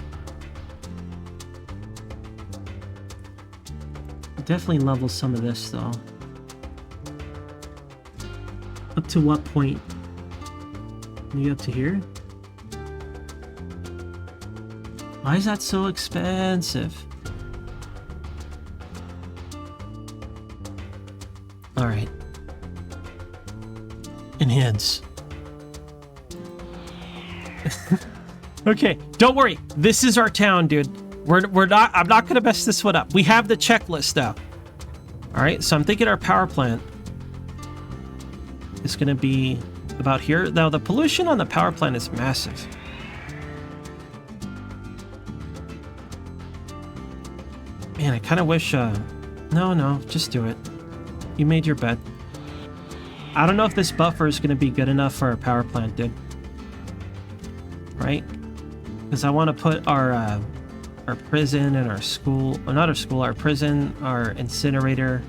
Definitely level some of this, though. to what point? Maybe up to here? Why is that so expensive? Alright. Enhance. Okay, don't worry. This is our town, dude. We're not, I'm not gonna mess this one up. We have the checklist now. Alright, so I'm thinking our power plant is gonna be about here. Now the pollution on the power plant is massive. Man, I kind of wish, no, just do it. You made your bed. I don't know if this buffer is going to be good enough for our power plant, dude. Right? Because I want to put our prison and our school, well, not our school, our prison, our incinerator,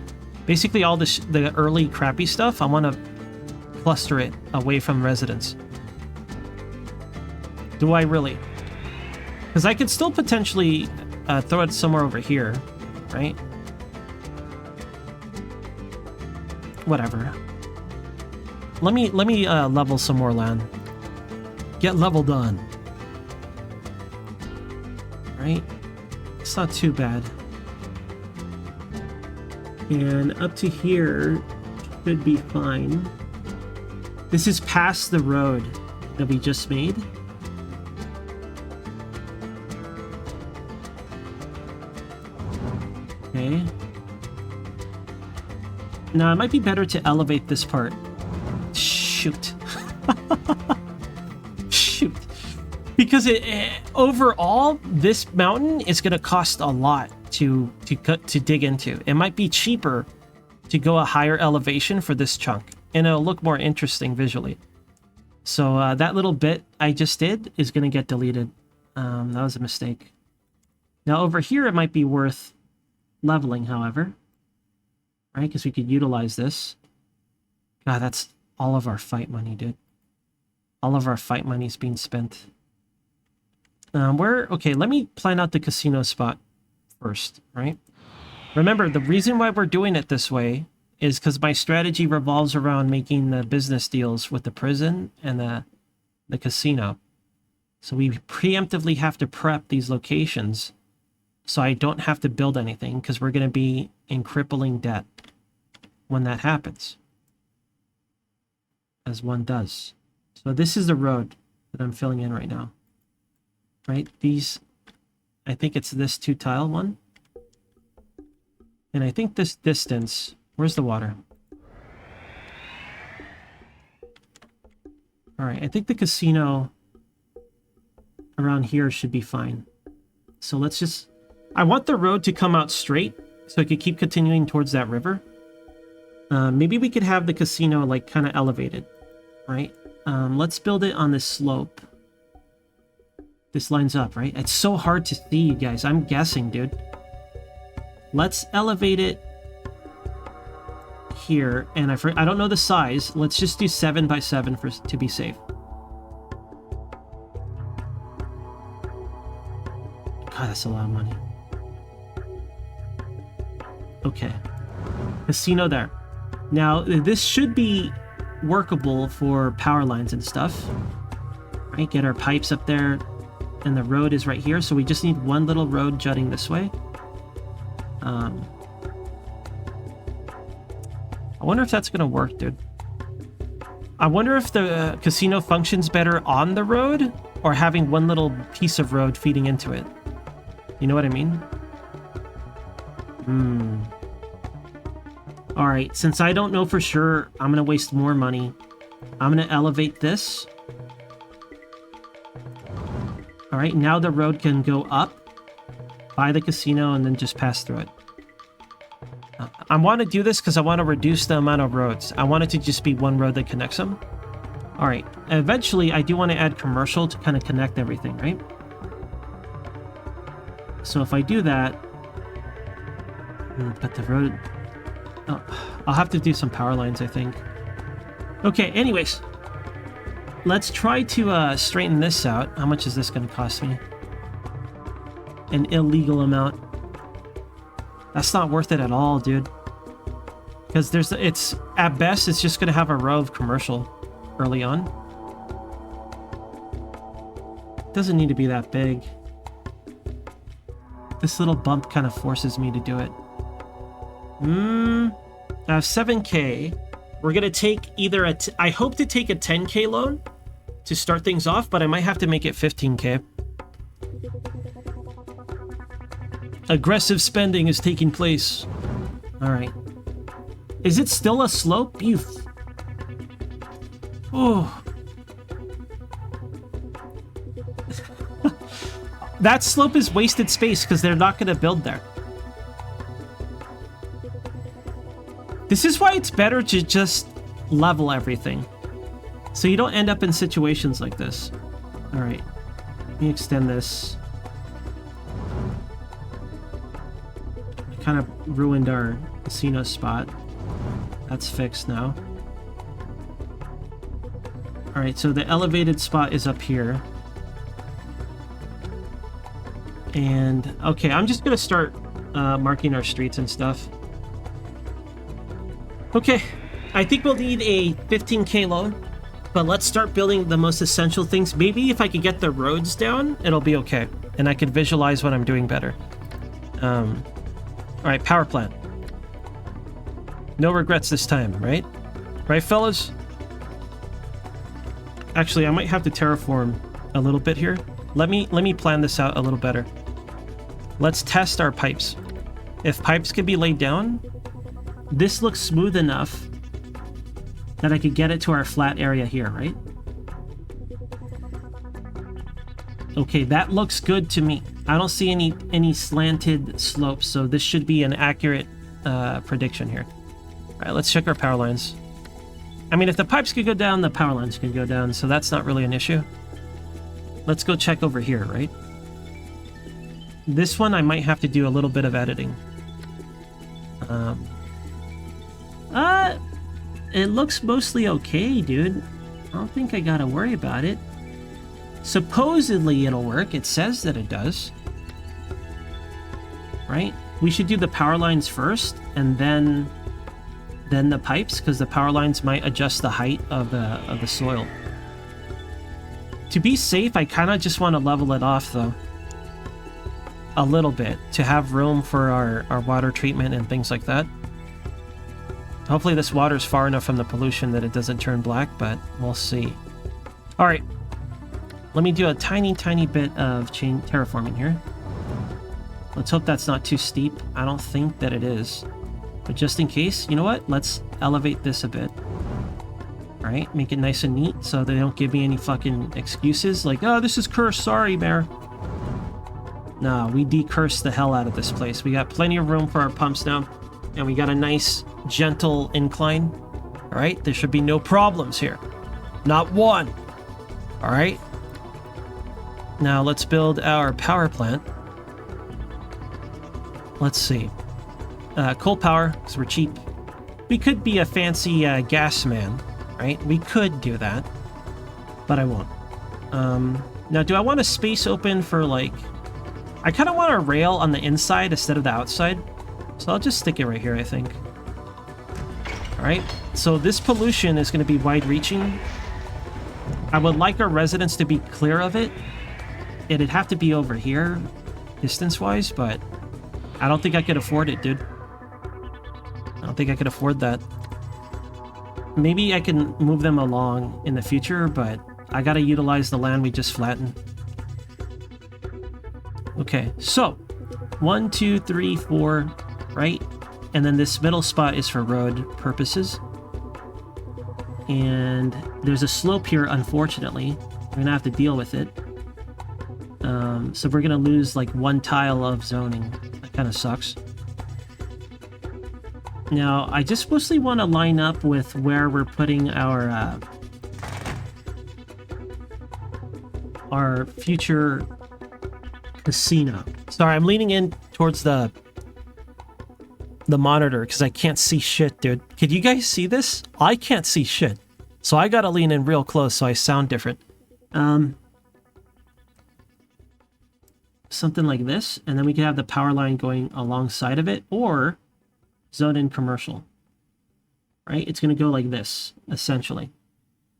basically all the early crappy stuff, I want to cluster it away from residents. Do I really? Because I could still potentially throw it somewhere over here, right? Whatever. Let me level some more land. Get level done. Right? It's not too bad. And up to here should be fine. This is past the road that we just made. Okay. Now, it might be better to elevate this part. Shoot. Shoot. Because overall, this mountain is going to cost a lot to dig into. It might be cheaper to go a higher elevation for this chunk, and it'll look more interesting visually. So that little bit I just did is going to get deleted. That was a mistake. Now, over here, it might be worth leveling, however. Right, because we could utilize this. God, that's all of our fight money, dude. All of our fight money's being spent. Okay, let me plan out the casino spot first, right? Remember, the reason why we're doing it this way is because my strategy revolves around making the business deals with the prison and the casino. So we preemptively have to prep these locations so I don't have to build anything, because we're going to be in crippling debt when that happens. As one does. So this is the road that I'm filling in right now. Right? These, I think it's this 2-tile one. And I think this distance, where's the water? Alright, I think the casino around here should be fine. So let's just, I want the road to come out straight so it could keep continuing towards that river. Maybe we could have the casino like kind of elevated, right? Let's build it on this slope. This lines up, right? It's so hard to see, you guys. I'm guessing, dude. Let's elevate it here, and I don't know the size. Let's just do 7 by 7 to be safe. God, that's a lot of money. Okay. Casino there. Now, this should be workable for power lines and stuff. Right? Get our pipes up there. And the road is right here, so we just need one little road jutting this way. I wonder if that's going to work, dude. I wonder if the casino functions better on the road or having one little piece of road feeding into it. You know what I mean? Alright, since I don't know for sure, I'm going to waste more money. I'm going to elevate this. Alright, now the road can go up by the casino and then just pass through it. I want to do this because I want to reduce the amount of roads. I want it to just be one road that connects them. Alright, eventually I do want to add commercial to kind of connect everything, right? So if I do that... But the road... Oh, I'll have to do some power lines, I think. Okay, anyways. Let's try to straighten this out. How much is this going to cost me? An illegal amount. That's not worth it at all, dude. Because it's at best it's just gonna have a row of commercial early on. Doesn't need to be that big. This little bump kind of forces me to do it. I have 7K. We're gonna take either I hope to take a 10K loan to start things off, but I might have to make it 15K. Aggressive spending is taking place. All right. Is it still a slope? Oh. That slope is wasted space because they're not going to build there. This is why it's better to just level everything, so you don't end up in situations like this. All right. Let me extend this. I kind of ruined our casino spot. That's fixed now. All right, so the elevated spot is up here. And, okay, I'm just going to start marking our streets and stuff. Okay, I think we'll need a 15K loan, but let's start building the most essential things. Maybe if I could get the roads down, it'll be okay. And I could visualize what I'm doing better. All right, power plant. No regrets this time, right? Right, fellas? Actually, I might have to terraform a little bit here. Let me plan this out a little better. Let's test our pipes. If pipes can be laid down, this looks smooth enough that I could get it to our flat area here, right? Okay, that looks good to me. I don't see any slanted slopes, so this should be an accurate prediction here. All right, let's check our power lines. I mean, if the pipes could go down, the power lines can go down, so that's not really an issue. Let's go check over here, right? This one I might have to do a little bit of editing. It looks mostly okay, dude. I don't think I gotta worry about it. Supposedly it'll work. It says that it does. Right? We should do the power lines first, and then the pipes, because the power lines might adjust the height of the soil. To be safe, I kind of just want to level it off, though. A little bit, to have room for our water treatment and things like that. Hopefully this water's far enough from the pollution that it doesn't turn black, but we'll see. Alright. Let me do a tiny bit of terraforming here. Let's hope that's not too steep. I don't think that it is. But just in case, you know what? Let's elevate this a bit. Alright, make it nice and neat so they don't give me any fucking excuses like, oh, this is cursed, sorry, Bear. No, we decurse the hell out of this place. We got plenty of room for our pumps now, and we got a nice, gentle incline. Alright, there should be no problems here. Not one. Alright. Now let's build our power plant. Let's see. Coal power, because we're cheap. We could be a fancy gas man, right? We could do that, but I won't. Now, do I want a space open for, like... I kind of want a rail on the inside instead of the outside, so I'll just stick it right here, I think. Alright, so this pollution is going to be wide-reaching. I would like our residents to be clear of it. It'd have to be over here, distance-wise, but I don't think I could afford it, dude. I don't think I could afford that. Maybe I can move them along in the future, but I gotta utilize the land we just flattened. Okay, so 1, 2, 3, 4, right? And then this middle spot is for road purposes. And there's a slope here, unfortunately. We're gonna have to deal with it. So we're gonna lose like one tile of zoning. That kind of sucks. Now, I just mostly want to line up with where we're putting our future casino. Sorry, I'm leaning in towards the monitor because I can't see shit, dude. Could you guys see this? I can't see shit. So I gotta lean in real close so I sound different. Something like this, and then we can have the power line going alongside of it, or zone in commercial. right? It's going to go like this, essentially.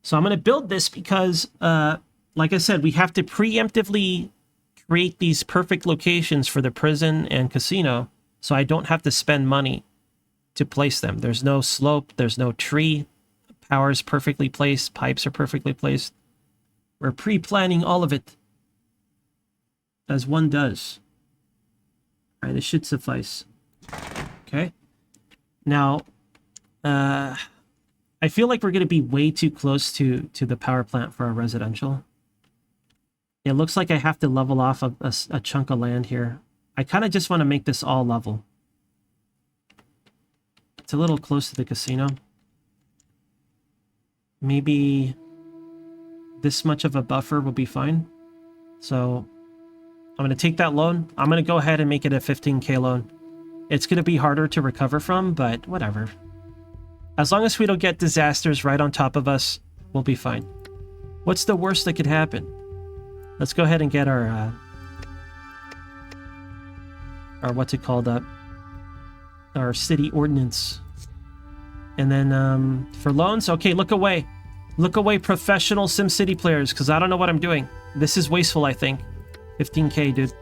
So I'm going to build this because, like I said, we have to preemptively create these perfect locations for the prison and casino, so I don't have to spend money to place them. There's no slope, there's no tree, power's perfectly placed, pipes are perfectly placed. We're pre-planning all of it, as one does. All right, this should suffice. Okay. Now, I feel like we're going to be way too close to the power plant for our residential. It looks like I have to level off a chunk of land here. I kind of just want to make this all level. It's a little close to the casino. Maybe this much of a buffer will be fine. So I'm going to take that loan. I'm going to go ahead and make it a 15K loan. It's going to be harder to recover from, but whatever. As long as we don't get disasters right on top of us, we'll be fine. What's the worst that could happen? Let's go ahead and get our what's it called up? Our city ordinance. And then for loans, okay, look away. Look away, professional SimCity players, because I don't know what I'm doing. This is wasteful, I think. 15K, dude.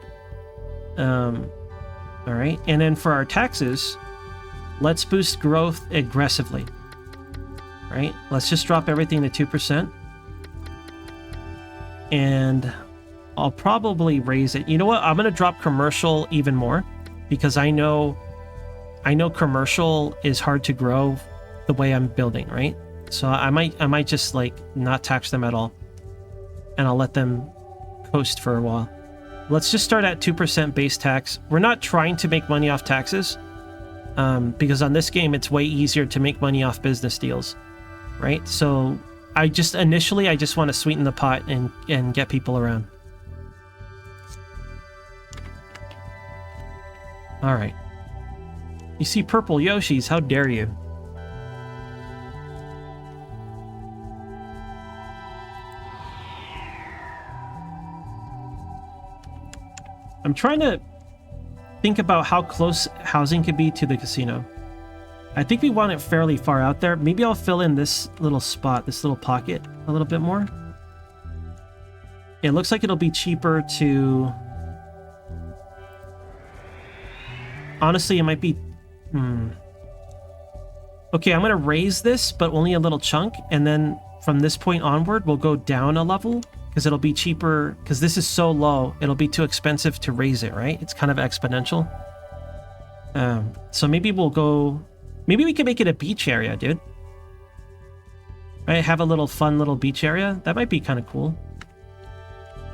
All right, and then for our taxes, let's boost growth aggressively. Right? Let's just drop everything to 2%. And I'll probably raise it. You know what? I'm going to drop commercial even more because I know commercial is hard to grow the way I'm building, right? So I might just like not tax them at all, and I'll let them coast for a while. Let's just start at 2% base tax. We're not trying to make money off taxes because on this game it's way easier to make money off business deals, right? So I just want to sweeten the pot and get people around. All right. You see purple Yoshis, how dare you? I'm trying to think about how close housing could be to the casino. I think we want it fairly far out there. Maybe I'll fill in this little spot, this little pocket, a little bit more. It looks like it'll be cheaper to... Honestly, it might be... Okay, I'm going to raise this, but only a little chunk. And then from this point onward, we'll go down a level. Because it'll be cheaper, because this is so low, it'll be too expensive to raise it, right? It's kind of exponential. So maybe we'll go... Maybe we can make it a beach area, dude. Right? Have a little fun little beach area. That might be kind of cool.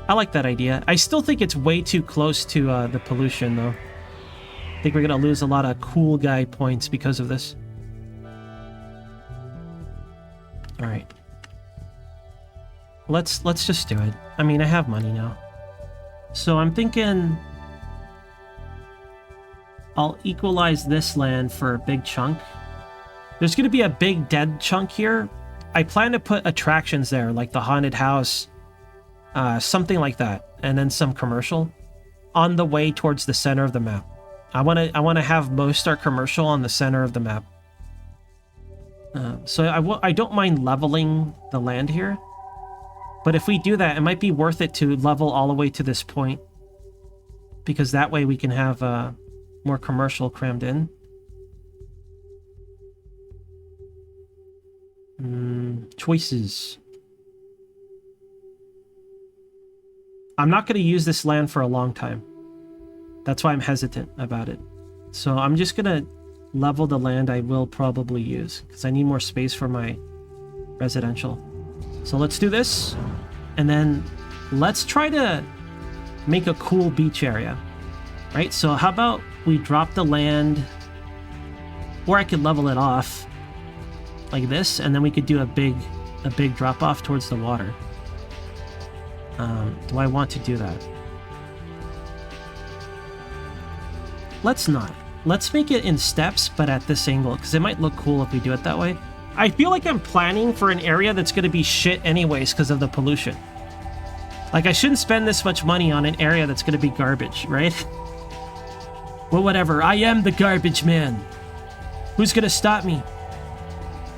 I like that idea. I still think it's way too close to the pollution, though. I think we're going to lose a lot of cool guy points because of this. All right. Let's just do it. I mean, I have money now. So I'm thinking I'll equalize this land for a big chunk. There's going to be a big dead chunk here. I plan to put attractions there, like the haunted house, something like that, and then some commercial on the way towards the center of the map. I want to have most our commercial on the center of the map. So I don't mind leveling the land here. But if we do that, it might be worth it to level all the way to this point. Because that way we can have more commercial crammed in. Choices. I'm not going to use this land for a long time. That's why I'm hesitant about it. So I'm just going to level the land I will probably use. Because I need more space for my residential. So let's do this, and then let's try to make a cool beach area, right? So how about we drop the land, or I could level it off like this, and then we could do a big drop off towards the water. Do I want to do that? Let's not. Let's make it in steps, but at this angle, because it might look cool if we do it that way. I feel like I'm planning for an area that's going to be shit anyways because of the pollution. Like, I shouldn't spend this much money on an area that's going to be garbage, right? Well, whatever. I am the garbage man. Who's going to stop me?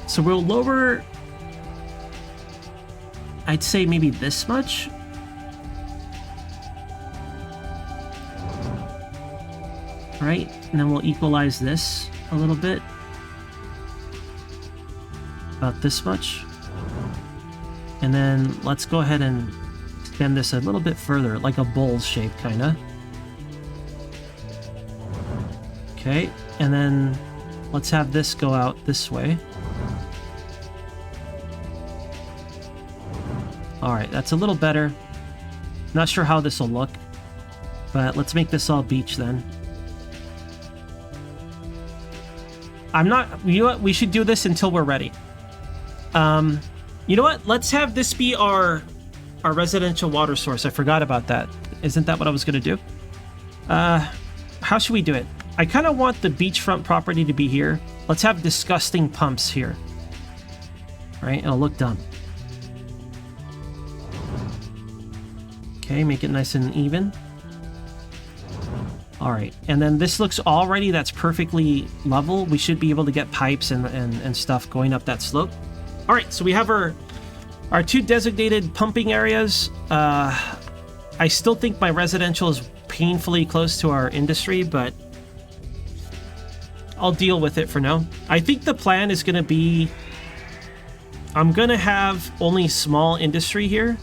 So we'll lower, I'd say maybe this much. Right, and then we'll equalize this a little bit. About this much. And then let's go ahead and extend this a little bit further, like a bowl shape, kind of. Okay, and then let's have this go out this way. Alright, that's a little better. Not sure how this will look, but let's make this all beach then. I'm not... You know what? We should do this until we're ready. You know what? Let's have this be our residential water source. I forgot about that. Isn't that what I was going to do? How should we do it? I kind of want the beachfront property to be here. Let's have disgusting pumps here. Right? It'll look dumb. Okay, make it nice and even. Alright, and then this looks already, that's perfectly level. We should be able to get pipes and stuff going up that slope. Alright, so we have our two designated pumping areas. I still think my residential is painfully close to our industry, but I'll deal with it for now. I think the plan is going to be... I'm going to have only small industry here.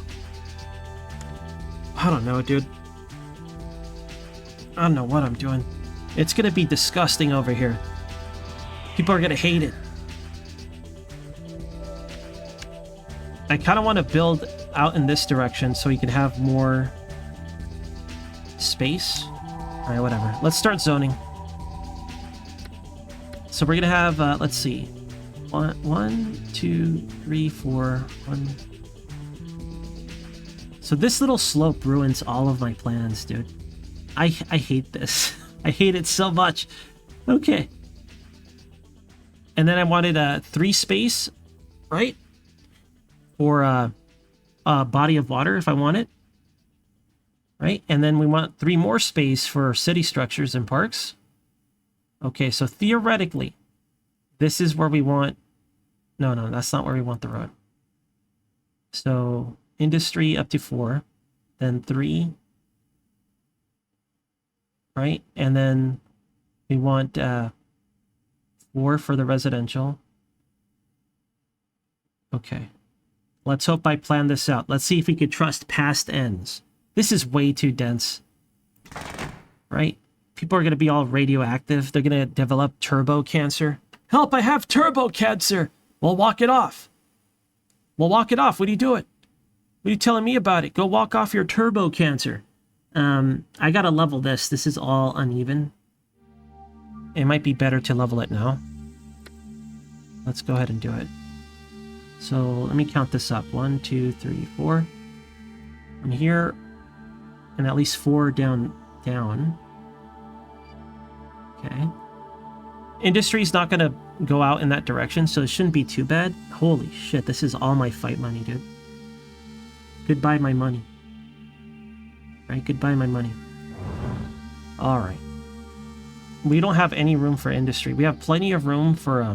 I don't know, dude. I don't know what I'm doing. It's going to be disgusting over here. People are going to hate it. I kind of want to build out in this direction so we can have more space. All right, whatever. Let's start zoning. So we're going to have, let's see. 1, 2, 3, 4, 1. So this little slope ruins all of my plans, dude. I hate this. I hate it so much. Okay. And then I wanted a 3 space, right? Or a body of water if I want it. Right? And then we want 3 more space for city structures and parks. Okay, so theoretically, this is where we want... No, that's not where we want the road. So, industry up to 4. Then 3... Right? And then we want 4 for the residential. Okay. Let's hope I plan this out. Let's see if we could trust past ends. This is way too dense. Right? People are going to be all radioactive. They're going to develop turbo cancer. Help, I have turbo cancer! Well, walk it off. Well, walk it off. What are you doing? What are you telling me about it? Go walk off your turbo cancer. I gotta level this. This is all uneven. It might be better to level it now. Let's go ahead and do it. So let me count this up. 1, 2, 3, 4. And here, and at least 4 down. Okay. Industry's not gonna go out in that direction, so it shouldn't be too bad. Holy shit, this is all my fight money, dude. Goodbye, my money. Right, goodbye my money. Alright. We don't have any room for industry. We have plenty of room for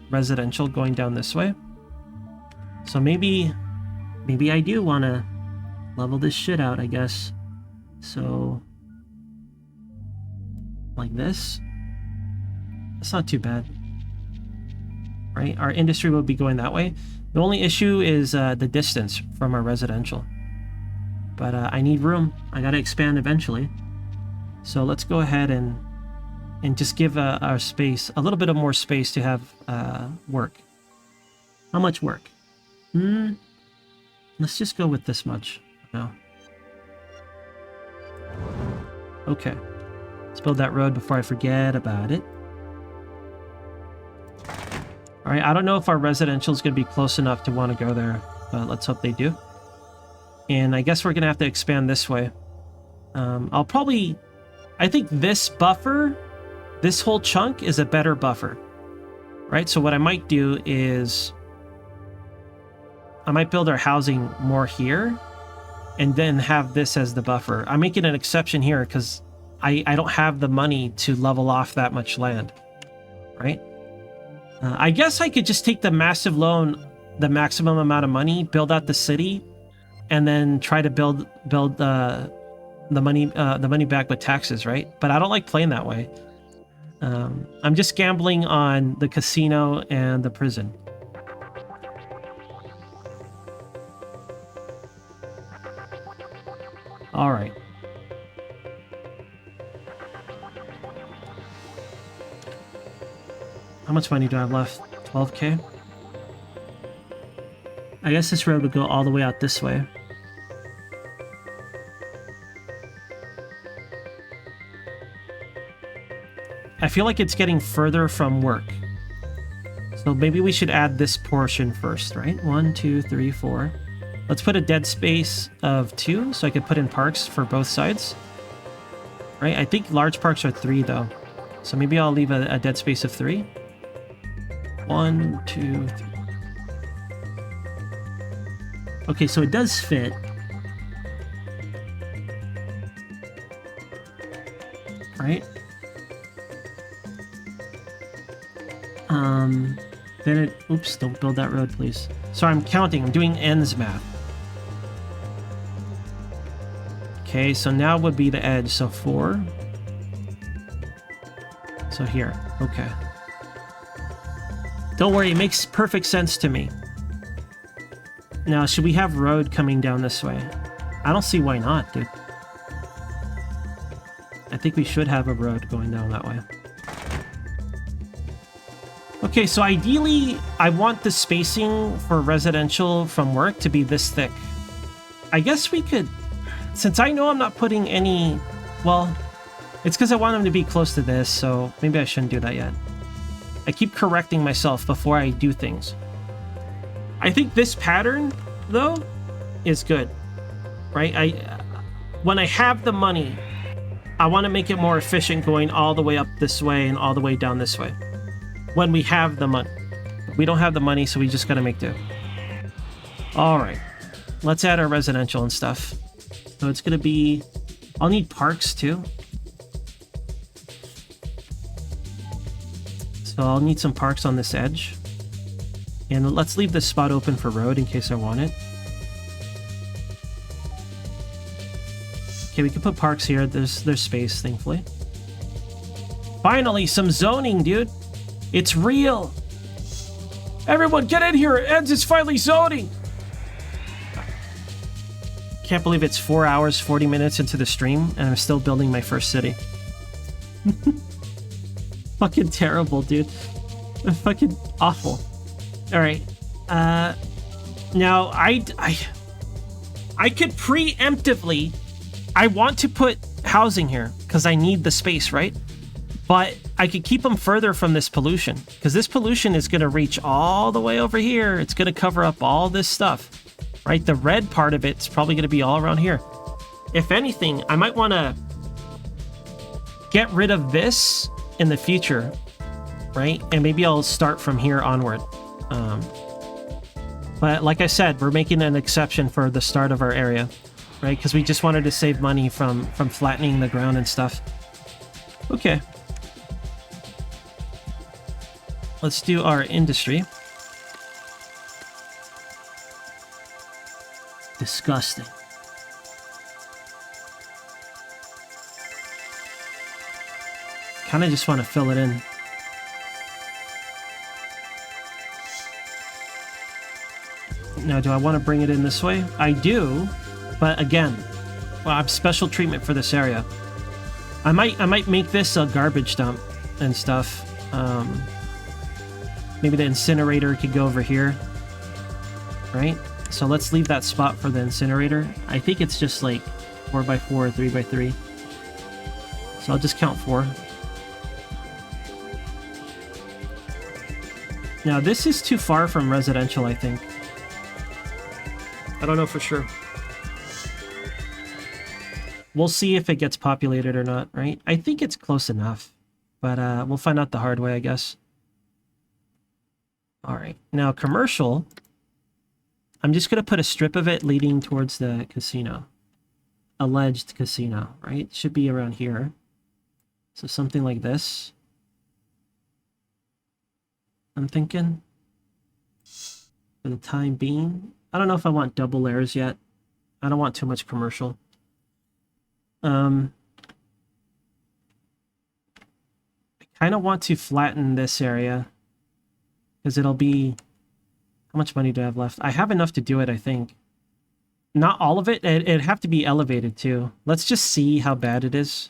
residential going down this way. So maybe I do want to level this shit out, I guess. So, like this. That's not too bad. Right, our industry will be going that way. The only issue is the distance from our residential. But I need room. I gotta expand eventually. So let's go ahead and just give our space, a little bit of more space to have work. How much work? Let's just go with this much. No. Okay. Let's build that road before I forget about it. Alright, I don't know if our residential is going to be close enough to want to go there, but let's hope they do. And I guess we're going to have to expand this way. I'll probably... I think this buffer, this whole chunk is a better buffer. Right? So what I might do is... I might build our housing more here. And then have this as the buffer. I'm making an exception here because I don't have the money to level off that much land. Right? I guess I could just take the massive loan, the maximum amount of money, build out the city, and then try to build the money back with taxes, right? But I don't like playing that way. I'm just gambling on the casino and the prison. All right. How much money do I have left? 12K? I guess this road would go all the way out this way. I feel like it's getting further from work. So maybe we should add this portion first, right? 1, 2, 3, 4. Let's put a dead space of 2 so I could put in parks for both sides. Right? I think large parks are 3 though. So maybe I'll leave a dead space of 3. 1, 2, 3. Okay, so it does fit. Right? Then it... Oops, don't build that road, please. Sorry, I'm counting. I'm doing ends math. Okay, so now would be the edge. So 4. So here. Okay. Don't worry, it makes perfect sense to me. Now, should we have road coming down this way? I don't see why not, dude. I think we should have a road going down that way. Okay, so ideally, I want the spacing for residential from work to be this thick. I guess we could... Since I know I'm not putting any... Well, it's because I want them to be close to this, so maybe I shouldn't do that yet. I keep correcting myself before I do things. I think this pattern, though, is good, right? When I have the money, I want to make it more efficient going all the way up this way and all the way down this way. When we have the money. We don't have the money, so we just got to make do. All right. Let's add our residential and stuff. So it's going to be... I'll need parks, too. So I'll need some parks on this edge. And let's leave this spot open for road in case I want it. Okay, we can put parks here. There's space, thankfully. Finally, some zoning, dude. It's real. Everyone, get in here. Eds is finally zoning. Can't believe it's 4 hours, 40 minutes into the stream, and I'm still building my first city. Fucking terrible, dude. Fucking awful. All right. Now I could preemptively. I want to put housing here because I need the space, right? But I could keep them further from this pollution because this pollution is going to reach all the way over here. It's going to cover up all this stuff, right? The red part of it's probably going to be all around here. If anything, I might want to get rid of this in the future, right? And maybe I'll start from here onward. But like I said, we're making an exception for the start of our area, right? Because we just wanted to save money from flattening the ground and stuff. Okay. Let's do our industry. Disgusting. Kind of just want to fill it in. Now, do I want to bring it in this way? I do, but again, well, I have special treatment for this area. I might make this a garbage dump and stuff. Maybe the incinerator could go over here, right? So let's leave that spot for the incinerator. I think it's just like 4x4 or 3x3. So I'll just count 4. Now this is too far from residential, I think. I don't know for sure. We'll see if it gets populated or not, right? I think it's close enough, but we'll find out the hard way, I guess. All right, now commercial. I'm just going to put a strip of it leading towards the casino. Alleged casino, right? It should be around here. So something like this. I'm thinking. For the time being. I don't know if I want double layers yet. I don't want too much commercial. I kind of want to flatten this area. Because it'll be... How much money do I have left? I have enough to do it, I think. Not all of it. It'd have to be elevated, too. Let's just see how bad it is.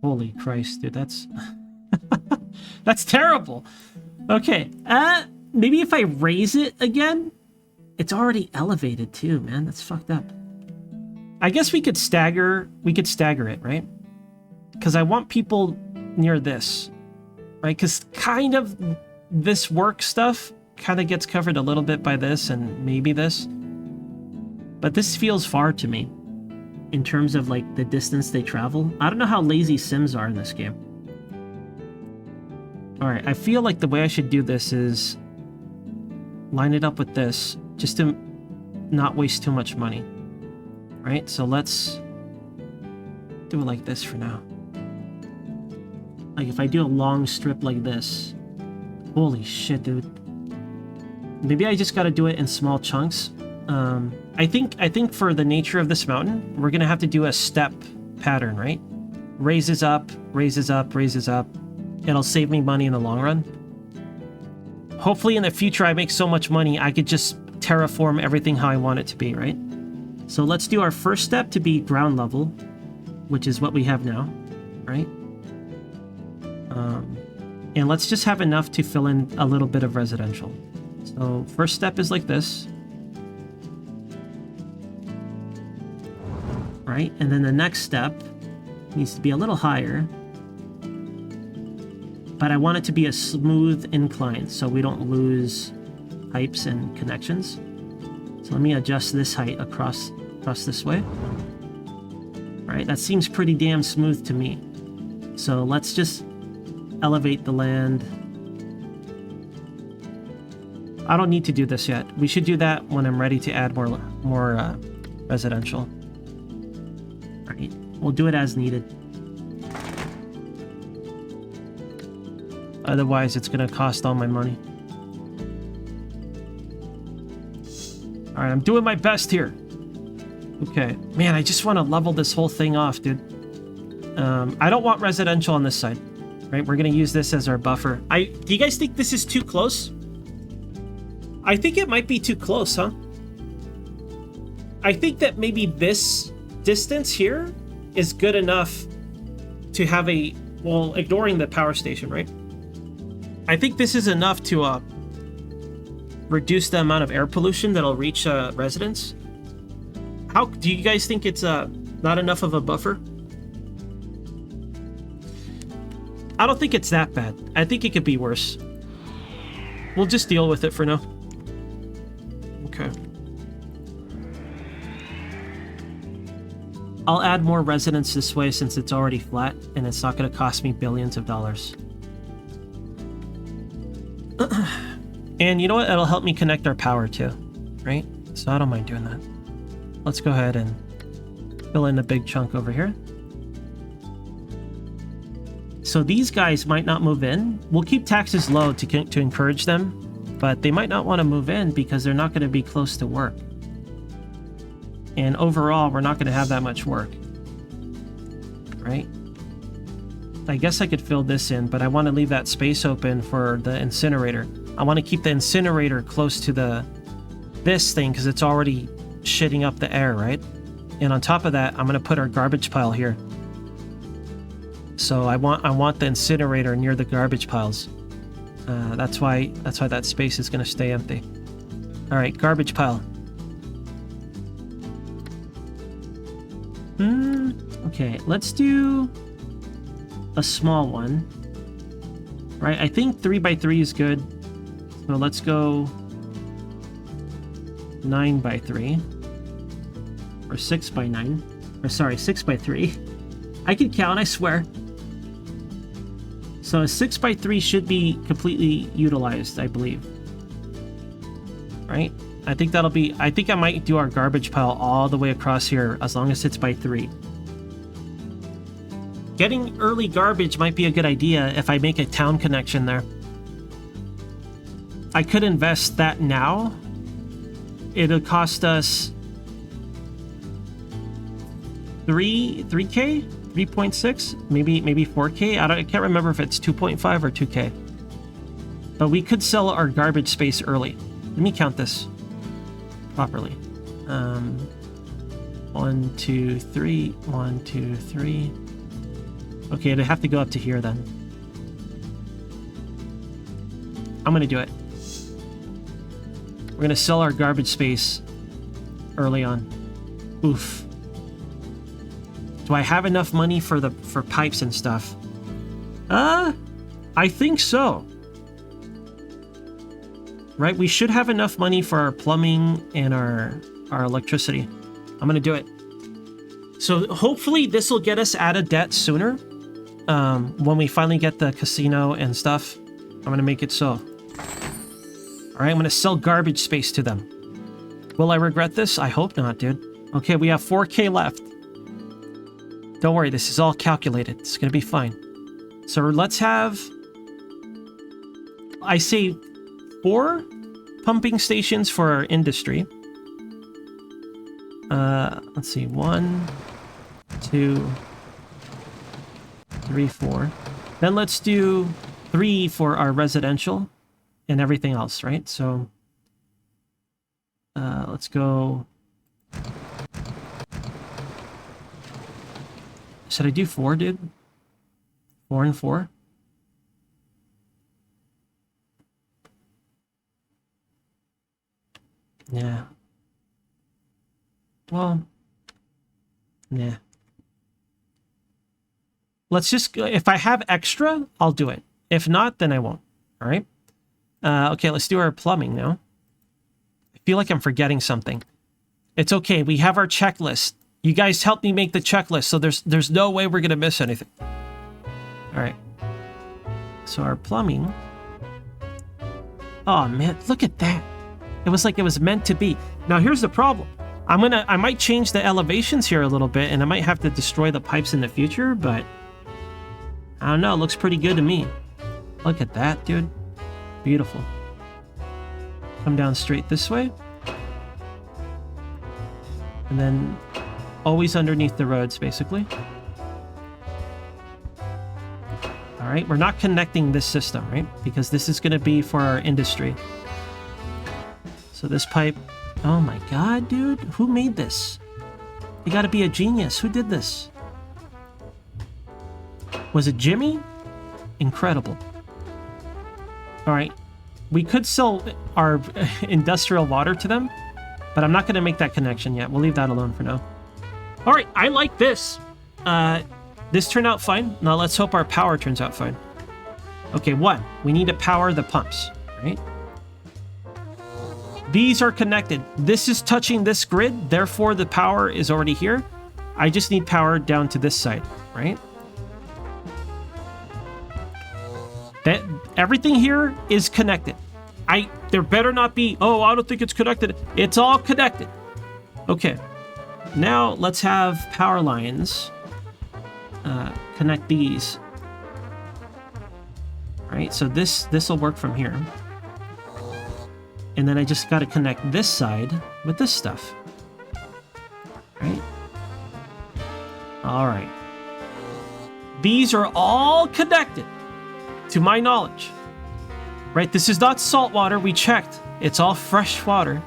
Holy Christ, dude. That's... That's terrible. Okay. Maybe if I raise it again? It's already elevated, too, man. That's fucked up. I guess we could stagger... We could stagger it, right? Because I want people near this. Right? Because kind of this work stuff kind of gets covered a little bit by this and maybe this. But this feels far to me in terms of like the distance they travel. I don't know how lazy Sims are in this game. Alright, I feel like the way I should do this is line it up with this just to not waste too much money. Right? So let's do it like this for now. Like, if I do a long strip like this... Holy shit, dude. Maybe I just gotta do it in small chunks. I think for the nature of this mountain, we're gonna have to do a step pattern, right? Raises up, raises up, raises up. It'll save me money in the long run. Hopefully in the future I make so much money, I could just terraform everything how I want it to be, right? So let's do our first step to be ground level, which is what we have now, right? And let's just have enough to fill in a little bit of residential. So first step is like this. Right? And then the next step needs to be a little higher. But I want it to be a smooth incline so we don't lose pipes and connections. So let me adjust this height across this way. Right? That seems pretty damn smooth to me. So let's just elevate the land. I don't need to do this yet. We should do that when I'm ready to add more residential. Right. We'll do it as needed. Otherwise, it's gonna cost all my money. Alright, I'm doing my best here. Okay. Man, I just want to level this whole thing off, dude. I don't want residential on this side. Right, we're gonna use this as our buffer. Do you guys think this is too close? I think it might be too close, huh? I think that maybe this distance here is good enough to have a... Well, ignoring the power station, right? I think this is enough to reduce the amount of air pollution that'll reach residents. How do you guys think it's not enough of a buffer? I don't think it's that bad. I think it could be worse. We'll just deal with it for now. Okay. I'll add more residents this way since it's already flat and it's not going to cost me billions of dollars. And you know what? It'll help me connect our power too, right? So I don't mind doing that. Let's go ahead and fill in a big chunk over here. So these guys might not move in. We'll keep taxes low to encourage them, but they might not want to move in because they're not going to be close to work. And overall, we're not going to have that much work. Right? I guess I could fill this in, but I want to leave that space open for the incinerator. I want to keep the incinerator close to this thing because it's already shitting up the air, right? And on top of that, I'm going to put our garbage pile here. So I want the incinerator near the garbage piles. That's why that space is going to stay empty. All right, garbage pile. Okay, let's do a small one. Right, I think 3x3 is good. So let's go 9x3 or 6x9. Or sorry, 6x3. I can count, I swear. So a 6x3 should be completely utilized, I believe. Right? I think that'll be... I think I might do our garbage pile all the way across here as long as it's by 3. Getting early garbage might be a good idea if I make a town connection there. I could invest that now. It'll cost us 3K, 3.6, maybe 4K. I can't remember if it's 2.5 or 2K. But we could sell our garbage space early. Let me count this properly. 1, 2, 3, 1, 2, 3. Okay, it'd have to go up to here then. I'm gonna do it. We're gonna sell our garbage space early on. Oof. Do I have enough money for pipes and stuff? I think so. Right, we should have enough money for our plumbing and our electricity. I'm gonna do it. So hopefully this will get us out of debt sooner. When we finally get the casino and stuff, I'm gonna make it so. All right, I'm gonna sell garbage space to them. Will I regret this? I hope not, dude. Okay, we have 4K left. Don't worry, this is all calculated. It's gonna be fine. So let's have, I say, 4 pumping stations for our industry. Let's see, 1, 2, 3, 4. Then let's do 3 for our residential and everything else, right? So let's go. Should I do 4, dude? 4 and 4? Yeah. Well, nah. Let's just, if I have extra, I'll do it. If not, then I won't. All right. Okay, let's do our plumbing now. I feel like I'm forgetting something. It's okay. We have our checklist. You guys helped me make the checklist, so there's no way we're gonna miss anything. All right. So our plumbing. Oh man, look at that. It was like it was meant to be. Now here's the problem. I might change the elevations here a little bit, and I might have to destroy the pipes in the future, but I don't know. It looks pretty good to me. Look at that, dude. Beautiful. Come down straight this way. And then always underneath the roads, basically. All right, we're not connecting this system, right? Because this is going to be for our industry. So this pipe... Oh my god, dude. Who made this? You gotta be a genius. Who did this? Was it Jimmy? Incredible. Alright. We could sell our industrial water to them, but I'm not gonna make that connection yet. We'll leave that alone for now. Alright, I like this. This turned out fine. Now let's hope our power turns out fine. Okay, 1. We need to power the pumps, right? These are connected. This is touching this grid, therefore the power is already here. I just need power down to this side, right? That everything here is connected. There better not be, oh, I don't think it's connected. It's all connected. Okay. Now let's have power lines connect these. All right, so this will work from here. And then I just got to connect this side with this stuff. Right? All right. These are all connected, to my knowledge. Right? This is not salt water. We checked. It's all fresh water.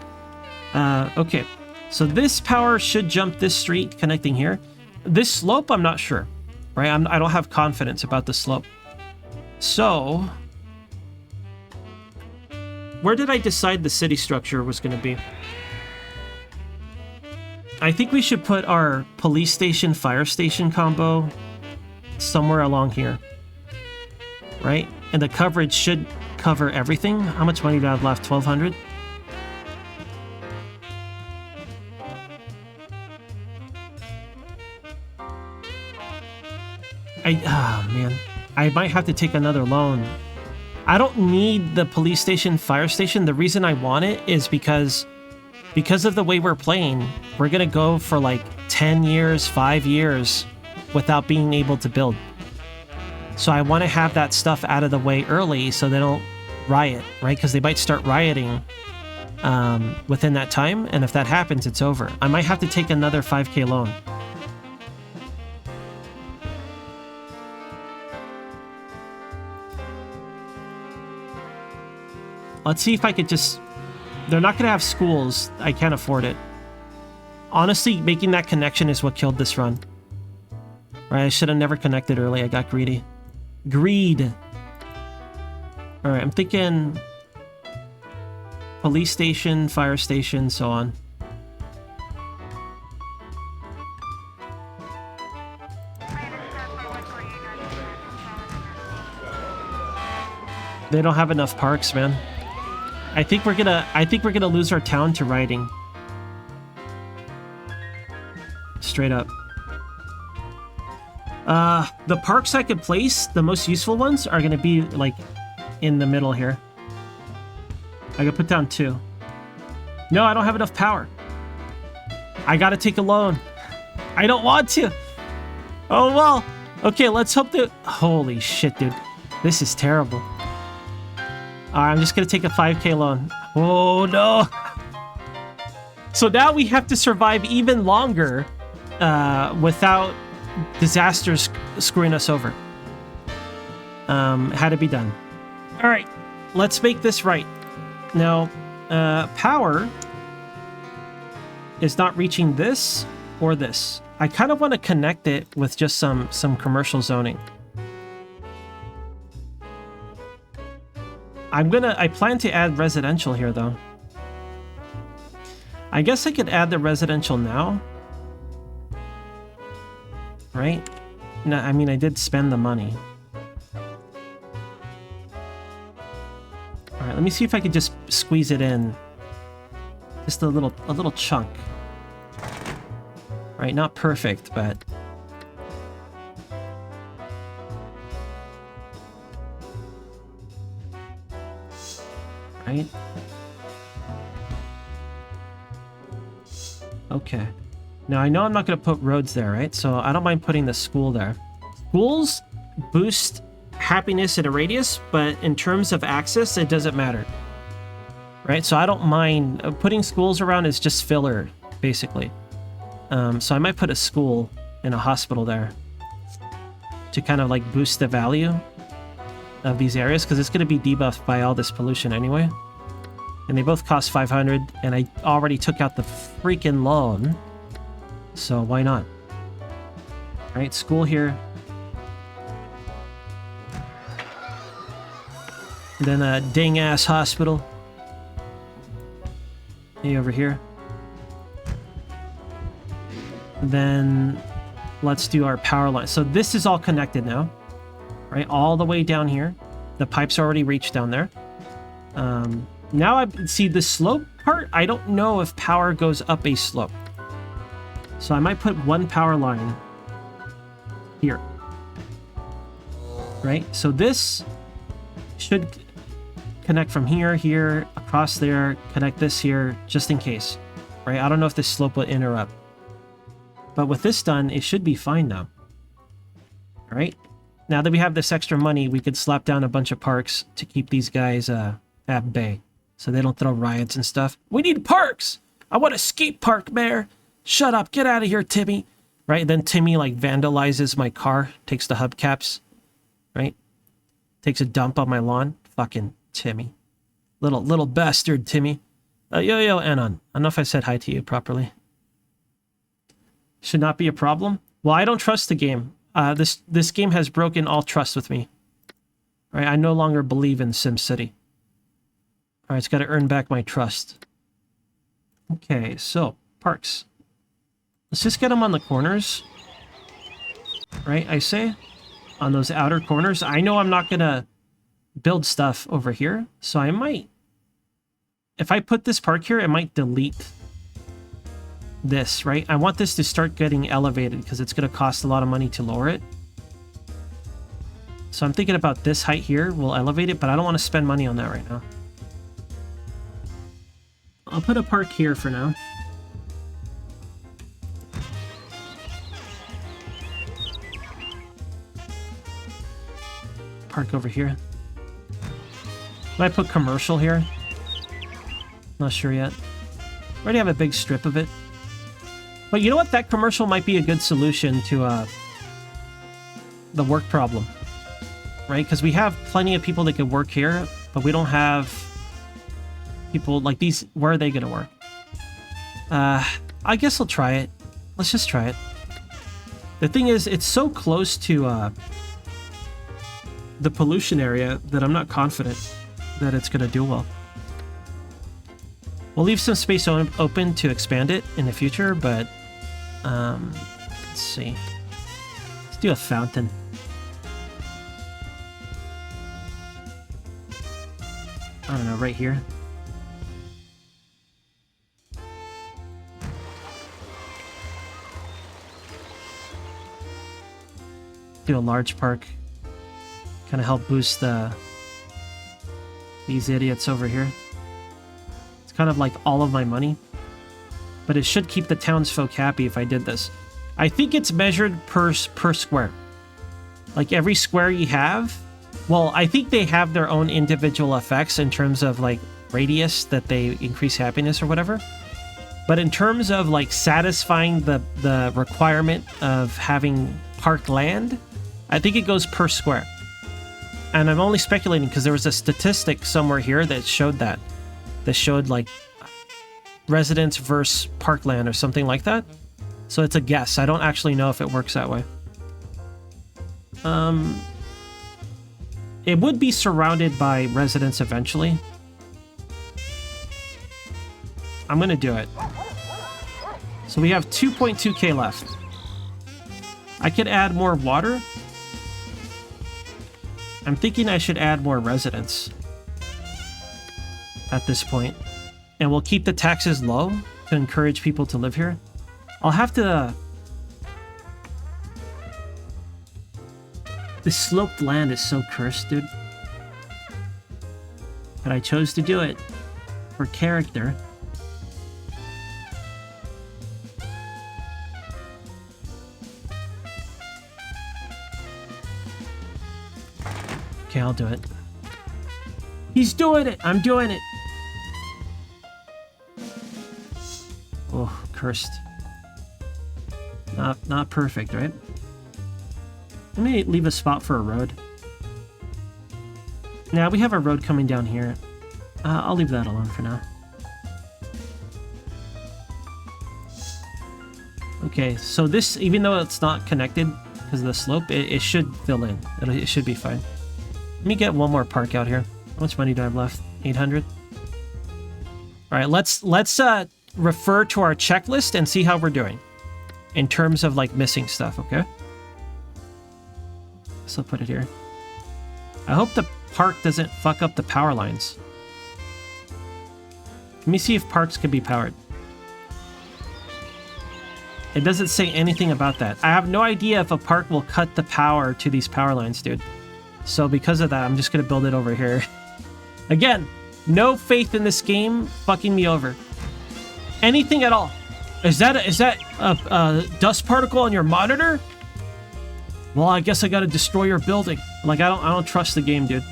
Okay. So this power should jump this street connecting here. This slope, I'm not sure. Right? I don't have confidence about the slope. So... where did I decide the city structure was going to be? I think we should put our police station, fire station combo somewhere along here. Right? And the coverage should cover everything. How much money do I have left? 1,200? Oh, man. I might have to take another loan. I don't need the police station, fire station. The reason I want it is because of the way we're playing. We're going to go for like 10 years, 5 years without being able to build. So I want to have that stuff out of the way early so they don't riot, right? Because they might start rioting within that time, and if that happens, it's over. I might have to take another 5k loan. Let's see if I could just... They're not going to have schools. I can't afford it. Honestly, making that connection is what killed this run. Right, I should have never connected early. I got greedy. Greed. Alright, I'm thinking... police station, fire station, so on. They don't have enough parks, man. I think we're gonna lose our town to rioting. Straight up. The parks I could place, the most useful ones, are gonna be like in the middle here. I could put down 2. No, I don't have enough power. I gotta take a loan. I don't want to. Oh well. Okay, let's hope that... Holy shit, dude. This is terrible. I'm just gonna take a 5k loan. Oh no. So now we have to survive even longer without disasters screwing us over. Had to be done. All right, let's make this right. Now, power is not reaching this or this. I kind of want to connect it with just some commercial zoning. I plan to add residential here though. I guess I could add the residential now. Right? No, I mean, I did spend the money. All right, let me see if I could just squeeze it in. Just a little chunk. Right, not perfect, but... Right? Okay. Now, I know I'm not going to put roads there, right? So I don't mind putting the school there. Schools boost happiness in a radius, but in terms of access, it doesn't matter. Right? So I don't mind. Putting schools around is just filler, basically. So I might put a school and a hospital there to kind of like boost the value of these areas, because it's going to be debuffed by all this pollution anyway. And they both cost 500, and I already took out the freaking loan. So why not? All right, school here. Then a dang-ass hospital. Hey, over here. Then let's do our power line. So this is all connected now. Right, all the way down here. The pipes already reached down there. Now I see the slope part. I don't know if power goes up a slope. So I might put one power line here. Right, so this should connect from here, across there, connect this here, just in case. Right, I don't know if this slope will interrupt. But with this done, it should be fine now. All right. Now that we have this extra money, we could slap down a bunch of parks to keep these guys at bay, so they don't throw riots and stuff. We need parks! I want a skate park, Mayor! Shut up, get out of here, Timmy! Right, then Timmy, like, vandalizes my car, takes the hubcaps, right? Takes a dump on my lawn. Fucking Timmy. Little bastard, Timmy. Yo, Anon. I don't know if I said hi to you properly. Should not be a problem. Well, I don't trust the game. This game has broken all trust with me. All right, I no longer believe in SimCity. All right, it's got to earn back my trust. Okay, so parks. Let's just get them on the corners. Right, I say? On those outer corners. I know I'm not going to build stuff over here, so I might... If I put this park here, it might delete this, right? I want this to start getting elevated because it's going to cost a lot of money to lower it. So I'm thinking about this height here. We'll elevate it, but I don't want to spend money on that right now. I'll put a park here for now. park over here. Might put commercial here. Not sure yet. Already have a big strip of it. But you know what? That commercial might be a good solution to the work problem. Right? Because we have plenty of people that could work here, but we don't have people like these. Where are they going to work? I guess I'll try it. Let's just try it. The thing is, it's so close to the pollution area that I'm not confident that it's going to do well. We'll leave some space open to expand it in the future, but let's see. Let's do a fountain. I don't know, right here. Do a large park. Kind of help boost these idiots over here. It's kind of like all of my money. But it should keep the townsfolk happy if I did this. I think it's measured per square. Like every square you have. Well, I think they have their own individual effects in terms of like radius that they increase happiness or whatever. But in terms of like satisfying the requirement of having park land, I think it goes per square. And I'm only speculating because there was a statistic somewhere here that showed that. That showed like residents versus parkland or something like that. So it's a guess. I don't actually know if it works that way. It would be surrounded by residents eventually. I'm going to do it. So we have 2.2k left. I could add more water. I'm thinking I should add more residents at this point. And we'll keep the taxes low to encourage people to live here. I'll have to... This sloped land is so cursed, dude. But I chose to do it for character. Okay, I'll do it. He's doing it! I'm doing it! Oh, cursed. Not perfect, right? Let me leave a spot for a road. Now, we have a road coming down here. I'll leave that alone for now. Okay, so this, even though it's not connected because of the slope, it should fill in. It should be fine. Let me get one more park out here. How much money do I have left? 800? Alright, let's refer to our checklist and see how we're doing. In terms of, like, missing stuff, okay? So I'll put it here. I hope the park doesn't fuck up the power lines. Let me see if parks can be powered. It doesn't say anything about that. I have no idea if a park will cut the power to these power lines, dude. So because of that, I'm just going to build it over here. Again, no faith in this game fucking me over. Anything at all. Is that a dust particle on your monitor? Well, I guess I gotta destroy your building. Like, I don't trust the game, dude.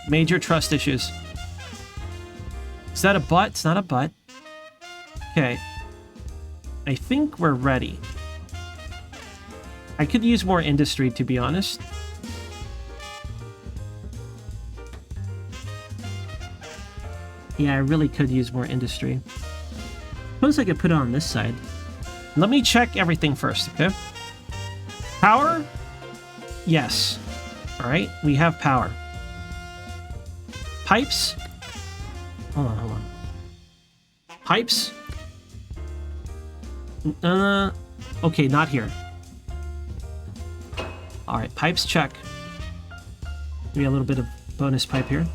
Major trust issues. Is that a butt? It's not a butt. Okay. I think we're ready. I could use more industry, to be honest. Yeah, I really could use more industry. Suppose I could put it on this side. Let me check everything first, okay? Power? Yes. Alright, we have power. Pipes? Hold on. Pipes? Okay, not here. Alright, pipes check. Maybe a little bit of bonus pipe here.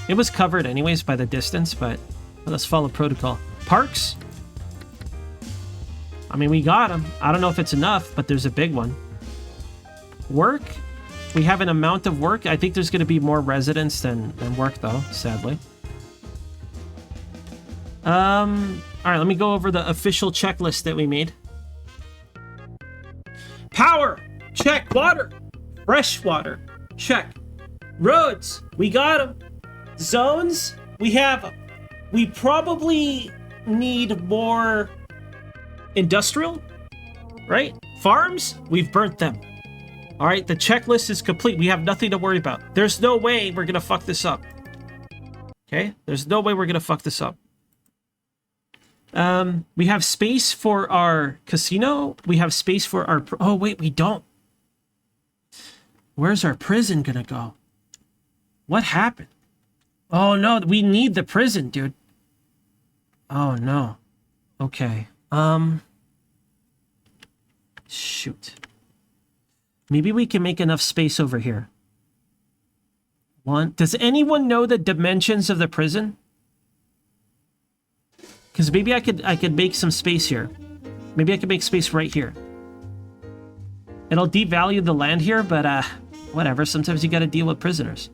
It was covered anyways by the distance, but let's follow protocol. Parks? I mean, we got them. I don't know if it's enough, but there's a big one. Work? We have an amount of work. I think there's going to be more residents than work, though, sadly. All right, let me go over the official checklist that we made. Power! Check. Water! Fresh water. Check. Roads, we got them. Zones, we have them. We probably need more industrial, right? Farms, we've burnt them. All right, the checklist is complete. We have nothing to worry about. There's no way we're gonna fuck this up. Okay, there's no way we're gonna fuck this up. We have space for our casino. We have space for our... Oh, wait, we don't. Where's our prison gonna go? What happened? Oh, no, we need the prison, dude. Oh, no. Okay. Shoot. Maybe we can make enough space over here. One. Does anyone know the dimensions of the prison? Because maybe I could make some space here. Maybe I could make space right here. It'll devalue the land here, but whatever. Sometimes you got to deal with prisoners.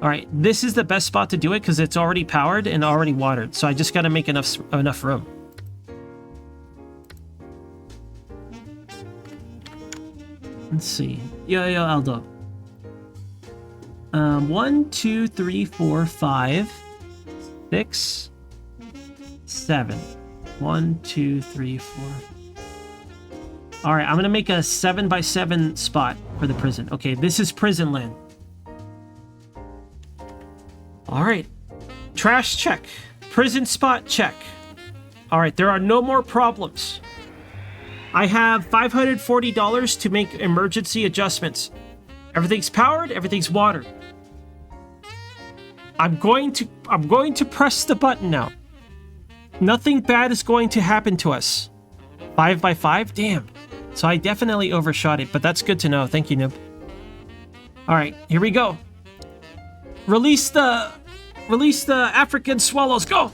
All right, this is the best spot to do it because it's already powered and already watered. So I just got to make enough room. Let's see. Yo, Aldo. 1, 2, 3, 4, 5, 6, 7. 1, 2, 3, 4. All right, I'm gonna make a 7x7 spot for the prison. Okay, this is prison land. All right, trash check, prison spot check. All right, there are no more problems. I have $540 to make emergency adjustments. Everything's powered, everything's watered. I'm going to press the button now. Nothing bad is going to happen to us. 5x5? Damn. So I definitely overshot it, but that's good to know. Thank you, Noob. All right, here we go. Release the African swallows. Go.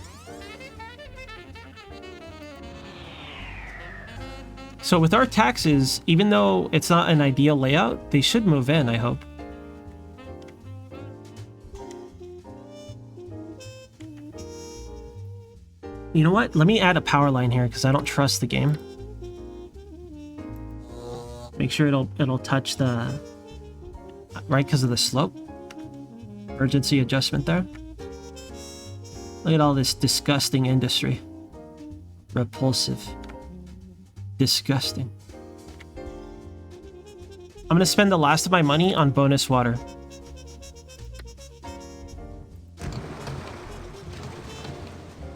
So with our taxes, even though it's not an ideal layout, they should move in, I hope. You know what? Let me add a power line here because I don't trust the game. Make sure it'll touch the... Right, because of the slope. Urgency adjustment there. Look at all this disgusting industry. Repulsive. Disgusting. I'm gonna spend the last of my money on bonus water.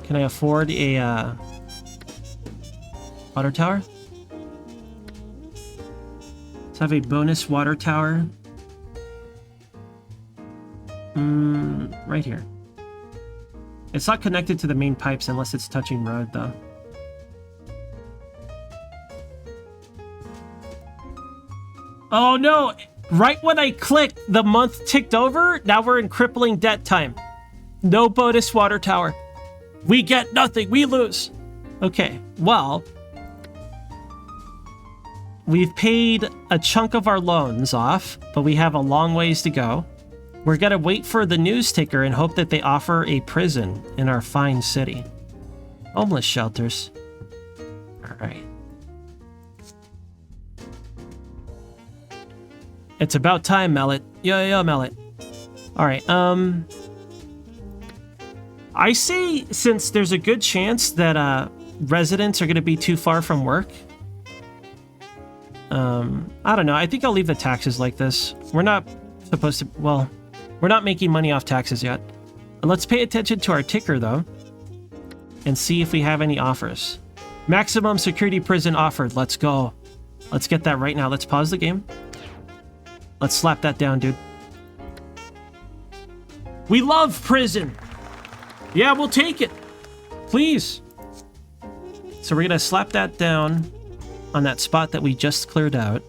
Can I afford a water tower? Let's have a bonus water tower. Right here. It's not connected to the main pipes unless it's touching road, though. Oh no! Right when I clicked, the month ticked over. Now we're in crippling debt time. No bonus water tower. We get nothing. We lose. Okay, well, we've paid a chunk of our loans off, but we have a long ways to go. We're gonna wait for the news ticker and hope that they offer a prison in our fine city. Homeless shelters. All right. It's about time, Mallet. Yo, Mallet. All right, I say since there's a good chance that residents are going to be too far from work. I don't know. I think I'll leave the taxes like this. We're not supposed to... Well, we're not making money off taxes yet. Let's pay attention to our ticker, though, and see if we have any offers. Maximum security prison offered. Let's go. Let's get that right now. Let's pause the game. Let's slap that down, dude. We love prison. Yeah, we'll take it. Please. So we're going to slap that down on that spot that we just cleared out.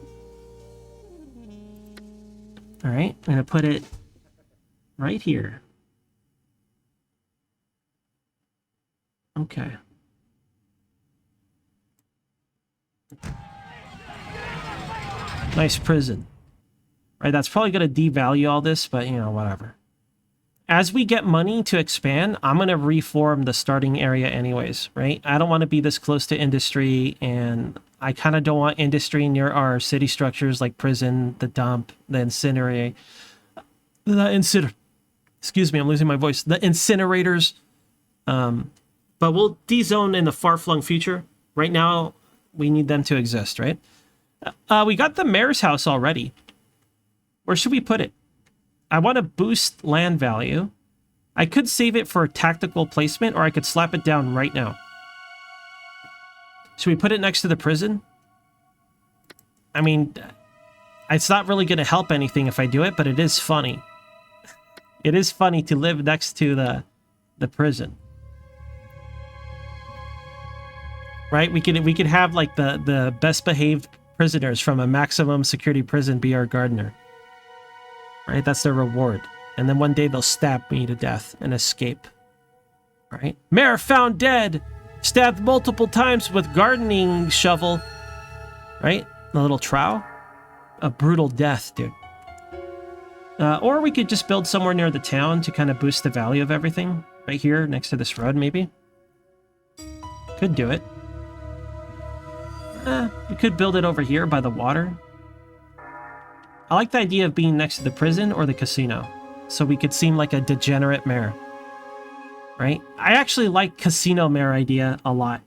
All right. I'm going to put it right here. Okay. Nice prison. Right, that's probably going to devalue all this, but, you know, whatever. As we get money to expand, I'm going to reform the starting area anyways, right? I don't want to be this close to industry, and I kind of don't want industry near our city structures like prison, the dump, the incinerator. Excuse me, I'm losing my voice. The incinerators. But we'll dezone in the far-flung future. Right now, we need them to exist, right? We got the mayor's house already. Where should we put it? I want to boost land value. I could save it for tactical placement, or I could slap it down right now. Should we put it next to the prison? I mean, it's not really going to help anything if I do it, but it is funny. It is funny to live next to the prison. Right? We could have like the best behaved prisoners from a maximum security prison be our gardener. Right? That's their reward. And then one day they'll stab me to death and escape. Right? Mayor found dead! Stabbed multiple times with gardening shovel. Right? A little trowel. A brutal death, dude. Or we could just build somewhere near the town to kind of boost the value of everything. Right here, next to this road, maybe. Could do it. We could build it over here by the water. I like the idea of being next to the prison or the casino. So we could seem like a degenerate mayor. Right? I actually like casino mayor idea a lot.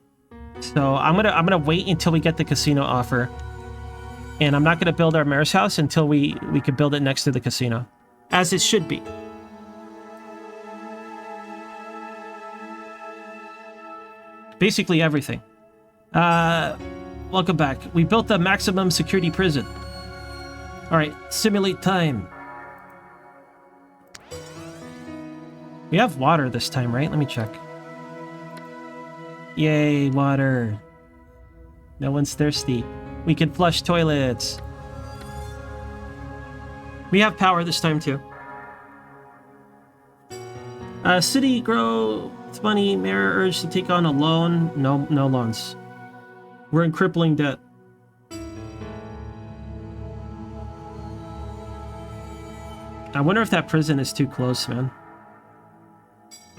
So I'm gonna wait until we get the casino offer. And I'm not gonna build our mayor's house until we can build it next to the casino. As it should be. Basically everything. Welcome back. We built the maximum security prison. Alright, simulate time. We have water this time, right? Let me check. Yay, water. No one's thirsty. We can flush toilets. We have power this time, too. City grow money. Mayor urged to take on a loan. No loans. We're in crippling debt. I wonder if that prison is too close, man.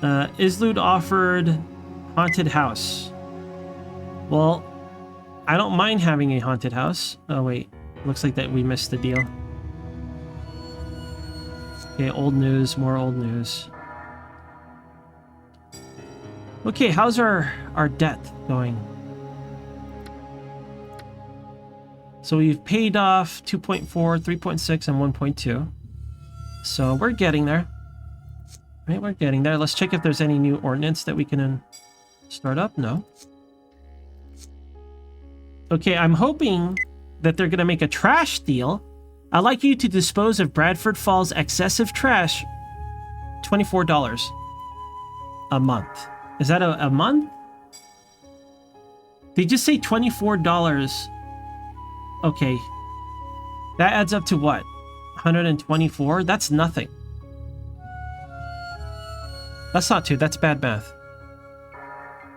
Izlude offered haunted house. Well, I don't mind having a haunted house. Oh, wait. Looks like that we missed the deal. Okay, old news. More old news. Okay, how's our debt going? So we've paid off 2.4, 3.6, and 1.2. So we're getting there. Right, we're getting there. Let's check if there's any new ordinance that we can start up. No. Okay, I'm hoping that they're going to make a trash deal. I'd like you to dispose of Bradford Falls' excessive trash. $24 a month. Is that a month? They just say $24. Okay. That adds up to what? 124? That's nothing. That's not that's bad math.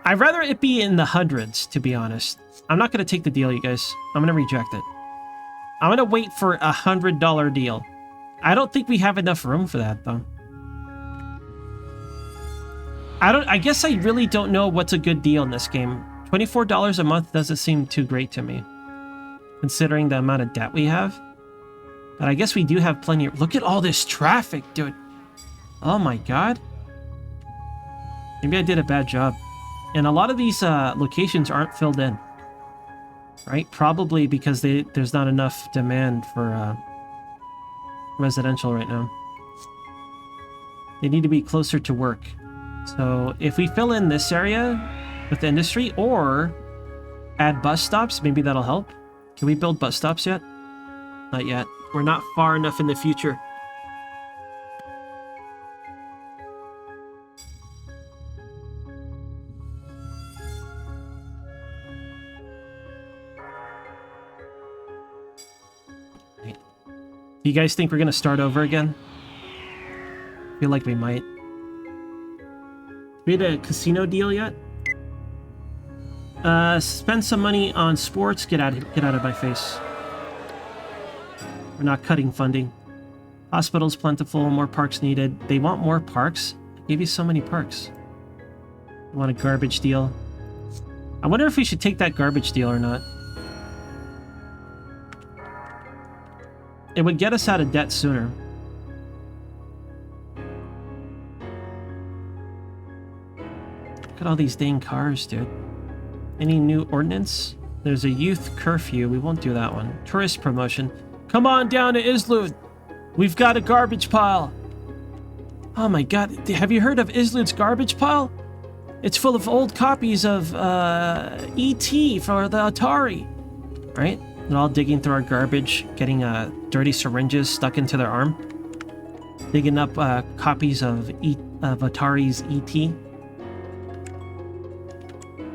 I'd rather it be in the hundreds, to be honest. I'm not going to take the deal, you guys. I'm going to reject it. I'm going to wait for a $100 deal. I don't think we have enough room for that, though. I guess I really don't know what's a good deal in this game. $24 a month doesn't seem too great to me, considering the amount of debt we have. But I guess we do have plenty of... Look at all this traffic, dude. Oh my god. Maybe I did a bad job. And a lot of these locations aren't filled in. Right? Probably because there's not enough demand for residential right now. They need to be closer to work. So if we fill in this area with the industry or add bus stops, maybe that'll help. Can we build bus stops yet? Not yet. We're not far enough in the future. Do you guys think we're gonna start over again? I feel like we might. We had a casino deal yet? Spend some money on sports. Get out of my face. We're not cutting funding. Hospitals plentiful, more parks needed. They want more parks? I gave you so many parks. I want a garbage deal. I wonder if we should take that garbage deal or not. It would get us out of debt sooner. at all these dang cars, dude. Any new ordinance? There's a youth curfew. We won't do that one. Tourist promotion. Come on down to Izlude. We've got a garbage pile. Oh my god. Have you heard of Izlude's garbage pile? It's full of old copies of E.T. for the Atari. Right? They're all digging through our garbage, getting dirty syringes stuck into their arm. Digging up copies of Atari's E.T.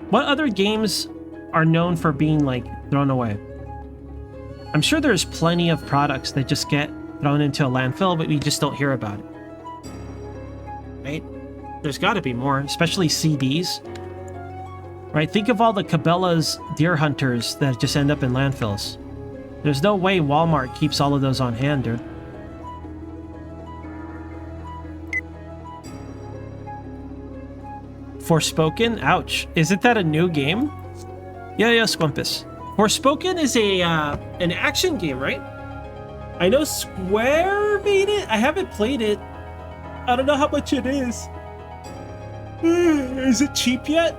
What other games are known for being, like, thrown away? I'm sure there's plenty of products that just get thrown into a landfill, but we just don't hear about it. Right? There's got to be more, especially CDs. Right? Think of all the Cabela's deer hunters that just end up in landfills. There's no way Walmart keeps all of those on hand, dude. Forspoken? Ouch. Isn't that a new game? Yeah, Squumpus. Forspoken is a an action game, right? I know Square made it. I haven't played it. I don't know how much it is. Is it cheap yet?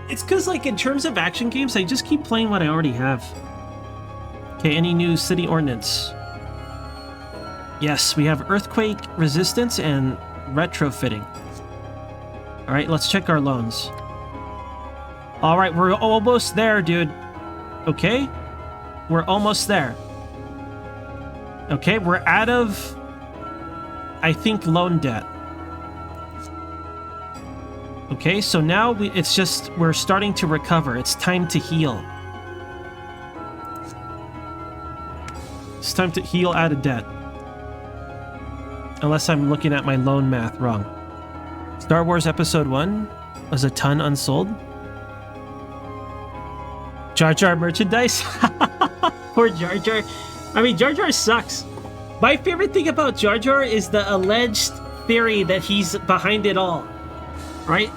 It's because, like, in terms of action games, I just keep playing what I already have. Okay, any new city ordinance? Yes, we have earthquake resistance and retrofitting. All right, let's check our loans. All right, we're almost there, dude. Okay? We're almost there. Okay, we're out of, I think, loan debt. Okay, so now it's just, we're starting to recover. It's time to heal. It's time to heal out of debt. Unless I'm looking at my loan math wrong. Star Wars Episode 1 was a ton unsold. Jar Jar merchandise? Poor Jar Jar. I mean, Jar Jar sucks. My favorite thing about Jar Jar is the alleged theory that he's behind it all. Right?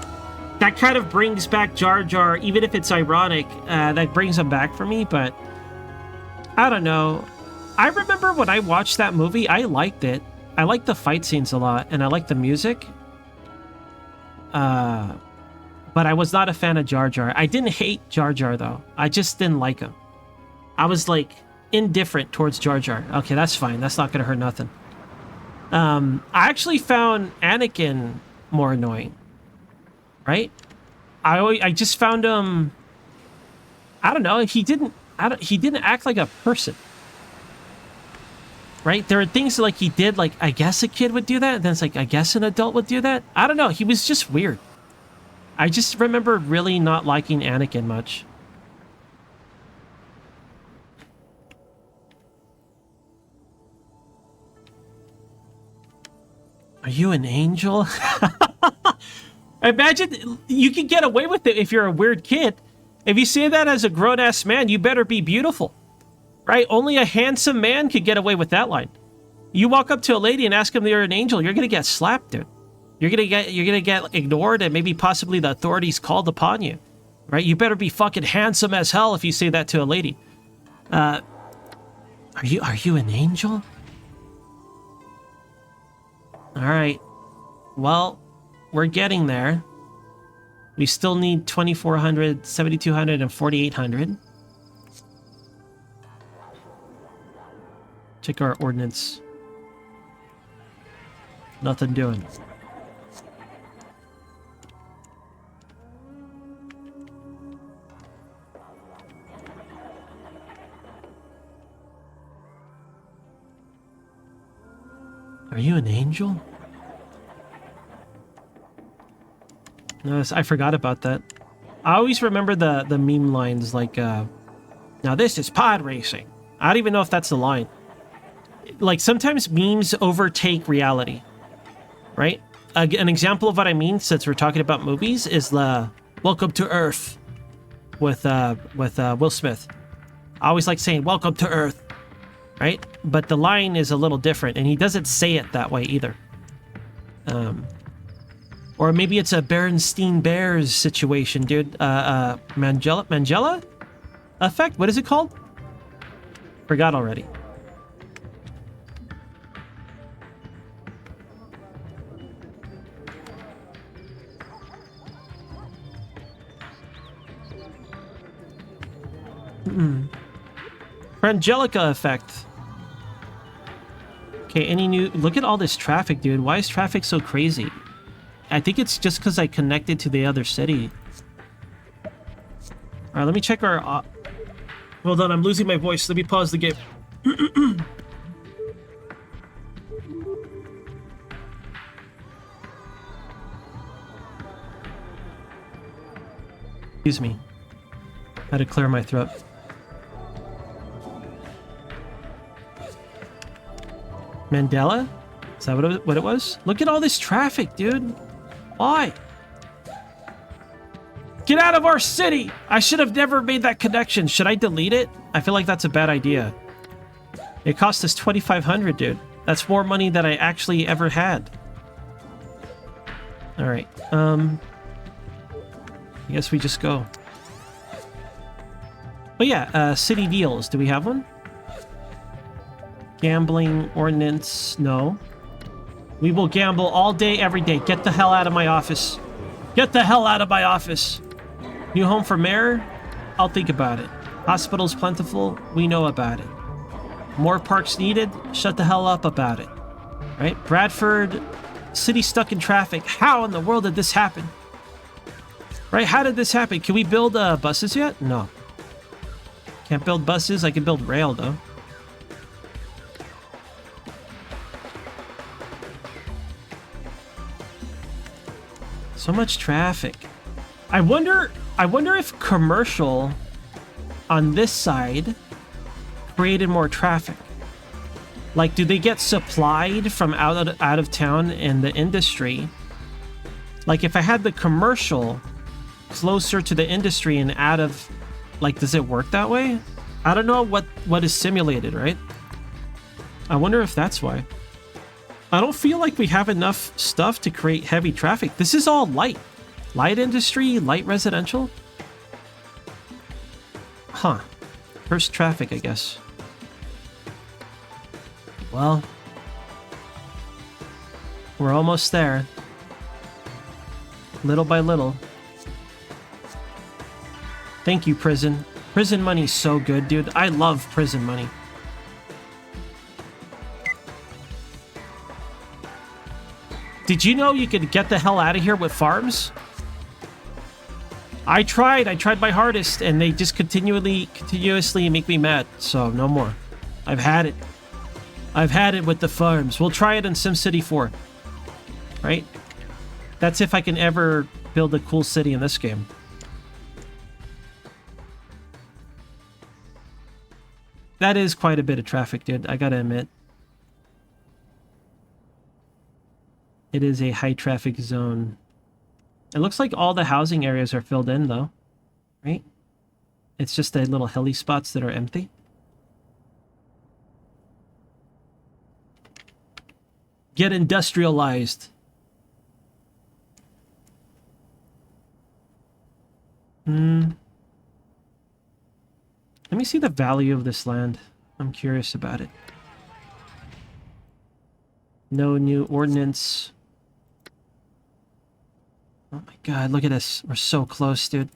That kind of brings back Jar Jar, even if it's ironic. That brings him back for me, but I don't know. I remember when I watched that movie, I liked it. I liked the fight scenes a lot, and I liked the music. But I was not a fan of Jar Jar. I didn't hate Jar Jar, though. I just didn't like him. I was, like, indifferent towards Jar Jar. Okay, that's fine. That's not gonna hurt nothing. I actually found Anakin more annoying. Right? I just found him... I don't know. He didn't act like a person. Right? There are things like he did, like, I guess a kid would do that, and then it's like, I guess an adult would do that. I don't know. He was just weird. I just remember really not liking Anakin much. Are you an angel? Imagine you can get away with it if you're a weird kid. If you say that as a grown-ass man, you better be beautiful. Right? Only a handsome man could get away with that line. You walk up to a lady and ask them they're an angel, you're gonna get slapped, dude. You're gonna get ignored and maybe possibly the authorities called upon you. Right? You better be fucking handsome as hell if you say that to a lady. Are you an angel? Alright. Well, we're getting there. We still need 2,400, 7,200, and 4,800. Check our ordnance. Nothing doing. Are you an angel? No, I forgot about that. I always remember the meme lines like, now this is pod racing. I don't even know if that's the line. Like, sometimes memes overtake reality, right? An example of what I mean, since we're talking about movies, is the Welcome to Earth with Will Smith. I always like saying, Welcome to Earth, right? But the line is a little different, and he doesn't say it that way either. Or maybe it's a Berenstein Bears situation, dude. Mandela effect? What is it called? Forgot already. Frangelica effect. Okay, any new... Look at all this traffic, dude. Why is traffic so crazy? I think it's just because I connected to the other city. Alright, let me check our... Hold on, I'm losing my voice. Let me pause the game. Excuse me. Had to clear my throat. Mandela? Is that what it was? Look at all this traffic, dude. Why? Get out of our city! I should have never made that connection. Should I delete it? I feel like that's a bad idea. It cost us 2,500, dude. That's more money than I actually ever had. Alright, I guess we just go. But yeah, city deals. Do we have one? Gambling ordinance. No. We will gamble all day, every day. Get the hell out of my office. Get the hell out of my office. New home for mayor? I'll think about it. Hospitals plentiful? We know about it. More parks needed? Shut the hell up about it. Right? Bradford, city stuck in traffic. How in the world did this happen? Right? How did this happen? Can we build buses yet? No. Can't build buses. I can build rail, though. So much traffic. I wonder if commercial on this side created more traffic. Like, do they get supplied from out of town in the industry? Like, if I had the commercial closer to the industry and out of, like, does it work that way? I don't know what is simulated, right? I wonder if that's why. I don't feel like we have enough stuff to create heavy traffic. This is all light. Light industry, light residential. Huh. First traffic, I guess. Well, we're almost there. Little by little. Thank you, prison. Prison money's so good, dude. I love prison money. Did you know you could get the hell out of here with farms? I tried my hardest, and they just continuously make me mad. So no more. I've had it. I've had it with the farms. We'll try it in SimCity 4. Right? That's if I can ever build a cool city in this game. That is quite a bit of traffic, dude. I gotta admit. It is a high traffic zone. It looks like all the housing areas are filled in, though. Right? It's just the little heli spots that are empty. Get industrialized. Let me see the value of this land. I'm curious about it. No new ordinance. Oh my god, look at this. We're so close, dude.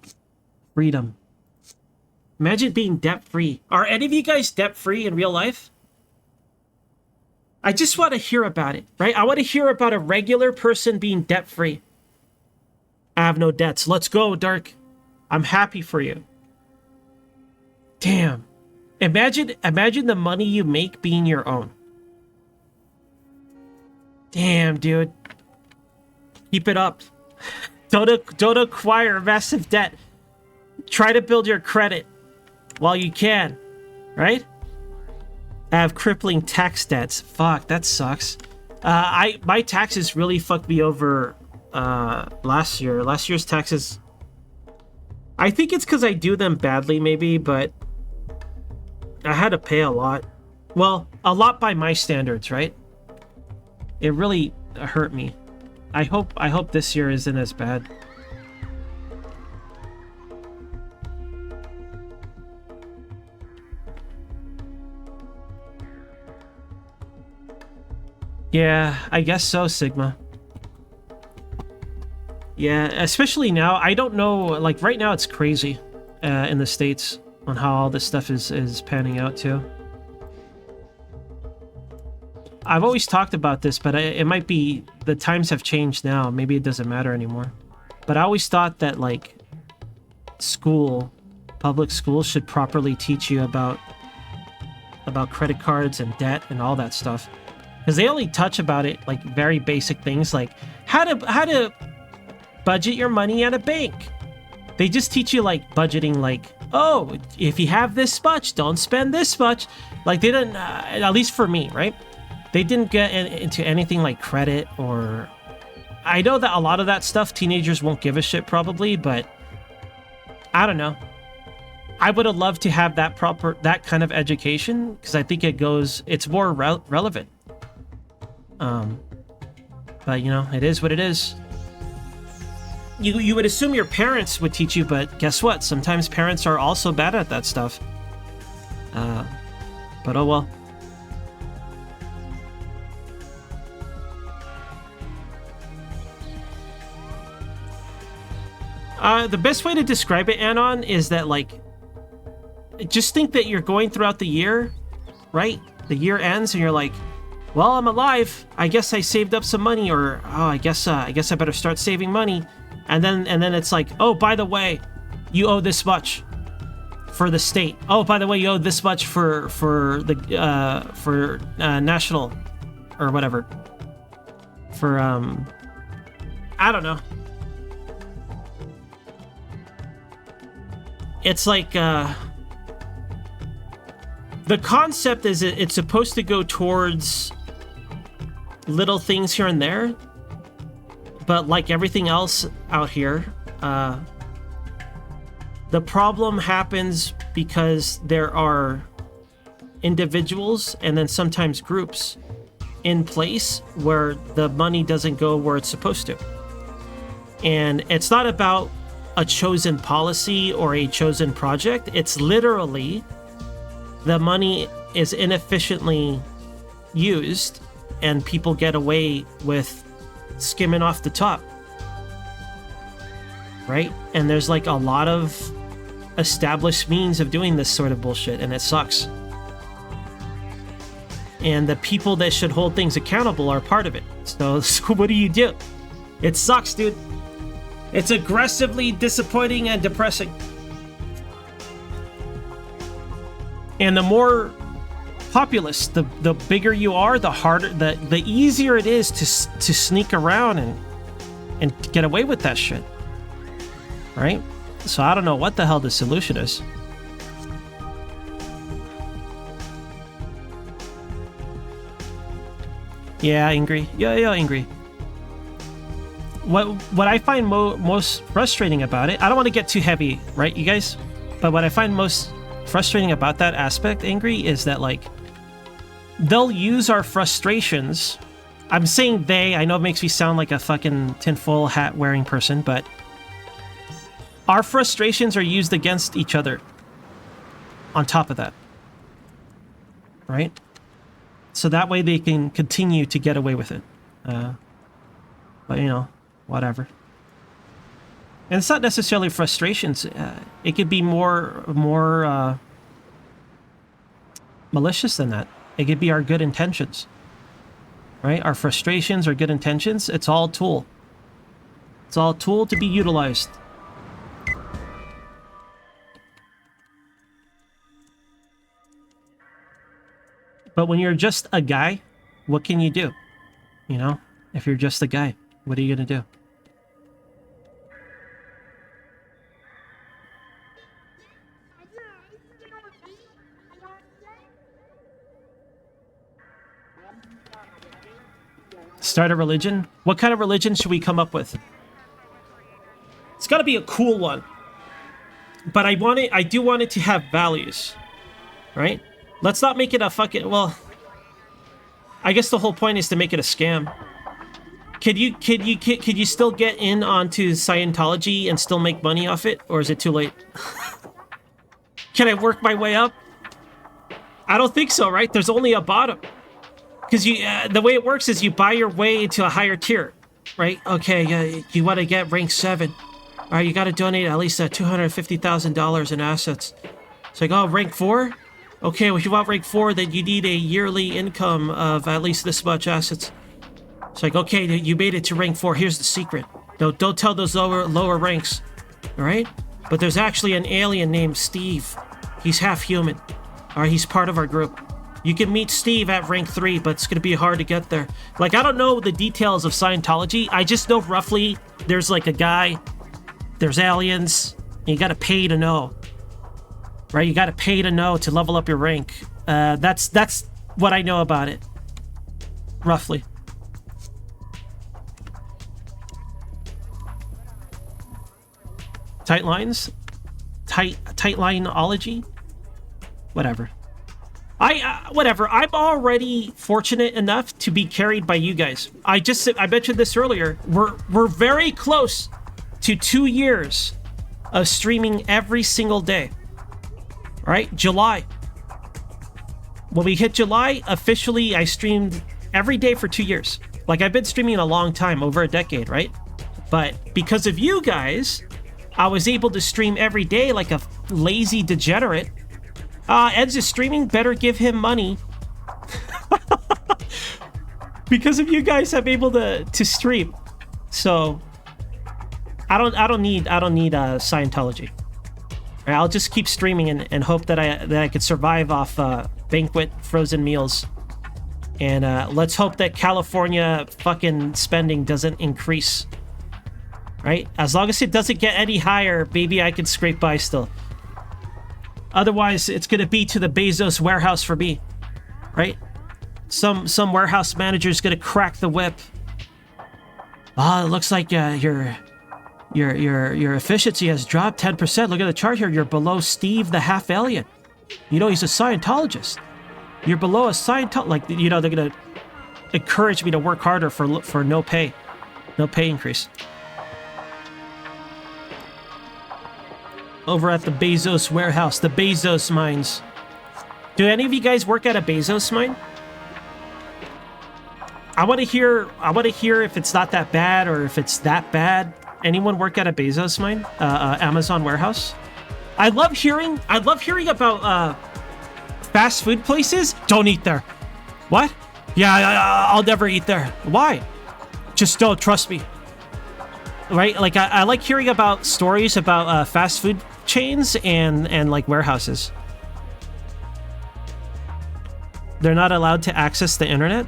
Freedom. Imagine being debt-free. Are any of you guys debt-free in real life? I just want to hear about it, right? I want to hear about a regular person being debt-free. I have no debts. Let's go, Dark. I'm happy for you. Damn. Imagine the money you make being your own. Damn, dude. Keep it up. Don't acquire massive debt. Try to build your credit while you can, right? I have crippling tax debts. Fuck, that sucks. My taxes really fucked me over last year. Last year's taxes. I think it's because I do them badly, maybe, but I had to pay a lot. Well, a lot by my standards, right? It really hurt me. I hope this year isn't as bad. Yeah, I guess so, Sigma. Yeah, especially now. I don't know, like right now it's crazy in the States. on how all this stuff is panning out too. I've always talked about this, but it might be the times have changed now. Maybe it doesn't matter anymore. But I always thought that like public school should properly teach you about credit cards and debt and all that stuff, because they only touch about it like very basic things like how to budget your money at a bank. They just teach you like budgeting, like, oh, if you have this much, don't spend this much. Like they didn't, at least for me, right? They didn't get into anything like credit, or I know that a lot of that stuff teenagers won't give a shit probably, but I don't know. I would have loved to have that kind of education, because I think it's more relevant. But you know, it is what it is. You would assume your parents would teach you, but guess what? Sometimes parents are also bad at that stuff. But oh well. The best way to describe it, Anon, is that like, just think that you're going throughout the year, right? The year ends and you're like, well, I'm alive. I guess I saved up some money, or oh, I guess I better start saving money. And then it's like, oh, by the way, you owe this much for the state. Oh, by the way, you owe this much for national or whatever. For I don't know. It's like the concept is it's supposed to go towards little things here and there, but like everything else out here, the problem happens because there are individuals and then sometimes groups in place where the money doesn't go where it's supposed to. And it's not about a chosen policy or a chosen project. It's literally the money is inefficiently used and people get away with skimming off the top, right? And there's like a lot of established means of doing this sort of bullshit, and it sucks. And the people that should hold things accountable are part of it. So what do? It sucks, dude. It's aggressively disappointing and depressing. And the more populous, the bigger you are, the harder, the easier it is to sneak around and get away with that shit, right? So I don't know what the hell the solution is. Yeah, Ingrid. Yeah, Ingrid. What I find most frustrating about it, I don't want to get too heavy, right, you guys? But what I find most frustrating about that aspect, Ingrid, is that like they'll use our frustrations. I'm saying they, I know it makes me sound like a fucking tinfoil hat wearing person, but our frustrations are used against each other on top of that, right? So that way they can continue to get away with it. But you know, whatever. And it's not necessarily frustrations. It could be more malicious than that. It could be our good intentions, right? Our frustrations, our good intentions. It's all tool. It's all tool to be utilized. But when you're just a guy, what can you do? You know, if you're just a guy, what are you gonna do? Start a religion? What kind of religion should we come up with? It's got to be a cool one. But I do want it to have values, right? Let's not make it a fucking, well, I guess the whole point is to make it a scam. Could you still get in onto Scientology and still make money off it, or is it too late? Can I work my way up? I don't think so, right? There's only a bottom. Because the way it works is you buy your way into a higher tier, right? Okay, you want to get rank 7. All right, you got to donate at least $250,000 in assets. It's like, oh, rank 4? Okay, well, if you want rank 4, then you need a yearly income of at least this much assets. It's like, okay, you made it to rank 4. Here's the secret. Don't tell those lower ranks. All right? But there's actually an alien named Steve. He's half human. All right, he's part of our group. You can meet Steve at rank 3, but it's going to be hard to get there. Like, I don't know the details of Scientology. I just know roughly there's like a guy, there's aliens, and you got to pay to know. Right? You got to pay to know to level up your rank. That's what I know about it. Roughly. Tight lines? Tight lineology? Whatever. Whatever. I'm already fortunate enough to be carried by you guys. I mentioned this earlier. We're very close to 2 years of streaming every single day. Right? July. When we hit July, officially I streamed every day for 2 years. Like, I've been streaming a long time, over a decade, right? But because of you guys, I was able to stream every day like a lazy degenerate. Ed's is streaming, better give him money. Because of you guys, I'm able to stream. So I don't need Scientology. I'll just keep streaming and hope that I could survive off banquet frozen meals. And let's hope that California fucking spending doesn't increase. Right? As long as it doesn't get any higher, maybe I can scrape by still. Otherwise, it's gonna be to the Bezos warehouse for me. Right? Some warehouse manager's gonna crack the whip. It looks like your efficiency has dropped 10%. Look at the chart here. You're below Steve the half alien. You know, he's a Scientologist. You're below a Scientologist. Like, you know, they're going to encourage me to work harder for no pay. No pay increase. Over at the Bezos warehouse, the Bezos mines. Do any of you guys work at a Bezos mine? I want to hear if it's not that bad or if it's that bad. Anyone work at a Bezos mine? Amazon warehouse? I love hearing about fast food places. Don't eat there. What? Yeah, I'll never eat there. Why? Just don't trust me. Right? Like, I like hearing about stories about fast food chains and like warehouses. They're not allowed to access the internet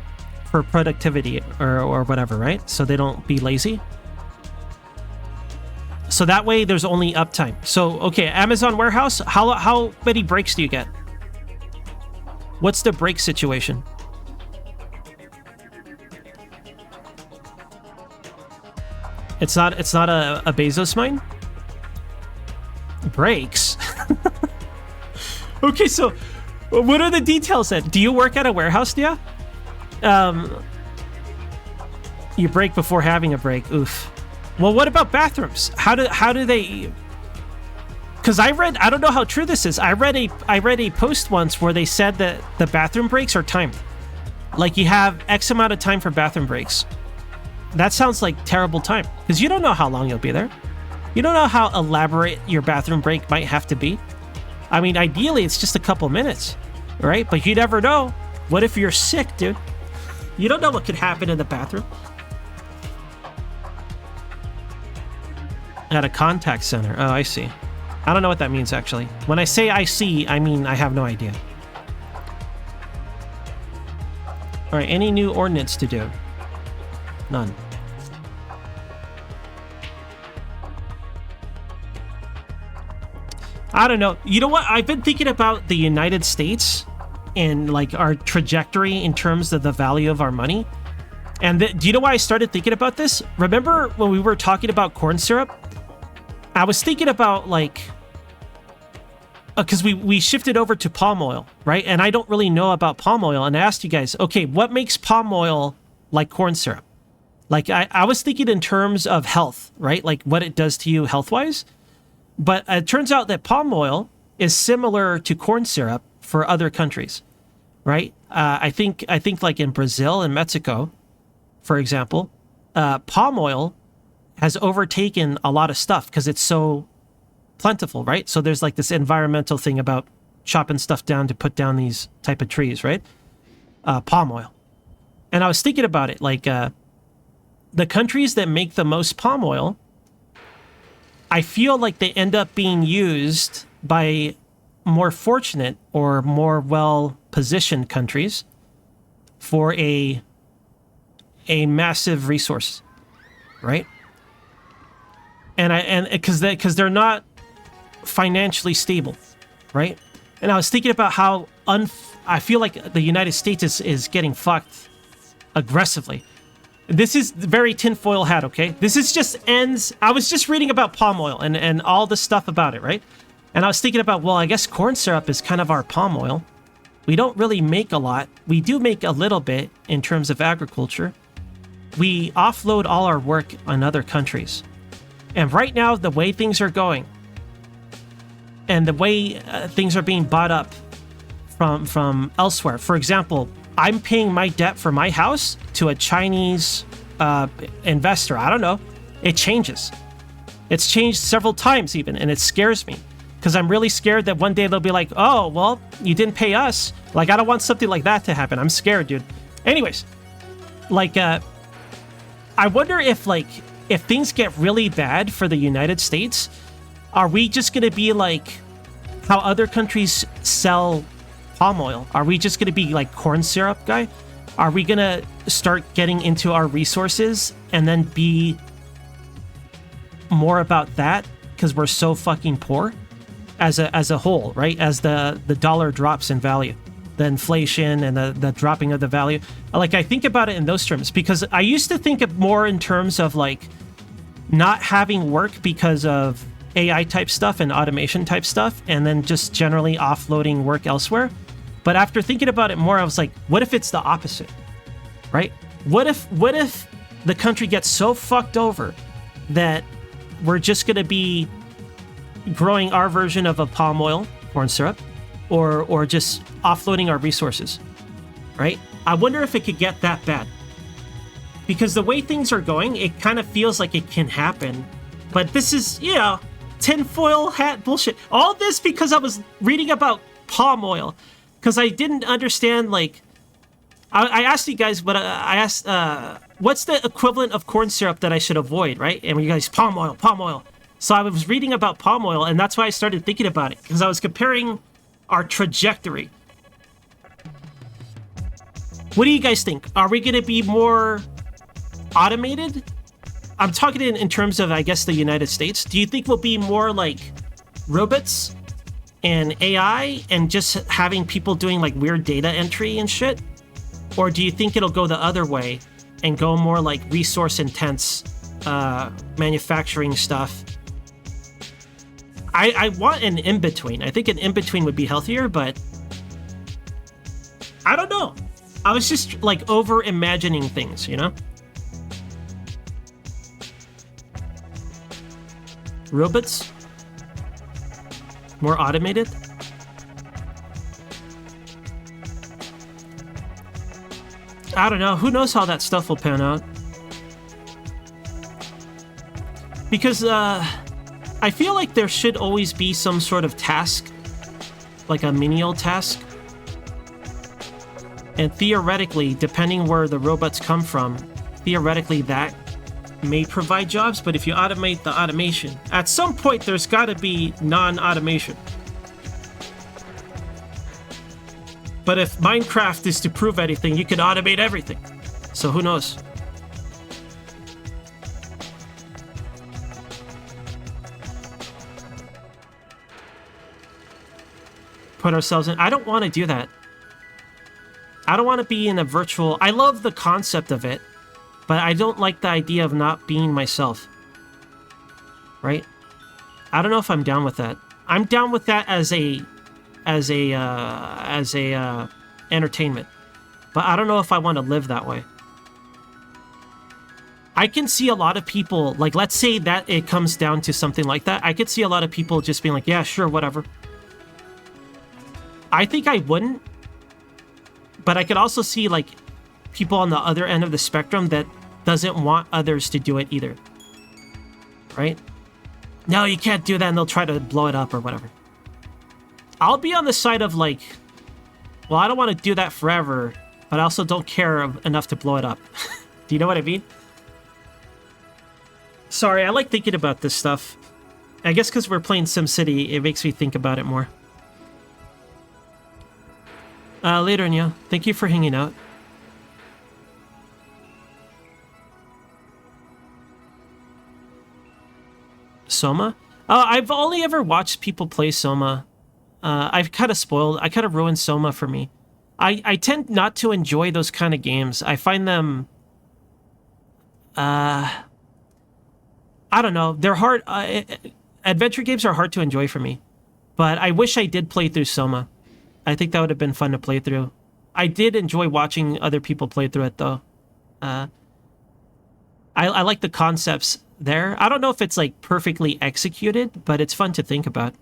for productivity or whatever, right? So they don't be lazy. So that way there's only uptime. So, okay, Amazon warehouse, how many breaks do you get? What's the break situation? It's not a Bezos mine? Breaks? Okay, so what are the details then? Do you work at a warehouse, Nia? You break before having a break. Oof. Well, what about bathrooms? How do they? Because I don't know how true this is. I read a post once where they said that the bathroom breaks are timed. Like, you have X amount of time for bathroom breaks. That sounds like terrible time, because you don't know how long you'll be there. You don't know how elaborate your bathroom break might have to be. I mean, ideally, it's just a couple minutes, right? But you never know. What if you're sick, dude? You don't know what could happen in the bathroom. At a contact center. Oh, I see. I don't know what that means, actually. When I say I see, I mean I have no idea. All right, any new ordinance to do? None. I don't know. You know what? I've been thinking about the United States and like our trajectory in terms of the value of our money. And do you know why I started thinking about this? Remember when we were talking about corn syrup? I was thinking about like, because we shifted over to palm oil, right? And I don't really know about palm oil. And I asked you guys, okay, what makes palm oil like corn syrup? Like, I was thinking in terms of health, right? Like what it does to you health-wise. But it turns out that palm oil is similar to corn syrup for other countries, right? I think like in Brazil and Mexico, for example, palm oil has overtaken a lot of stuff because it's so plentiful, right? So there's like this environmental thing about chopping stuff down to put down these type of trees, right? Palm oil. And I was thinking about it, like the countries that make the most palm oil, I feel like they end up being used by more fortunate or more well-positioned countries for a massive resource, right? And because they're not financially stable, right? And I was thinking about how I feel like the United States is getting fucked aggressively. This is very tinfoil hat, okay? This is just ends. I was just reading about palm oil and all the stuff about it, right? And I was thinking about, well, I guess corn syrup is kind of our palm oil. We don't really make a lot. We do make a little bit in terms of agriculture. We offload all our work on other countries. And right now, the way things are going, and the way things are being bought up from elsewhere. For example, I'm paying my debt for my house to a Chinese investor. I don't know. It changes. It's changed several times even, and it scares me. Because I'm really scared that one day they'll be like, oh, well, you didn't pay us. Like, I don't want something like that to happen. I'm scared, dude. Anyways, like, I wonder if things get really bad for the United States, are we just going to be like how other countries sell palm oil? Are we just going to be like corn syrup guy? Are we going to start getting into our resources and then be more about that because we're so fucking poor as a whole, right? As the dollar drops in value, the inflation and the dropping of the value. Like, I think about it in those terms because I used to think of more in terms of like not having work because of AI type stuff and automation type stuff, and then just generally offloading work elsewhere. But after thinking about it more, I was like, what if it's the opposite, right? What if the country gets so fucked over that we're just going to be growing our version of a palm oil, corn syrup, or just offloading our resources, right? I wonder if it could get that bad. Because the way things are going, it kind of feels like it can happen. But this is, tinfoil hat bullshit. All this because I was reading about palm oil. Because I didn't understand, like... I asked you guys, but I asked, what's the equivalent of corn syrup that I should avoid, right? And you guys, palm oil, palm oil. So I was reading about palm oil, and that's why I started thinking about it. Because I was comparing our trajectory. What do you guys think? Are we going to be more automated? I'm talking in terms of, I guess, the United States. Do you think we'll be more like robots and AI and just having people doing like weird data entry and shit? Or do you think it'll go the other way and go more like resource intense manufacturing stuff? I want an in-between. I think an in-between would be healthier, but I don't know. I was just like over imagining things, you know? Robots? More automated? I don't know. Who knows how that stuff will pan out? Because I feel like there should always be some sort of task, like a menial task. And theoretically, depending where the robots come from, theoretically that may provide jobs, but if you automate the automation, at some point there's got to be non-automation. But if Minecraft is to prove anything, you can automate everything. So who knows? Put ourselves in. I don't want to do that. I don't want to be in a virtual... I love the concept of it, but I don't like the idea of not being myself. Right? I don't know if I'm down with that. I'm down with that as a entertainment, but I don't know if I want to live that way. I can see a lot of people, like, let's say that it comes down to something like that. I could see a lot of people just being like, yeah, sure, whatever. I think I wouldn't, but I could also see, like, people on the other end of the spectrum that doesn't want others to do it either. Right? No, you can't do that, and they'll try to blow it up or whatever. I'll be on the side of like, well, I don't want to do that forever, but I also don't care enough to blow it up. Do you know what I mean? Sorry, I like thinking about this stuff. I guess because we're playing SimCity, it makes me think about it more. Later, Nya. Thank you for hanging out. Soma? I've only ever watched people play Soma. I've kind of spoiled. I kind of ruined Soma for me. I tend not to enjoy those kind of games. I find them... I don't know. They're hard... adventure games are hard to enjoy for me. But I wish I did play through Soma. I think that would have been fun to play through. I did enjoy watching other people play through it, though. I like the concepts there. I don't know if it's, like, perfectly executed, but it's fun to think about.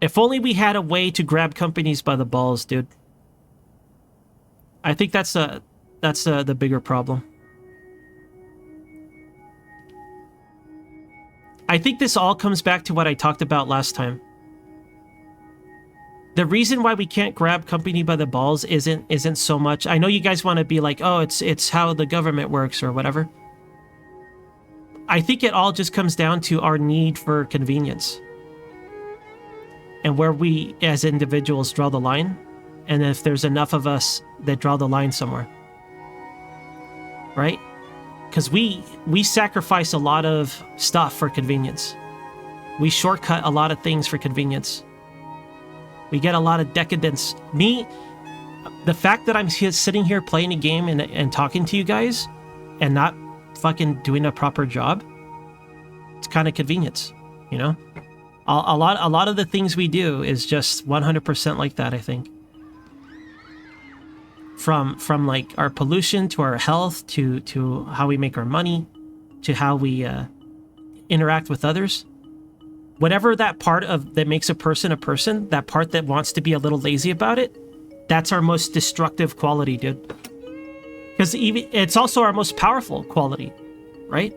If only we had a way to grab companies by the balls, dude. I think that's the bigger problem. I think this all comes back to what I talked about last time. The reason why we can't grab company by the balls isn't so much. I know you guys want to be like, oh, it's how the government works or whatever. I think it all just comes down to our need for convenience. And where we, as individuals, draw the line. And if there's enough of us that draw the line somewhere. Right? Because we sacrifice a lot of stuff for convenience. We shortcut a lot of things for convenience. We get a lot of decadence. The fact that I'm sitting here playing a game and talking to you guys and not fucking doing a proper job, it's kind of convenience, you know? A lot of the things we do is just 100% like that, I think. From like our pollution to our health to how we make our money to how we interact with others. Whatever that part of that makes a person, that part that wants to be a little lazy about it, that's our most destructive quality, dude. Because it's also our most powerful quality, right?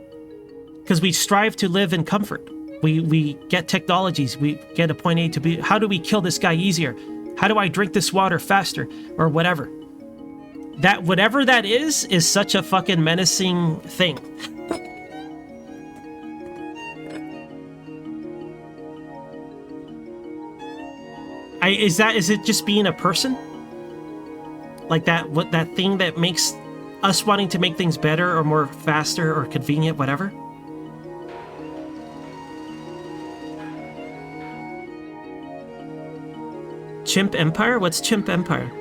Because we strive to live in comfort. We get technologies. We get a point A to B. How do we kill this guy easier? How do I drink this water faster? Or whatever. That whatever that is such a fucking menacing thing. Is it just being a person? Like that thing that makes us wanting to make things better or more faster or convenient, whatever? Chimp Empire? What's Chimp Empire?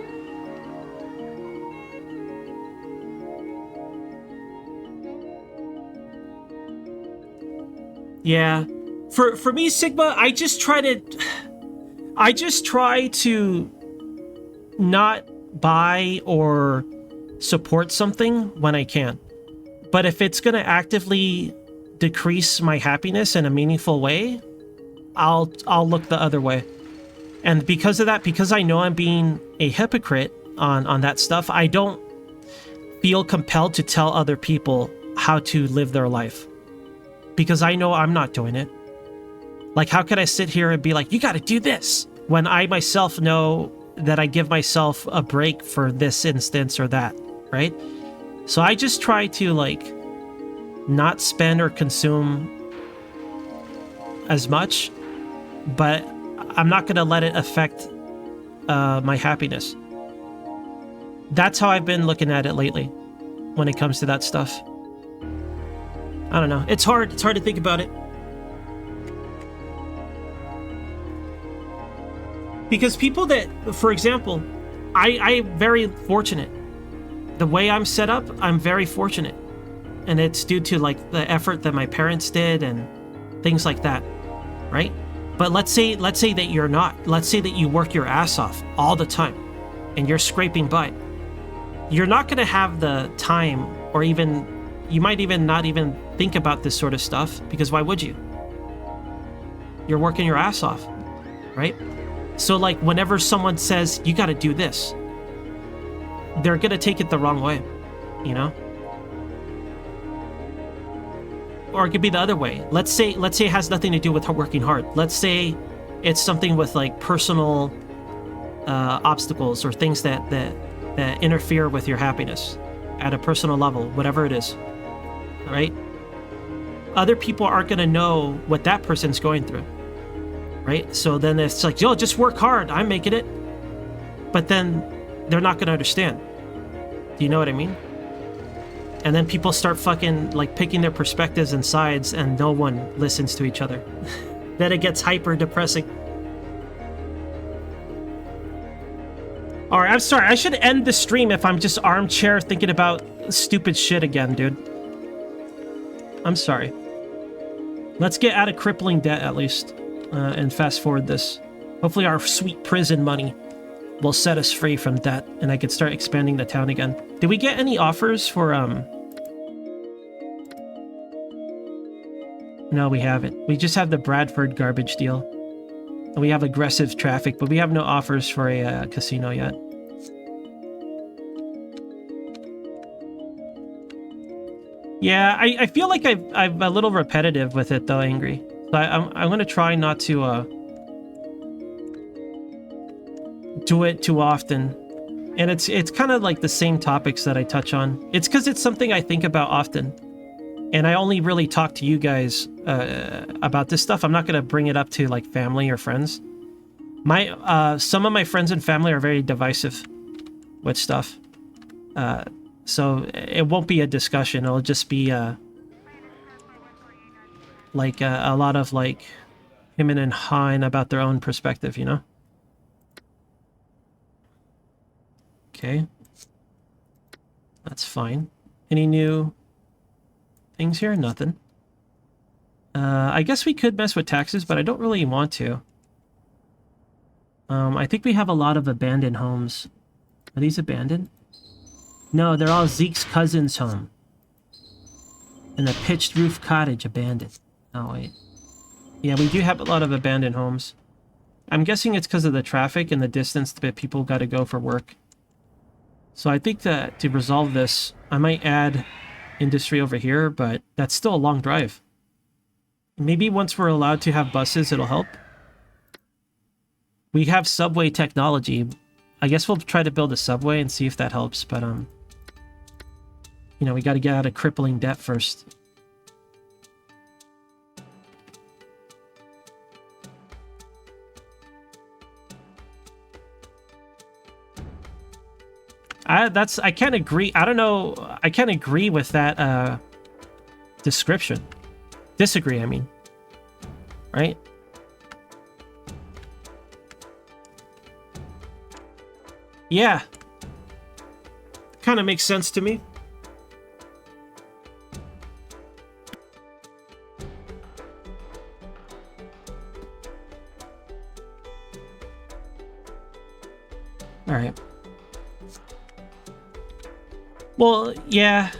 Yeah. For me, Sigma, I just try to not buy or support something when I can. But if it's going to actively decrease my happiness in a meaningful way, I'll look the other way. And because of that, because I know I'm being a hypocrite on that stuff, I don't feel compelled to tell other people how to live their life. Because I know I'm not doing it. Like, how could I sit here and be like, you gotta do this, when I myself know that I give myself a break for this instance or that, right? So I just try to, like, not spend or consume as much, but I'm not gonna let it affect my happiness. That's how I've been looking at it lately when it comes to that stuff. I don't know. It's hard to think about it. Because people that, for example, I'm very fortunate. The way I'm set up, I'm very fortunate. And it's due to, like, the effort that my parents did and things like that, right? But let's say that you're not. Let's say that you work your ass off all the time and you're scraping by. You're not going to have the time, or even, you might even not even think about this sort of stuff, because why would you? You're working your ass off, right? So, like, whenever someone says, you got to do this, they're going to take it the wrong way. you know? Or it could be the other way. Let's say it has nothing to do with her working hard. Let's say it's something with like personal obstacles or things that interfere with your happiness at a personal level, whatever it is. All right? Other people aren't going to know what that person's going through. Right? So then it's like, yo, just work hard. I'm making it. But then they're not going to understand. Do you know what I mean? And then people start fucking like picking their perspectives and sides and no one listens to each other. Then it gets hyper depressing. All right, I'm sorry. I should end the stream if I'm just armchair thinking about stupid shit again, dude. I'm sorry. Let's get out of crippling debt at least and fast forward this. Hopefully our sweet prison money will set us free from debt and I can start expanding the town again. Did we get any offers for No, we haven't. We just have the Bradford garbage deal. And we have aggressive traffic, but we have no offers for a casino yet. Yeah, I feel like I'm a little repetitive with it though, Angry. So I'm gonna try not to do it too often. And it's kind of like the same topics that I touch on. It's because it's something I think about often. And I only really talk to you guys about this stuff. I'm not gonna bring it up to like family or friends. Some of my friends and family are very divisive with stuff. So it won't be a discussion. It'll just be like a lot of like him and hawing about their own perspective, you know? Okay. That's fine. Any new things here? Nothing. I guess we could mess with taxes, but I don't really want to. I think we have a lot of abandoned homes. Are these abandoned? No, they're all Zeke's cousin's home. And a pitched roof cottage abandoned. Oh, wait. Yeah, we do have a lot of abandoned homes. I'm guessing it's because of the traffic and the distance that people got to go for work. So I think that to resolve this, I might add industry over here, but that's still a long drive. Maybe once we're allowed to have buses, it'll help. We have subway technology. I guess we'll try to build a subway and see if that helps, but you know, we got to get out of crippling debt first. I can't agree. I don't know. I can't agree with that description. Disagree, I mean. Right? Yeah. Kind of makes sense to me. All right. Well, yeah.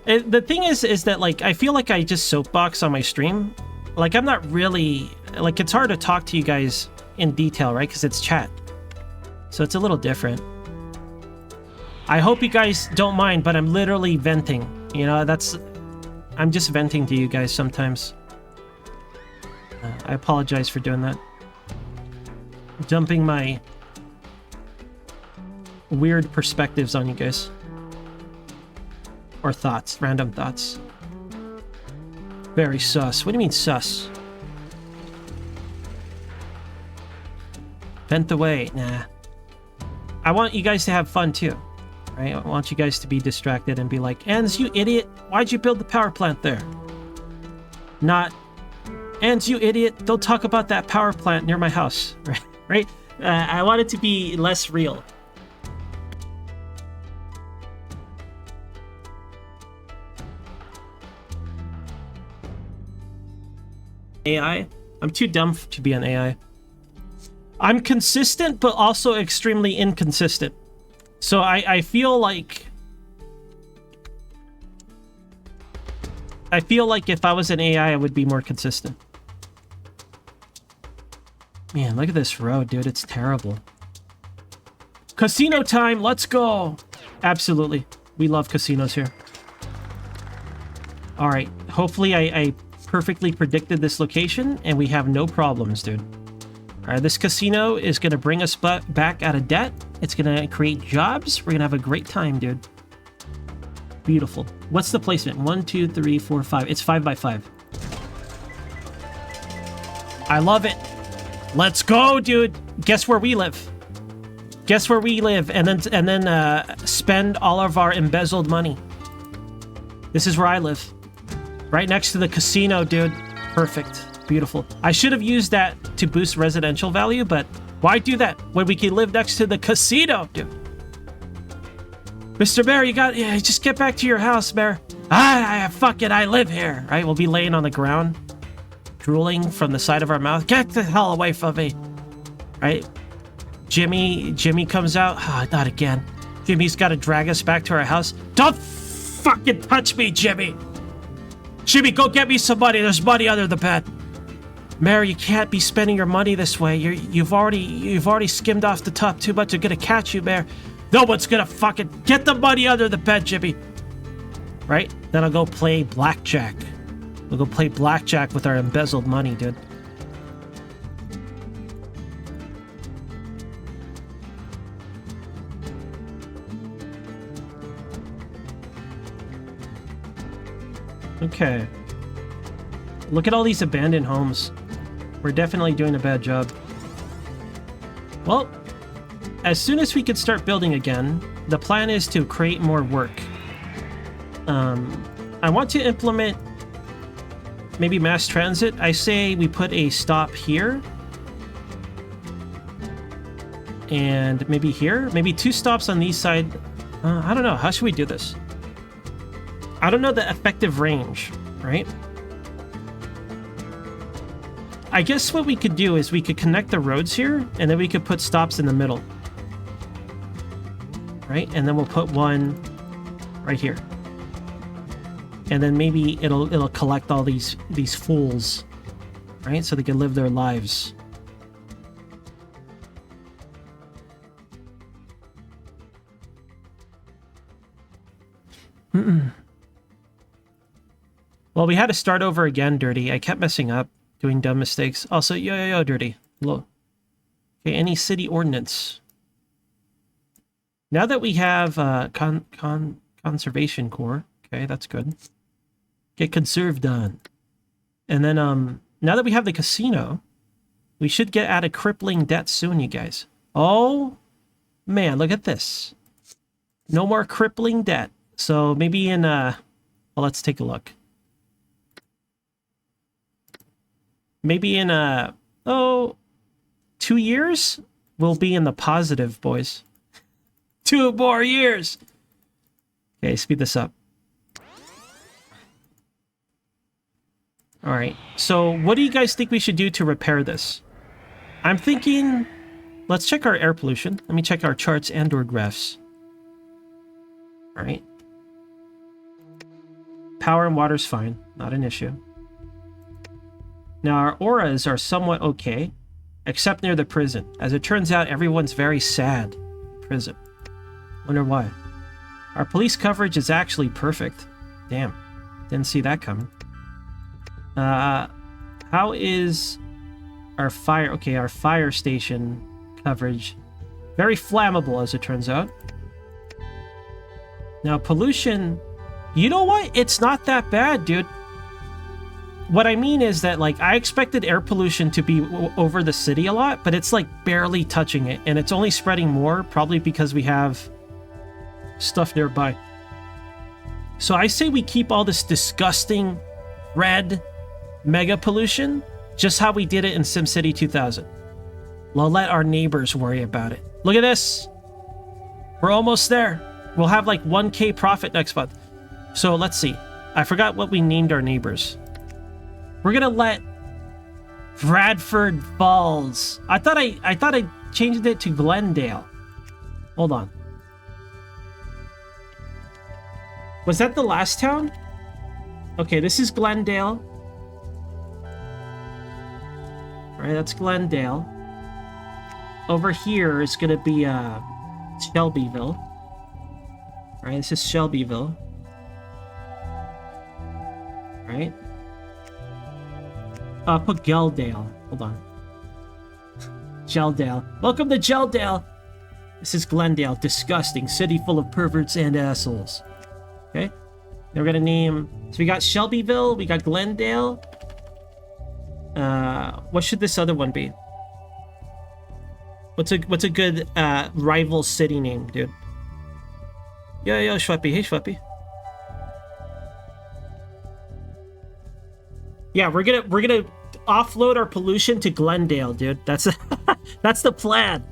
The thing is that, like, I feel like I just soapbox on my stream. Like, I'm not really... Like, it's hard to talk to you guys in detail, right? Because it's chat. So it's a little different. I hope you guys don't mind, but I'm literally venting. You know, that's... I'm just venting to you guys sometimes. I apologize for doing that. Dumping my weird perspectives on you guys. Or thoughts, random thoughts. Very sus. What do you mean sus? Vent away. Nah. I want you guys to have fun too. Right? I want you guys to be distracted and be like, Ans, you idiot. Why'd you build the power plant there? Not, Ans, you idiot. Don't talk about that power plant near my house. Right? I want it to be less real. AI? I'm too dumb to be an AI. I'm consistent, but also extremely inconsistent. So I feel like... I feel like if I was an AI, I would be more consistent. Man, look at this road, dude. It's terrible. Casino time, let's go. Absolutely. We love casinos here. All right, hopefully I perfectly predicted this location and we have no problems, dude. All right, this casino is going to bring us back out of debt. It's going to create jobs. We're going to have a great time, dude. Beautiful. What's the placement? 1, 2, 3, 4, 5. It's 5 by 5. I love it. Let's go, dude. Guess where we live? Guess where we live, and then spend all of our embezzled money. This is where I live. Right next to the casino, dude. Perfect. Beautiful. I should have used that to boost residential value, but why do that when we can live next to the casino, dude? Mr. Bear, just get back to your house, Bear. Fuck it, I live here. Right, we'll be laying on the ground, drooling from the side of our mouth. Get the hell away from me. Right? Jimmy comes out. Not again. Jimmy's got to drag us back to our house. Don't fucking touch me, Jimmy. Jimmy, go get me some money. There's money under the bed. Mary, you can't be spending your money this way. You've already skimmed off the top too much. They're gonna catch you, Mary. No one's gonna fucking get the money under the bed, Jimmy. Right? Then I'll go play blackjack. We'll go play blackjack with our embezzled money, dude. Okay. Look at all these abandoned homes. We're definitely doing a bad job. Well, as soon as we could start building again, the plan is to create more work. I want to implement maybe mass transit. I say we put a stop here. And maybe here. Maybe 2 stops on these side. I don't know. How should we do this? I don't know the effective range, right? I guess what we could do is we could connect the roads here, and then we could put stops in the middle. Right? And then we'll put one right here. And then maybe it'll collect all these fools, right? So they can live their lives. Well, we had to start over again, Dirty. I kept messing up, doing dumb mistakes. Also, yo, Dirty. Hello. Okay, any city ordinance? Now that we have Conservation Corps, okay, that's good. Get conserve done. And then, now that we have the casino, we should get out of crippling debt soon, you guys. Oh, man, look at this. No more crippling debt. So maybe in, well, let's take a look. Maybe in, 2 years, we'll be in the positive, boys. 2 more years! Okay, speed this up. Alright, so what do you guys think we should do to repair this? I'm thinking... Let's check our air pollution. Let me check our charts and or graphs. Alright. Power and water's fine. Not an issue. Now, our auras are somewhat okay, except near the prison. As it turns out, everyone's very sad in prison. Wonder why. Our police coverage is actually perfect. Damn. Didn't see that coming. How is our fire... Okay, our fire station coverage. Very flammable, as it turns out. Now, pollution... You know what? It's not that bad, dude. What I mean is that, like, I expected air pollution to be over the city a lot, but it's, like, barely touching it. And it's only spreading more, probably because we have stuff nearby. So I say we keep all this disgusting red mega pollution, just how we did it in SimCity 2000. We'll let our neighbors worry about it. Look at this. We're almost there. We'll have, like, 1K profit next month. So let's see. I forgot what we named our neighbors. We're gonna let Bradford Falls. I thought I changed it to Glendale. Hold on. Was that the last town? Okay, this is Glendale. All right, that's Glendale. Over here is gonna be Shelbyville. Alright, this is Shelbyville. Alright. Put Geldale. Hold on. Geldale. Welcome to Geldale! This is Glendale. Disgusting. City full of perverts and assholes. Okay? Then we're gonna name... So we got Shelbyville, we got Glendale. What should this other one be? What's a good rival city name, dude? Yo, Schweppy. Hey, Schweppy. Yeah, we're gonna offload our pollution to Glendale, dude. That's that's the plan.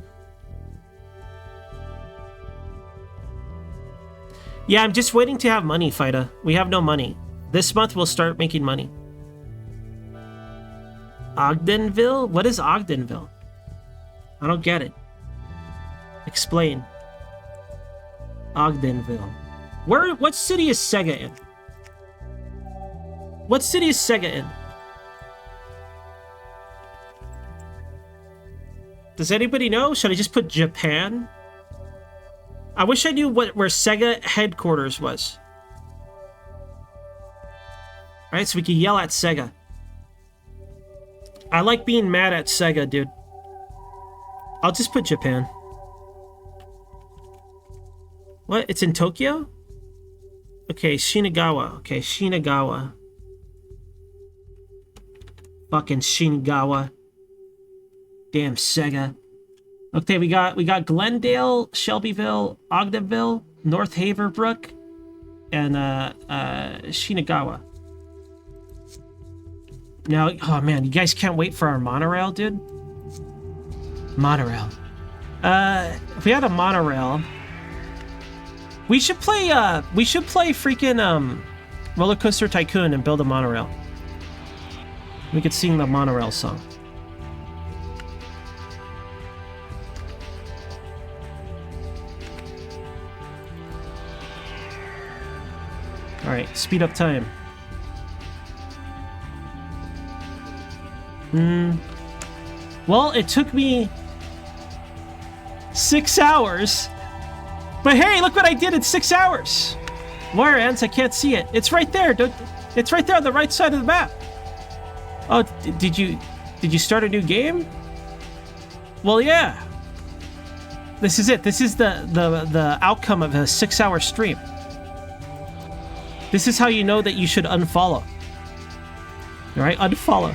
Yeah, I'm just waiting to have money, Fida. We have no money. This month we'll start making money. Ogdenville? What is Ogdenville? I don't get it. Explain. Ogdenville. What city is Sega in? What city is Sega in? Does anybody know? Should I just put Japan? I wish I knew where Sega headquarters was. Alright, so we can yell at Sega. I like being mad at Sega, dude. I'll just put Japan. What? It's in Tokyo? Okay, Shinagawa. Okay, Shinagawa. Fucking Shinagawa. Damn Sega. Okay, we got Glendale, Shelbyville, Ogdenville, North Haverbrook, and Shinagawa. Now, oh man, you guys can't wait for our monorail, dude. Monorail. If we had a monorail, we should play freaking Roller Coaster Tycoon and build a monorail. We could sing the monorail song. All right, speed up time. Well, it took me 6 hours. But hey, look what I did in 6 hours. Wire ends, I can't see it. It's right there. It's right there on the right side of the map. Oh, did you start a new game? Well, yeah. This is it. This is the outcome of a 6-hour stream. This is how you know that you should unfollow. All right, unfollow.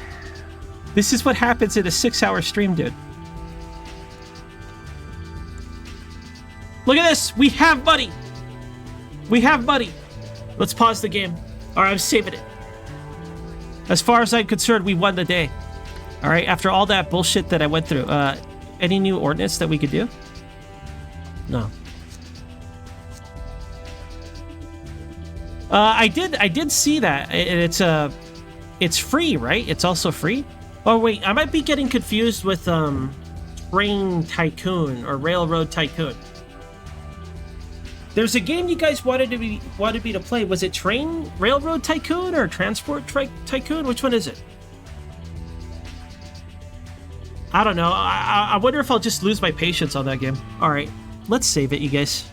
This is what happens in a 6-hour stream, dude. Look at this! We have money! We have money! Let's pause the game. Alright, I'm saving it. As far as I'm concerned, we won the day. Alright, after all that bullshit that I went through. Any new ordinance that we could do? No. I did see that. It's free, right? It's also free? Oh wait, I might be getting confused with Train Tycoon or Railroad Tycoon. There's a game you guys wanted me to play. Was it Railroad Tycoon or Transport Tycoon? Which one is it? I don't know. I wonder if I'll just lose my patience on that game. All right, let's save it, you guys.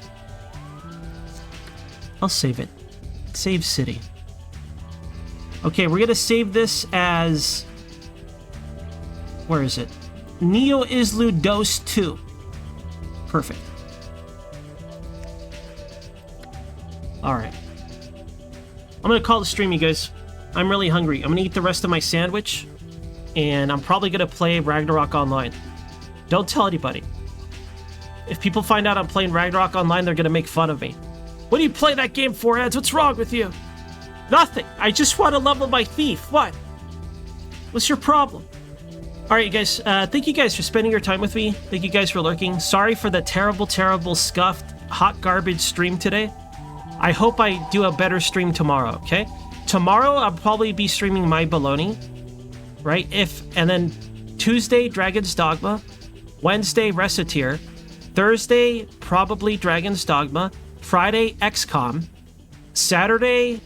I'll save it. Save city. Okay, we're gonna save this as... Where is it? To Izlude Dose 2. Perfect. Alright. I'm gonna call the stream, you guys. I'm really hungry. I'm gonna eat the rest of my sandwich. And I'm probably gonna play Ragnarok Online. Don't tell anybody. If people find out I'm playing Ragnarok Online, they're gonna make fun of me. What do you play that game for, Eds? What's wrong with you? Nothing. I just want to level my thief. What? What's your problem? Alright, you guys. Thank you guys for spending your time with me. Thank you guys for lurking. Sorry for the terrible, terrible, scuffed, hot garbage stream today. I hope I do a better stream tomorrow, okay? Tomorrow, I'll probably be streaming My Baloney. Right? And then Tuesday, Dragon's Dogma. Wednesday, Reciteer. Thursday, probably Dragon's Dogma. Friday, XCOM. Saturday,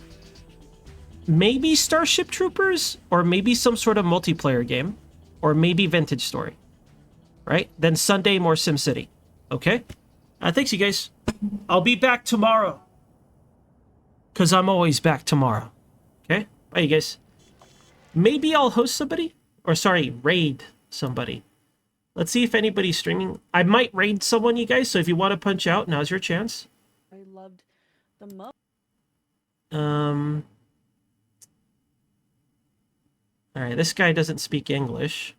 maybe Starship Troopers, or maybe some sort of multiplayer game, or maybe Vintage Story. Right? Then Sunday, more SimCity. Okay? Thanks, you guys. I'll be back tomorrow. Because I'm always back tomorrow. Okay? Bye, you guys. Maybe I'll host somebody? Or, sorry, raid somebody. Let's see if anybody's streaming. I might raid someone, you guys, so if you want to punch out, now's your chance. I loved the most. Alright, this guy doesn't speak English.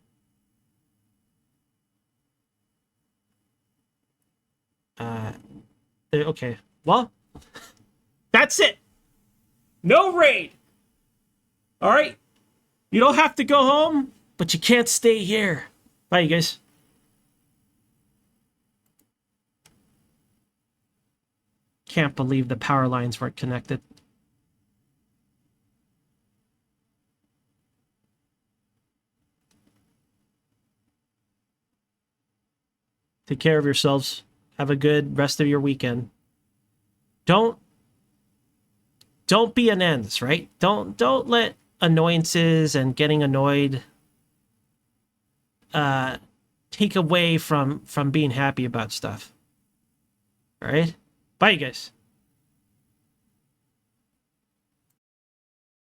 Okay. Well, that's it. No raid. Alright. You don't have to go home, but you can't stay here. Bye, you guys. Can't believe the power lines weren't connected. Take care of yourselves. Have a good rest of your weekend. Don't be an ends, right? Don't let annoyances and getting annoyed take away from being happy about stuff. All right? Bye, you guys.